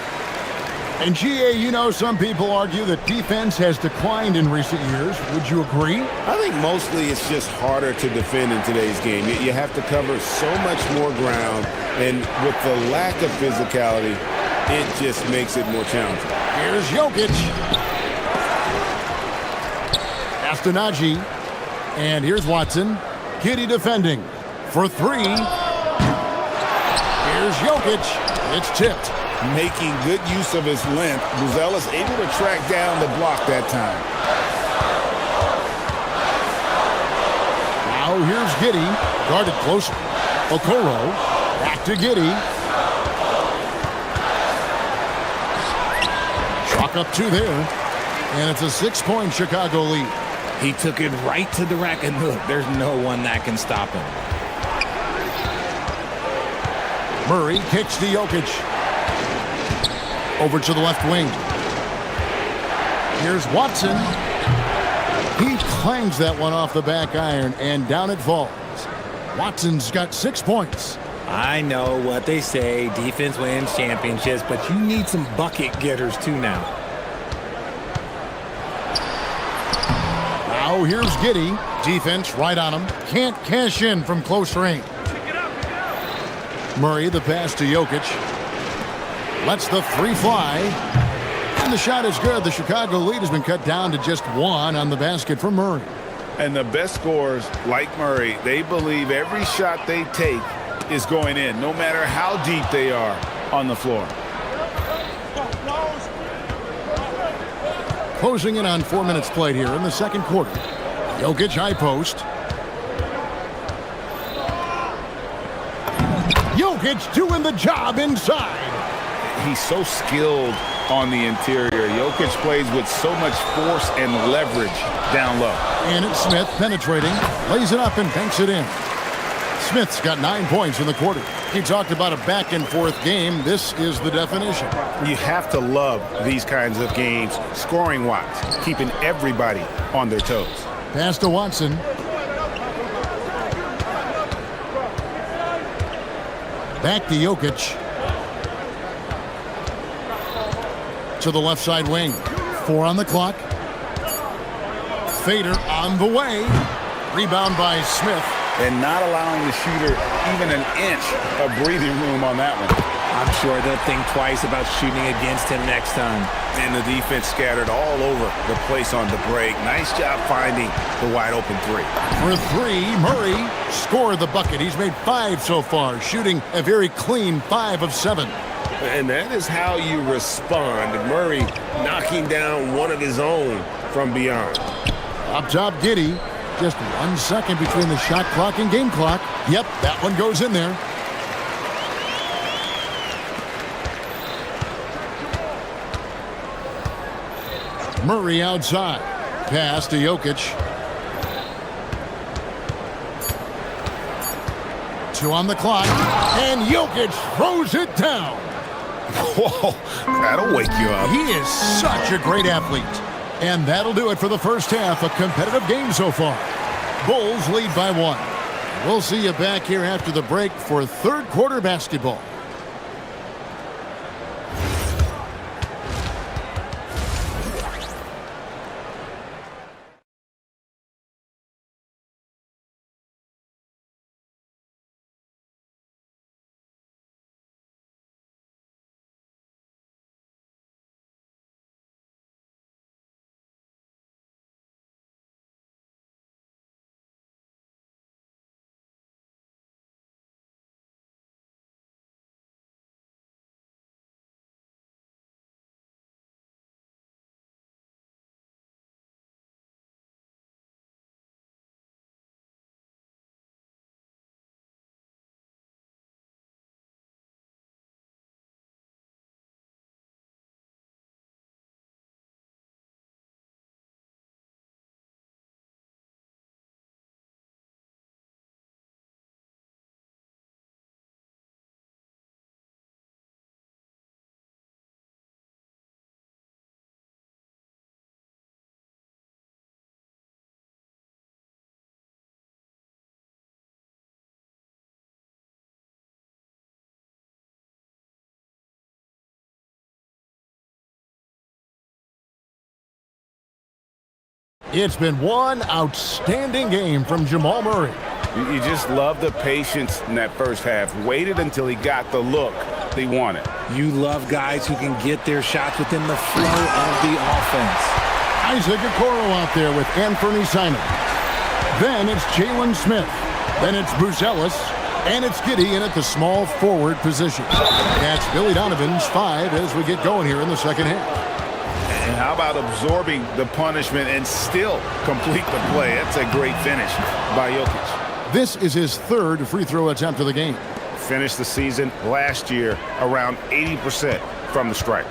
And GA, you know, some people argue that defense has declined in recent years. Would you agree? I think mostly it's just harder to defend in today's game. You have to cover so much more ground, and with the lack of physicality, it just makes it more challenging. Here's Jokic. Castanagi. And here's Watson. Giddey defending for 3. Here's Jokic. It's tipped. Making good use of his length, Buzelis able to track down the block that time. Now here's Giddey, guarded closer. Okoro, back to Giddey. Chalk up 2 there, and it's a 6-point Chicago lead. He took it right to the rack, and look, there's no one that can stop him. Murray kicks to Jokic. Over to the left wing. Here's Watson. He clangs that one off the back iron, and down it falls. Watson's got 6 points. I know what they say, defense wins championships, but you need some bucket getters too now. Now here's Giddey. Defense right on him. Can't cash in from close range. Murray, the pass to Jokic. Lets the three fly. And the shot is good. The Chicago lead has been cut down to just 1 on the basket for Murray. And the best scorers, like Murray, they believe every shot they take is going in, no matter how deep they are on the floor. Closing in on 4 minutes played here in the second quarter. Jokic high post. Jokic doing the job inside. He's so skilled on the interior. Jokic plays with so much force and leverage down low. And it's Smith penetrating, lays it up and banks it in. Smith's got 9 points in the quarter. He talked about a back-and-forth game. This is the definition. You have to love these kinds of games, scoring-wise, keeping everybody on their toes. Pass to Watson. Back to Jokic. To the left side wing. 4 on the clock. Fader on the way. Rebound by Smith. And not allowing the shooter even an inch of breathing room on that one. I'm sure they'll think twice about shooting against him next time. And the defense scattered all over the place on the break. Nice job finding the wide open three. For 3, Murray scored the bucket. He's made 5 so far, shooting a very clean 5 of 7. And that is how you respond. Murray knocking down one of his own from beyond. Up top, Giddey. Just 1 second between the shot clock and game clock. Yep, that one goes in there. Murray outside. Pass to Jokic. 2 on the clock. And Jokic throws it down. Whoa, that'll wake you up. He is such a great athlete. And that'll do it for the first half. A competitive game so far. Bulls lead by 1. We'll see you back here after the break for third quarter basketball. It's been one outstanding game from Jamal Murray. You just love the patience in that first half. Waited until he got the look they wanted. You love guys who can get their shots within the flow of the offense. Isaac Okoro out there with Anthony Simon. Then it's Jalen Smith. Then it's Buzelis. And it's Giddey in at the small forward position. That's Billy Donovan's 5 as we get going here in the second half. And how about absorbing the punishment and still complete the play? That's a great finish by Jokic. This is his 3rd free throw attempt of the game. Finished the season last year around 80% from the stripe.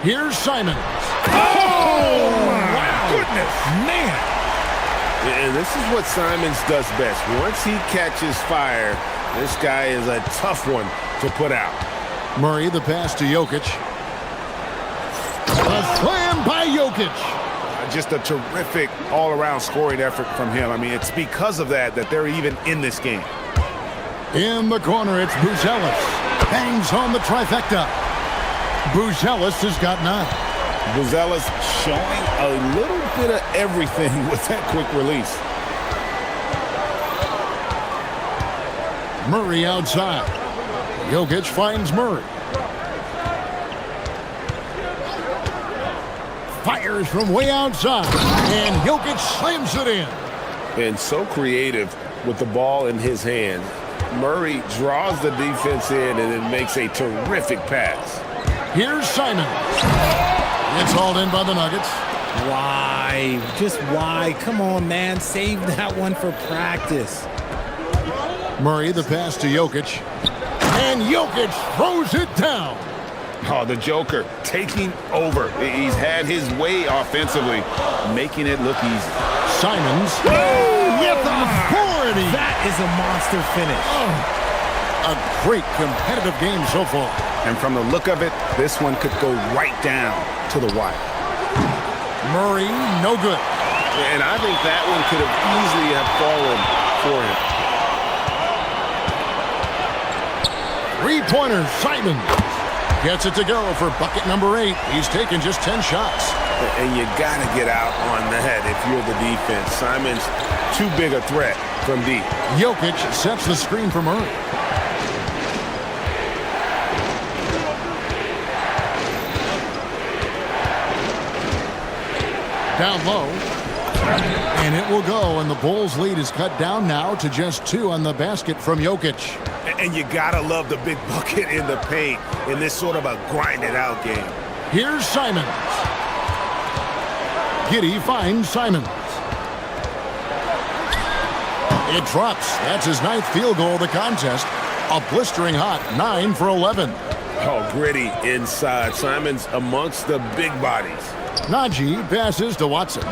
Here's Simon. Oh, my goodness. Man. And this is what Simons does best. Once he catches fire, this guy is a tough one to put out. Murray, the pass to Jokic. A slam by Jokic. Just a terrific all-around scoring effort from him. I mean, it's because of that they're even in this game. In the corner, it's Buzelis. Bangs home the trifecta. Buzelis has got 9. Buzelis showing a little bit of everything with that quick release. Murray outside. Jokic finds Murray. Fires from way outside, and Jokic slams it in. And so creative with the ball in his hand. Murray draws the defense in and then makes a terrific pass. Here's Simon. It's hauled in by the Nuggets. Why? Just why? Come on, man. Save that one for practice. Murray, the pass to Jokic. And Jokic throws it down. Oh, the Joker taking over. He's had his way offensively, making it look easy. Simons with authority. That is a monster finish. A great competitive game so far. And from the look of it, this one could go right down to the wire. Murray, no good. And I think that one could have easily have fallen for him. Three-pointer, Simon. Gets it to go for bucket number 8. He's taken just 10 shots. And you got to get out on that if you're the defense. Simon's too big a threat from deep. Jokic sets the screen for Murray. Down low. And it will go, and the Bulls' lead is cut down now to just 2 on the basket from Jokic. And you gotta love the big bucket in the paint in this sort of a grinded-out game. Here's Simons. Giddey finds Simons. It drops. That's his 9th field goal of the contest. A blistering hot 9 for 11. Oh, gritty inside. Simons amongst the big bodies. Najee passes to Watson.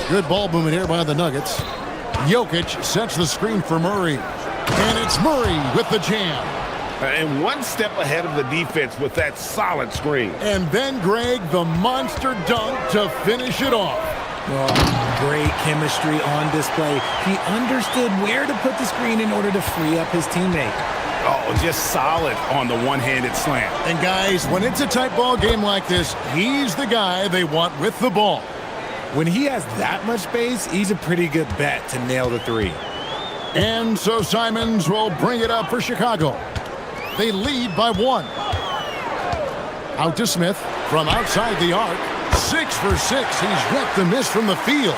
Good ball movement here by the Nuggets. Jokic sets the screen for Murray. And it's Murray with the jam. And one step ahead of the defense with that solid screen. And then, Greg, the monster dunk to finish it off. Oh, great chemistry on display. He understood where to put the screen in order to free up his teammate. Oh, just solid on the one-handed slam. And, guys, when it's a tight ball game like this, he's the guy they want with the ball. When he has that much space, he's a pretty good bet to nail the 3. And so Simons will bring it up for Chicago. They lead by 1. Out to Smith from outside the arc. 6 for 6. He's wrecked the miss from the field.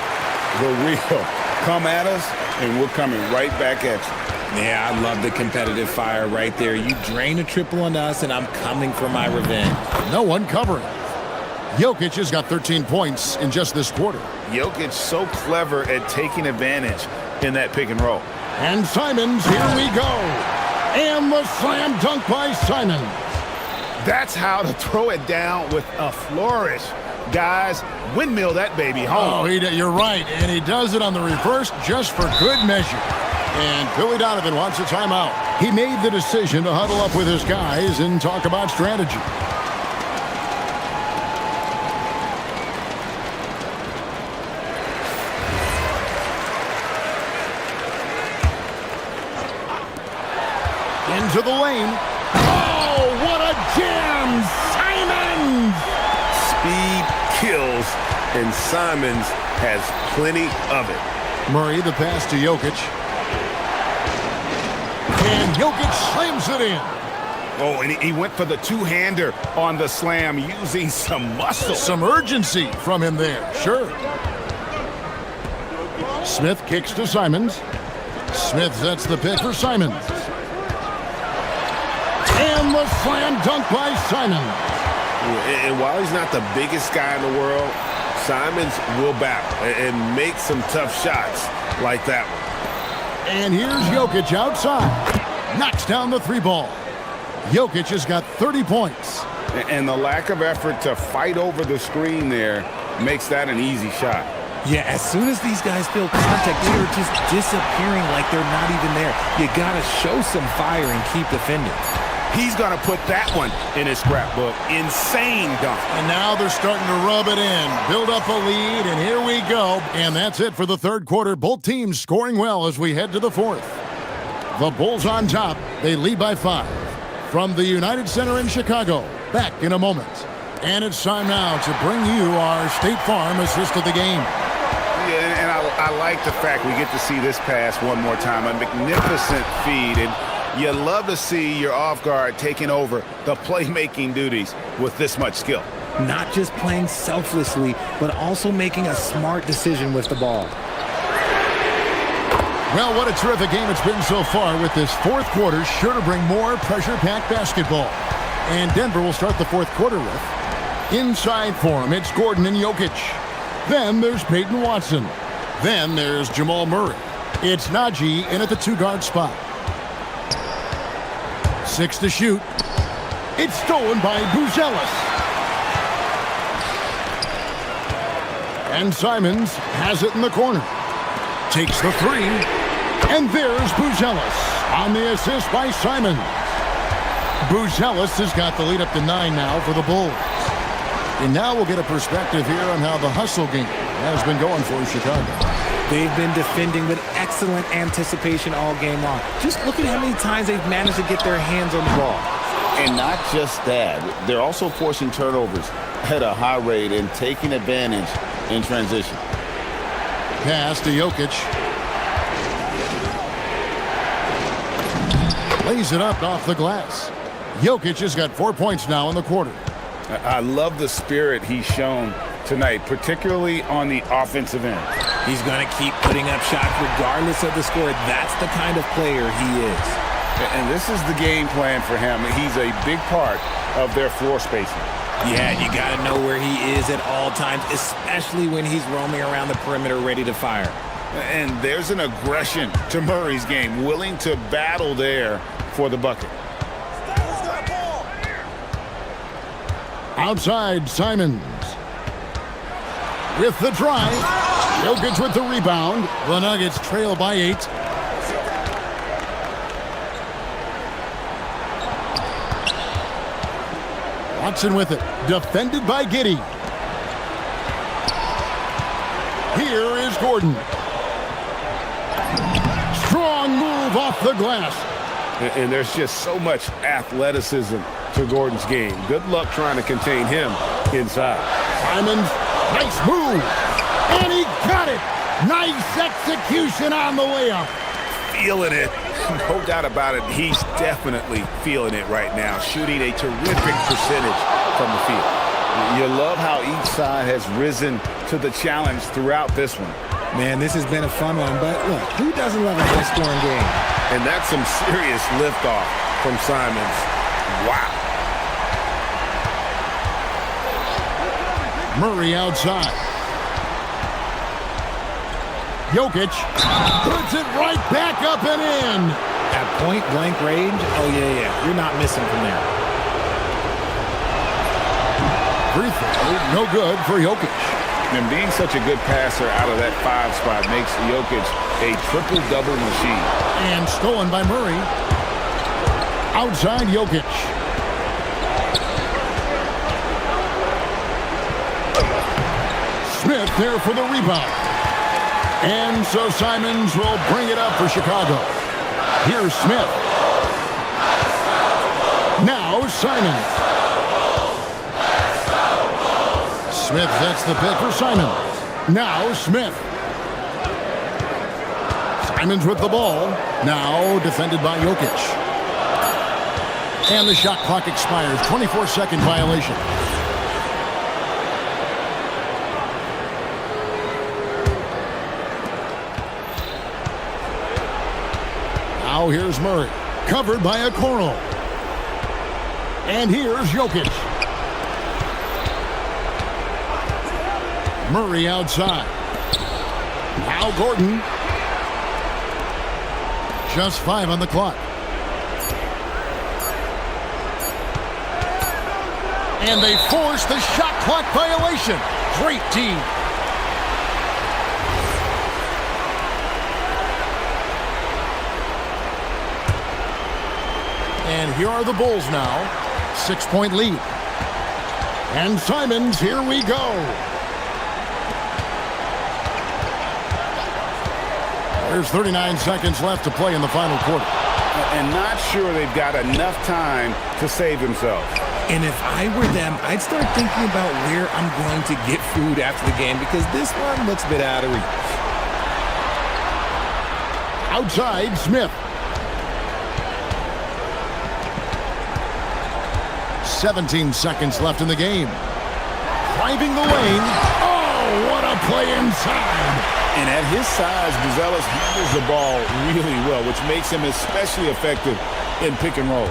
The real. Come at us, and we're coming right back at you. Yeah, I love the competitive fire right there. You drain a triple on us, and I'm coming for my revenge. No one covering. Jokic has got 13 points in just this quarter. Jokic so clever at taking advantage in that pick and roll. And Simons, here we go. And the slam dunk by Simons. That's how to throw it down with a flourish. Guys, windmill that baby home. Oh, you're right. And he does it on the reverse just for good measure. And Billy Donovan wants a timeout. He made the decision to huddle up with his guys and talk about strategy. Into the lane. Oh, what a jam! Simons! Speed kills, and Simons has plenty of it. Murray, the pass to Jokic. And Jokic slams it in. Oh, and he went for the two-hander on the slam, using some muscle. Some urgency from him there, sure. Smith kicks to Simons. Smith sets the pick for Simons. And the slam dunk by Simons. And while he's not the biggest guy in the world, Simons will battle and make some tough shots like that one. And here's Jokic outside. Knocks down the 3 ball. Jokic has got 30 points. And the lack of effort to fight over the screen there makes that an easy shot. Yeah, as soon as these guys feel contact, they're just disappearing like they're not even there. You got to show some fire and keep defending. He's going to put that one in his scrapbook. Insane dunk. And now they're starting to rub it in, build up a lead, and here we go. And that's it for the third quarter. Both teams scoring well as we head to the fourth. The Bulls on top. They lead by 5. From the United Center in Chicago, back in a moment. And it's time now to bring you our State Farm assist of the game. Yeah, and I like the fact we get to see this pass one more time. A magnificent feed, and you love to see your off guard taking over the playmaking duties with this much skill. Not just playing selflessly, but also making a smart decision with the ball. Well, what a terrific game it's been so far, with this fourth quarter sure to bring more pressure-packed basketball. And Denver will start the fourth quarter with inside for him. It's Gordon and Jokic. Then there's Peyton Watson. Then there's Jamal Murray. It's Najee in at the 2-guard spot. 6 to shoot. It's stolen by Buzelis. And Simons has it in the corner. Takes the 3. And there's Buzelis on the assist by Simons. Buzelis has got the lead up to 9 now for the Bulls. And now we'll get a perspective here on how the hustle game has been going for Chicago. They've been defending with excellent anticipation all game long. Just look at how many times they've managed to get their hands on the ball. And not just that, they're also forcing turnovers at a high rate and taking advantage in transition. Pass to Jokic. Lays it up off the glass. Jokic has got 4 points now in the quarter. I love the spirit he's shown tonight, particularly on the offensive end. He's going to keep putting up shots regardless of the score. That's the kind of player he is. And this is the game plan for him. He's a big part of their floor spacing. Yeah, you got to know where he is at all times, especially when he's roaming around the perimeter ready to fire. And there's an aggression to Murray's game, willing to battle there for the bucket. Outside, Simons. With the drive. Jokic with the rebound. The Nuggets trail by 8. Watson with it. Defended by Giddey. Here is Gordon. Strong move off the glass. And there's just so much athleticism to Gordon's game. Good luck trying to contain him inside. Simons, nice move. And he got it. Nice execution on the layup. Feeling it. No doubt about it. He's definitely feeling it right now. Shooting a terrific percentage from the field. You love how each side has risen to the challenge throughout this one. Man, this has been a fun one, but look, who doesn't love a high-scoring game? And that's some serious liftoff from Simons. Wow. Murray outside. Jokic puts it right back up and in. At point-blank range, oh, yeah. You're not missing from there. Free throw, no good for Jokic. And being such a good passer out of that 5 spot makes Jokic a triple-double machine. And stolen by Murray. Outside Jokic. Smith there for the rebound. And so Simons will bring it up for Chicago. Here's Smith. Now Simons. Smith sets the pick for Simons. Now Smith. Simons with the ball. Now defended by Jokic. And the shot clock expires. 24-second violation. Now here's Murray. Covered by Okoro. And here's Jokic. Murray outside. Now Gordon. Just 5 on the clock. And they force the shot clock violation. Great team. And And here are the Bulls now. 6-point lead. And Simons, here we go. There's 39 seconds left to play in the final quarter. And not sure they've got enough time to save themselves. And if I were them, I'd start thinking about where I'm going to get food after the game because this one looks a bit out of reach. Outside, Smith. 17 seconds left in the game. Driving the lane. Oh, what a play inside. And at his size, Buzelis handles the ball really well, which makes him especially effective in pick and roll.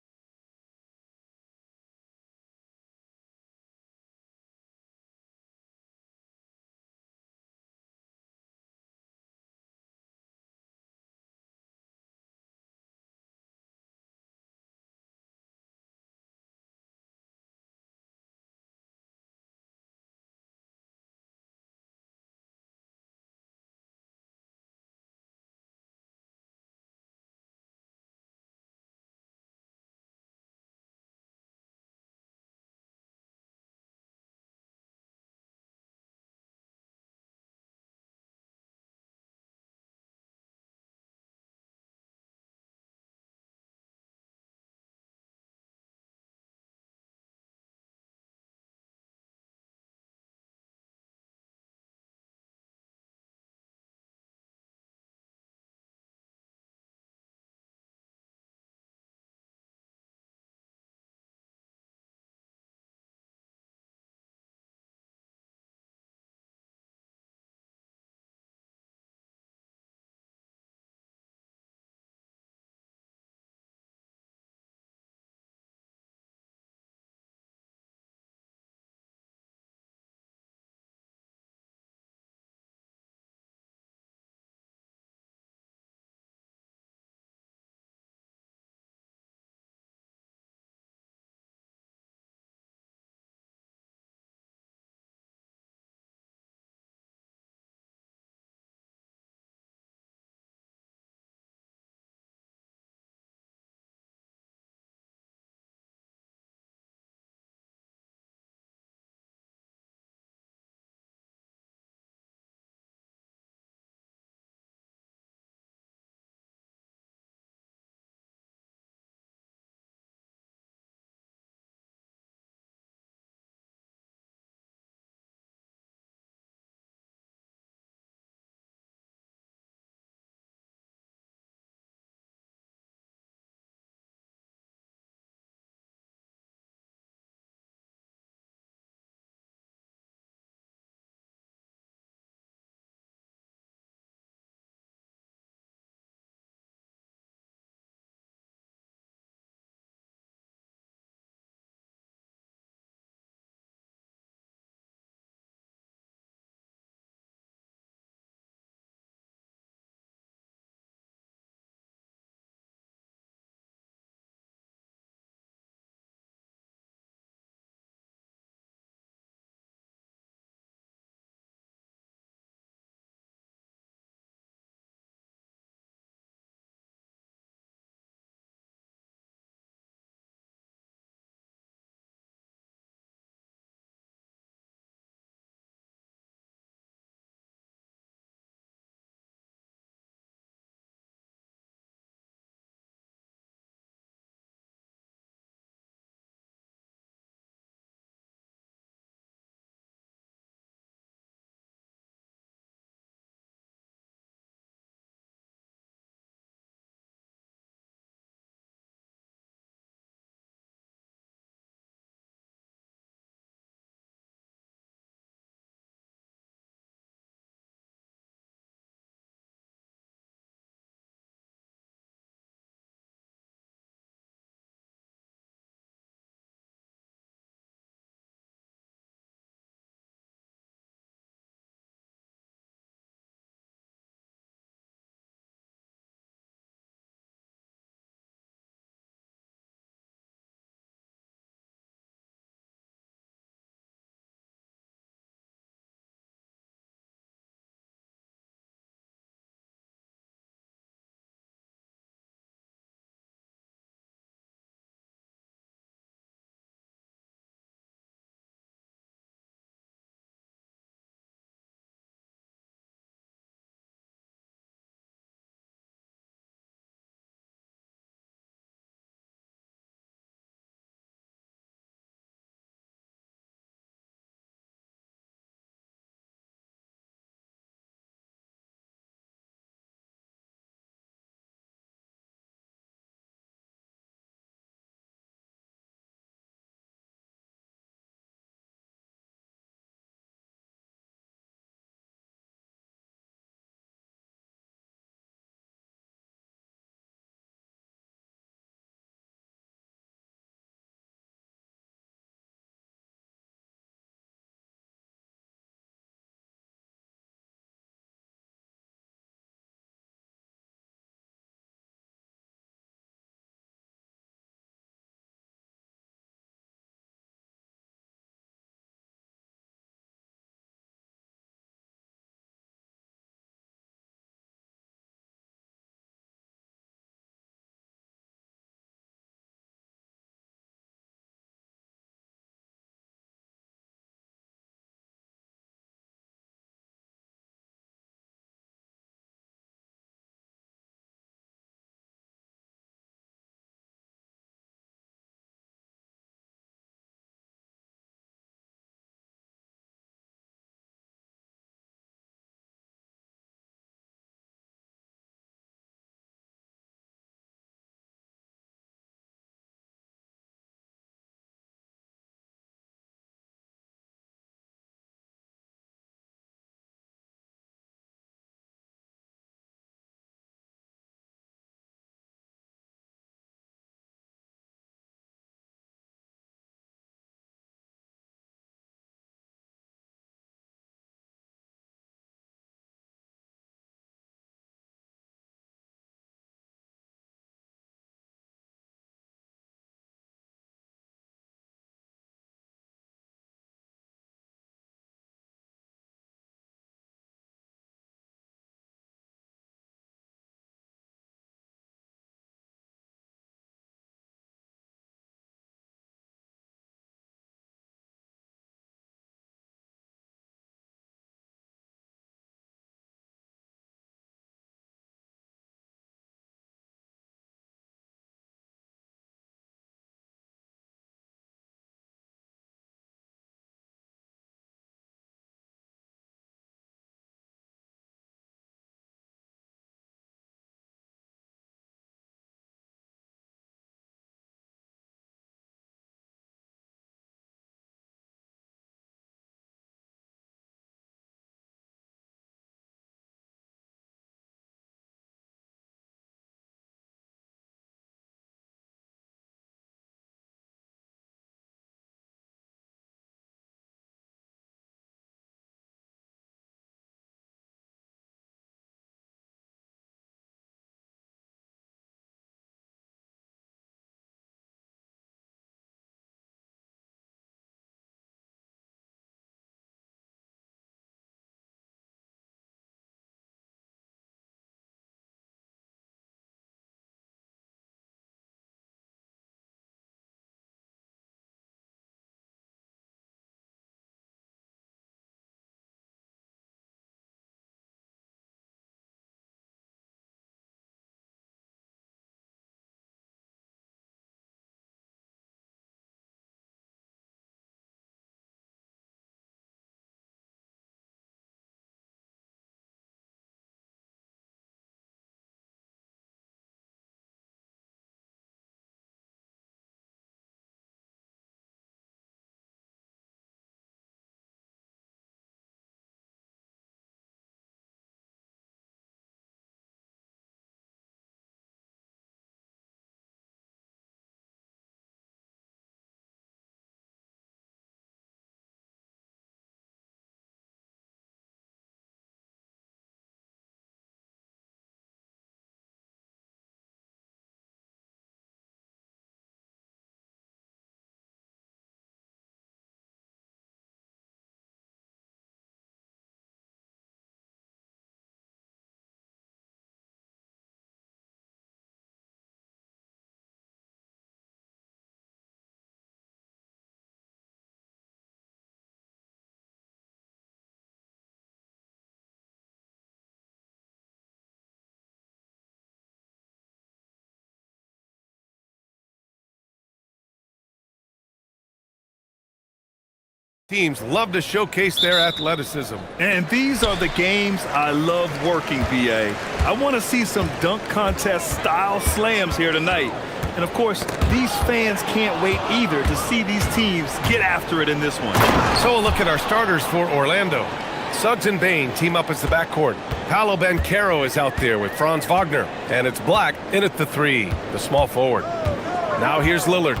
Teams love to showcase their athleticism. And these are the games I love working, BA. I want to see some dunk contest style slams here tonight. And of course, these fans can't wait either to see these teams get after it in this one. So a look at our starters for Orlando. Suggs and Bain team up as the backcourt. Paolo Banchero is out there with Franz Wagner. And it's Black in at the 3, the small forward. Now here's Lillard.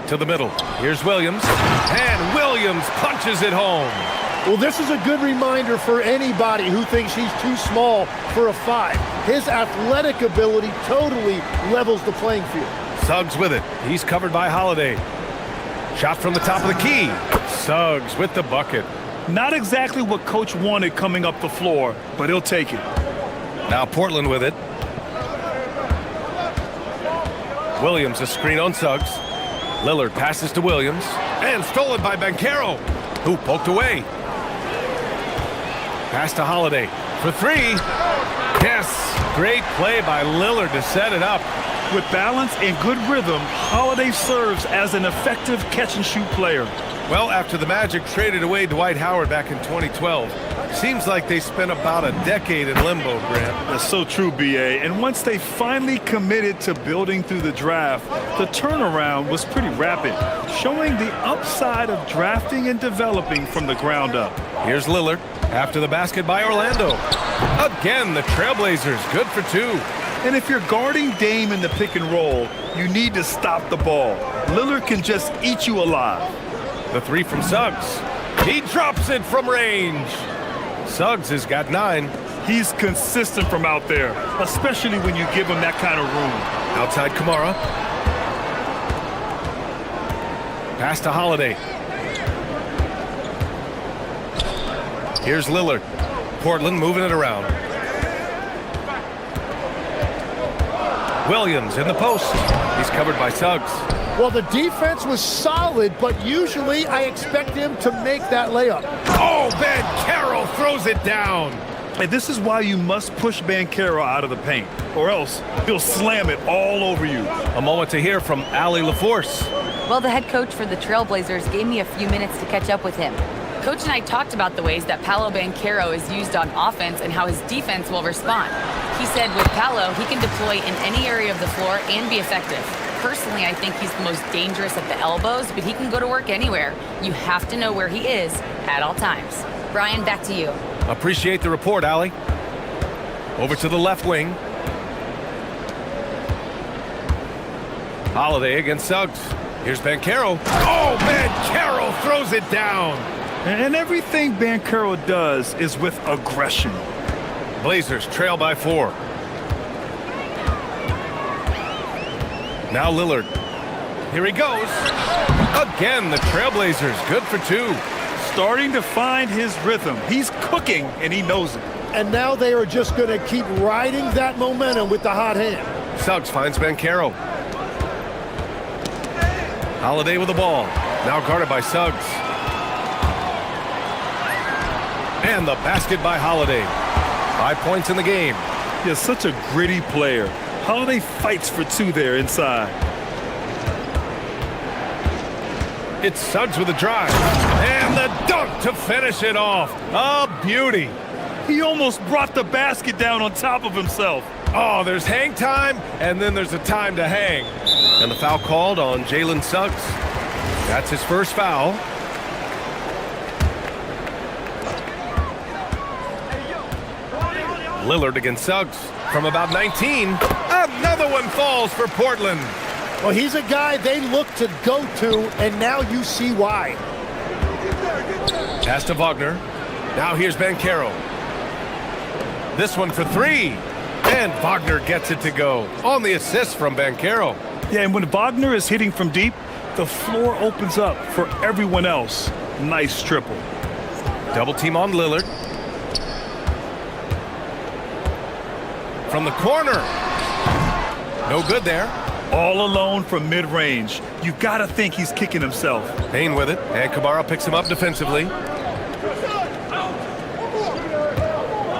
To the middle. Here's Williams. And Williams punches it home. Well, this is a good reminder for anybody who thinks he's too small for a 5. His athletic ability totally levels the playing field. Suggs with it. He's covered by Holiday. Shot from the top of the key. Suggs with the bucket. Not exactly what Coach wanted coming up the floor, but he'll take it. Now Portland with it. Williams a screen on Suggs. Lillard passes to Williams. And stolen by Banchero, who poked away. Pass to Holiday for 3. Yes, great play by Lillard to set it up. With balance and good rhythm, Holiday serves as an effective catch-and-shoot player. Well, after the Magic traded away Dwight Howard back in 2012, seems like they spent about a decade in limbo, Grant. That's so true, BA. And once they finally committed to building through the draft, the turnaround was pretty rapid, showing the upside of drafting and developing from the ground up. Here's Lillard after the basket by Orlando. Again, the Trailblazers, good for 2. And if you're guarding Dame in the pick and roll, you need to stop the ball. Lillard can just eat you alive. The 3 from Suggs. He drops it from range. Suggs has got 9. He's consistent from out there, especially when you give him that kind of room. Outside Kamara. Pass to Holiday. Here's Lillard. Portland moving it around. Williams in the post. He's covered by Suggs. Well, the defense was solid, but usually I expect him to make that layup. Oh, Banchero throws it down. And this is why you must push Banchero out of the paint, or else he'll slam it all over you. A moment to hear from Allie LaForce. Well, the head coach for the Trailblazers gave me a few minutes to catch up with him. Coach and I talked about the ways that Paolo Banchero is used on offense and how his defense will respond. He said with Paolo, he can deploy in any area of the floor and be effective. Personally, I think he's the most dangerous at the elbows, but he can go to work anywhere. You have to know where he is at all times. Brian, back to you. Appreciate the report, Allie. Over to the left wing. Holiday against Suggs. Here's Banchero. Oh, Banchero throws it down. And everything Banchero does is with aggression. Blazers trail by 4. Now Lillard. Here he goes. Again, the Trailblazers, good for 2. Starting to find his rhythm. He's cooking, and he knows it. And now they are just going to keep riding that momentum with the hot hand. Suggs finds Banchero. Holiday with the ball. Now guarded by Suggs. And the basket by Holiday. 5 points in the game. He's such a gritty player. Holiday fights for 2 there inside. It's Suggs with a drive. And the dunk to finish it off. A beauty. He almost brought the basket down on top of himself. Oh, there's hang time, and then there's a time to hang. And the foul called on Jalen Suggs. That's his first foul. Lillard against Suggs from about 19. Another one falls for Portland. Well, he's a guy they look to go to, and now you see why. Pass to Wagner. Now here's Banchero. This one for 3. And Wagner gets it to go on the assist from Banchero. Yeah, and when Wagner is hitting from deep, the floor opens up for everyone else. Nice triple. Double team on Lillard. From the corner. No good there. All alone from mid-range. You gotta think he's kicking himself. Payne with it, and Kamara picks him up defensively.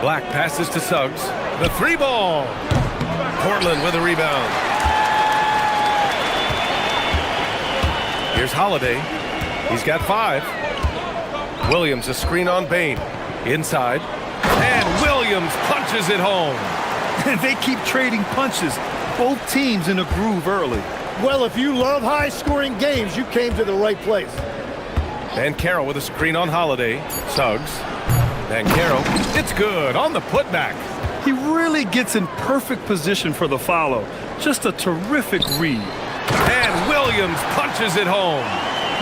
Black passes to Suggs. The 3 ball. Portland with a rebound. Here's Holiday. He's got 5. Williams, a screen on Bain. Inside. And Williams punches it home. And they keep trading punches. Both teams in a groove early. Well, if you love high-scoring games, you came to the right place. And Carroll with a screen on Holiday. Suggs. And Carroll. It's good on the putback. He really gets in perfect position for the follow. Just a terrific read. And Williams punches it home.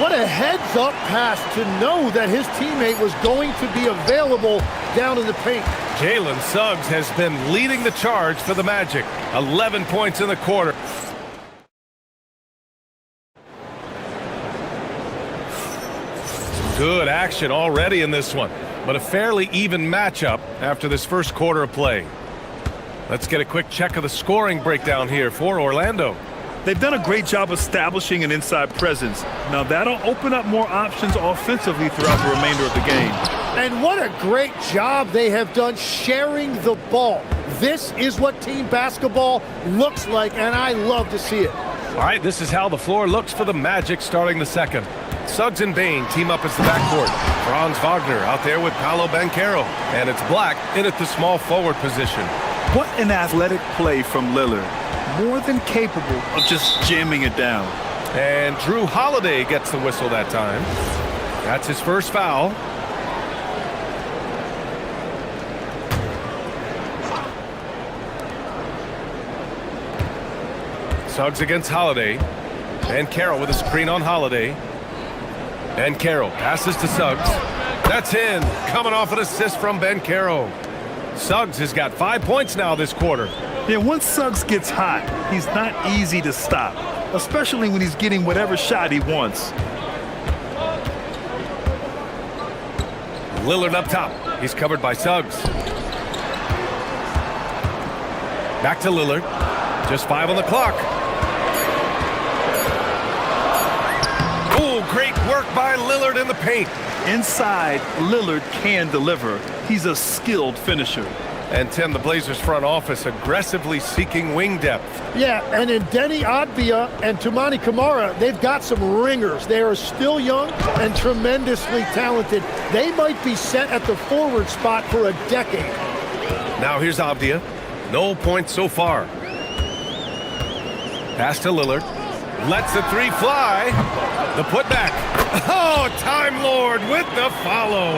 What a heads-up pass to know that his teammate was going to be available down in the paint. Jalen Suggs has been leading the charge for the Magic. 11 points in the quarter. Good action already in this one, but a fairly even matchup after this first quarter of play. Let's get a quick check of the scoring breakdown here for Orlando. They've done a great job establishing an inside presence. Now that'll open up more options offensively throughout the remainder of the game. And what a great job they have done sharing the ball. This is what team basketball looks like, and I love to see it. All right, this is how the floor looks for the Magic starting the second. Suggs and Bain team up as the backcourt. Franz Wagner out there with Paolo Banchero. And it's Black in at the small forward position. What an athletic play from Lillard. More than capable of just jamming it down. And Drew Holiday gets the whistle that time. That's his first foul. Suggs against Holiday. And Carroll with a screen on Holiday. And Carroll passes to Suggs. That's in. Coming off an assist from Banchero. Suggs has got 5 points now this quarter. Yeah, once Suggs gets hot, he's not easy to stop, especially when he's getting whatever shot he wants. Lillard up top. He's covered by Suggs. Back to Lillard. Just 5 on the clock. Oh, great work by Lillard in the paint. Inside, Lillard can deliver. He's a skilled finisher. And Tim, the Blazers front office aggressively seeking wing depth. Yeah, and in Denny Adbia and Toumani Camara, they've got some ringers. They are still young and tremendously talented. They might be set at the forward spot for a decade. Now here's Abdia. No points so far. Pass to Lillard. Lets the three fly. The putback. Oh, Time Lord with the follow.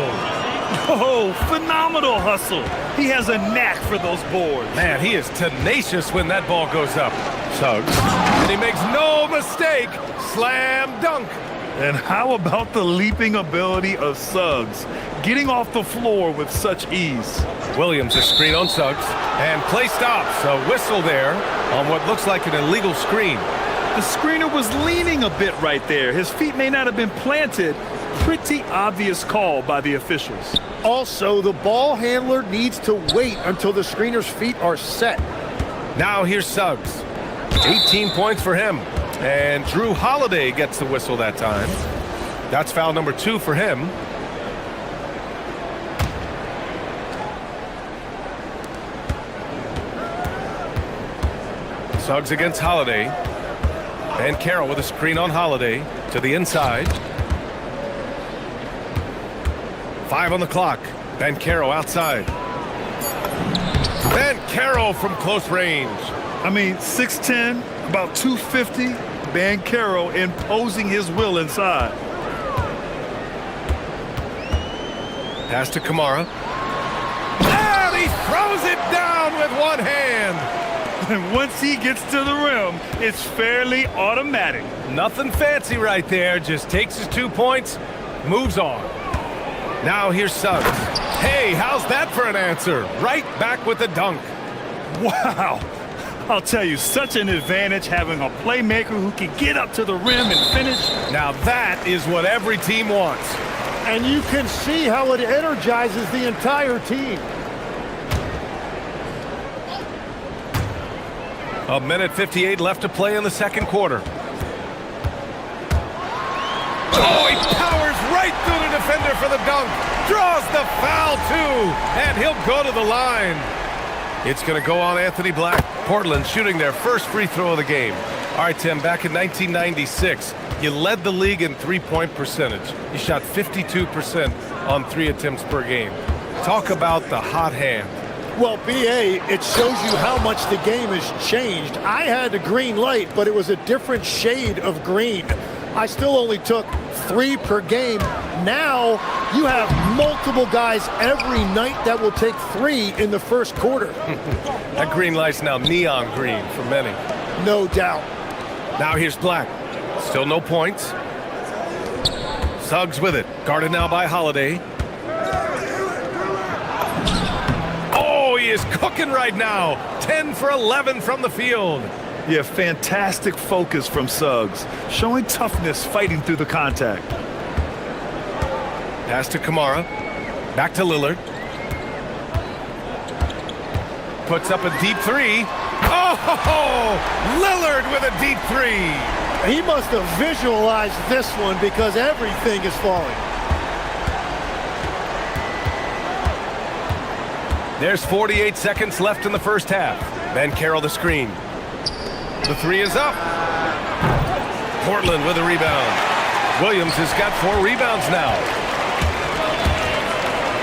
Oh, phenomenal hustle. He has a knack for those boards. Man, he is tenacious when that ball goes up. Suggs. And he makes no mistake. Slam dunk. And how about the leaping ability of Suggs? Getting off the floor with such ease. Williams, a screen on Suggs. And play stops. A whistle there on what looks like an illegal screen. The screener was leaning a bit right there. His feet may not have been planted. Pretty obvious call by the officials. Also, the ball handler needs to wait until the screener's feet are set. Now here's Suggs. 18 points for him. And Drew Holiday gets the whistle that time. That's foul number 2 for him. Suggs against Holiday. And Carroll with a screen on Holiday to the inside. 5 on the clock. Banchero outside. Banchero from close range. I mean, 6'10", about 250. Banchero imposing his will inside. Pass to Camara. And he throws it down with one hand. And once he gets to the rim, it's fairly automatic. Nothing fancy right there. Just takes his 2 points, moves on. Now here's Suggs. Hey, how's that for an answer? Right back with the dunk. Wow. I'll tell you, such an advantage having a playmaker who can get up to the rim and finish. Now that is what every team wants. And you can see how it energizes the entire team. A minute 58 left to play in the second quarter. Oh, he powers right through the defender for the dunk. Draws the foul, too. And he'll go to the line. It's going to go on Anthony Black. Portland shooting their first free throw of the game. All right, Tim, back in 1996, you led the league in three-point percentage. You shot 52% on 3 attempts per game. Talk about the hot hand. Well, BA, it shows you how much the game has changed. I had a green light, but it was a different shade of green. I still only took 3 per game. Now you have multiple guys every night that will take 3 in the first quarter. That green light's now neon green for many. No doubt. Now here's Black. Still no points. Suggs with it. Guarded now by Holiday. Oh, he is cooking right now. 10 for 11 from the field. Yeah, fantastic focus from Suggs, showing toughness fighting through the contact. Pass to Kamara. Back to Lillard. Puts up a deep 3. Oh, Lillard with a deep 3. He must have visualized this one because everything is falling. There's 48 seconds left in the first half. Banchero the screen. The 3 is up. Portland with a rebound. Williams has got 4 rebounds now.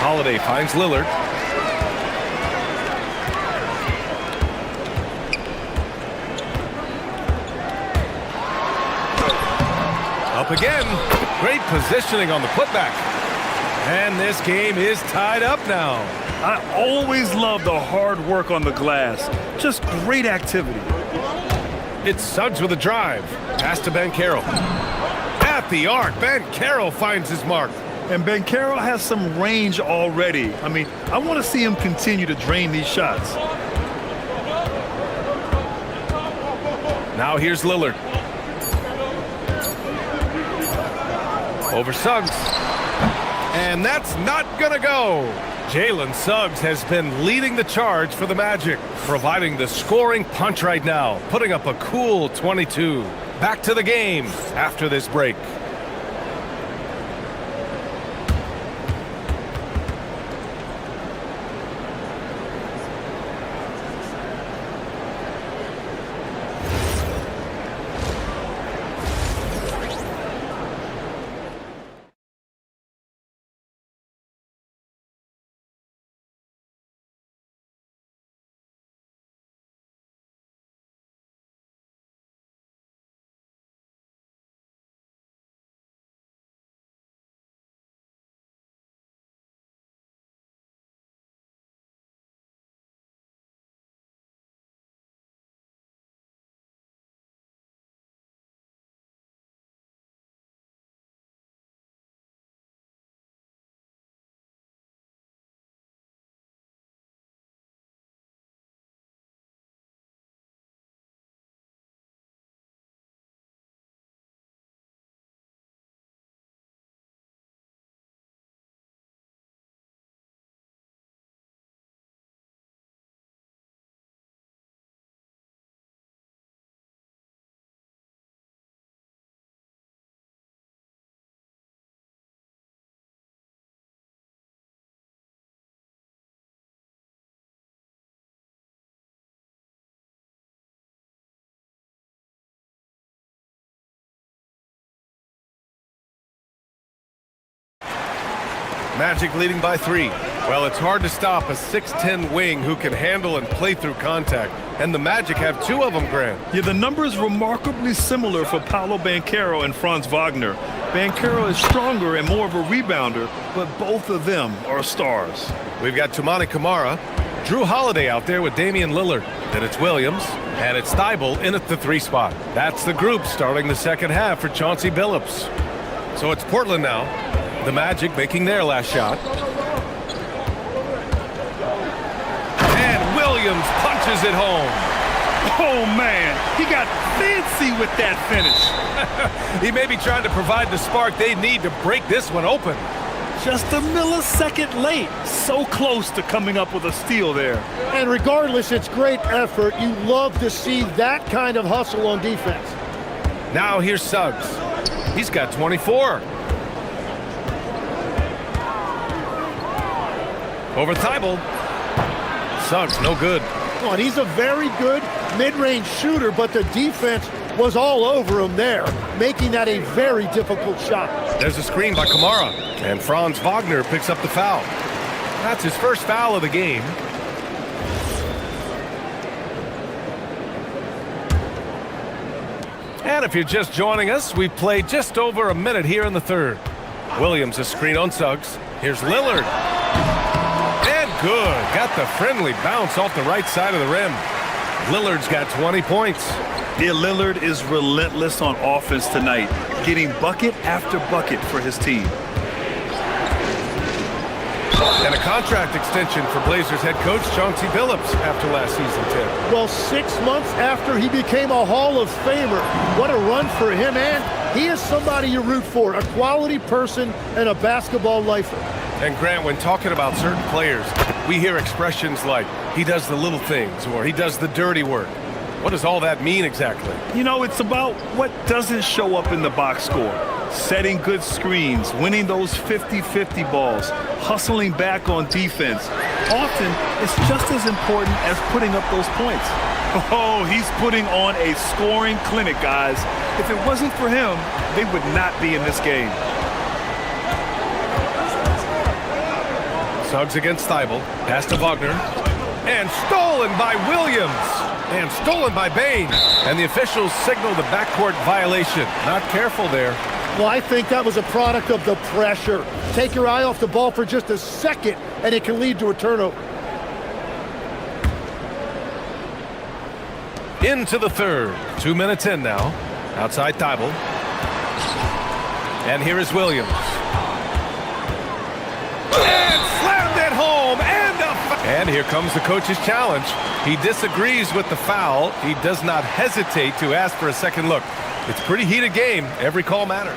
Holiday finds Lillard. Up again. Great positioning on the putback. And this game is tied up now. I always love the hard work on the glass. Just great activity. It's Suggs with a drive. Pass to Banchero. At the arc, Banchero finds his mark. And Banchero has some range already. I mean, I want to see him continue to drain these shots. Now here's Lillard. Over Suggs. And that's not gonna go. Jalen Suggs has been leading the charge for the Magic, providing the scoring punch right now, putting up a cool 22. Back to the game after this break. Magic leading by 3. Well, it's hard to stop a 6'10 wing who can handle and play through contact. And the Magic have 2 of them, Grant. Yeah, the number is remarkably similar for Paolo Banchero and Franz Wagner. Banchero is stronger and more of a rebounder, but both of them are stars. We've got Toumani Camara, Drew Holiday out there with Damian Lillard. Then it's Williams, and it's Thibault in at the 3 spot. That's the group starting the second half for Chauncey Billups. So it's Portland now. The Magic making their last shot. And Williams punches it home. Oh, man, he got fancy with that finish. He may be trying to provide the spark they need to break this one open. Just a millisecond late. So close to coming up with a steal there. And regardless, it's great effort. You love to see that kind of hustle on defense. Now here's Suggs. He's got 24. Over Thibault. Suggs, no good. Oh, and he's a very good mid-range shooter, but the defense was all over him there, making that a very difficult shot. There's a screen by Kamara, and Franz Wagner picks up the foul. That's his first foul of the game. And if you're just joining us, we've played just over a minute here in the third. Williams a screen on Suggs. Here's Lillard. And good. Got the friendly bounce off the right side of the rim. Lillard's got 20 points. Yeah, Lillard is relentless on offense tonight, getting bucket after bucket for his team. And a contract extension for Blazers head coach Chauncey Billups after last season, Tim. Well, 6 months after he became a Hall of Famer, what a run for him, and he is somebody you root for, a quality person and a basketball lifer. And Grant, when talking about certain players, we hear expressions like, he does the little things, or he does the dirty work. What does all that mean exactly? You know, it's about what doesn't show up in the box score. Setting good screens, winning those 50-50 balls, hustling back on defense. Often, it's just as important as putting up those points. Oh, he's putting on a scoring clinic, guys. If it wasn't for him, they would not be in this game. Suggs against Thibault. Pass to Wagner. And stolen by Williams. And stolen by Bain. And the officials signal the backcourt violation. Not careful there. Well, I think that was a product of the pressure. Take your eye off the ball for just a second, and it can lead to a turnover. Into the third. 2 minutes in now. Outside Thibault. And here is Williams. And slammed it home. And here comes the coach's challenge. He disagrees with the foul. He does not hesitate to ask for a second look. It's a pretty heated game. Every call matters.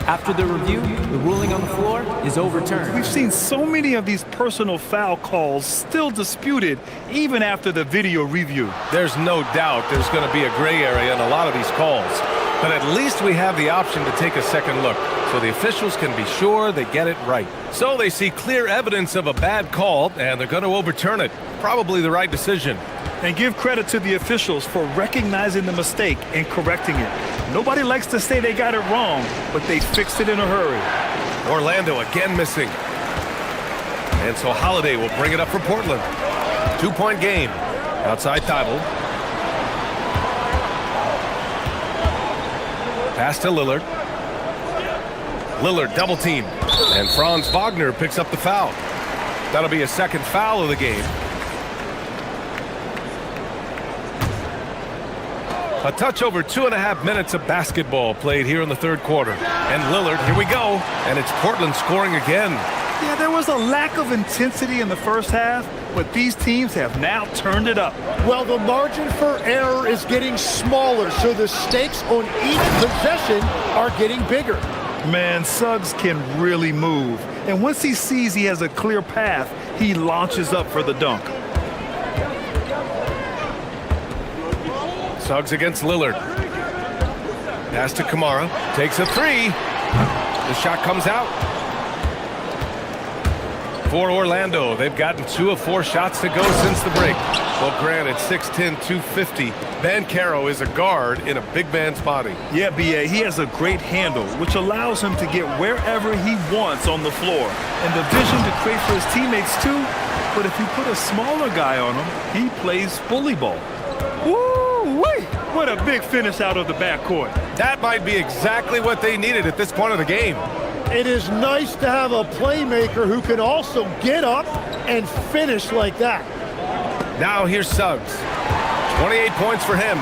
After the review, the ruling on the floor is overturned. We've seen so many of these personal foul calls still disputed even after the video review. There's no doubt there's going to be a gray area in a lot of these calls. But at least we have the option to take a second look, so the officials can be sure they get it right. So they see clear evidence of a bad call, and they're going to overturn it. Probably the right decision. And give credit to the officials for recognizing the mistake and correcting it. Nobody likes to say they got it wrong, but they fixed it in a hurry. Orlando again missing. And so Holiday will bring it up for Portland. 2-point game. Outside Thibault. Pass to Lillard. Lillard double team. And Franz Wagner picks up the foul. That'll be a second foul of the game. A touch over 2.5 minutes of basketball played here in the third quarter. And Lillard, here we go. And it's Portland scoring again. Yeah, there was a lack of intensity in the first half, but these teams have now turned it up. Well, the margin for error is getting smaller, so the stakes on each possession are getting bigger. Man, Suggs can really move. And once he sees he has a clear path, he launches up for the dunk. Suggs against Lillard. Pass to Kamara. Takes a three. The shot comes out. For Orlando, they've gotten 2 of 4 shots to go since the break. Well, granted, 6'10", 250. Banchero is a guard in a big man's body. Yeah, B.A., he has a great handle, which allows him to get wherever he wants on the floor. And the vision to create for his teammates, too. But if you put a smaller guy on him, he plays bully ball. Woo-wee! What a big finish out of the backcourt. That might be exactly what they needed at this point of the game. It is nice to have a playmaker who can also get up and finish like that. Now here's Suggs. 28 points for him.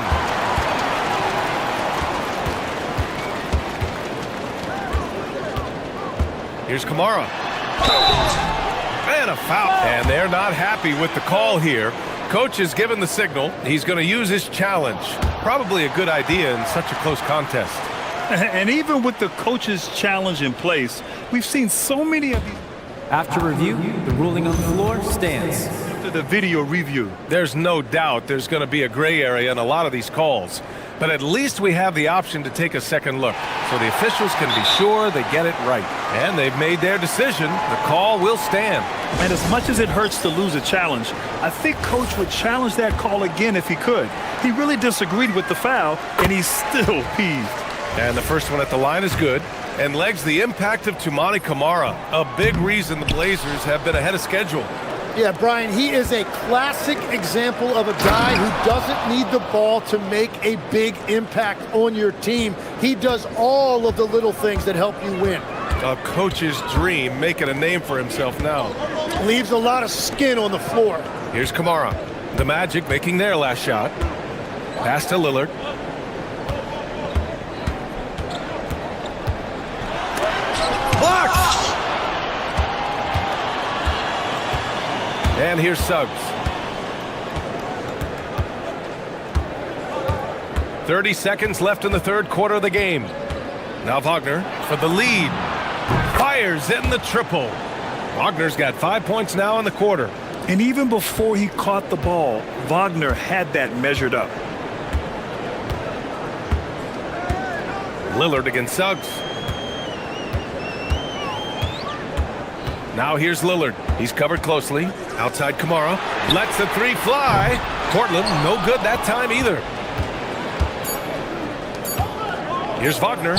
Here's Kamara. And a foul. And they're not happy with the call here. Coach has given the signal. He's going to use his challenge. Probably a good idea in such a close contest. And even with the coach's challenge in place, we've seen so many of these. After review, the ruling on the floor stands. After the video review. There's no doubt there's going to be a gray area in a lot of these calls. But at least we have the option to take a second look, so the officials can be sure they get it right. And they've made their decision. The call will stand. And as much as it hurts to lose a challenge, I think Coach would challenge that call again if he could. He really disagreed with the foul, and he's still peeved. And the first one at the line is good. And legs the impact of Toumani Camara. A big reason the Blazers have been ahead of schedule. Yeah, Brian, he is a classic example of a guy who doesn't need the ball to make a big impact on your team. He does all of the little things that help you win. A coach's dream, making a name for himself now. Leaves a lot of skin on the floor. Here's Camara. The Magic making their last shot. Pass to Lillard. Blocked! And here's Suggs. 30 seconds left in the third quarter of the game. Now Wagner for the lead. Fires in the triple. Wagner's got 5 points now in the quarter. And even before he caught the ball, Wagner had that measured up. Lillard against Suggs. Now here's Lillard. He's covered closely. Outside Camara. Lets the three fly. Portland, no good that time either. Here's Wagner.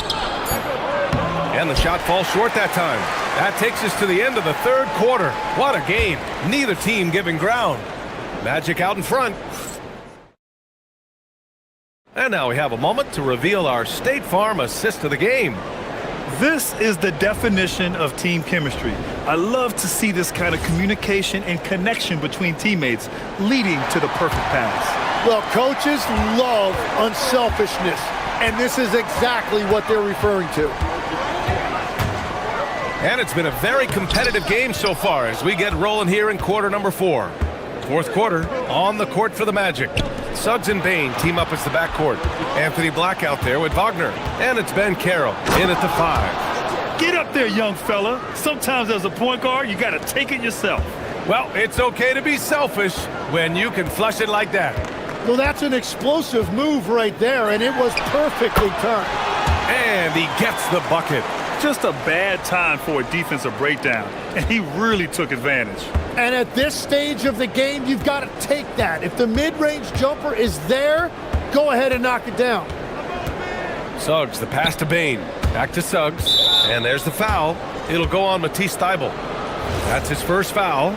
And the shot falls short that time. That takes us to the end of the third quarter. What a game. Neither team giving ground. Magic out in front. And now we have a moment to reveal our State Farm assist of the game. This is the definition of team chemistry. I love to see this kind of communication and connection between teammates leading to the perfect pass. Well, coaches love unselfishness, and this is exactly what they're referring to. And it's been a very competitive game so far as we get rolling here in quarter number 4. Fourth quarter on the court for the Magic. Suggs and Bain team up as the backcourt. Anthony Black out there with Wagner. And it's Ben Carroll in at the 5. Get up there, young fella. Sometimes as a point guard, you got to take it yourself. Well, it's okay to be selfish when you can flush it like that. Well, that's an explosive move right there, and it was perfectly timed. And he gets the bucket. Just a bad time for a defensive breakdown, and he really took advantage. And at this stage of the game, you've got to take that. If the mid-range jumper is there, go ahead and knock it down. Suggs, the pass to Bain. Back to Suggs. And there's the foul. It'll go on Matisse Thybulle. That's his first foul.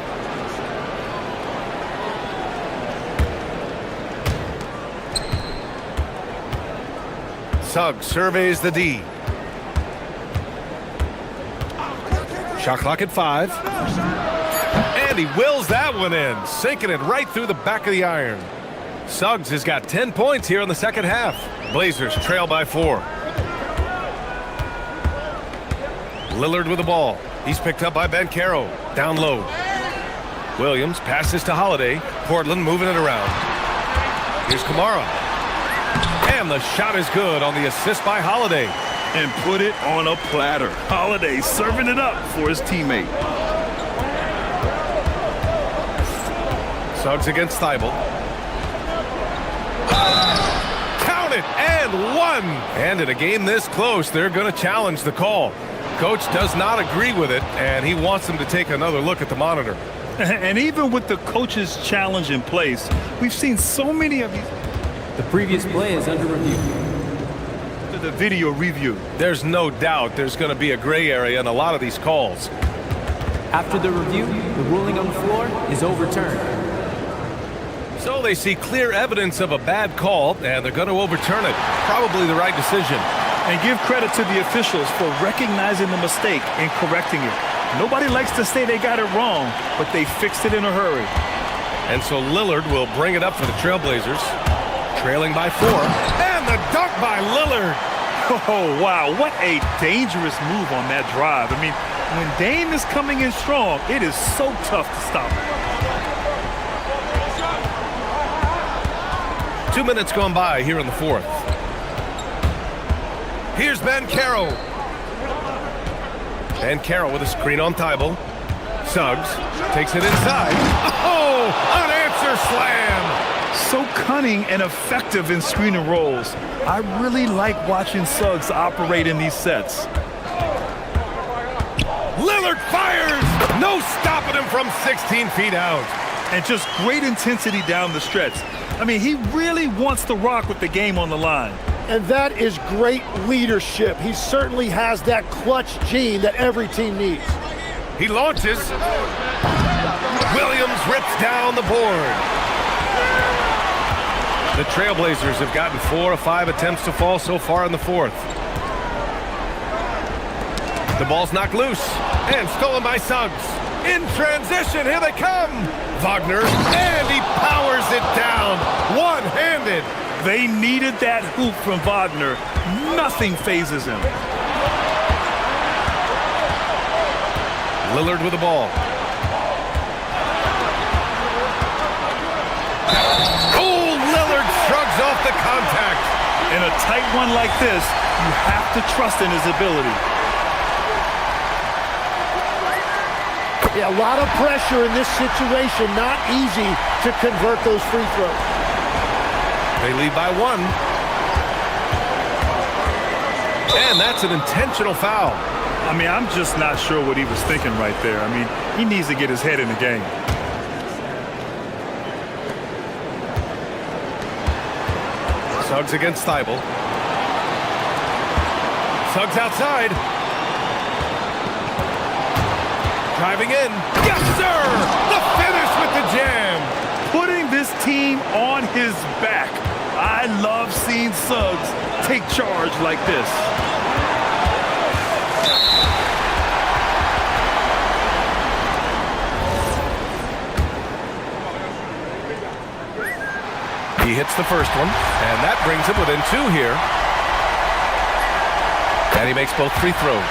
Suggs surveys the D. Shot clock at 5. And he wills that one in, sinking it right through the back of the iron. Suggs has got 10 points here in the second half. Blazers trail by 4. Lillard with the ball. He's picked up by Ben Carroll. Down low. Williams passes to Holiday. Portland moving it around. Here's Camara. And the shot is good on the assist by Holiday. And put it on a platter. Holiday serving it up for his teammate. Suggs against Thybulle. Count it, and 1. And in a game this close, they're going to challenge the call. Coach does not agree with it, and he wants them to take another look at the monitor. And even with the coach's challenge in place, we've seen so many of these. The previous play is under review. The video review. There's no doubt there's going to be a gray area in a lot of these calls. After the review, the ruling on the floor is overturned. So they see clear evidence of a bad call, and they're going to overturn it. Probably the right decision. And give credit to the officials for recognizing the mistake and correcting it. Nobody likes to say they got it wrong, but they fixed it in a hurry. And so Lillard will bring it up for the Trailblazers. Trailing by 4. And the dunk by Lillard. Oh, wow. What a dangerous move on that drive. I mean, when Dame is coming in strong, it is so tough to stop him. 2 minutes gone by here in the fourth. Here's Ben Carroll. Ben Carroll with a screen on Thybulle. Suggs takes it inside. Oh, unanswered slam. So cunning and effective in screen and rolls. I really like watching Suggs operate in these sets. Lillard fires! No stopping him from 16 feet out. And just great intensity down the stretch. I mean, he really wants to rock with the game on the line. And that is great leadership. He certainly has that clutch gene that every team needs. He launches. Williams rips down the board. The Trailblazers have gotten 4 of 5 attempts to fall so far in the fourth. The ball's knocked loose and stolen by Suggs. In transition, here they come. Wagner, and he powers it down, one-handed. They needed that hoop from Wagner. Nothing phases him. Lillard with the ball. Oh, Lillard shrugs off the contact. In a tight one like this, you have to trust in his ability. Yeah, a lot of pressure in this situation. Not easy to convert those free throws. They lead by 1. And that's an intentional foul. I mean, I'm just not sure what he was thinking right there. I mean, he needs to get his head in the game. Suggs against Thibault. Suggs outside. Driving in. Yes, sir! The finish with the jam. Putting this team on his back. I love seeing Suggs take charge like this. He hits the first one, and that brings him within 2 here. And he makes both free throws.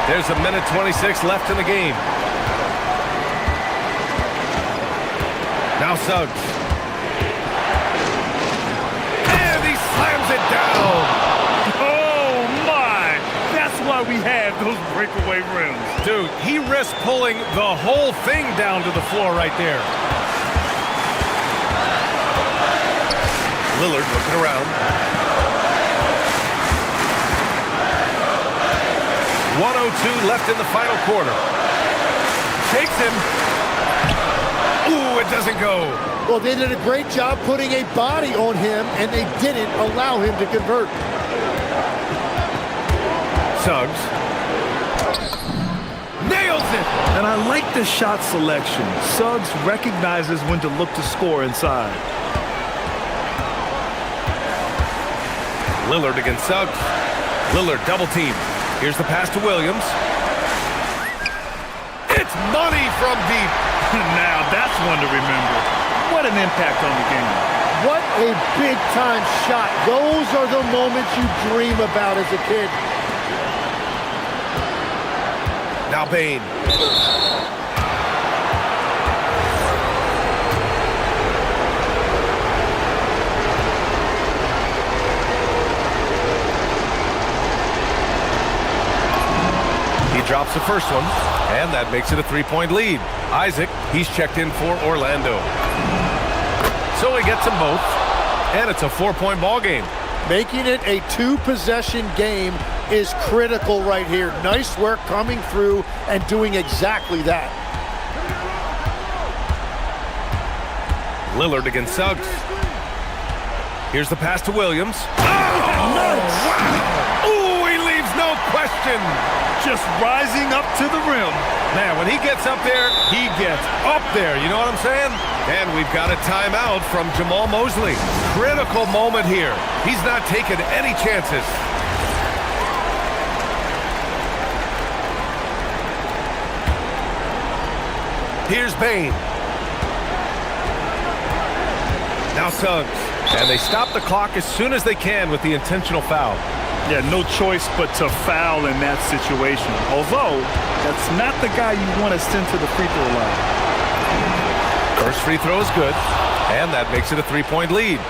There's a minute 26 left in the game. Now Suggs. And he slams it down. Oh, my! That's why we have those breakaway rims. Dude, he risked pulling the whole thing down to the floor right there. Lillard looking around. 1:02 left in the final quarter. Takes him. Ooh, it doesn't go. Well, they did a great job putting a body on him, and they didn't allow him to convert. Suggs. Nails it! And I like the shot selection. Suggs recognizes when to look to score inside. Lillard against Suggs. Lillard double team. Here's the pass to Williams. It's money from deep. Now that's one to remember. What an impact on the game. What a big-time shot. Those are the moments you dream about as a kid. Now Bain. He drops the first one, and that makes it a 3-point lead. Isaac, he's checked in for Orlando. So he gets them both, and it's a 4-point ball game. Making it a 2-possession game is critical right here. Nice work coming through and doing exactly that. Lillard against Suggs. Here's the pass to Williams. Oh, nice! Wow. Ooh, he leaves no question. Just rising up to the rim. Man, when he gets up there, he gets up there. You know what I'm saying? And we've got a timeout from Jamal Mosley. Critical moment here. He's not taking any chances. Here's Bain. Now Suggs. And they stop the clock as soon as they can with the intentional foul. Yeah, no choice but to foul in that situation. Although, that's not the guy you want to send to the free throw line. First free throw is good, and that makes it a 3-point lead.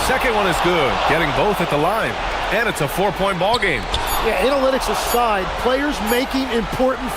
Second one is good, getting both at the line. And it's a 4-point ball game. Yeah, analytics aside, players making important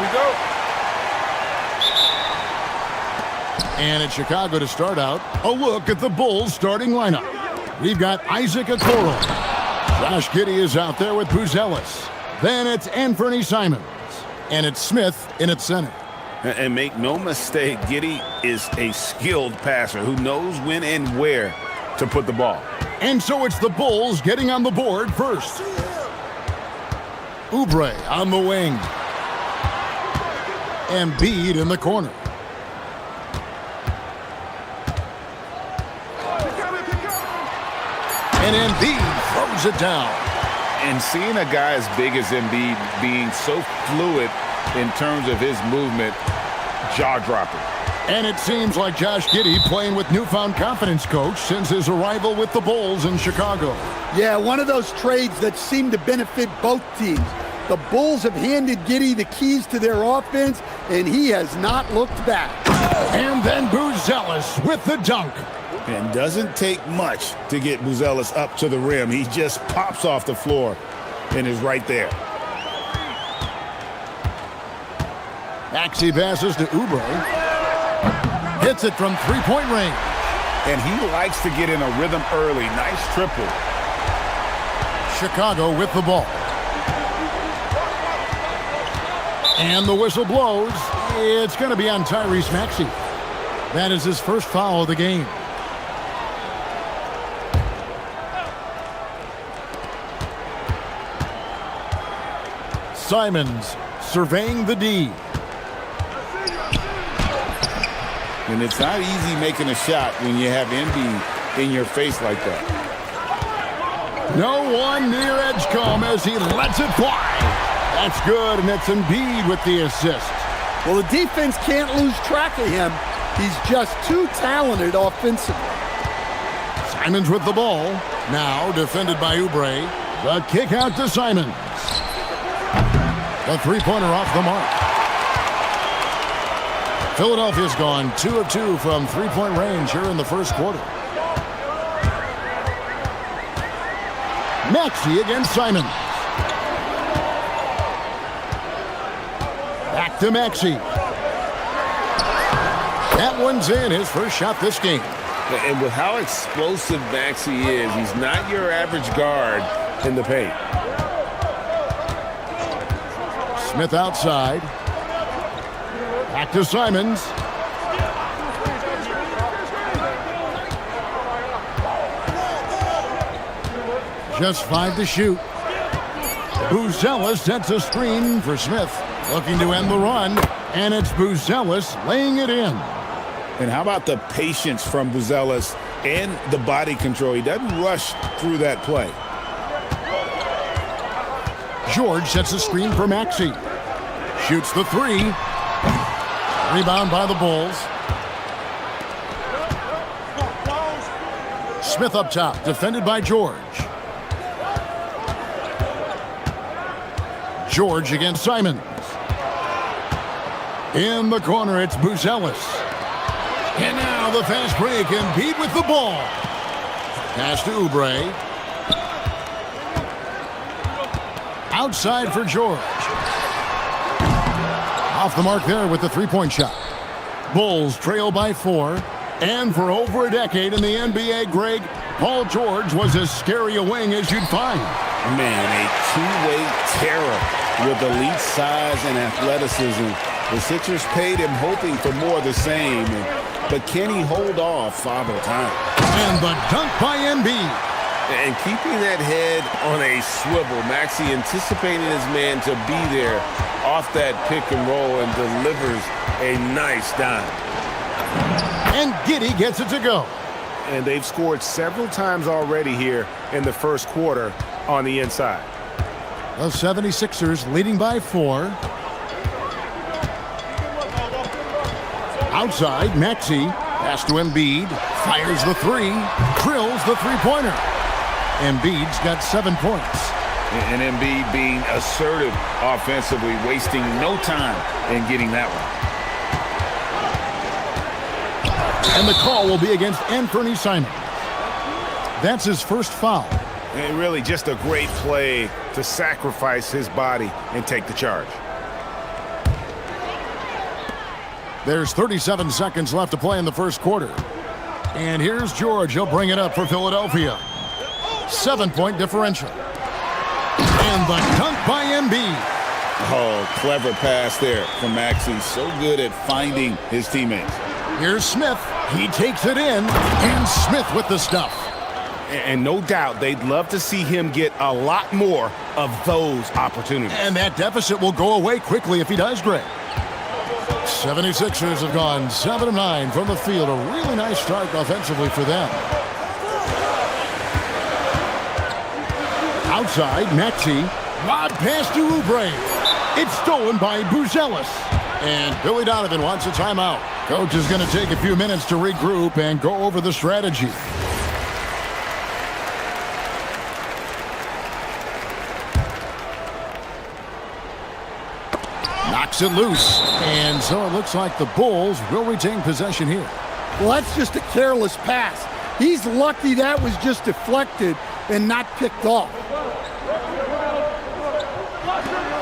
Here we go. And it's Chicago to start out. A look at the Bulls starting lineup. We've got Isaac Okoro. Josh Giddey is out there with Buzelis. Then it's Anthony Simons. And it's Smith in at center. And make no mistake, Giddey is a skilled passer who knows when and where to put the ball. And so it's the Bulls getting on the board first. Oubre on the wing. Embiid in the corner. And Embiid throws it down. And seeing a guy as big as Embiid being so fluid in terms of his movement, jaw-dropping. And it seems like Josh Giddey playing with newfound confidence, Coach, since his arrival with the Bulls in Chicago. Yeah, one of those trades that seem to benefit both teams. The Bulls have handed Giddey the keys to their offense, and he has not looked back. And then Buzelis with the dunk. And doesn't take much to get Buzelis up to the rim. He just pops off the floor and is right there. Maxey passes to Oubre. Hits it from three-point range. And he likes to get in a rhythm early. Nice triple. Chicago with the ball. And the whistle blows. It's going to be on Tyrese Maxey. That is his first foul of the game. Simons surveying the D. And it's not easy making a shot when you have Embiid in your face like that. No one near Edgecombe as he lets it fly. That's good, and it's Embiid with the assist. Well, the defense can't lose track of him. He's just too talented offensively. Simons with the ball. Now defended by Oubre. The kick out to Simons. The three-pointer off the mark. Philadelphia's gone 2 of 2 from three-point range here in the first quarter. Maxey against Simons. Back to Maxey. That one's in, his first shot this game. And with how explosive Maxey is, he's not your average guard in the paint. Smith outside. Back to Simons. Just 5 to shoot. Buzelis sets a screen for Smith. Looking to end the run. And it's Buzelis laying it in. And how about the patience from Buzelis and the body control? He doesn't rush through that play. George sets a screen for Maxey. Shoots the three. Rebound by the Bulls. Smith up top, defended by George. George against Simons. In the corner, it's Buzelis. And now the fast break, Embiid with the ball. Pass to Oubre. Outside for George. Off the mark there with the three-point shot. Bulls trail by 4. And for over a decade in the NBA, Greg, Paul George was as scary a wing as you'd find. Man, a two-way terror with elite size and athleticism. The Sixers paid him hoping for more of the same. But can he hold off Father Time? And the dunk by Embiid. And keeping that head on a swivel, Maxey anticipating his man to be there off that pick and roll and delivers a nice dime. And Giddey gets it to go. And they've scored several times already here in the first quarter on the inside. The 76ers leading by 4. Outside, Maxey. Pass to Embiid. Fires the three. Drills the three-pointer. Embiid's got 7 points. And Embiid being assertive offensively, wasting no time in getting that one. And the call will be against Anthony Simons. That's his first foul. And really just a great play to sacrifice his body and take the charge. There's 37 seconds left to play in the first quarter. And here's George. He'll bring it up for Philadelphia. 7-point differential. And the dunk by Embiid. Oh, clever pass there from Maxey. So good at finding his teammates. Here's Smith. He takes it in. And Smith with the stuff. And no doubt they'd love to see him get a lot more of those opportunities. And that deficit will go away quickly if he does, Greg. 76ers have gone 7 of 9 from the field. A really nice start offensively for them. Outside, Maxey. Lob pass to Oubre. It's stolen by Buzelis. And Billy Donovan wants a timeout. Coach is going to take a few minutes to regroup and go over the strategy. Knocks it loose. And so it looks like the Bulls will retain possession here. Well, that's just a careless pass. He's lucky that was just deflected and not picked off.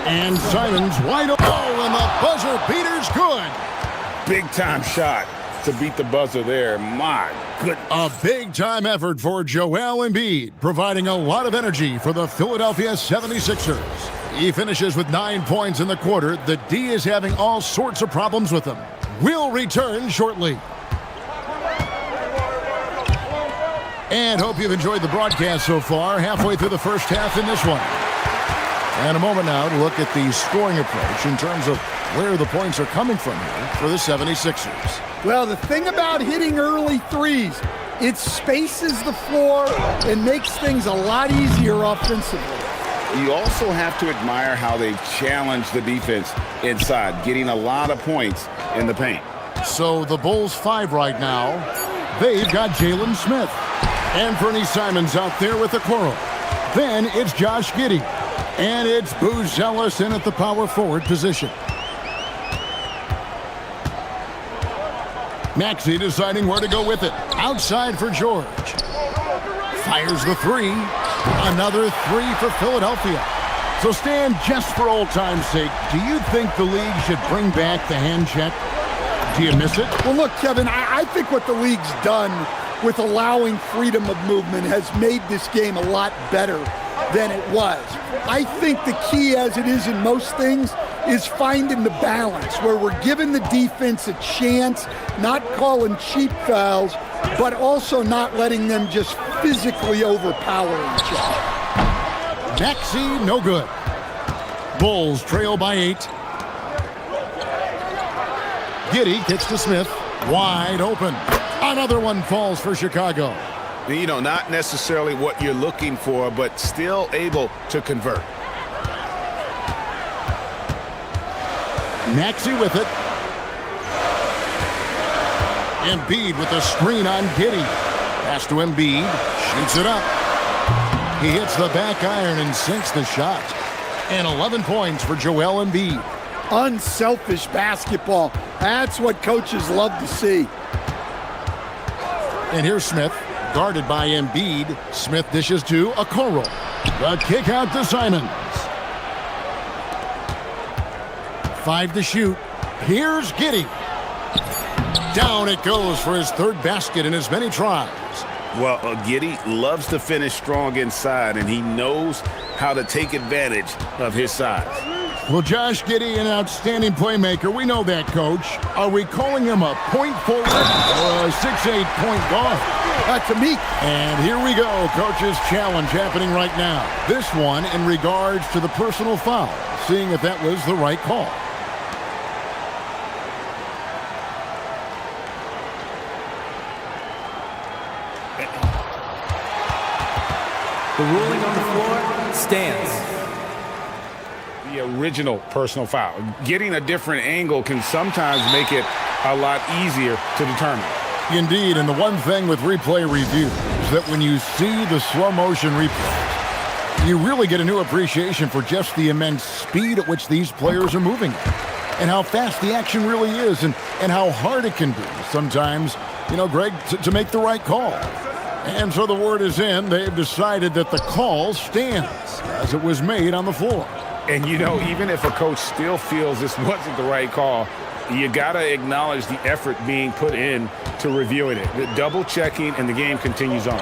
And Simons wide open. Oh, and the buzzer beater's good. Big-time shot to beat the buzzer there. My goodness. A big-time effort for Joel Embiid, providing a lot of energy for the Philadelphia 76ers. He finishes with 9 points in the quarter. The D is having all sorts of problems with him. We'll return shortly. And hope you've enjoyed the broadcast so far. Halfway through the first half in this one. And a moment now to look at the scoring approach in terms of where the points are coming from here for the 76ers. Well, the thing about hitting early threes, it spaces the floor and makes things a lot easier offensively. You also have to admire how they challenge the defense inside, getting a lot of points in the paint. So the Bulls 5 right now. They've got Jalen Smith. And Bernie Simons out there with the Okoro. Then it's Josh Giddey. And it's Buzelis in at the power forward position. Maxey deciding where to go with it. Outside for George. Fires the three. Another three for Philadelphia. So Stan, just for old time's sake, do you think the league should bring back the hand check? Do you miss it? Well, look, Kevin, I think what the league's done with allowing freedom of movement has made this game a lot better than it was. I think the key, as it is in most things, is finding the balance where we're giving the defense a chance, not calling cheap fouls, but also not letting them just physically overpower each other. Maxey, no good. Bulls trail by 8. Giddey kicks to Smith. Wide open. Another one falls for Chicago. You know, not necessarily what you're looking for, but still able to convert. Maxey with it. Embiid with a screen on Giddey. Pass to Embiid. Shoots it up. He hits the back iron and sinks the shot. And 11 points for Joel Embiid. Unselfish basketball. That's what coaches love to see. And here's Smith. Guarded by Embiid. Smith dishes to Okoro. The kick out to Simons. 5 to shoot. Here's Giddey. Down it goes for his third basket in as many tries. Well, Giddey loves to finish strong inside, and he knows how to take advantage of his size. Well, Josh Giddey, an outstanding playmaker. We know that, Coach. Are we calling him a point forward or a 6'8" point guard? To me. And here we go. Coach's challenge happening right now. This one in regards to the personal foul. Seeing if that was the right call. The ruling on the floor stands. The original personal foul. Getting a different angle can sometimes make it a lot easier to determine. Indeed, and the one thing with replay review is that when you see the slow motion replay, you really get a new appreciation for just the immense speed at which these players are moving and how fast the action really is and how hard it can be sometimes, you know, Greg, to make the right call. And so the word is in. They've decided that the call stands as it was made on the floor. And, you know, even if a coach still feels this wasn't the right call, you got to acknowledge the effort being put in to reviewing it. The double checking, and the game continues on.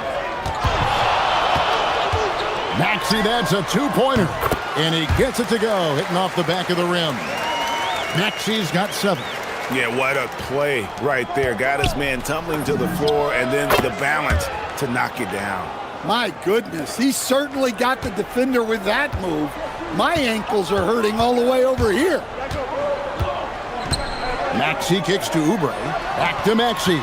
Maxey, that's a two-pointer. And he gets it to go, hitting off the back of the rim. Maxey's got 7. Yeah, what a play right there. Got his man tumbling to the floor, and then the balance to knock it down. My goodness, he certainly got the defender with that move. My ankles are hurting all the way over here. Maxey kicks to Oubre. Back to Maxey.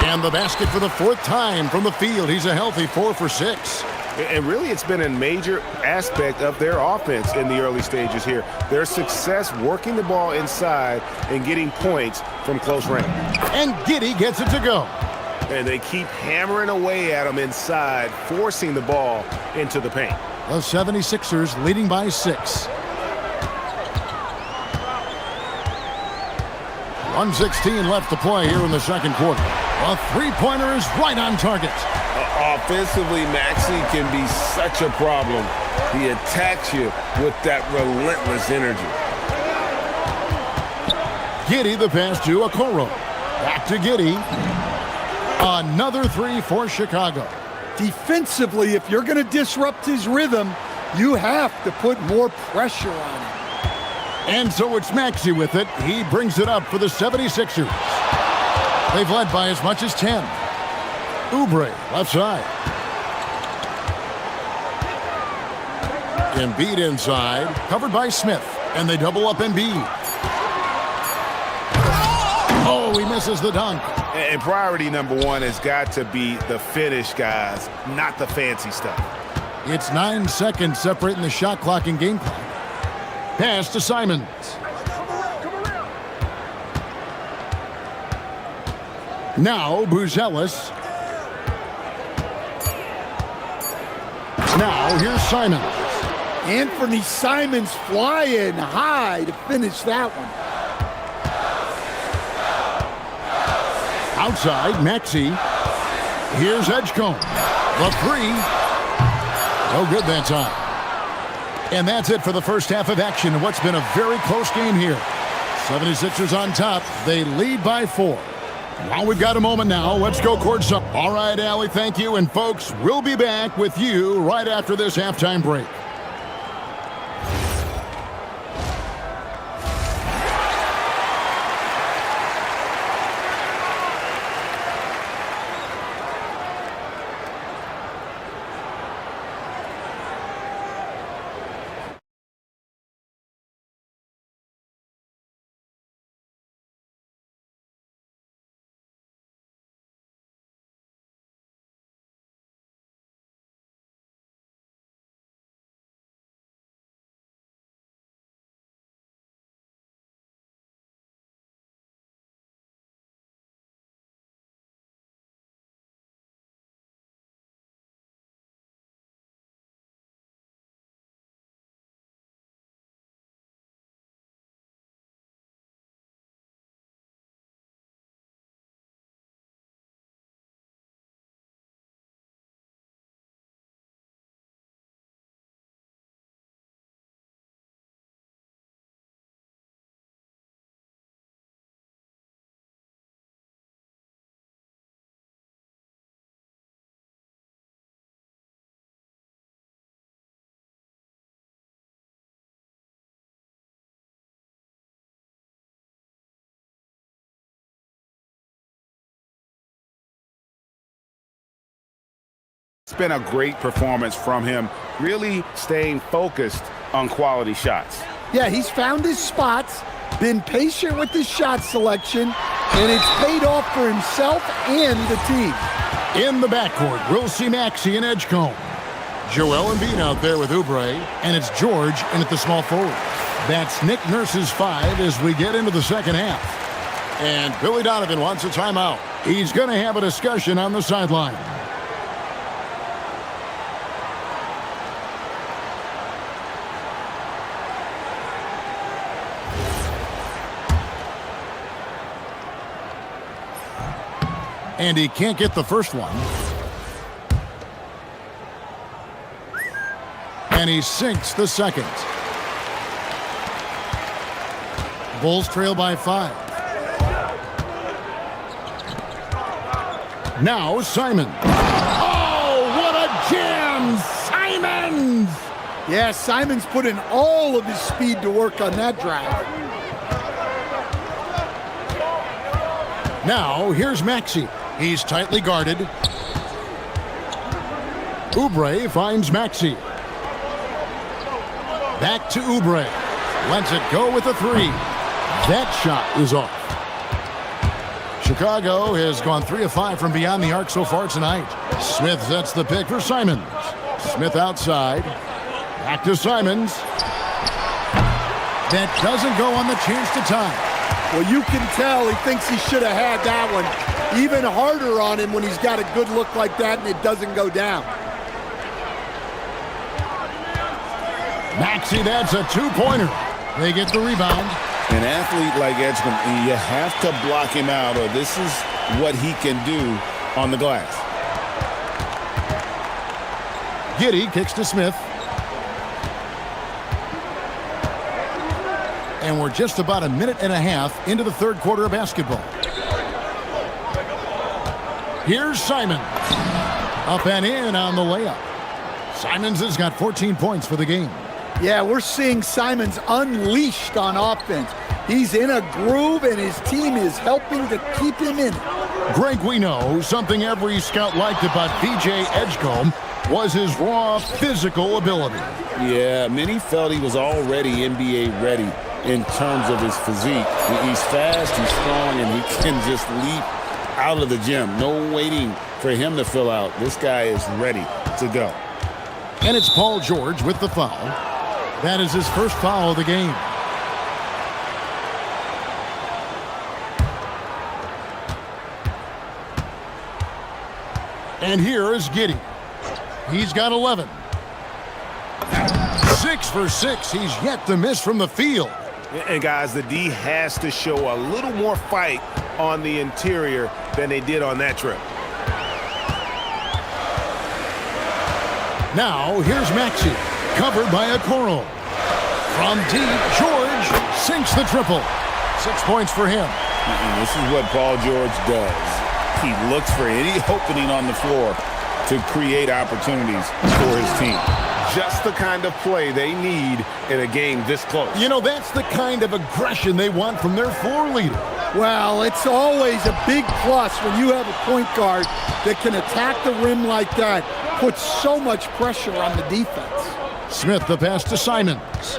And the basket for the 4th time from the field. He's a healthy 4 for 6. And really, it's been a major aspect of their offense in the early stages here. Their success working the ball inside and getting points from close range. And Giddey gets it to go. And they keep hammering away at him inside, forcing the ball into the paint. The 76ers leading by 6. 1:16 left to play here in the second quarter. A three-pointer is right on target. Offensively, Maxey can be such a problem. He attacks you with that relentless energy. Giddey the pass to Okoro. Back to Giddey. Another 3 for Chicago. Defensively, if you're going to disrupt his rhythm, you have to put more pressure on him. And so it's Maxey with it. He brings it up for the 76ers. They've led by as much as 10. Oubre, left side. Embiid inside, covered by Smith. And they double up Embiid. Oh, he misses the dunk. And priority number 1 has got to be the finish, guys, not the fancy stuff. It's 9 seconds separating the shot clock and game clock. Pass to Simons. Now Buzelis. Now here's Simons. Anthony Simons flying high to finish that one. Outside, Maxey. Here's Edgecombe. The 3. No good that time. And that's it for the first half of action in what's been a very close game here. 76ers on top. They lead by 4. Well, we've got a moment now. Let's go courtside. All right, Allie, thank you. And folks, we'll be back with you right after this halftime break. It's been a great performance from him, really staying focused on quality shots. Yeah, he's found his spots, been patient with his shot selection, and it's paid off for himself and the team. In the backcourt, we'll see Maxey and Edgecombe. Joel Embiid out there with Oubre, and it's George in at the small forward. That's Nick Nurse's 5 as we get into the second half. And Billy Donovan wants a timeout. He's going to have a discussion on the sideline. And he can't get the first one. And he sinks the second. Bulls trail by 5. Now Simon. Oh, what a jam! Simons! Yeah, Simons put in all of his speed to work on that drive. Now here's Maxey. He's tightly guarded. Oubre finds Maxey. Back to Oubre. Lets it go with a 3. That shot is off. Chicago has gone 3 of 5 from beyond the arc so far tonight. Smith sets the pick for Simons. Smith outside. Back to Simons. That doesn't go on the chance to tie. Well, you can tell he thinks he should have had that one. Even harder on him when he's got a good look like that and it doesn't go down. Maxey, that's a 2-pointer. They get the rebound. An athlete like Edgecombe, you have to block him out, or this is what he can do on the glass. Giddey kicks to Smith. And we're just about a minute and a half into the third quarter of basketball. Here's Simons. Up and in on the layup. Simons has got 14 points for the game. Yeah, we're seeing Simons unleashed on offense. He's in a groove, and his team is helping to keep him in it. Greg, we know something every scout liked about VJ Edgecombe was his raw physical ability. Yeah, many felt he was already NBA ready in terms of his physique. He's fast, he's strong, and he can just leap out of the gym. No waiting for him to fill out. This guy is ready to go. And it's Paul George with the foul. That is his first foul of the game. And here is Giddey. He's got 11. 6 for 6. He's yet to miss from the field. And guys, the D has to show a little more fight on the interior than they did on that trip. Now here's Maxey, covered by Okoro. From deep, George sinks the triple. 6 points for him. This is what Paul George does. He looks for any opening on the floor to create opportunities for his team. Just the kind of play they need in a game this close. You know, that's the kind of aggression they want from their floor leader. Well, it's always a big plus when you have a point guard that can attack the rim like that. Puts so much pressure on the defense. Smith the pass to Simons.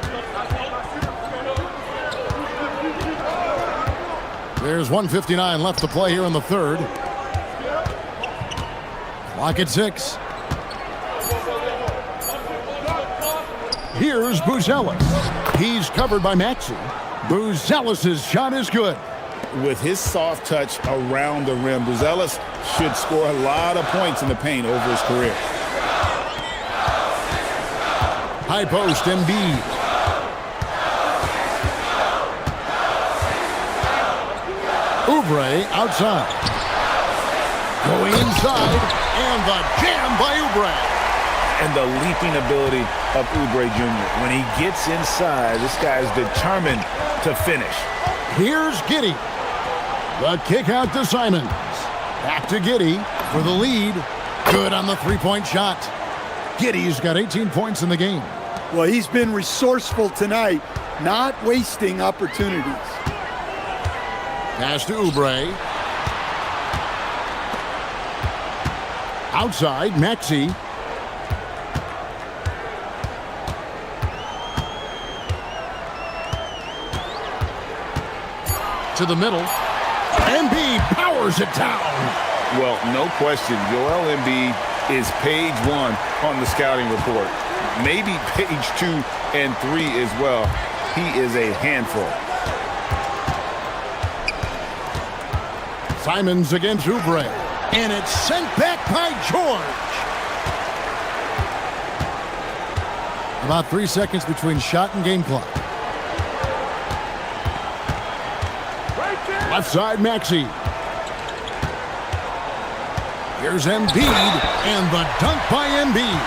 There's 1:59 left to play here in the third. Clock at 6. Here's Buzelis. He's covered by Maxey. Buzelis' shot is good. With his soft touch around the rim, Buzelis should score a lot of points in the paint over his career. High post, Embiid. Oubre outside. Going inside, and the jam by Oubre. And the leaping ability of Oubre Jr. When he gets inside, this guy's determined to finish. Here's Giddey. The kick out to Simons. Back to Giddey for the lead. Good on the three-point shot. Giddey's got 18 points in the game. Well, he's been resourceful tonight, not wasting opportunities. Pass to Oubre. Outside, Maxey. To the middle. Embiid powers it down. Well, no question, Joel Embiid is page 1 on the scouting report. Maybe page 2 and 3 as well. He is a handful. Simons against Oubre. And it's sent back by George. About 3 seconds between shot and game clock. Left side, Maxey. Here's Embiid, and the dunk by Embiid.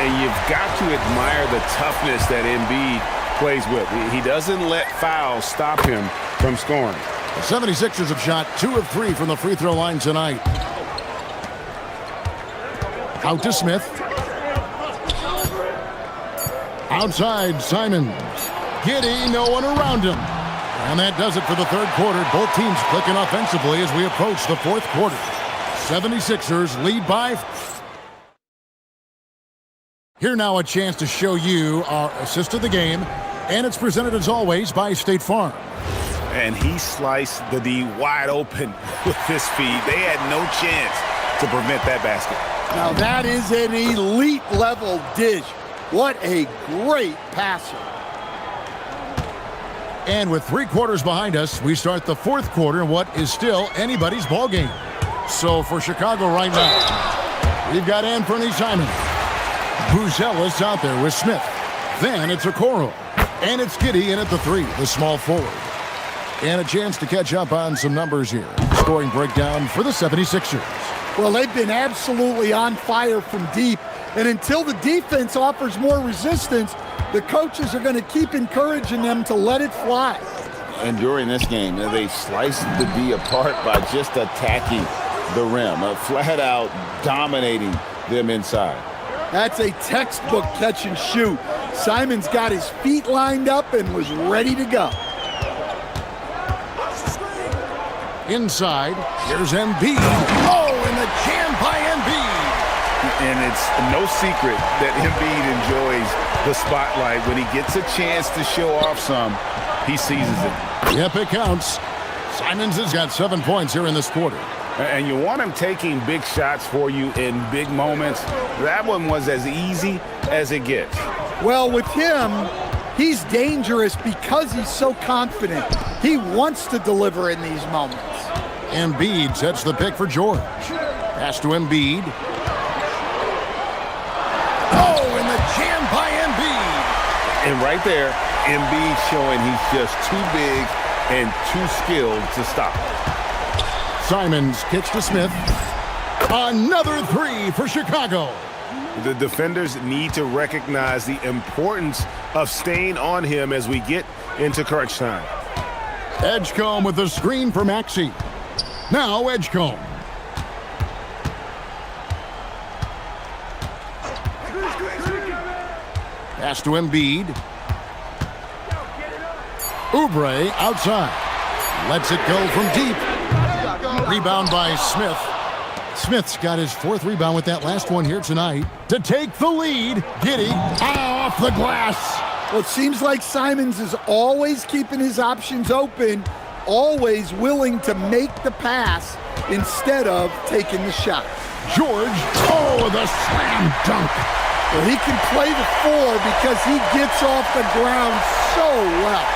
And you've got to admire the toughness that Embiid plays with. He doesn't let fouls stop him from scoring. The 76ers have shot 2 of 3 from the free throw line tonight. Out to Smith. Outside, Simons. Giddey, no one around him. And that does it for the third quarter. Both teams clicking offensively as we approach the fourth quarter. 76ers lead by. Here now a chance to show you our assist of the game. And it's presented as always by State Farm. And he sliced the D wide open with his speed. They had no chance to prevent that basket. Now that is an elite level dish. What a great passer. And with 3 quarters behind us, we start the fourth quarter in what is still anybody's ball game. So for Chicago right now, we've got Anthony Simons. Buzelis out there with Smith. Then it's Okoro. And it's Giddey in at the 3, the small forward. And a chance to catch up on some numbers here. Scoring breakdown for the 76ers. Well, they've been absolutely on fire from deep. And until the defense offers more resistance, the coaches are going to keep encouraging them to let it fly. And during this game, they sliced the D apart by just attacking the rim, flat out dominating them inside. That's a textbook catch and shoot. Simons got his feet lined up and was ready to go. Inside, here's Embiid. Oh, and the jam by Embiid. And it's no secret that Embiid enjoys the spotlight. When he gets a chance to show off some, he seizes it. Yep, it counts. Simons has got 7 points here in this quarter. And you want him taking big shots for you in big moments. That one was as easy as it gets. Well, with him, he's dangerous because he's so confident. He wants to deliver in these moments. Embiid sets the pick for George. Pass to Embiid. Oh, and the jam by Embiid. And right there, Embiid showing he's just too big and too skilled to stop. Simons kicks to Smith. Another 3 for Chicago. The defenders need to recognize the importance of staying on him as we get into crunch time. Edgecombe with the screen for Maxey. Now Edgecombe. Pass to Embiid. Oubre outside. Lets it go from deep. Rebound by Smith. Smith's got his 4th rebound with that last one here tonight. To take the lead, Giddey off the glass. Well, it seems like Simons is always keeping his options open, always willing to make the pass instead of taking the shot. George, oh, the slam dunk. Well, he can play the 4 because he gets off the ground so well.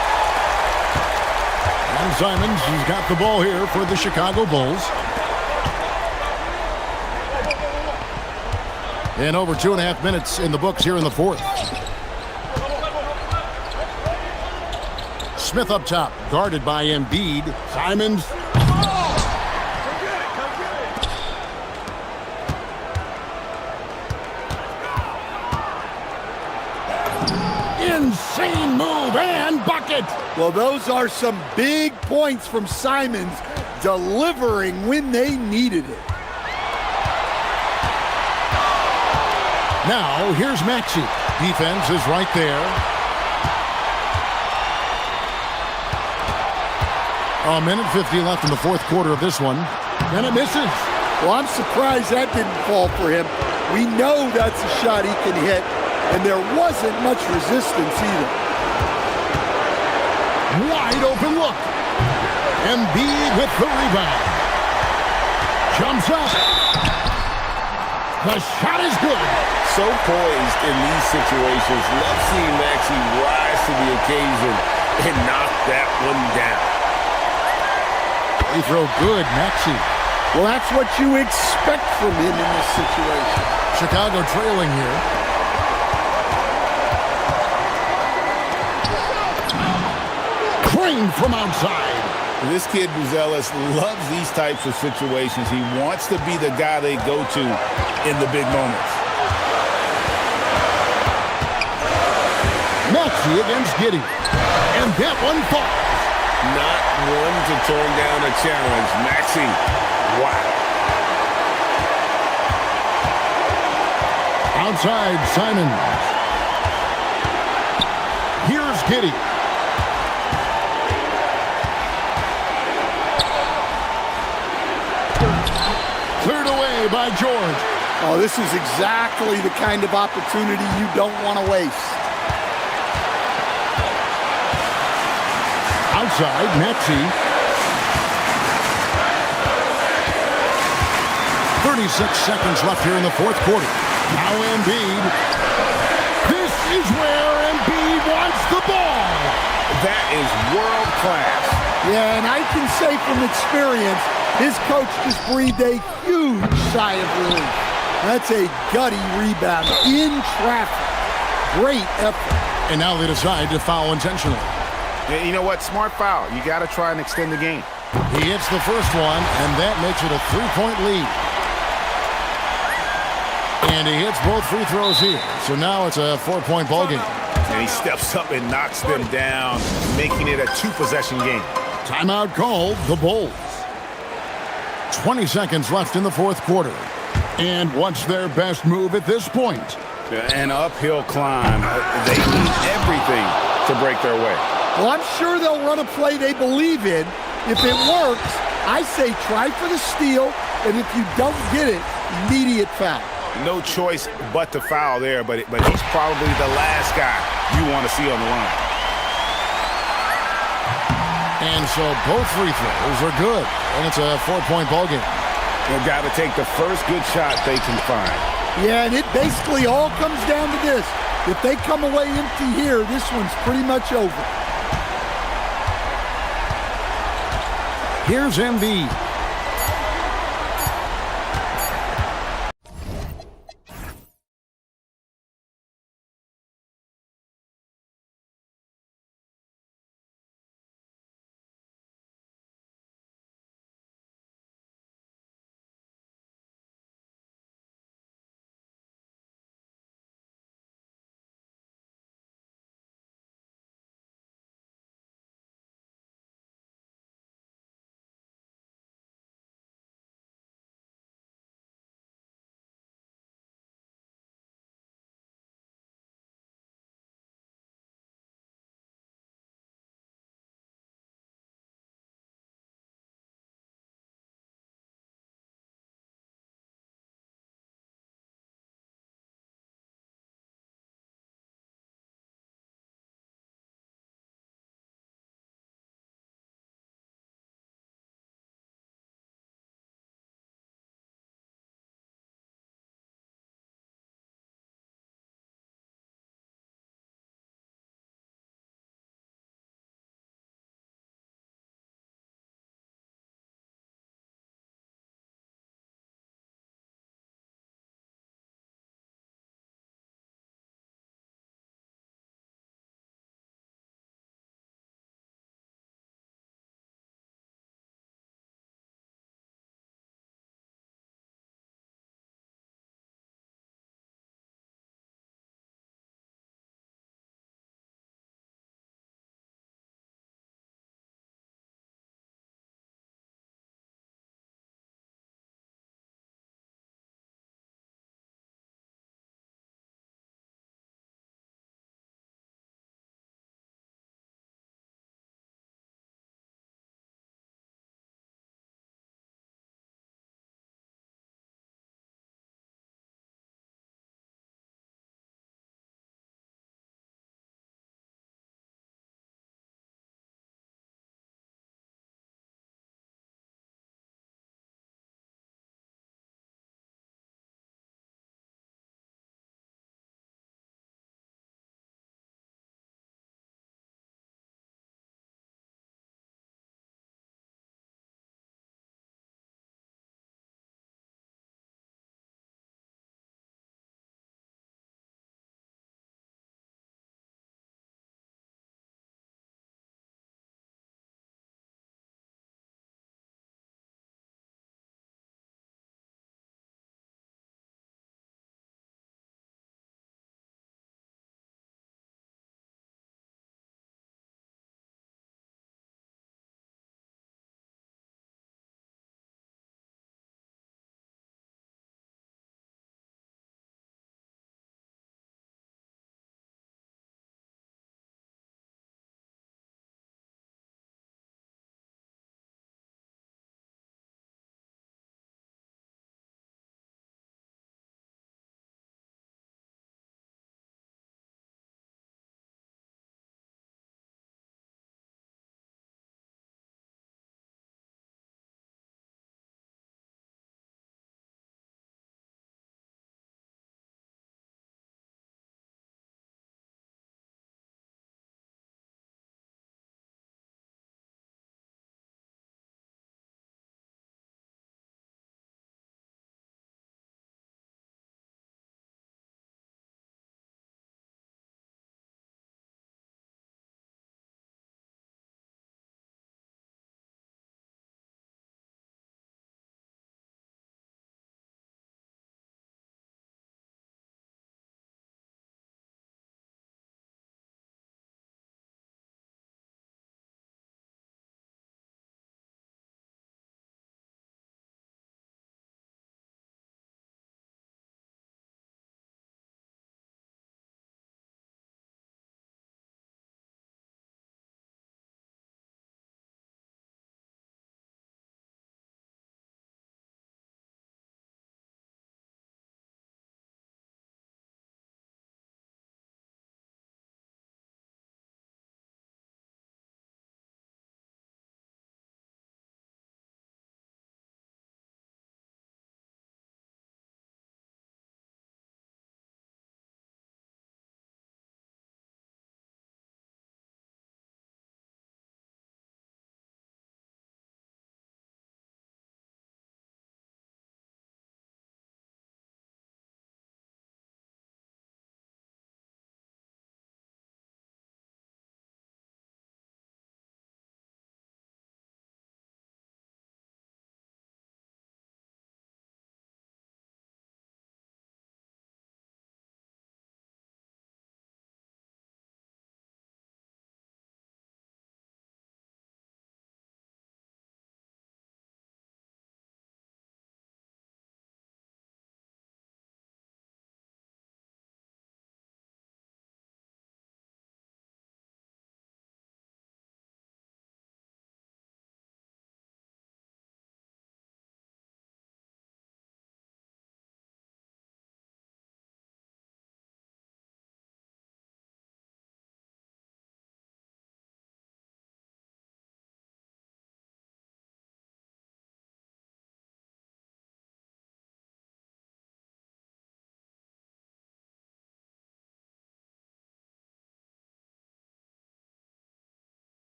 And Simons has got the ball here for the Chicago Bulls. And over 2.5 minutes in the books here in the fourth. Smith up top, guarded by Embiid. Simons. Insane move and bucket. Well, those are some big points from Simons, delivering when they needed it. Now, here's Maxey. Defense is right there. A minute 50 left in the fourth quarter of this one. And it misses. Well, I'm surprised that didn't fall for him. We know that's a shot he can hit, and there wasn't much resistance either. Wide open look. Embiid with the rebound. Jumps up. The shot is good. So poised in these situations. Love seeing Maxey rise to the occasion and knock that one down. He throw good, Maxey. Well, that's what you expect from him in this situation. Chicago trailing here. Crane from outside. This kid, Buzelis, loves these types of situations. He wants to be the guy they go to in the big moments. Maxey against Giddy. And that one falls. Not one to turn down a challenge. Maxey, wow. Outside, Simons. Here's Giddy. Cleared away by George. Oh, this is exactly the kind of opportunity you don't want to waste. Outside, Maxey. 36 seconds left here in the fourth quarter. Now Embiid. This is where Embiid wants the ball. That is world class. Yeah, and I can say from experience, his coach just breathed a huge sigh of relief. That's a gutty rebound in traffic. Great effort. And now they decide to foul intentionally. Yeah, you know what? Smart foul. You got to try and extend the game. He hits the first one, and that makes it a 3-point lead. And he hits both free throws here. So now it's a 4-point ball game. And he steps up and knocks them down, making it a 2-possession game. Timeout called, the Bulls. 20 seconds left in the fourth quarter. And what's their best move at this point? An uphill climb. They need everything to break their way. Well, I'm sure they'll run a play they believe in. If it works, I say try for the steal, and if you don't get it, immediate foul. No choice but to foul there, but he's probably the last guy you want to see on the line. And so both free throws are good, and it's a 4-point ball game. They've got to take the first good shot they can find. Yeah, and it basically all comes down to this. If they come away empty here, this one's pretty much over. Here's Embiid.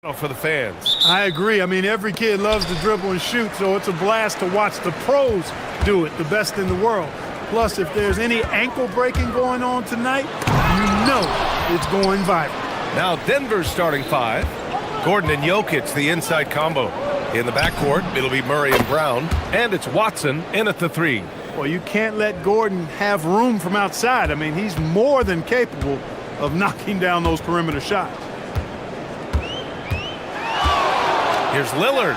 For the fans. I agree. I mean, every kid loves to dribble and shoot, so it's a blast to watch the pros do it, the best in the world. Plus, if there's any ankle breaking going on tonight, you know it's going viral. Now Denver's starting five. Gordon and Jokic, the inside combo. In the backcourt, it'll be Murray and Brown, and it's Watson in at the three. Well, you can't let Gordon have room from outside. I mean, he's more than capable of knocking down those perimeter shots. Here's Lillard.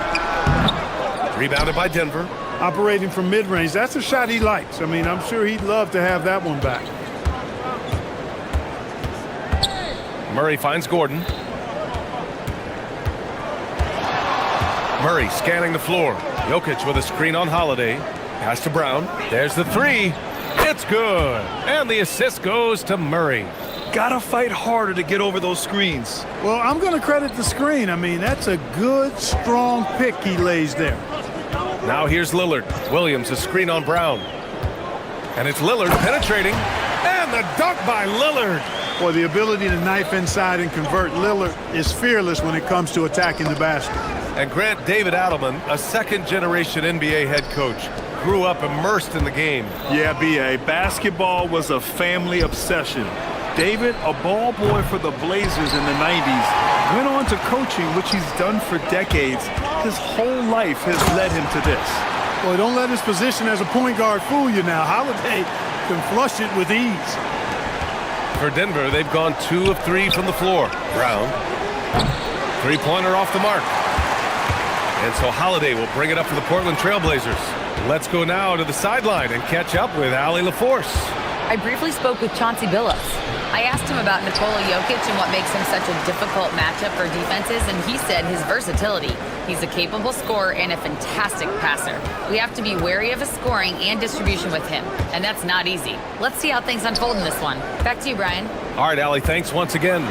Rebounded by Denver. Operating from mid-range, that's a shot he likes. I mean, I'm sure he'd love to have that one back. Murray finds Gordon. Murray scanning the floor. Jokic with a screen on Holiday. Pass to Brown. There's the three. It's good. And the assist goes to Murray. Gotta fight harder to get over those screens. Well, I'm going to credit the screen. I mean, that's a good, strong pick he lays there. Now here's Lillard. Williams, a screen on Brown. And it's Lillard penetrating. And the dunk by Lillard. Boy, the ability to knife inside and convert. Lillard is fearless when it comes to attacking the basket. And Grant David Adelman, a second-generation NBA head coach, grew up immersed in the game. Yeah, B.A., basketball was a family obsession. David, a ball boy for the Blazers in the 90s, went on to coaching, which he's done for decades. His whole life has led him to this. Boy, don't let his position as a point guard fool you now. Holiday can flush it with ease. For Denver, they've gone 2 of 3 from the floor. Brown, three-pointer off the mark. And so Holiday will bring it up for the Portland Trailblazers. Let's go now to the sideline and catch up with Allie LaForce. I briefly spoke with Chauncey Billups. I asked him about Nikola Jokic and what makes him such a difficult matchup for defenses, and he said his versatility. He's a capable scorer and a fantastic passer. We have to be wary of his scoring and distribution with him, and that's not easy. Let's see how things unfold in this one. Back to you, Brian. All right, Allie, thanks once again.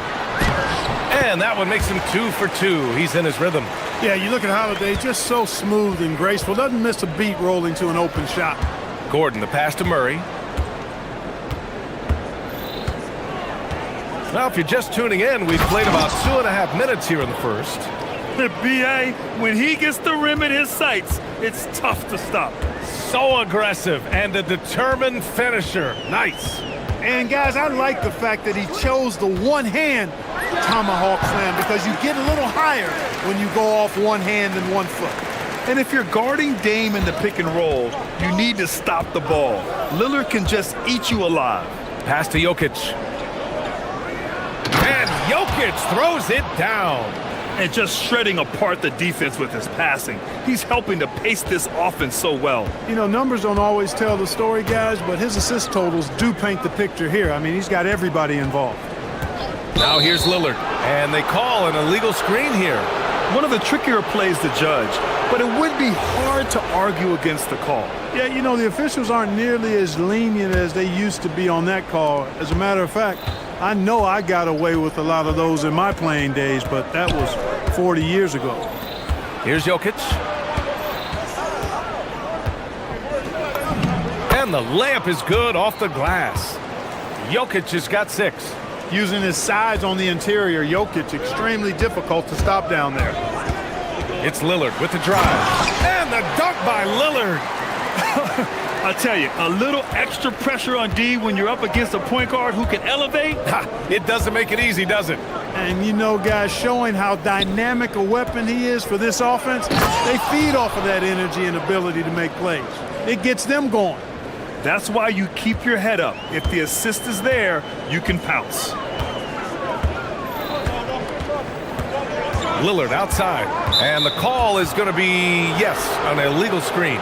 And that one makes him 2 for 2. He's in his rhythm. Yeah, you look at Holiday, just so smooth and graceful. Doesn't miss a beat rolling to an open shot. Gordon, the pass to Murray. Now, if you're just tuning in, we've played about 2.5 minutes here in the first. B.A., when he gets the rim in his sights, it's tough to stop. So aggressive and a determined finisher. Nice. And, guys, I like the fact that he chose the one-hand tomahawk slam because you get a little higher when you go off one hand and 1 foot. And if you're guarding Dame in the pick and roll, you need to stop the ball. Lillard can just eat you alive. Pass to Jokic. And Jokic throws it down. And just shredding apart the defense with his passing. He's helping to pace this offense so well. You know, numbers don't always tell the story, guys, but his assist totals do paint the picture here. I mean, he's got everybody involved. Now here's Lillard. And they call an illegal screen here. One of the trickier plays to judge, but it would be hard to argue against the call. Yeah, you know, the officials aren't nearly as lenient as they used to be on that call. As a matter of fact, I know I got away with a lot of those in my playing days, but that was 40 years ago. Here's Jokic. And the layup is good off the glass. Jokic has got 6. Using his size on the interior, Jokic extremely difficult to stop down there. It's Lillard with the drive. And the dunk by Lillard. I tell you, a little extra pressure on D when you're up against a point guard who can elevate. It doesn't make it easy, does it? And you know, guys, showing how dynamic a weapon he is for this offense, they feed off of that energy and ability to make plays. It gets them going. That's why you keep your head up. If the assist is there, you can pounce. Lillard outside. And the call is going to be, yes, an illegal screen.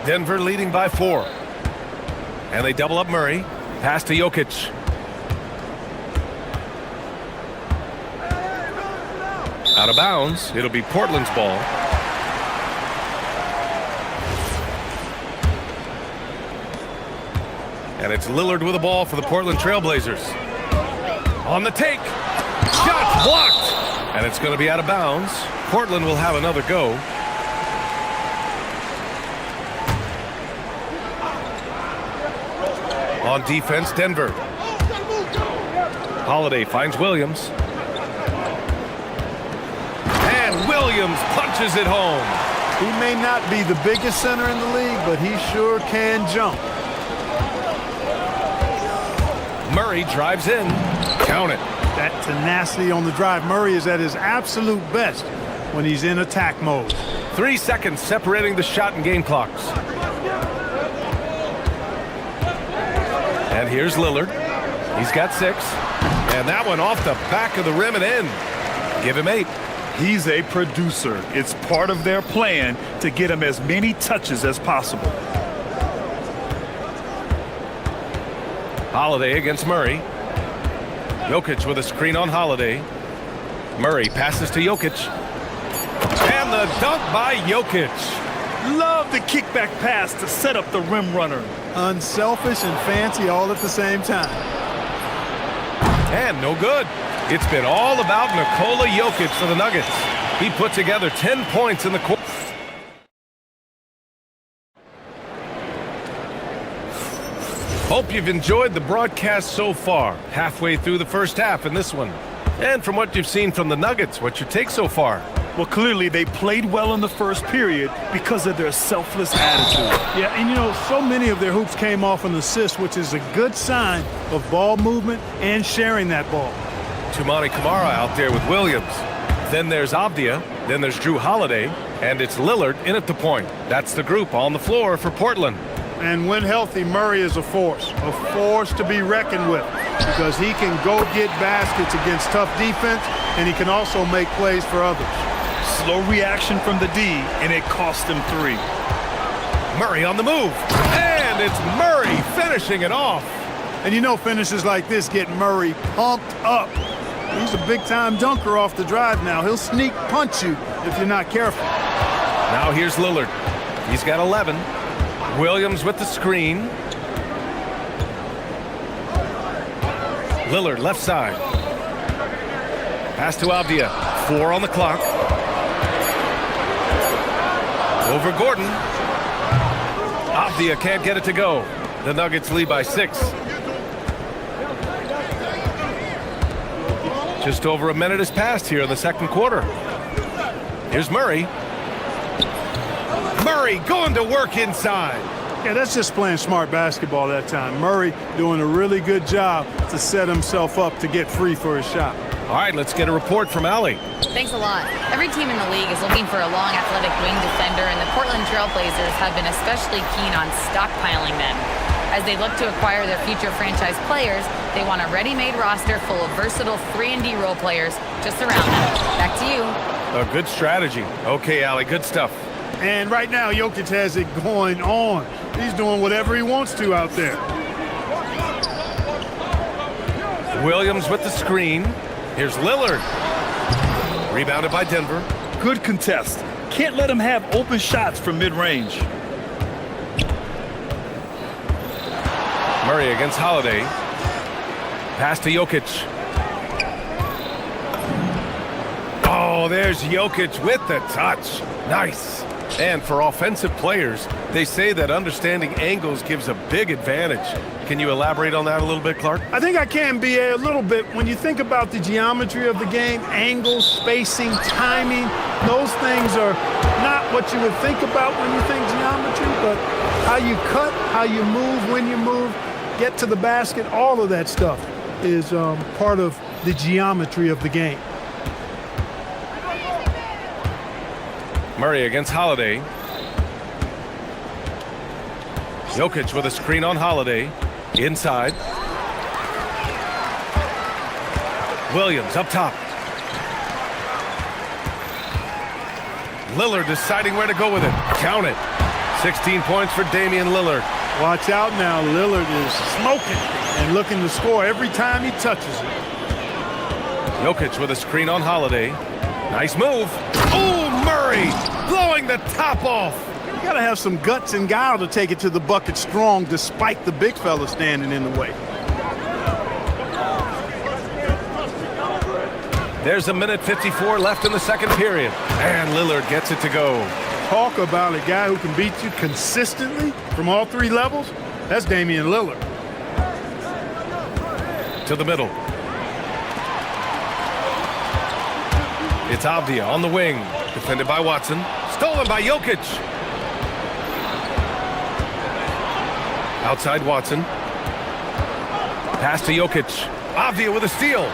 Denver leading by 4. And they double up Murray. Pass to Jokic. Out of bounds. It'll be Portland's ball. And it's Lillard with the ball for the Portland Trailblazers. On the take. Shot blocked. And it's going to be out of bounds. Portland will have another go. On defense, Denver. Holiday finds Williams. And Williams punches it home. He may not be the biggest center in the league, but he sure can jump. Murray drives in. Count it. That tenacity on the drive. Murray is at his absolute best when he's in attack mode. 3 seconds separating the shot and game clocks. And here's Lillard. He's got 6. And that one off the back of the rim and in. Give him 8. He's a producer. It's part of their plan to get him as many touches as possible. Holiday against Murray. Jokic with a screen on Holiday. Murray passes to Jokic. And the dunk by Jokic. Love the kickback pass to set up the rim runner. Unselfish and fancy all at the same time. And no good. It's been all about Nikola Jokic for the Nuggets. He put together 10 points in the quarter. Hope you've enjoyed the broadcast so far. Halfway through the first half in this one. And from what you've seen from the Nuggets, what's your take so far? Well, clearly they played well in the first period because of their selfless attitude. Yeah, and you know, so many of their hoops came off an assist, which is a good sign of ball movement and sharing that ball. Tumani Kamara out there with Williams. Then there's Avdia. Then there's Drew Holiday. And it's Lillard in at the point. That's the group on the floor for Portland. And when healthy, Murray is a force to be reckoned with, because he can go get baskets against tough defense, and he can also make plays for others. Slow reaction from the D, and it cost him 3. Murray on the move. And it's Murray finishing it off. And you know, finishes like this get Murray pumped up. He's a big-time dunker off the drive now. He'll sneak punch you if you're not careful. Now here's Lillard. He's got 11. Williams with the screen. Lillard left side. Pass to Avdia. 4 on the clock. Over Gordon. Avdia can't get it to go. The Nuggets lead by 6. Just over a minute has passed here in the second quarter. Here's Murray. Murray going to work inside. Yeah, that's just playing smart basketball that time. Murray doing a really good job to set himself up to get free for his shot. All right, let's get a report from Allie. Thanks a lot. Every team in the league is looking for a long, athletic wing defender, and the Portland Trailblazers have been especially keen on stockpiling them. As they look to acquire their future franchise players, they want a ready-made roster full of versatile 3-and-D role players to surround them. Back to you. A good strategy. Okay, Allie, good stuff. And right now, Jokic has it going on. He's doing whatever he wants to out there. Williams with the screen. Here's Lillard. Rebounded by Denver. Good contest. Can't let him have open shots from mid-range. Murray against Holiday. Pass to Jokic. Oh, there's Jokic with the touch. Nice. And for offensive players, they say that understanding angles gives a big advantage. Can you elaborate on that a little bit, Clark? I think I can, B.A., a little bit. When you think about the geometry of the game, angles, spacing, timing, those things are not what you would think about when you think geometry, but how you cut, how you move, when you move, get to the basket, all of that stuff is part of the geometry of the game. Murray against Holiday. Jokic with a screen on Holiday. Inside. Williams up top. Lillard deciding where to go with it. Count it. 16 points for Damian Lillard. Watch out now. Lillard is smoking and looking to score every time he touches it. Jokic with a screen on Holiday. Nice move. Oh, Murray blowing the top off. You got to have some guts and guile to take it to the bucket strong despite the big fella standing in the way. There's a minute 54 left in the second period. And Lillard gets it to go. Talk about a guy who can beat you consistently from all 3 levels. That's Damian Lillard. to the middle. It's Avdia on the wing. Defended by Watson. Stolen by Jokic. Outside Watson. Pass to Jokic. Avdia with a steal.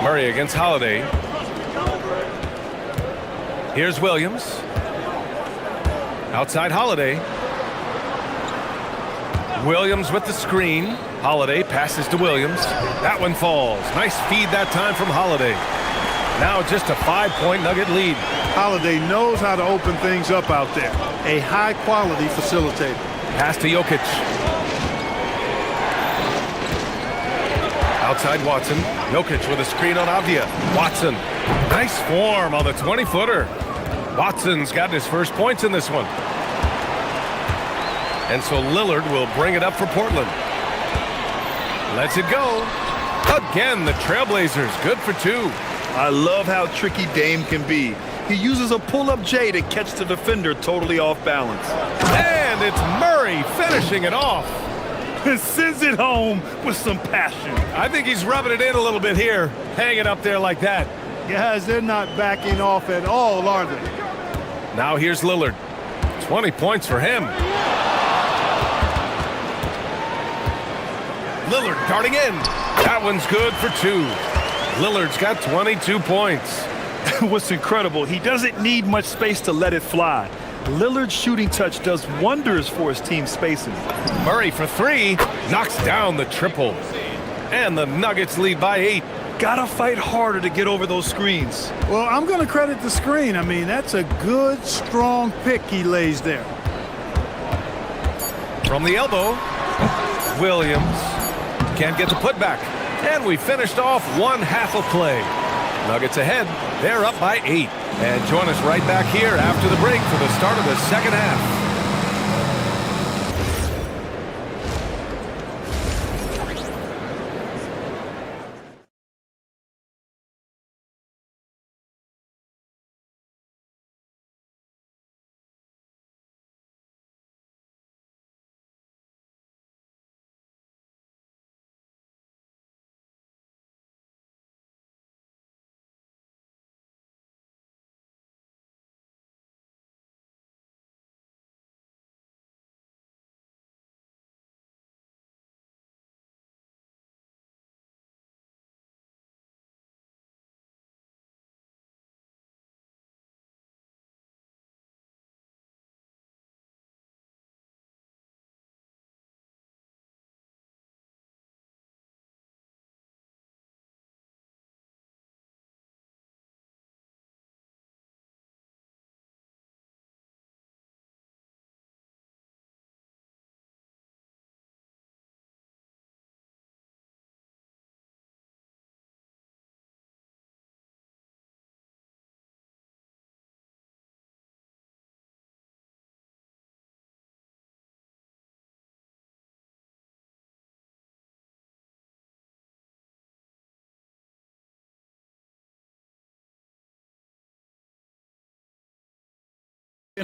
Murray against Holiday. Here's Williams. Outside Holiday. Williams with the screen. Holiday passes to Williams. That one falls. Nice feed that time from Holiday. Now just a 5-point Nugget lead. Holiday knows how to open things up out there. A high-quality facilitator. Pass to Jokic. Outside Watson. Jokic with a screen on Avdia. Watson. Nice form on the 20-footer. Watson's got his first points in this one. And so Lillard will bring it up for Portland. Lets it go. Again, the Trailblazers, good for two. I love how tricky Dame can be. He uses a pull-up J to catch the defender totally off balance. And it's Murray finishing it off. And sends it home with some passion. I think he's rubbing it in a little bit here, hanging up there like that. Guys, they're not backing off at all, are they? Now here's Lillard. 20 points for him. Lillard darting in. That one's good for two. Lillard's got 22 points. What's incredible, he doesn't need much space to let it fly. Lillard's shooting touch does wonders for his team spacing. Murray for three. Knocks down the triple. And the Nuggets lead by 8. Gotta fight harder to get over those screens. Well, I'm going to credit the screen. I mean, that's a good, strong pick he lays there. From the elbow, Williams can't get the putback. And we finished off one half of play. Nuggets ahead. They're up by 8. And join us right back here after the break for the start of the second half.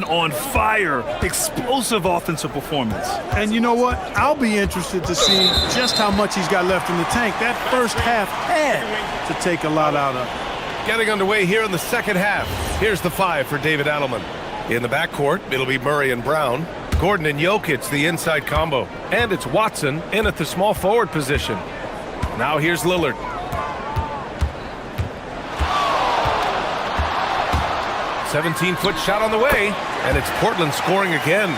On fire, explosive offensive performance. And you know what? I'll be interested to see just how much he's got left in the tank. That first half had to take a lot out of it. Getting underway here in the second half. Here's the 5 for David Adelman. In the backcourt, it'll be Murray and Brown. Gordon and Jokic, the inside combo. And it's Watson in at the small forward position. Now here's Lillard. A 17-foot shot on the way, and it's Portland scoring again.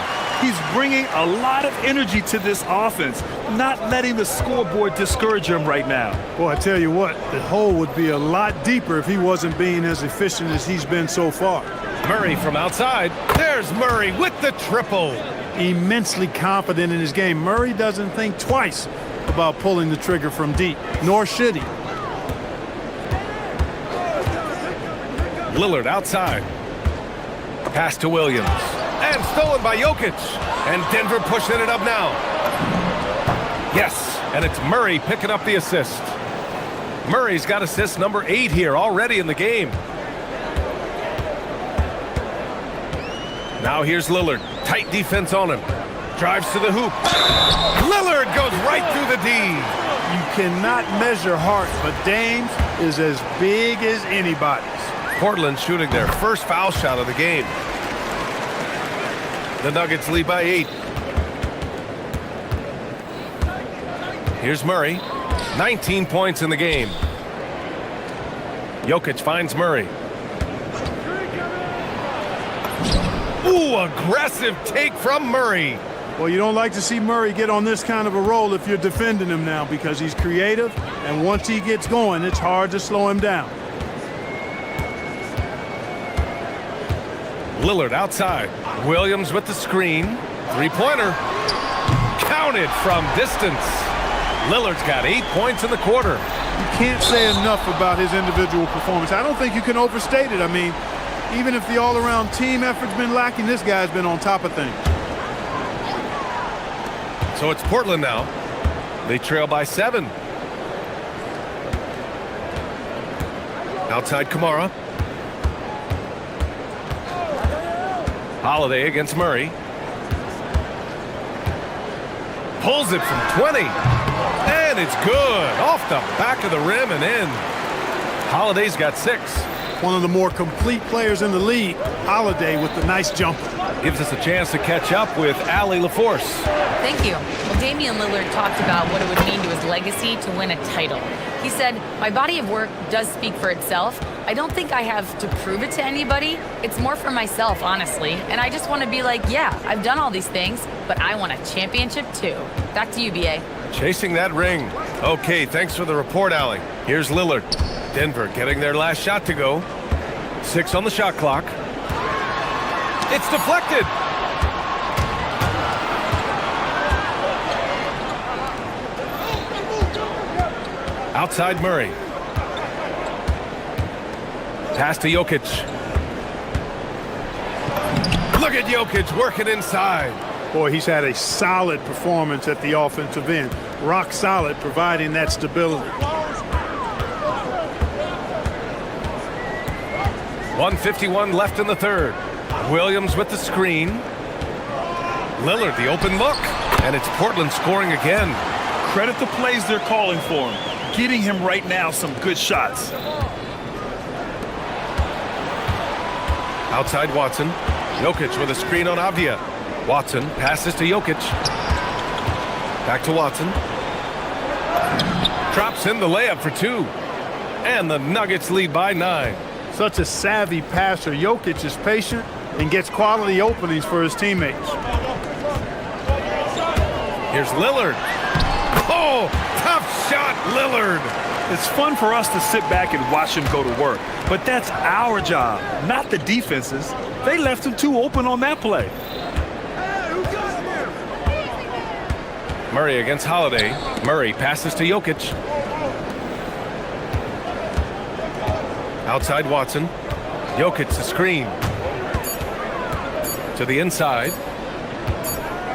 He's bringing a lot of energy to this offense, not letting the scoreboard discourage him right now. Boy, I tell you what, the hole would be a lot deeper if he wasn't being as efficient as he's been so far. Murray from outside. There's Murray with the triple. Immensely confident in his game. Murray doesn't think twice about pulling the trigger from deep, nor should he. Lillard outside. Pass to Williams. And stolen by Jokic. And Denver pushing it up now. Yes, and it's Murray picking up the assist. Murray's got assist number 8 here already in the game. Now here's Lillard. Tight defense on him. Drives to the hoop. Lillard goes right through the D. You cannot measure heart, but Dame's is as big as anybody's. Portland shooting their first foul shot of the game. The Nuggets lead by 8. Here's Murray. 19 points in the game. Jokic finds Murray. Ooh, aggressive take from Murray. Well, you don't like to see Murray get on this kind of a roll if you're defending him now, because he's creative, and once he gets going, it's hard to slow him down. Lillard outside. Williams with the screen. Three-pointer. Counted from distance. Lillard's got 8 points in the quarter. You can't say enough about his individual performance. I don't think you can overstate it. I mean, even if the all-around team effort's been lacking, this guy's been on top of things. So it's Portland now. They trail by 7. Outside Kamara. Holiday against Murray. Pulls it from 20. And it's good. Off the back of the rim and in. Holiday's got 6. One of the more complete players in the league, Holiday with the nice jumper. Gives us a chance to catch up with Allie LaForce. Thank you. Well, Damian Lillard talked about what it would mean to his legacy to win a title. He said, "My body of work does speak for itself. I don't think I have to prove it to anybody. It's more for myself, honestly. And I just want to be like, yeah, I've done all these things, but I want a championship too." Back to you, BA. Chasing that ring. Okay, thanks for the report, Allie. Here's Lillard. Denver getting their last shot to go. 6 on the shot clock. It's deflected. Outside Murray. Pass to Jokic. Look at Jokic working inside. Boy, he's had a solid performance at the offensive end. Rock solid, providing that stability. 1:51 left in the third. Williams with the screen. Lillard, the open look. And it's Portland scoring again. Credit the plays they're calling for him. Getting him right now some good shots. Outside Watson. Jokic with a screen on Avdia. Watson passes to Jokic. Back to Watson. Drops in the layup for 2. And the Nuggets lead by 9. Such a savvy passer. Jokic is patient and gets quality openings for his teammates. Here's Lillard. Oh, tough shot, Lillard. It's fun for us to sit back and watch him go to work, but that's our job, not the defense's. They left him too open on that play. Murray against Holiday. Murray passes to Jokic. Outside Watson. Jokic the screen. To the inside.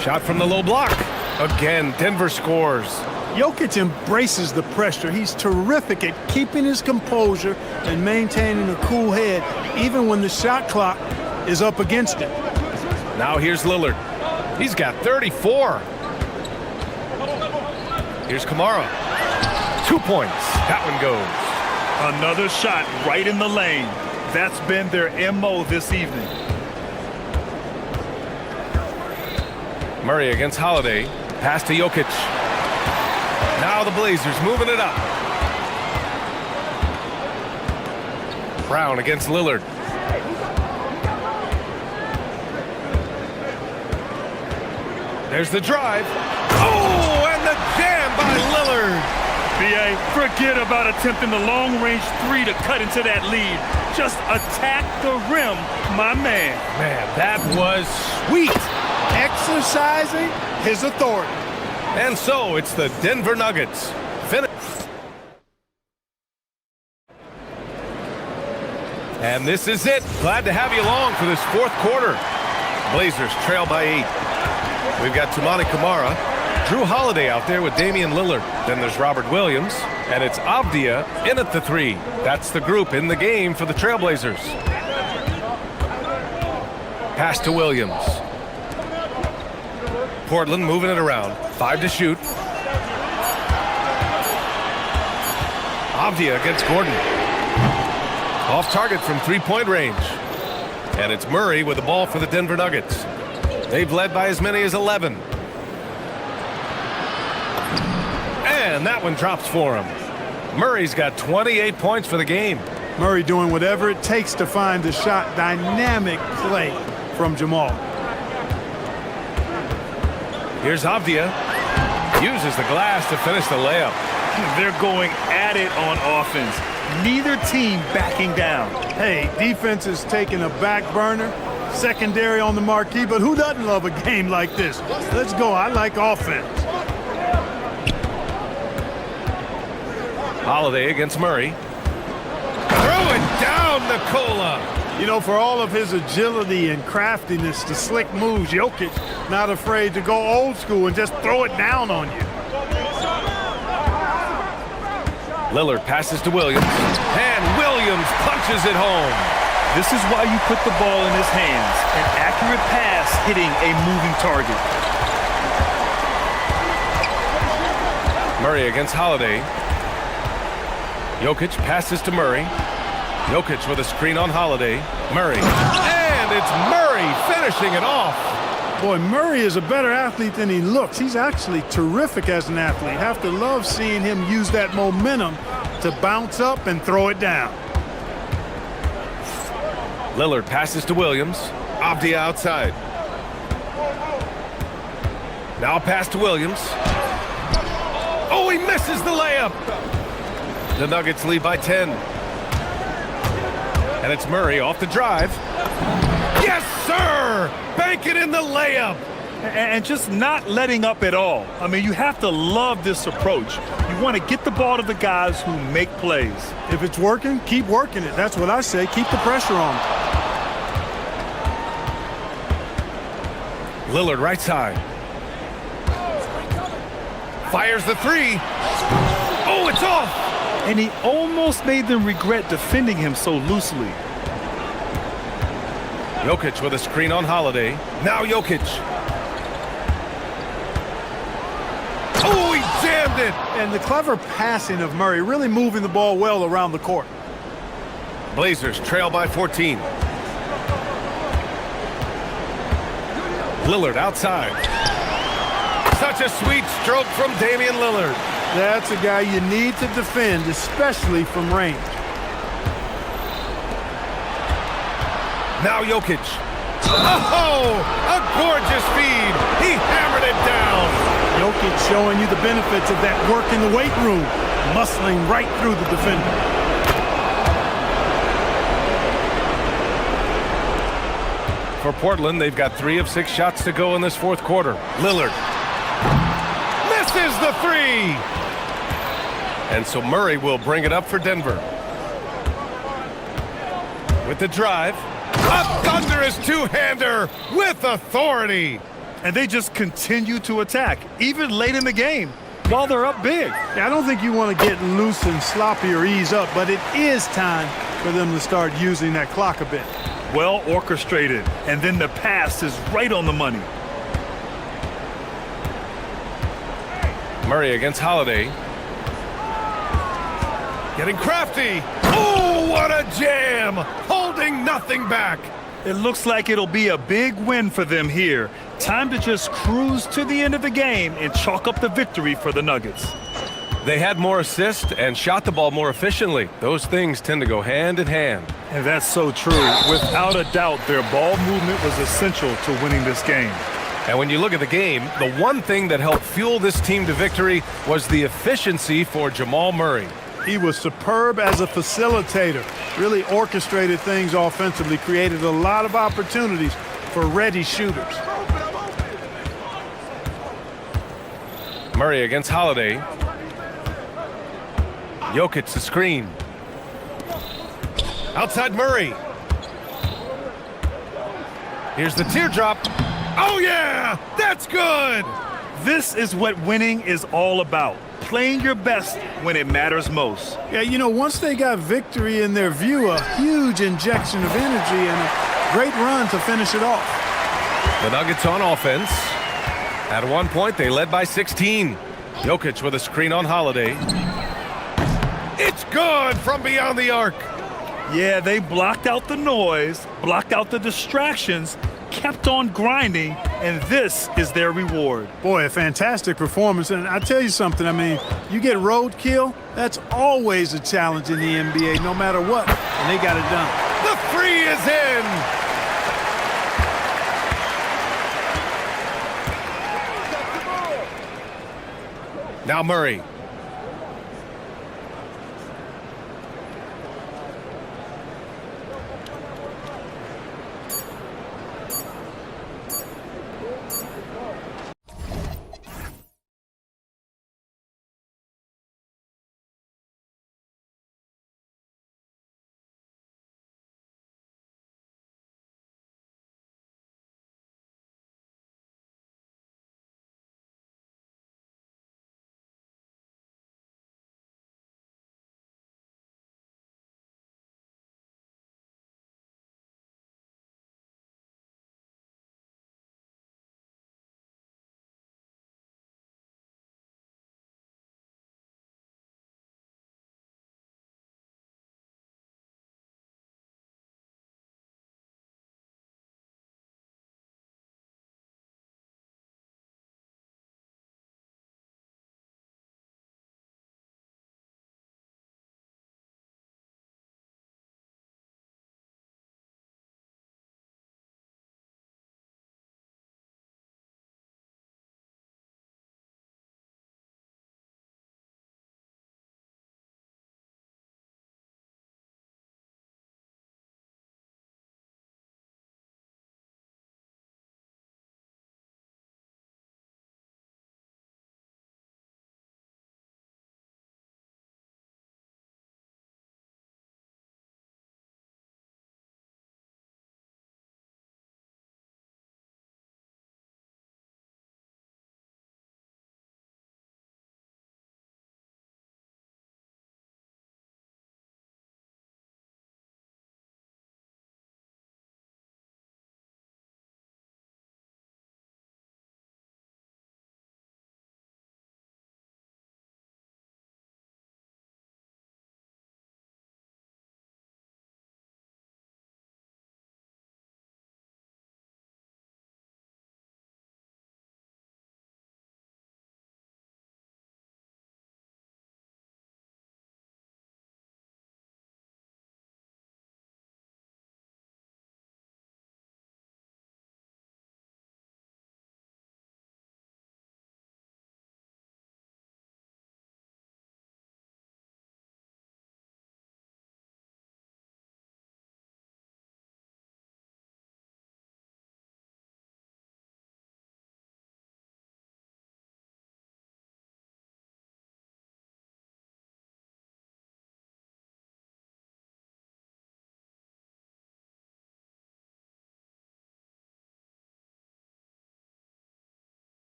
Shot from the low block. Again, Denver scores. Jokic embraces the pressure. He's terrific at keeping his composure and maintaining a cool head, even when the shot clock is up against him. Now here's Lillard. He's got 34. Here's Kamara. 2 points. That one goes. Another shot right in the lane. That's been their MO this evening. Murray against Holiday. Pass to Jokic. Now the Blazers moving it up. Brown against Lillard. There's the drive. Oh, and the jam by Lillard. BA, forget about attempting the long-range 3 to cut into that lead. Just attack the rim, my man. Man, that was sweet. Exercising his authority. And so it's the Denver Nuggets. And this is it. Glad to have you along for this fourth quarter. Blazers trail by 8. We've got Toumani Camara, Drew Holiday out there with Damian Lillard. Then there's Robert Williams, and it's Avdia in at the 3. That's the group in the game for the Trailblazers. Pass to Williams. Portland moving it around. 5 to shoot. Avdia against Gordon. Off target from three-point range. And it's Murray with the ball for the Denver Nuggets. They've led by as many as 11. And that one drops for him. Murray's got 28 points for the game. Murray doing whatever it takes to find the shot. Dynamic play from Jamal. Here's Avdia. Uses the glass to finish the layup. They're going at it on offense. Neither team backing down. Hey, defense is taking a back burner. Secondary on the marquee, but who doesn't love a game like this? Let's go. I like offense. Holiday against Murray. Throw it down, Nikola. You know, for all of his agility and craftiness, the slick moves, Jokic not afraid to go old school and just throw it down on you. Lillard passes to Williams, and Williams punches it home. This is why you put the ball in his hands. An accurate pass hitting a moving target. Murray against Holiday. Jokic passes to Murray. Jokic with a screen on Holiday. Murray. And it's Murray finishing it off. Boy, Murray is a better athlete than he looks. He's actually terrific as an athlete. Have to love seeing him use that momentum to bounce up and throw it down. Lillard passes to Williams. Avdia outside. Now pass to Williams. Oh, he misses the layup. The Nuggets lead by 10. And it's Murray off the drive. Yes, sir! Bank it in the layup. And just not letting up at all. I mean, you have to love this approach. You want to get the ball to the guys who make plays. If it's working, keep working it. That's what I say. Keep the pressure on. Lillard right side. Fires the three. Oh, it's off! And he almost made them regret defending him so loosely. Jokic with a screen on Holiday. Now Jokic. Oh, he jammed it! And the clever passing of Murray, really moving the ball well around the court. Blazers trail by 14. Lillard outside. Such a sweet stroke from Damian Lillard. That's a guy you need to defend, especially from range. Now Jokic. Oh, a gorgeous feed. He hammered it down. Jokic showing you the benefits of that work in the weight room, muscling right through the defender. For Portland, they've got 3 of 6 shots to go in this fourth quarter. Lillard misses the three. And so Murray will bring it up for Denver. With the drive. A thunderous two-hander with authority. And they just continue to attack, even late in the game, while they're up big. I don't think you want to get loose and sloppy or ease up, but it is time for them to start using that clock a bit. Well orchestrated, and then the pass is right on the money. Murray against Holiday. Getting crafty. Oh, what a jam! Holding nothing back. It looks like it'll be a big win for them here. Time to just cruise to the end of the game and chalk up the victory for the Nuggets. They had more assists and shot the ball more efficiently. Those things tend to go hand in hand. And that's so true. Without a doubt, their ball movement was essential to winning this game. And when you look at the game, the one thing that helped fuel this team to victory was the efficiency for Jamal Murray. He was superb as a facilitator, really orchestrated things offensively, created a lot of opportunities for ready shooters. Murray against Holiday. Jokic the screen. Outside Murray. Here's the teardrop. Oh yeah, that's good. This is what winning is all about. Playing your best when it matters most. Yeah, you know, once they got victory in their view, a huge injection of energy and a great run to finish it off. The Nuggets on offense. At one point, they led by 16. Jokic with a screen on Holiday. It's good from beyond the arc. Yeah, they blocked out the noise, blocked out the distractions, kept on grinding, and this is their reward. Boy, a fantastic performance. And I tell you something, I mean, you get roadkill, that's always a challenge in the NBA, no matter what. And they got it done. The three is in. Now Murray.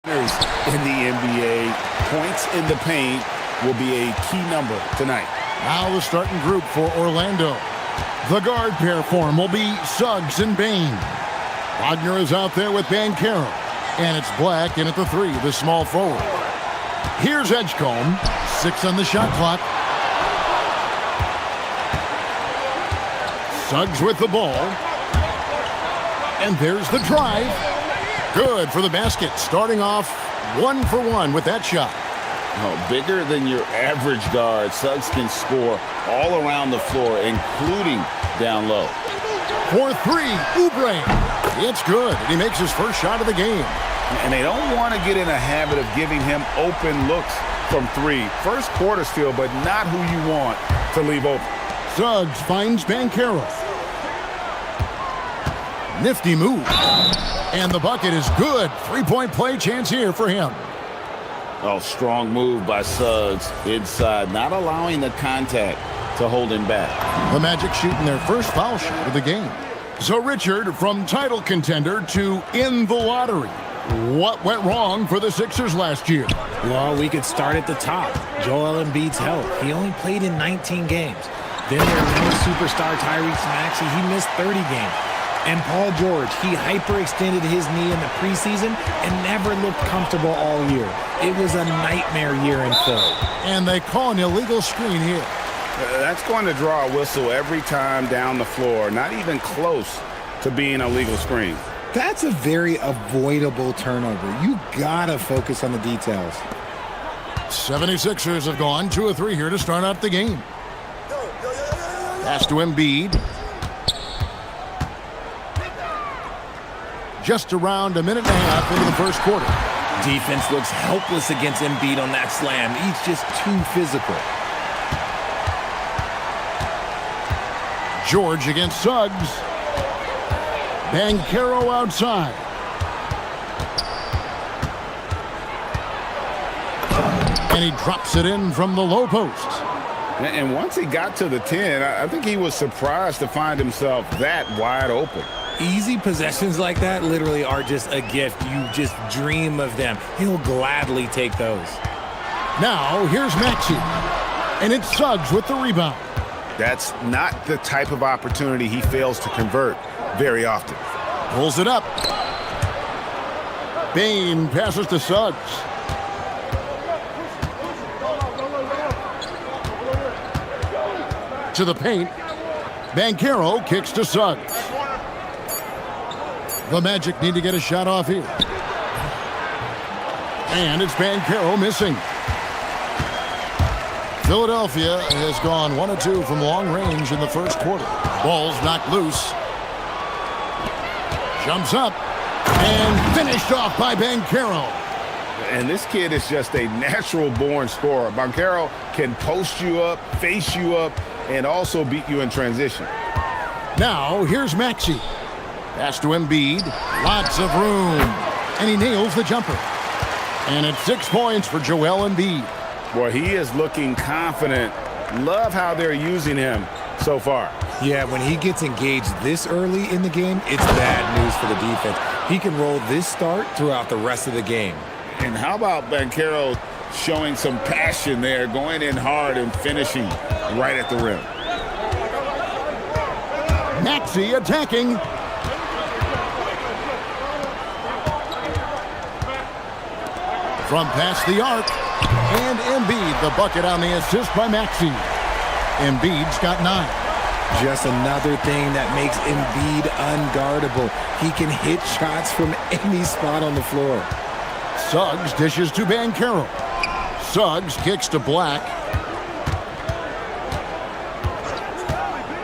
In the NBA, points in the paint will be a key number tonight. Now the starting group for Orlando. The guard pair for him will be Suggs and Bain. Wagner is out there with Banchero. And it's Black in at the 3, the small forward. Here's Edgecombe. 6 on the shot clock. Suggs with the ball. And there's the drive. Good for the basket. Starting off 1 for 1 with that shot. Oh, bigger than your average guard, Suggs can score all around the floor, including down low. For 3, Oubre. It's good, and he makes his first shot of the game. And they don't want to get in a habit of giving him open looks from 3. First quarter still, but not who you want to leave open. Suggs finds Banchero. Nifty move. And the bucket is good. 3-point play chance here for him. Oh, strong move by Suggs inside, not allowing the contact to hold him back. The Magic shooting their first foul shot of the game. So Richard, from title contender to in the lottery, what went wrong for the Sixers last year? Well, we could start at the top. Joel Embiid's health. He only played in 19 games. Then their new superstar Tyrese Maxey, he missed 30 games. And Paul George, he hyperextended his knee in the preseason and never looked comfortable all year. It was a nightmare year in Philly. And they call an illegal screen here. That's going to draw a whistle every time down the floor. Not even close to being a legal screen. That's a very avoidable turnover. You gotta focus on the details. 76ers have gone 2 of 3 here to start out the game. Pass to Embiid. Just around a minute and a half into the first quarter. Defense looks helpless against Embiid on that slam. He's just too physical. George against Suggs. Banchero outside. And he drops it in from the low post. And once he got to the 10, I think he was surprised to find himself that wide open. Easy possessions like that literally are just a gift. You just dream of them. He'll gladly take those. Now, here's Maxey. And it's Suggs with the rebound. That's not the type of opportunity he fails to convert very often. Pulls it up. Bain passes to Suggs. To the paint. Banchero kicks to Suggs. The Magic need to get a shot off here. And it's Banchero missing. Philadelphia has gone 1 of 2 from long range in the first quarter. Ball's knocked loose. Jumps up. And finished off by Banchero. And this kid is just a natural-born scorer. Banchero can post you up, face you up, and also beat you in transition. Now, here's Maxey. Pass to Embiid. Lots of room. And he nails the jumper. And it's 6 points for Joel Embiid. Boy, he is looking confident. Love how they're using him so far. Yeah, when he gets engaged this early in the game, it's bad news for the defense. He can roll this start throughout the rest of the game. And how about Banchero showing some passion there, going in hard and finishing right at the rim. Maxey attacking. From past the arc. And Embiid, the bucket on the assist by Maxey. Embiid's got 9. Just another thing that makes Embiid unguardable. He can hit shots from any spot on the floor. Suggs dishes to Banchero. Suggs kicks to Black.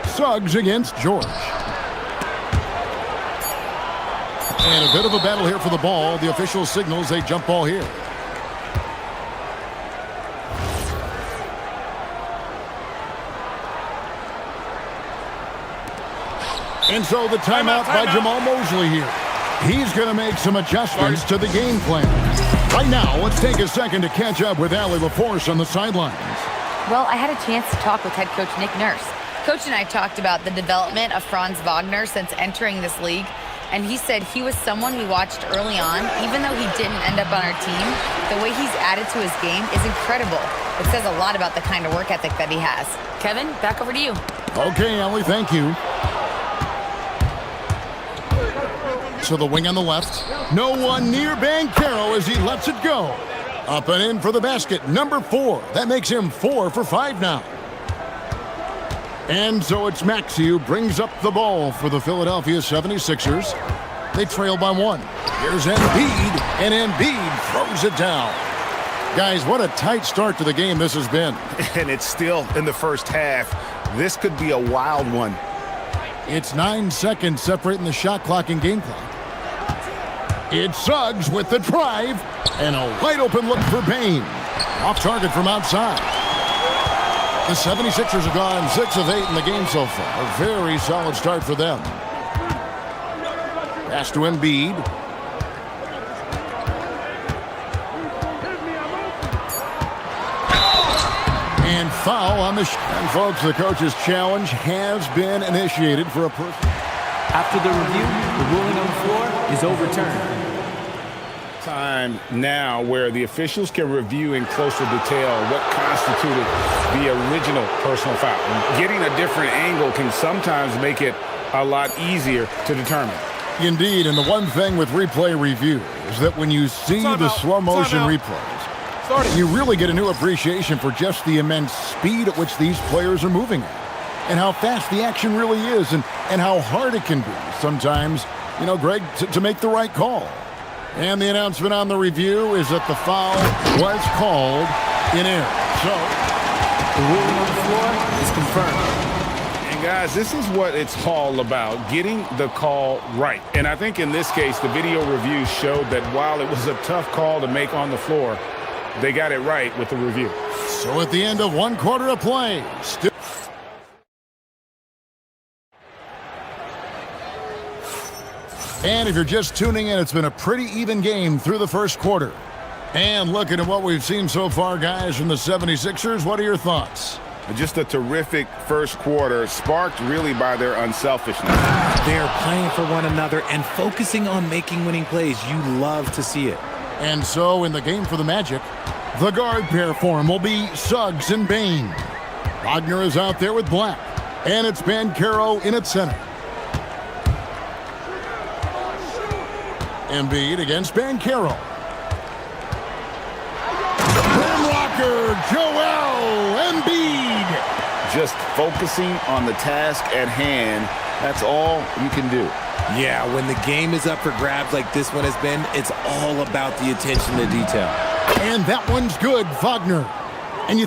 Suggs against George. And a bit of a battle here for the ball. The official signals a jump ball here. And so the timeout by Jamal Mosley here. He's going to make some adjustments to the game plan. Right now, let's take a second to catch up with Allie LaForce on the sidelines. Well, I had a chance to talk with head coach Nick Nurse. Coach and I talked about the development of Franz Wagner since entering this league, And he said he was someone we watched early on. Even though he didn't end up on our team, the way he's added to his game is incredible. It says a lot about the kind of work ethic that he has. Kevin, back over to you. Okay, Ellie, thank you. So the wing on the left. No one near Banchero as he lets it go. Up and in for the basket, number 4. That makes him 4 for 5 now. And so it's Maxey who brings up the ball for the Philadelphia 76ers. They trail by 1. Here's Embiid, and Embiid throws it down. Guys, what a tight start to the game this has been. And it's still in the first half. This could be a wild one. It's 9 seconds separating the shot clock and game clock. It's Suggs with the drive, and a wide open look for Bain. Off target from outside. The 76ers have gone 6 of 8 in the game so far. A very solid start for them. Pass to Embiid. And foul on the shot. And folks, the coach's challenge has been initiated for a person. After the review, the ruling on the floor is overturned. Time now where the officials can review in closer detail what constituted the original personal foul. Getting a different angle can sometimes make it a lot easier to determine. Indeed, and the one thing with replay review is that when you see the slow motion replays, you really get a new appreciation for just the immense speed at which these players are moving at, and how fast the action really is, and how hard it can be sometimes, you know, Greg, to make the right call. And the announcement on the review is that the foul was called in error. So the ruling on the floor is confirmed. And guys, this is what it's all about, getting the call right. And I think in this case, the video review showed that while it was a tough call to make on the floor, they got it right with the review. So at the end of 1 quarter of play, still. And if you're just tuning in, it's been a pretty even game through the first quarter. And looking at what we've seen so far, guys, from the 76ers, what are your thoughts? Just a terrific first quarter, sparked really by their unselfishness. They're playing for one another and focusing on making winning plays. You love to see it. And so in the game for the Magic, the guard pair for him will be Suggs and Bain. Wagner is out there with Black. And it's Banchero in at center. Embiid against Banchero. Rimrocker, Joel Embiid. Just focusing on the task at hand. That's all you can do. Yeah, when the game is up for grabs like this one has been, it's all about the attention to detail. And that one's good, Wagner. And you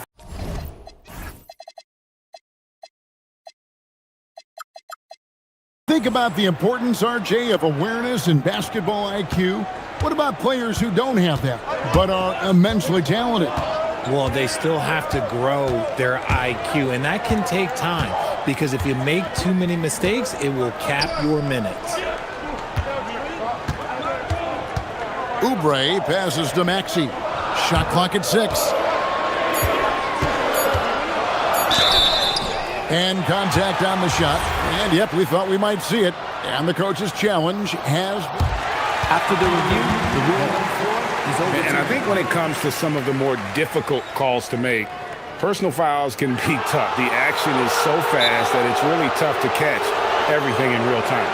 think about the importance, RJ, of awareness and basketball IQ. What about players who don't have that, but are immensely talented? Well, they still have to grow their IQ, and that can take time, because if you make too many mistakes, it will cap your minutes. Oubre passes to Maxey. Shot clock at 6. And contact on the shot. And, yep, we thought we might see it. And the coach's challenge has... After the review, the ruling on the floor is overturned. And I think when it comes to some of the more difficult calls to make, personal fouls can be tough. The action is so fast that it's really tough to catch everything in real time.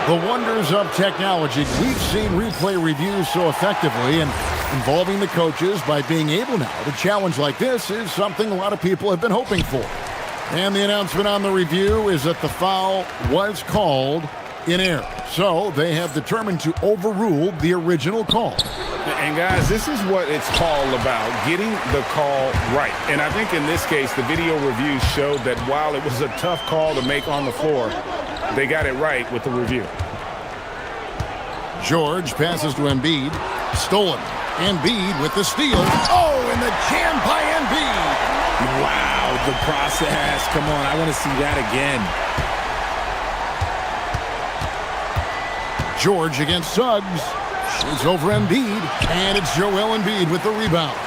The wonders of technology. We've seen replay reviews so effectively, and involving the coaches by being able now to challenge like this is something a lot of people have been hoping for. And the announcement on the review is that the foul was called in error. So they have determined to overrule the original call. And guys, this is what it's all about, getting the call right. And I think in this case, the video review showed that while it was a tough call to make on the floor, they got it right with the review. George passes to Embiid. Stolen. Embiid with the steal. Oh, and the jam by Embiid. Wow, the process. Come on, I want to see that again. George against Suggs. Shoots over Embiid. And it's Joel Embiid with the rebound.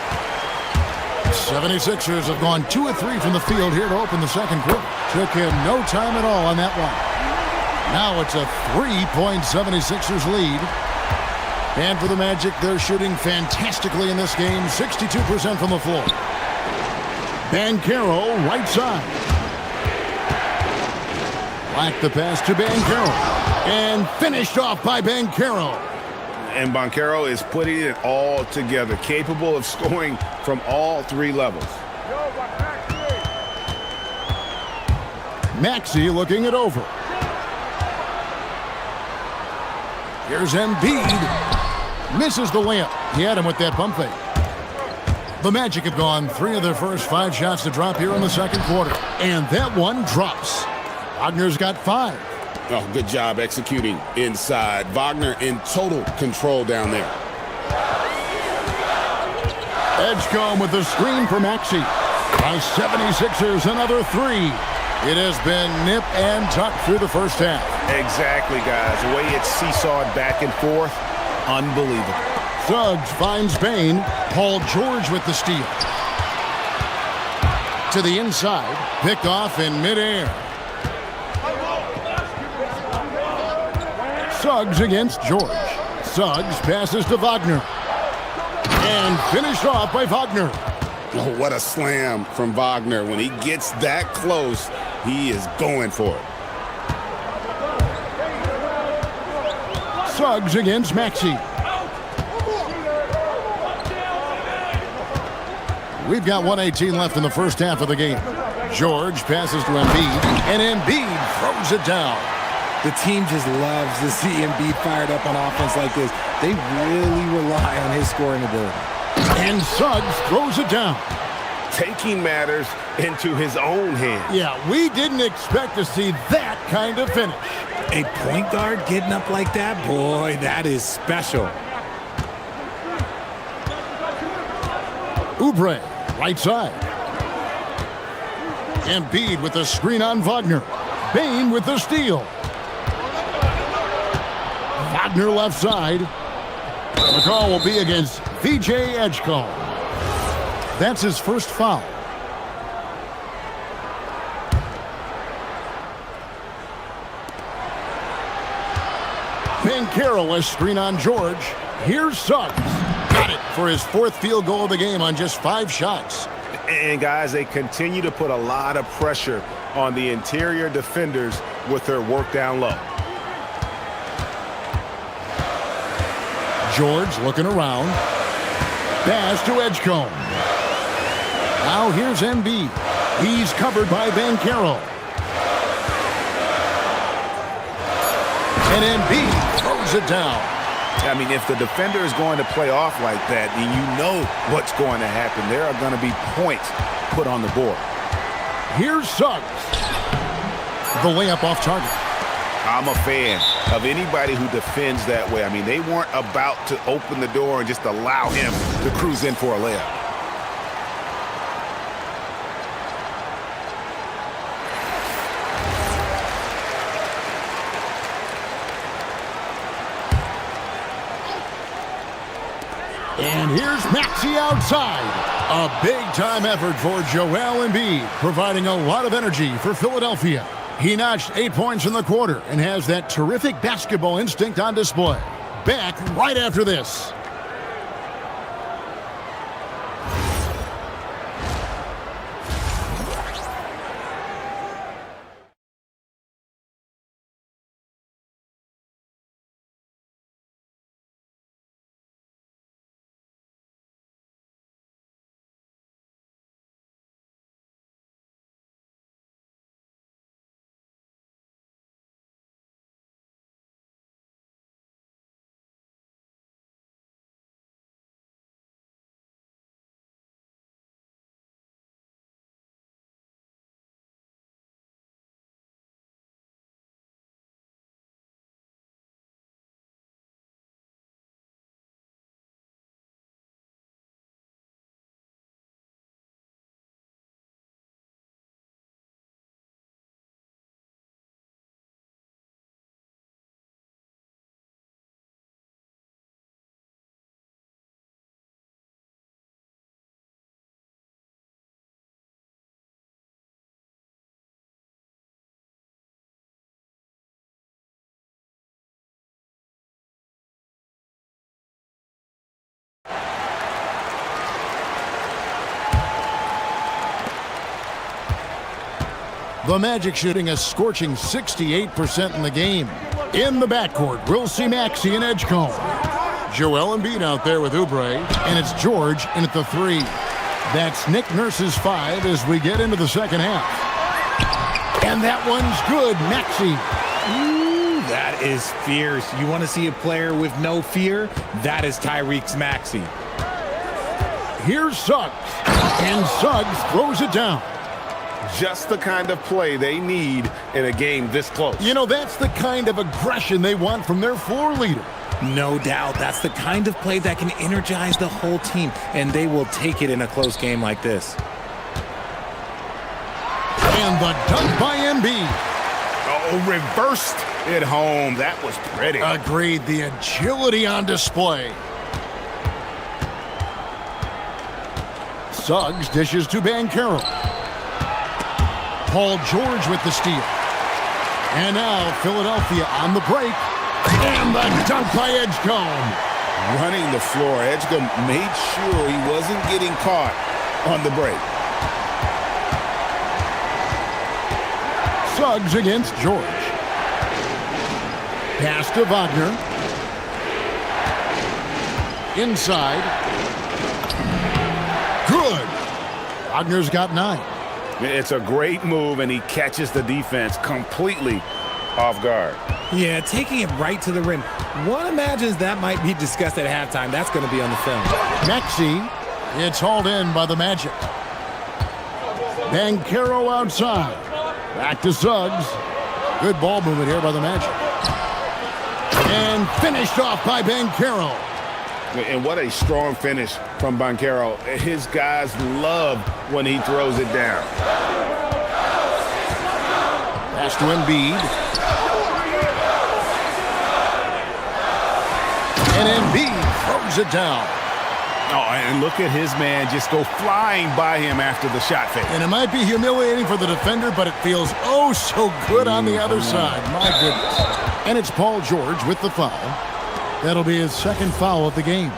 76ers have gone 2 of 3 from the field here to open the second quarter. Took him no time at all on that one. Now it's a 3-point 76ers lead. And for the Magic, they're shooting fantastically in this game, 62% from the floor. Banchero, right side. Black the pass to Banchero. And finished off by Banchero. And Banchero is putting it all together, capable of scoring from all three levels. Maxey looking it over. Here's Embiid. Misses the layup. He had him with that pump fake. The Magic have gone 3 of their first 5 shots to drop here in the second quarter. And that one drops. Wagner's got 5. Oh, good job executing inside. Wagner in total control down there. Edgecombe with the screen for Maxey. By 76ers, another 3. It has been nip and tuck through the first half. Exactly, guys. The way it's seesawed back and forth, unbelievable. Suggs finds Bain. Paul George with the steal. To the inside. Picked off in midair. Suggs against George. Suggs passes to Wagner. And finished off by Wagner. Oh, what a slam from Wagner. When he gets that close, he is going for it. Suggs against Maxey. We've got 1:18 left in the first half of the game. George passes to Embiid, and Embiid throws it down. The team just loves to see Embiid fired up on offense like this. They really rely on his scoring ability. And Suggs throws it down. Taking matters into his own hands. Yeah, we didn't expect to see that kind of finish. A point guard getting up like that? Boy, that is special. Oubre, right side. Embiid with the screen on Wagner. Bain with the steal. Wagner left side. The call will be against VJ Edgecombe. That's his first foul. Banchero a screen on George. Here's Suggs. Got it for his 4th field goal of the game on just 5 shots. And guys, they continue to put a lot of pressure on the interior defenders with their work down low. George looking around. Pass to Edgecombe. Now here's Embiid. He's covered by Banchero. And Embiid throws it down. I mean, if the defender is going to play off like that, then you know what's going to happen. There are going to be points put on the board. Here's Suggs. The layup off target. I'm a fan of anybody who defends that way. I mean, they weren't about to open the door and just allow him to cruise in for a layup. And here's Maxey outside. A big-time effort for Joel Embiid, providing a lot of energy for Philadelphia. He notched 8 points in the quarter and has that terrific basketball instinct on display. Back right after this. The Magic shooting a scorching 68% in the game. In the backcourt, we'll see Maxey and Edgecombe. Joel Embiid out there with Oubre, and it's George in at the 3. That's Nick Nurse's 5 as we get into the second half. And that one's good, Maxey. Ooh, that is fierce. You want to see a player with no fear? That is Tyrese Maxey. Here's Suggs, and Suggs throws it down. Just the kind of play they need in a game this close. You know, that's the kind of aggression they want from their floor leader. No doubt. That's the kind of play that can energize the whole team, and they will take it in a close game like this. And the dunk by Embiid. Oh, reversed it home. That was pretty. Agreed. The agility on display. Suggs dishes to Banchero. Paul George with the steal. And now Philadelphia on the break. And the dunk by Edgecombe. Running the floor, Edgecombe made sure he wasn't getting caught on the break. Suggs against George. Pass to Wagner. Inside. Good. Wagner's got 9. It's a great move, and he catches the defense completely off guard. Yeah, taking it right to the rim. One imagines that might be discussed at halftime. That's going to be on the film. Maxey, it's hauled in by the Magic. Banchero outside. Back to Suggs. Good ball movement here by the Magic. And finished off by Banchero. And what a strong finish from Banchero. His guys love when he throws it down. Pass to Embiid. And Embiid throws it down. Oh, and look at his man just go flying by him after the shot fake. And it might be humiliating for the defender, but it feels oh so good on the other side. My goodness. And it's Paul George with the foul. That'll be his second foul of the game.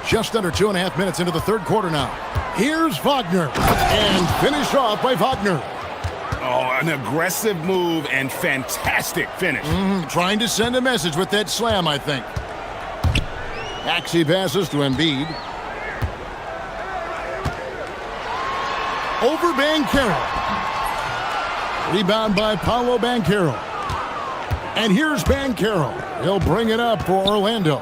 Just under 2.5 minutes into the third quarter now. Here's Wagner. And finished off by Wagner. Oh, an aggressive move and fantastic finish. Trying to send a message with that slam, I think. Maxey passes to Embiid. Over Banchero. Rebound by Paolo Banchero. And here's Banchero. He'll bring it up for Orlando.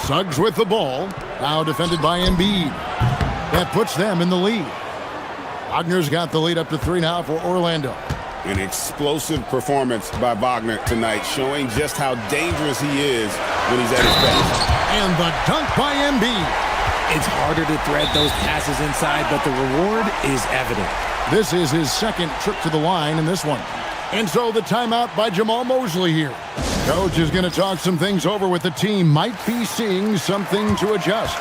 Suggs with the ball. Now defended by Embiid. That puts them in the lead. Wagner's got the lead up to 3 now for Orlando. An explosive performance by Wagner tonight, showing just how dangerous he is when he's at his best. And the dunk by Embiid. It's harder to thread those passes inside, but the reward is evident. This is his second trip to the line in this one. And so the timeout by Jamal Mosley here. Coach is going to talk some things over with the team. Might be seeing something to adjust.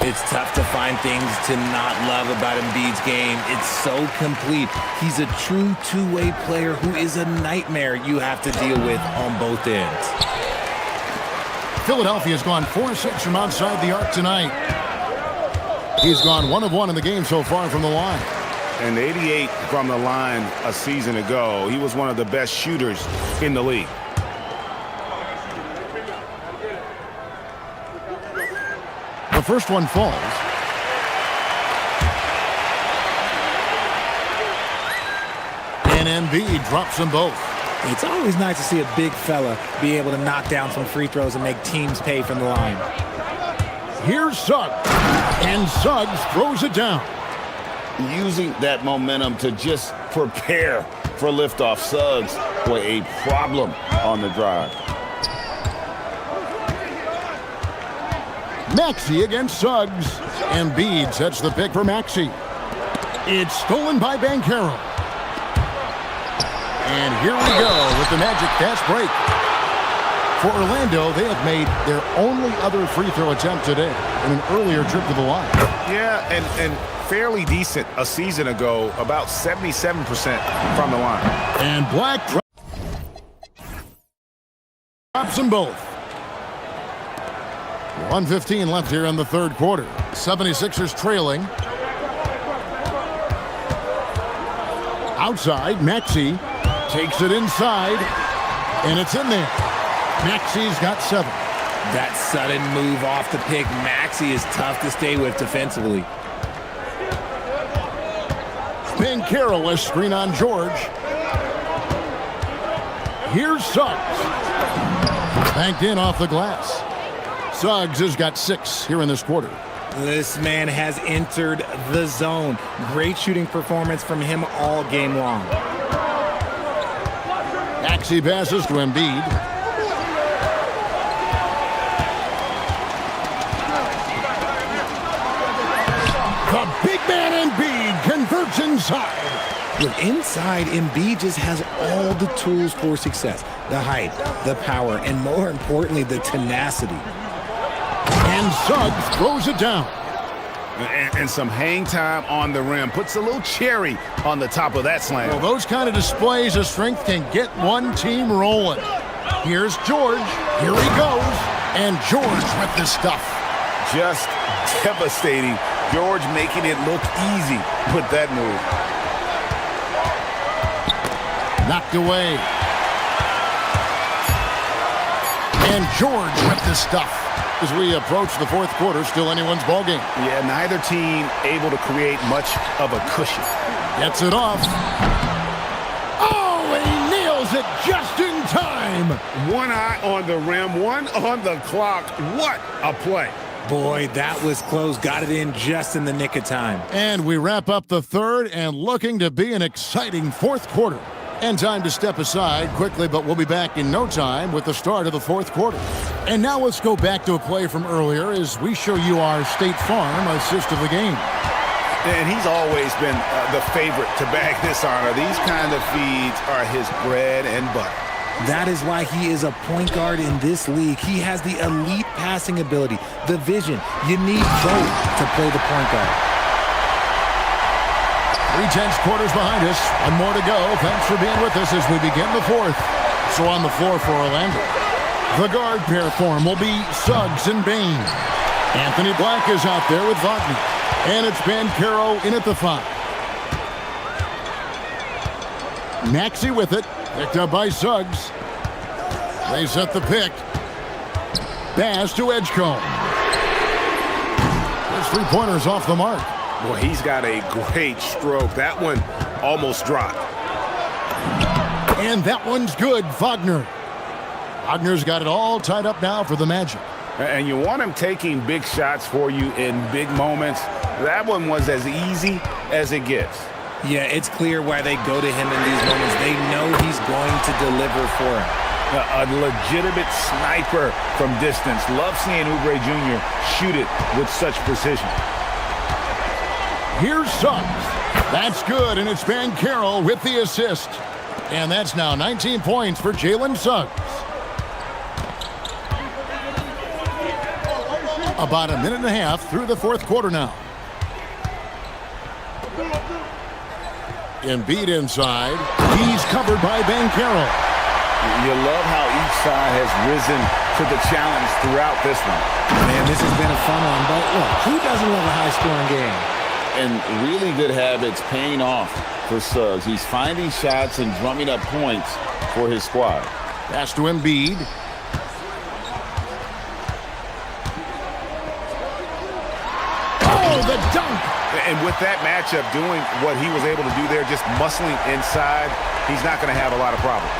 It's tough to find things to not love about Embiid's game. It's so complete. He's a true two-way player who is a nightmare you have to deal with on both ends. Philadelphia's gone 4-6 from outside the arc tonight. He's gone 1 of 1 in the game so far from the line. And 88 from the line a season ago. He was one of the best shooters in the league. The first one falls. And Embiid drops them both. It's always nice to see a big fella be able to knock down some free throws and make teams pay from the line. Here's Suggs. And Suggs throws it down. Using that momentum to just prepare for liftoff. Suggs, boy, a problem on the drive. Maxey against Suggs. Embiid sets the pick for Maxey. It's stolen by Banchero. And here we go with the Magic fast break. For Orlando, they have made their only other free throw attempt today in an earlier trip to the line. Yeah, and fairly decent a season ago, about 77% from the line. And Black drops them both. 1:15 left here in the third quarter. 76ers trailing. Outside, Maxey takes it inside, and it's in there. Maxey's got 7. That sudden move off the pick, Maxey is tough to stay with defensively. Carroll, a screen on George. Here's Suggs. Banked in off the glass. Suggs has got 6 here in this quarter. This man has entered the zone. Great shooting performance from him all game long. Maxey passes to Embiid. The big man Embiid converts inside. Look, inside, Embiid just has all the tools for success. The height, the power, and more importantly, the tenacity. And Suggs throws it down. And some hang time on the rim. Puts a little cherry on the top of that slam. Well, those kind of displays of strength can get one team rolling. Here's George. Here he goes. And George with the stuff. Just devastating. George making it look easy with that move. Knocked away. And George with the stuff. As we approach the fourth quarter, still anyone's ballgame. Yeah, neither team able to create much of a cushion. Gets it off. Oh, he nails it just in time. One eye on the rim, one on the clock. What a play. Boy, that was close. Got it in just in the nick of time. And we wrap up the third and looking to be an exciting fourth quarter. And time to step aside quickly, but we'll be back in no time with the start of the fourth quarter. And now let's go back to a play from earlier as we show you our State Farm assist of the game. And he's always been the favorite to bag this honor. These kind of feeds are his bread and butter. That is why he is a point guard in this league. He has the elite passing ability, the vision. You need both to play the point guard. 3 quarters behind us. One more to go. Thanks for being with us as we begin the fourth. So on the floor for Orlando, the guard pair form will be Suggs and Bain. Anthony Black is out there with Wagner. And it's Banchero in at the 5. Maxey with it. Picked up by Suggs. They set the pick. Pass to Edgecombe. His 3-pointers off the mark. Well, he's got a great stroke. That one almost dropped. And that one's good, Wagner. Wagner's got it all tied up now for the Magic. And you want him taking big shots for you in big moments. That one was as easy as it gets. Yeah, it's clear why they go to him in these moments. They know he's going to deliver for him. A legitimate sniper from distance. Love seeing Oubre Jr. shoot it with such precision. Here's Suggs. That's good, and it's Banchero with the assist. And that's now 19 points for Jalen Suggs. About a minute and a half through the fourth quarter now. Embiid inside. He's covered by Banchero. You love how each side has risen to the challenge throughout this one. Man, this has been a fun one, but look, who doesn't love a high-scoring game? And really good habits paying off for Suggs. He's finding shots and drumming up points for his squad. Pass to Embiid. Oh, the dunk! And with that matchup, doing what he was able to do there, just muscling inside, he's not going to have a lot of problems.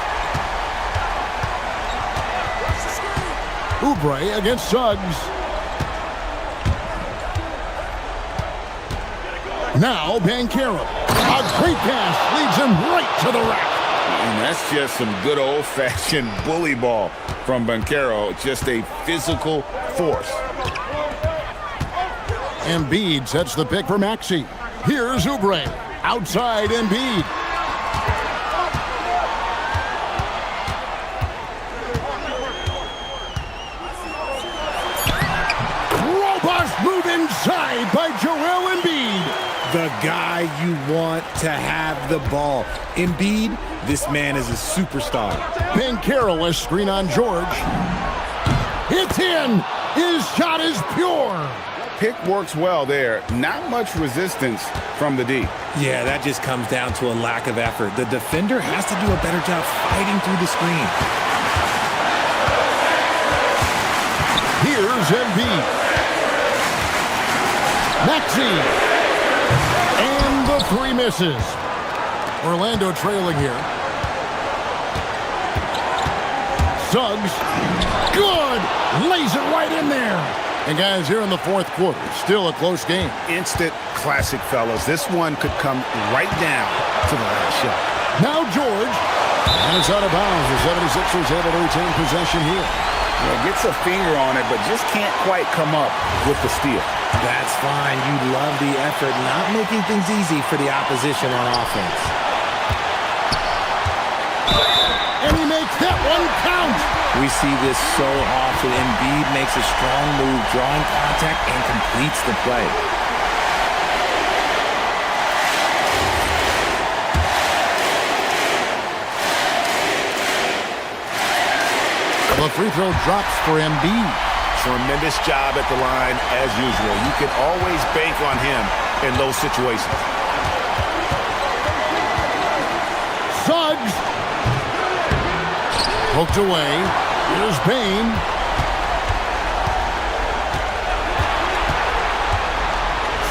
Oubre against Suggs. Now Banchero. A great pass leads him right to the rack. And that's just some good old-fashioned bully ball from Banchero. Just a physical force. Embiid sets the pick for Maxey. Here's Oubre. Outside Embiid. inside by Joel Embiid. The guy you want to have the ball. Embiid, this man is a superstar. Banchero, a screen on George. It's in. His shot is pure. Pick works well there. Not much resistance from the D. Yeah, that just comes down to a lack of effort. The defender has to do a better job fighting through the screen. Here's Embiid. Maxey. And the three misses. Orlando trailing here. Suggs. Good. Lays it right in there. And guys, here in the fourth quarter, still a close game. Instant classic, fellas. This one could come right down to the last shot. Now George. And it's out of bounds. The 76ers able to retain possession here. Yeah, gets a finger on it, but just can't quite come up with the steal. That's fine. You love the effort, not making things easy for the opposition on offense. And he makes that one count. We see this so often. Embiid makes a strong move, drawing contact, and completes the play. The free throw drops for Embiid. Tremendous job at the line, as usual. You can always bank on him in those situations. Suggs. Poked away. Here's Bain.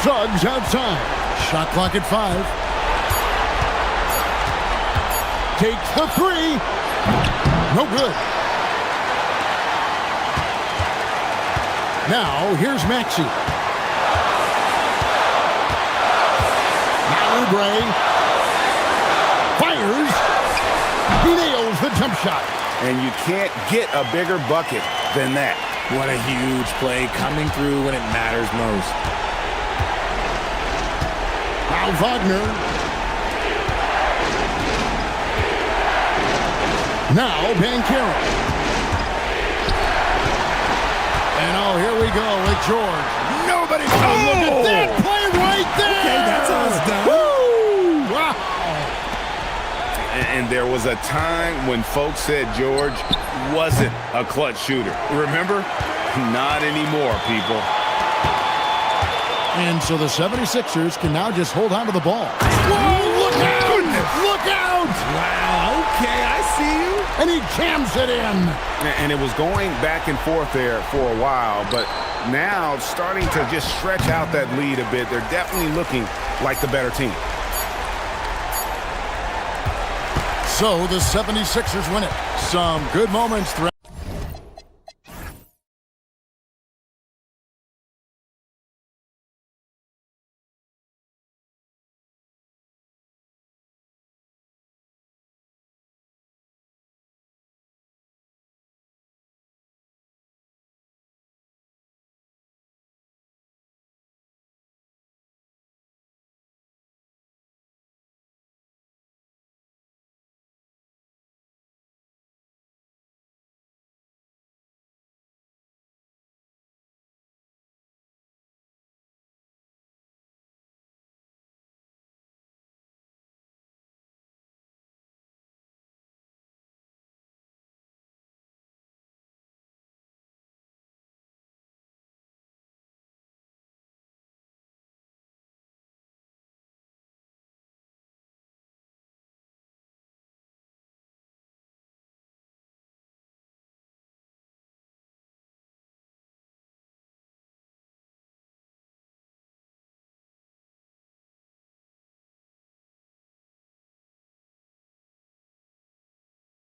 Suggs outside. Shot clock at 5. Takes the three. No good. Now, here's Maxey. Now Oubre. Fires. He nails the jump shot. And you can't get a bigger bucket than that. What a huge play coming through when it matters most. Now Wagner. Now Banchero. And oh, here we go with George. Nobody. Oh, look at that play right there. Okay, that's how it's done. Woo! Wow. And there was a time when folks said George wasn't a clutch shooter. Remember? Not anymore, people. And so the 76ers can now just hold on to the ball. Whoa, look out! Goodness. Look out! Wow, okay, I see you. And he jams it in. And it was going back and forth there for a while, but now starting to just stretch out that lead a bit. They're definitely looking like the better team. So the 76ers win it. Some good moments throughout.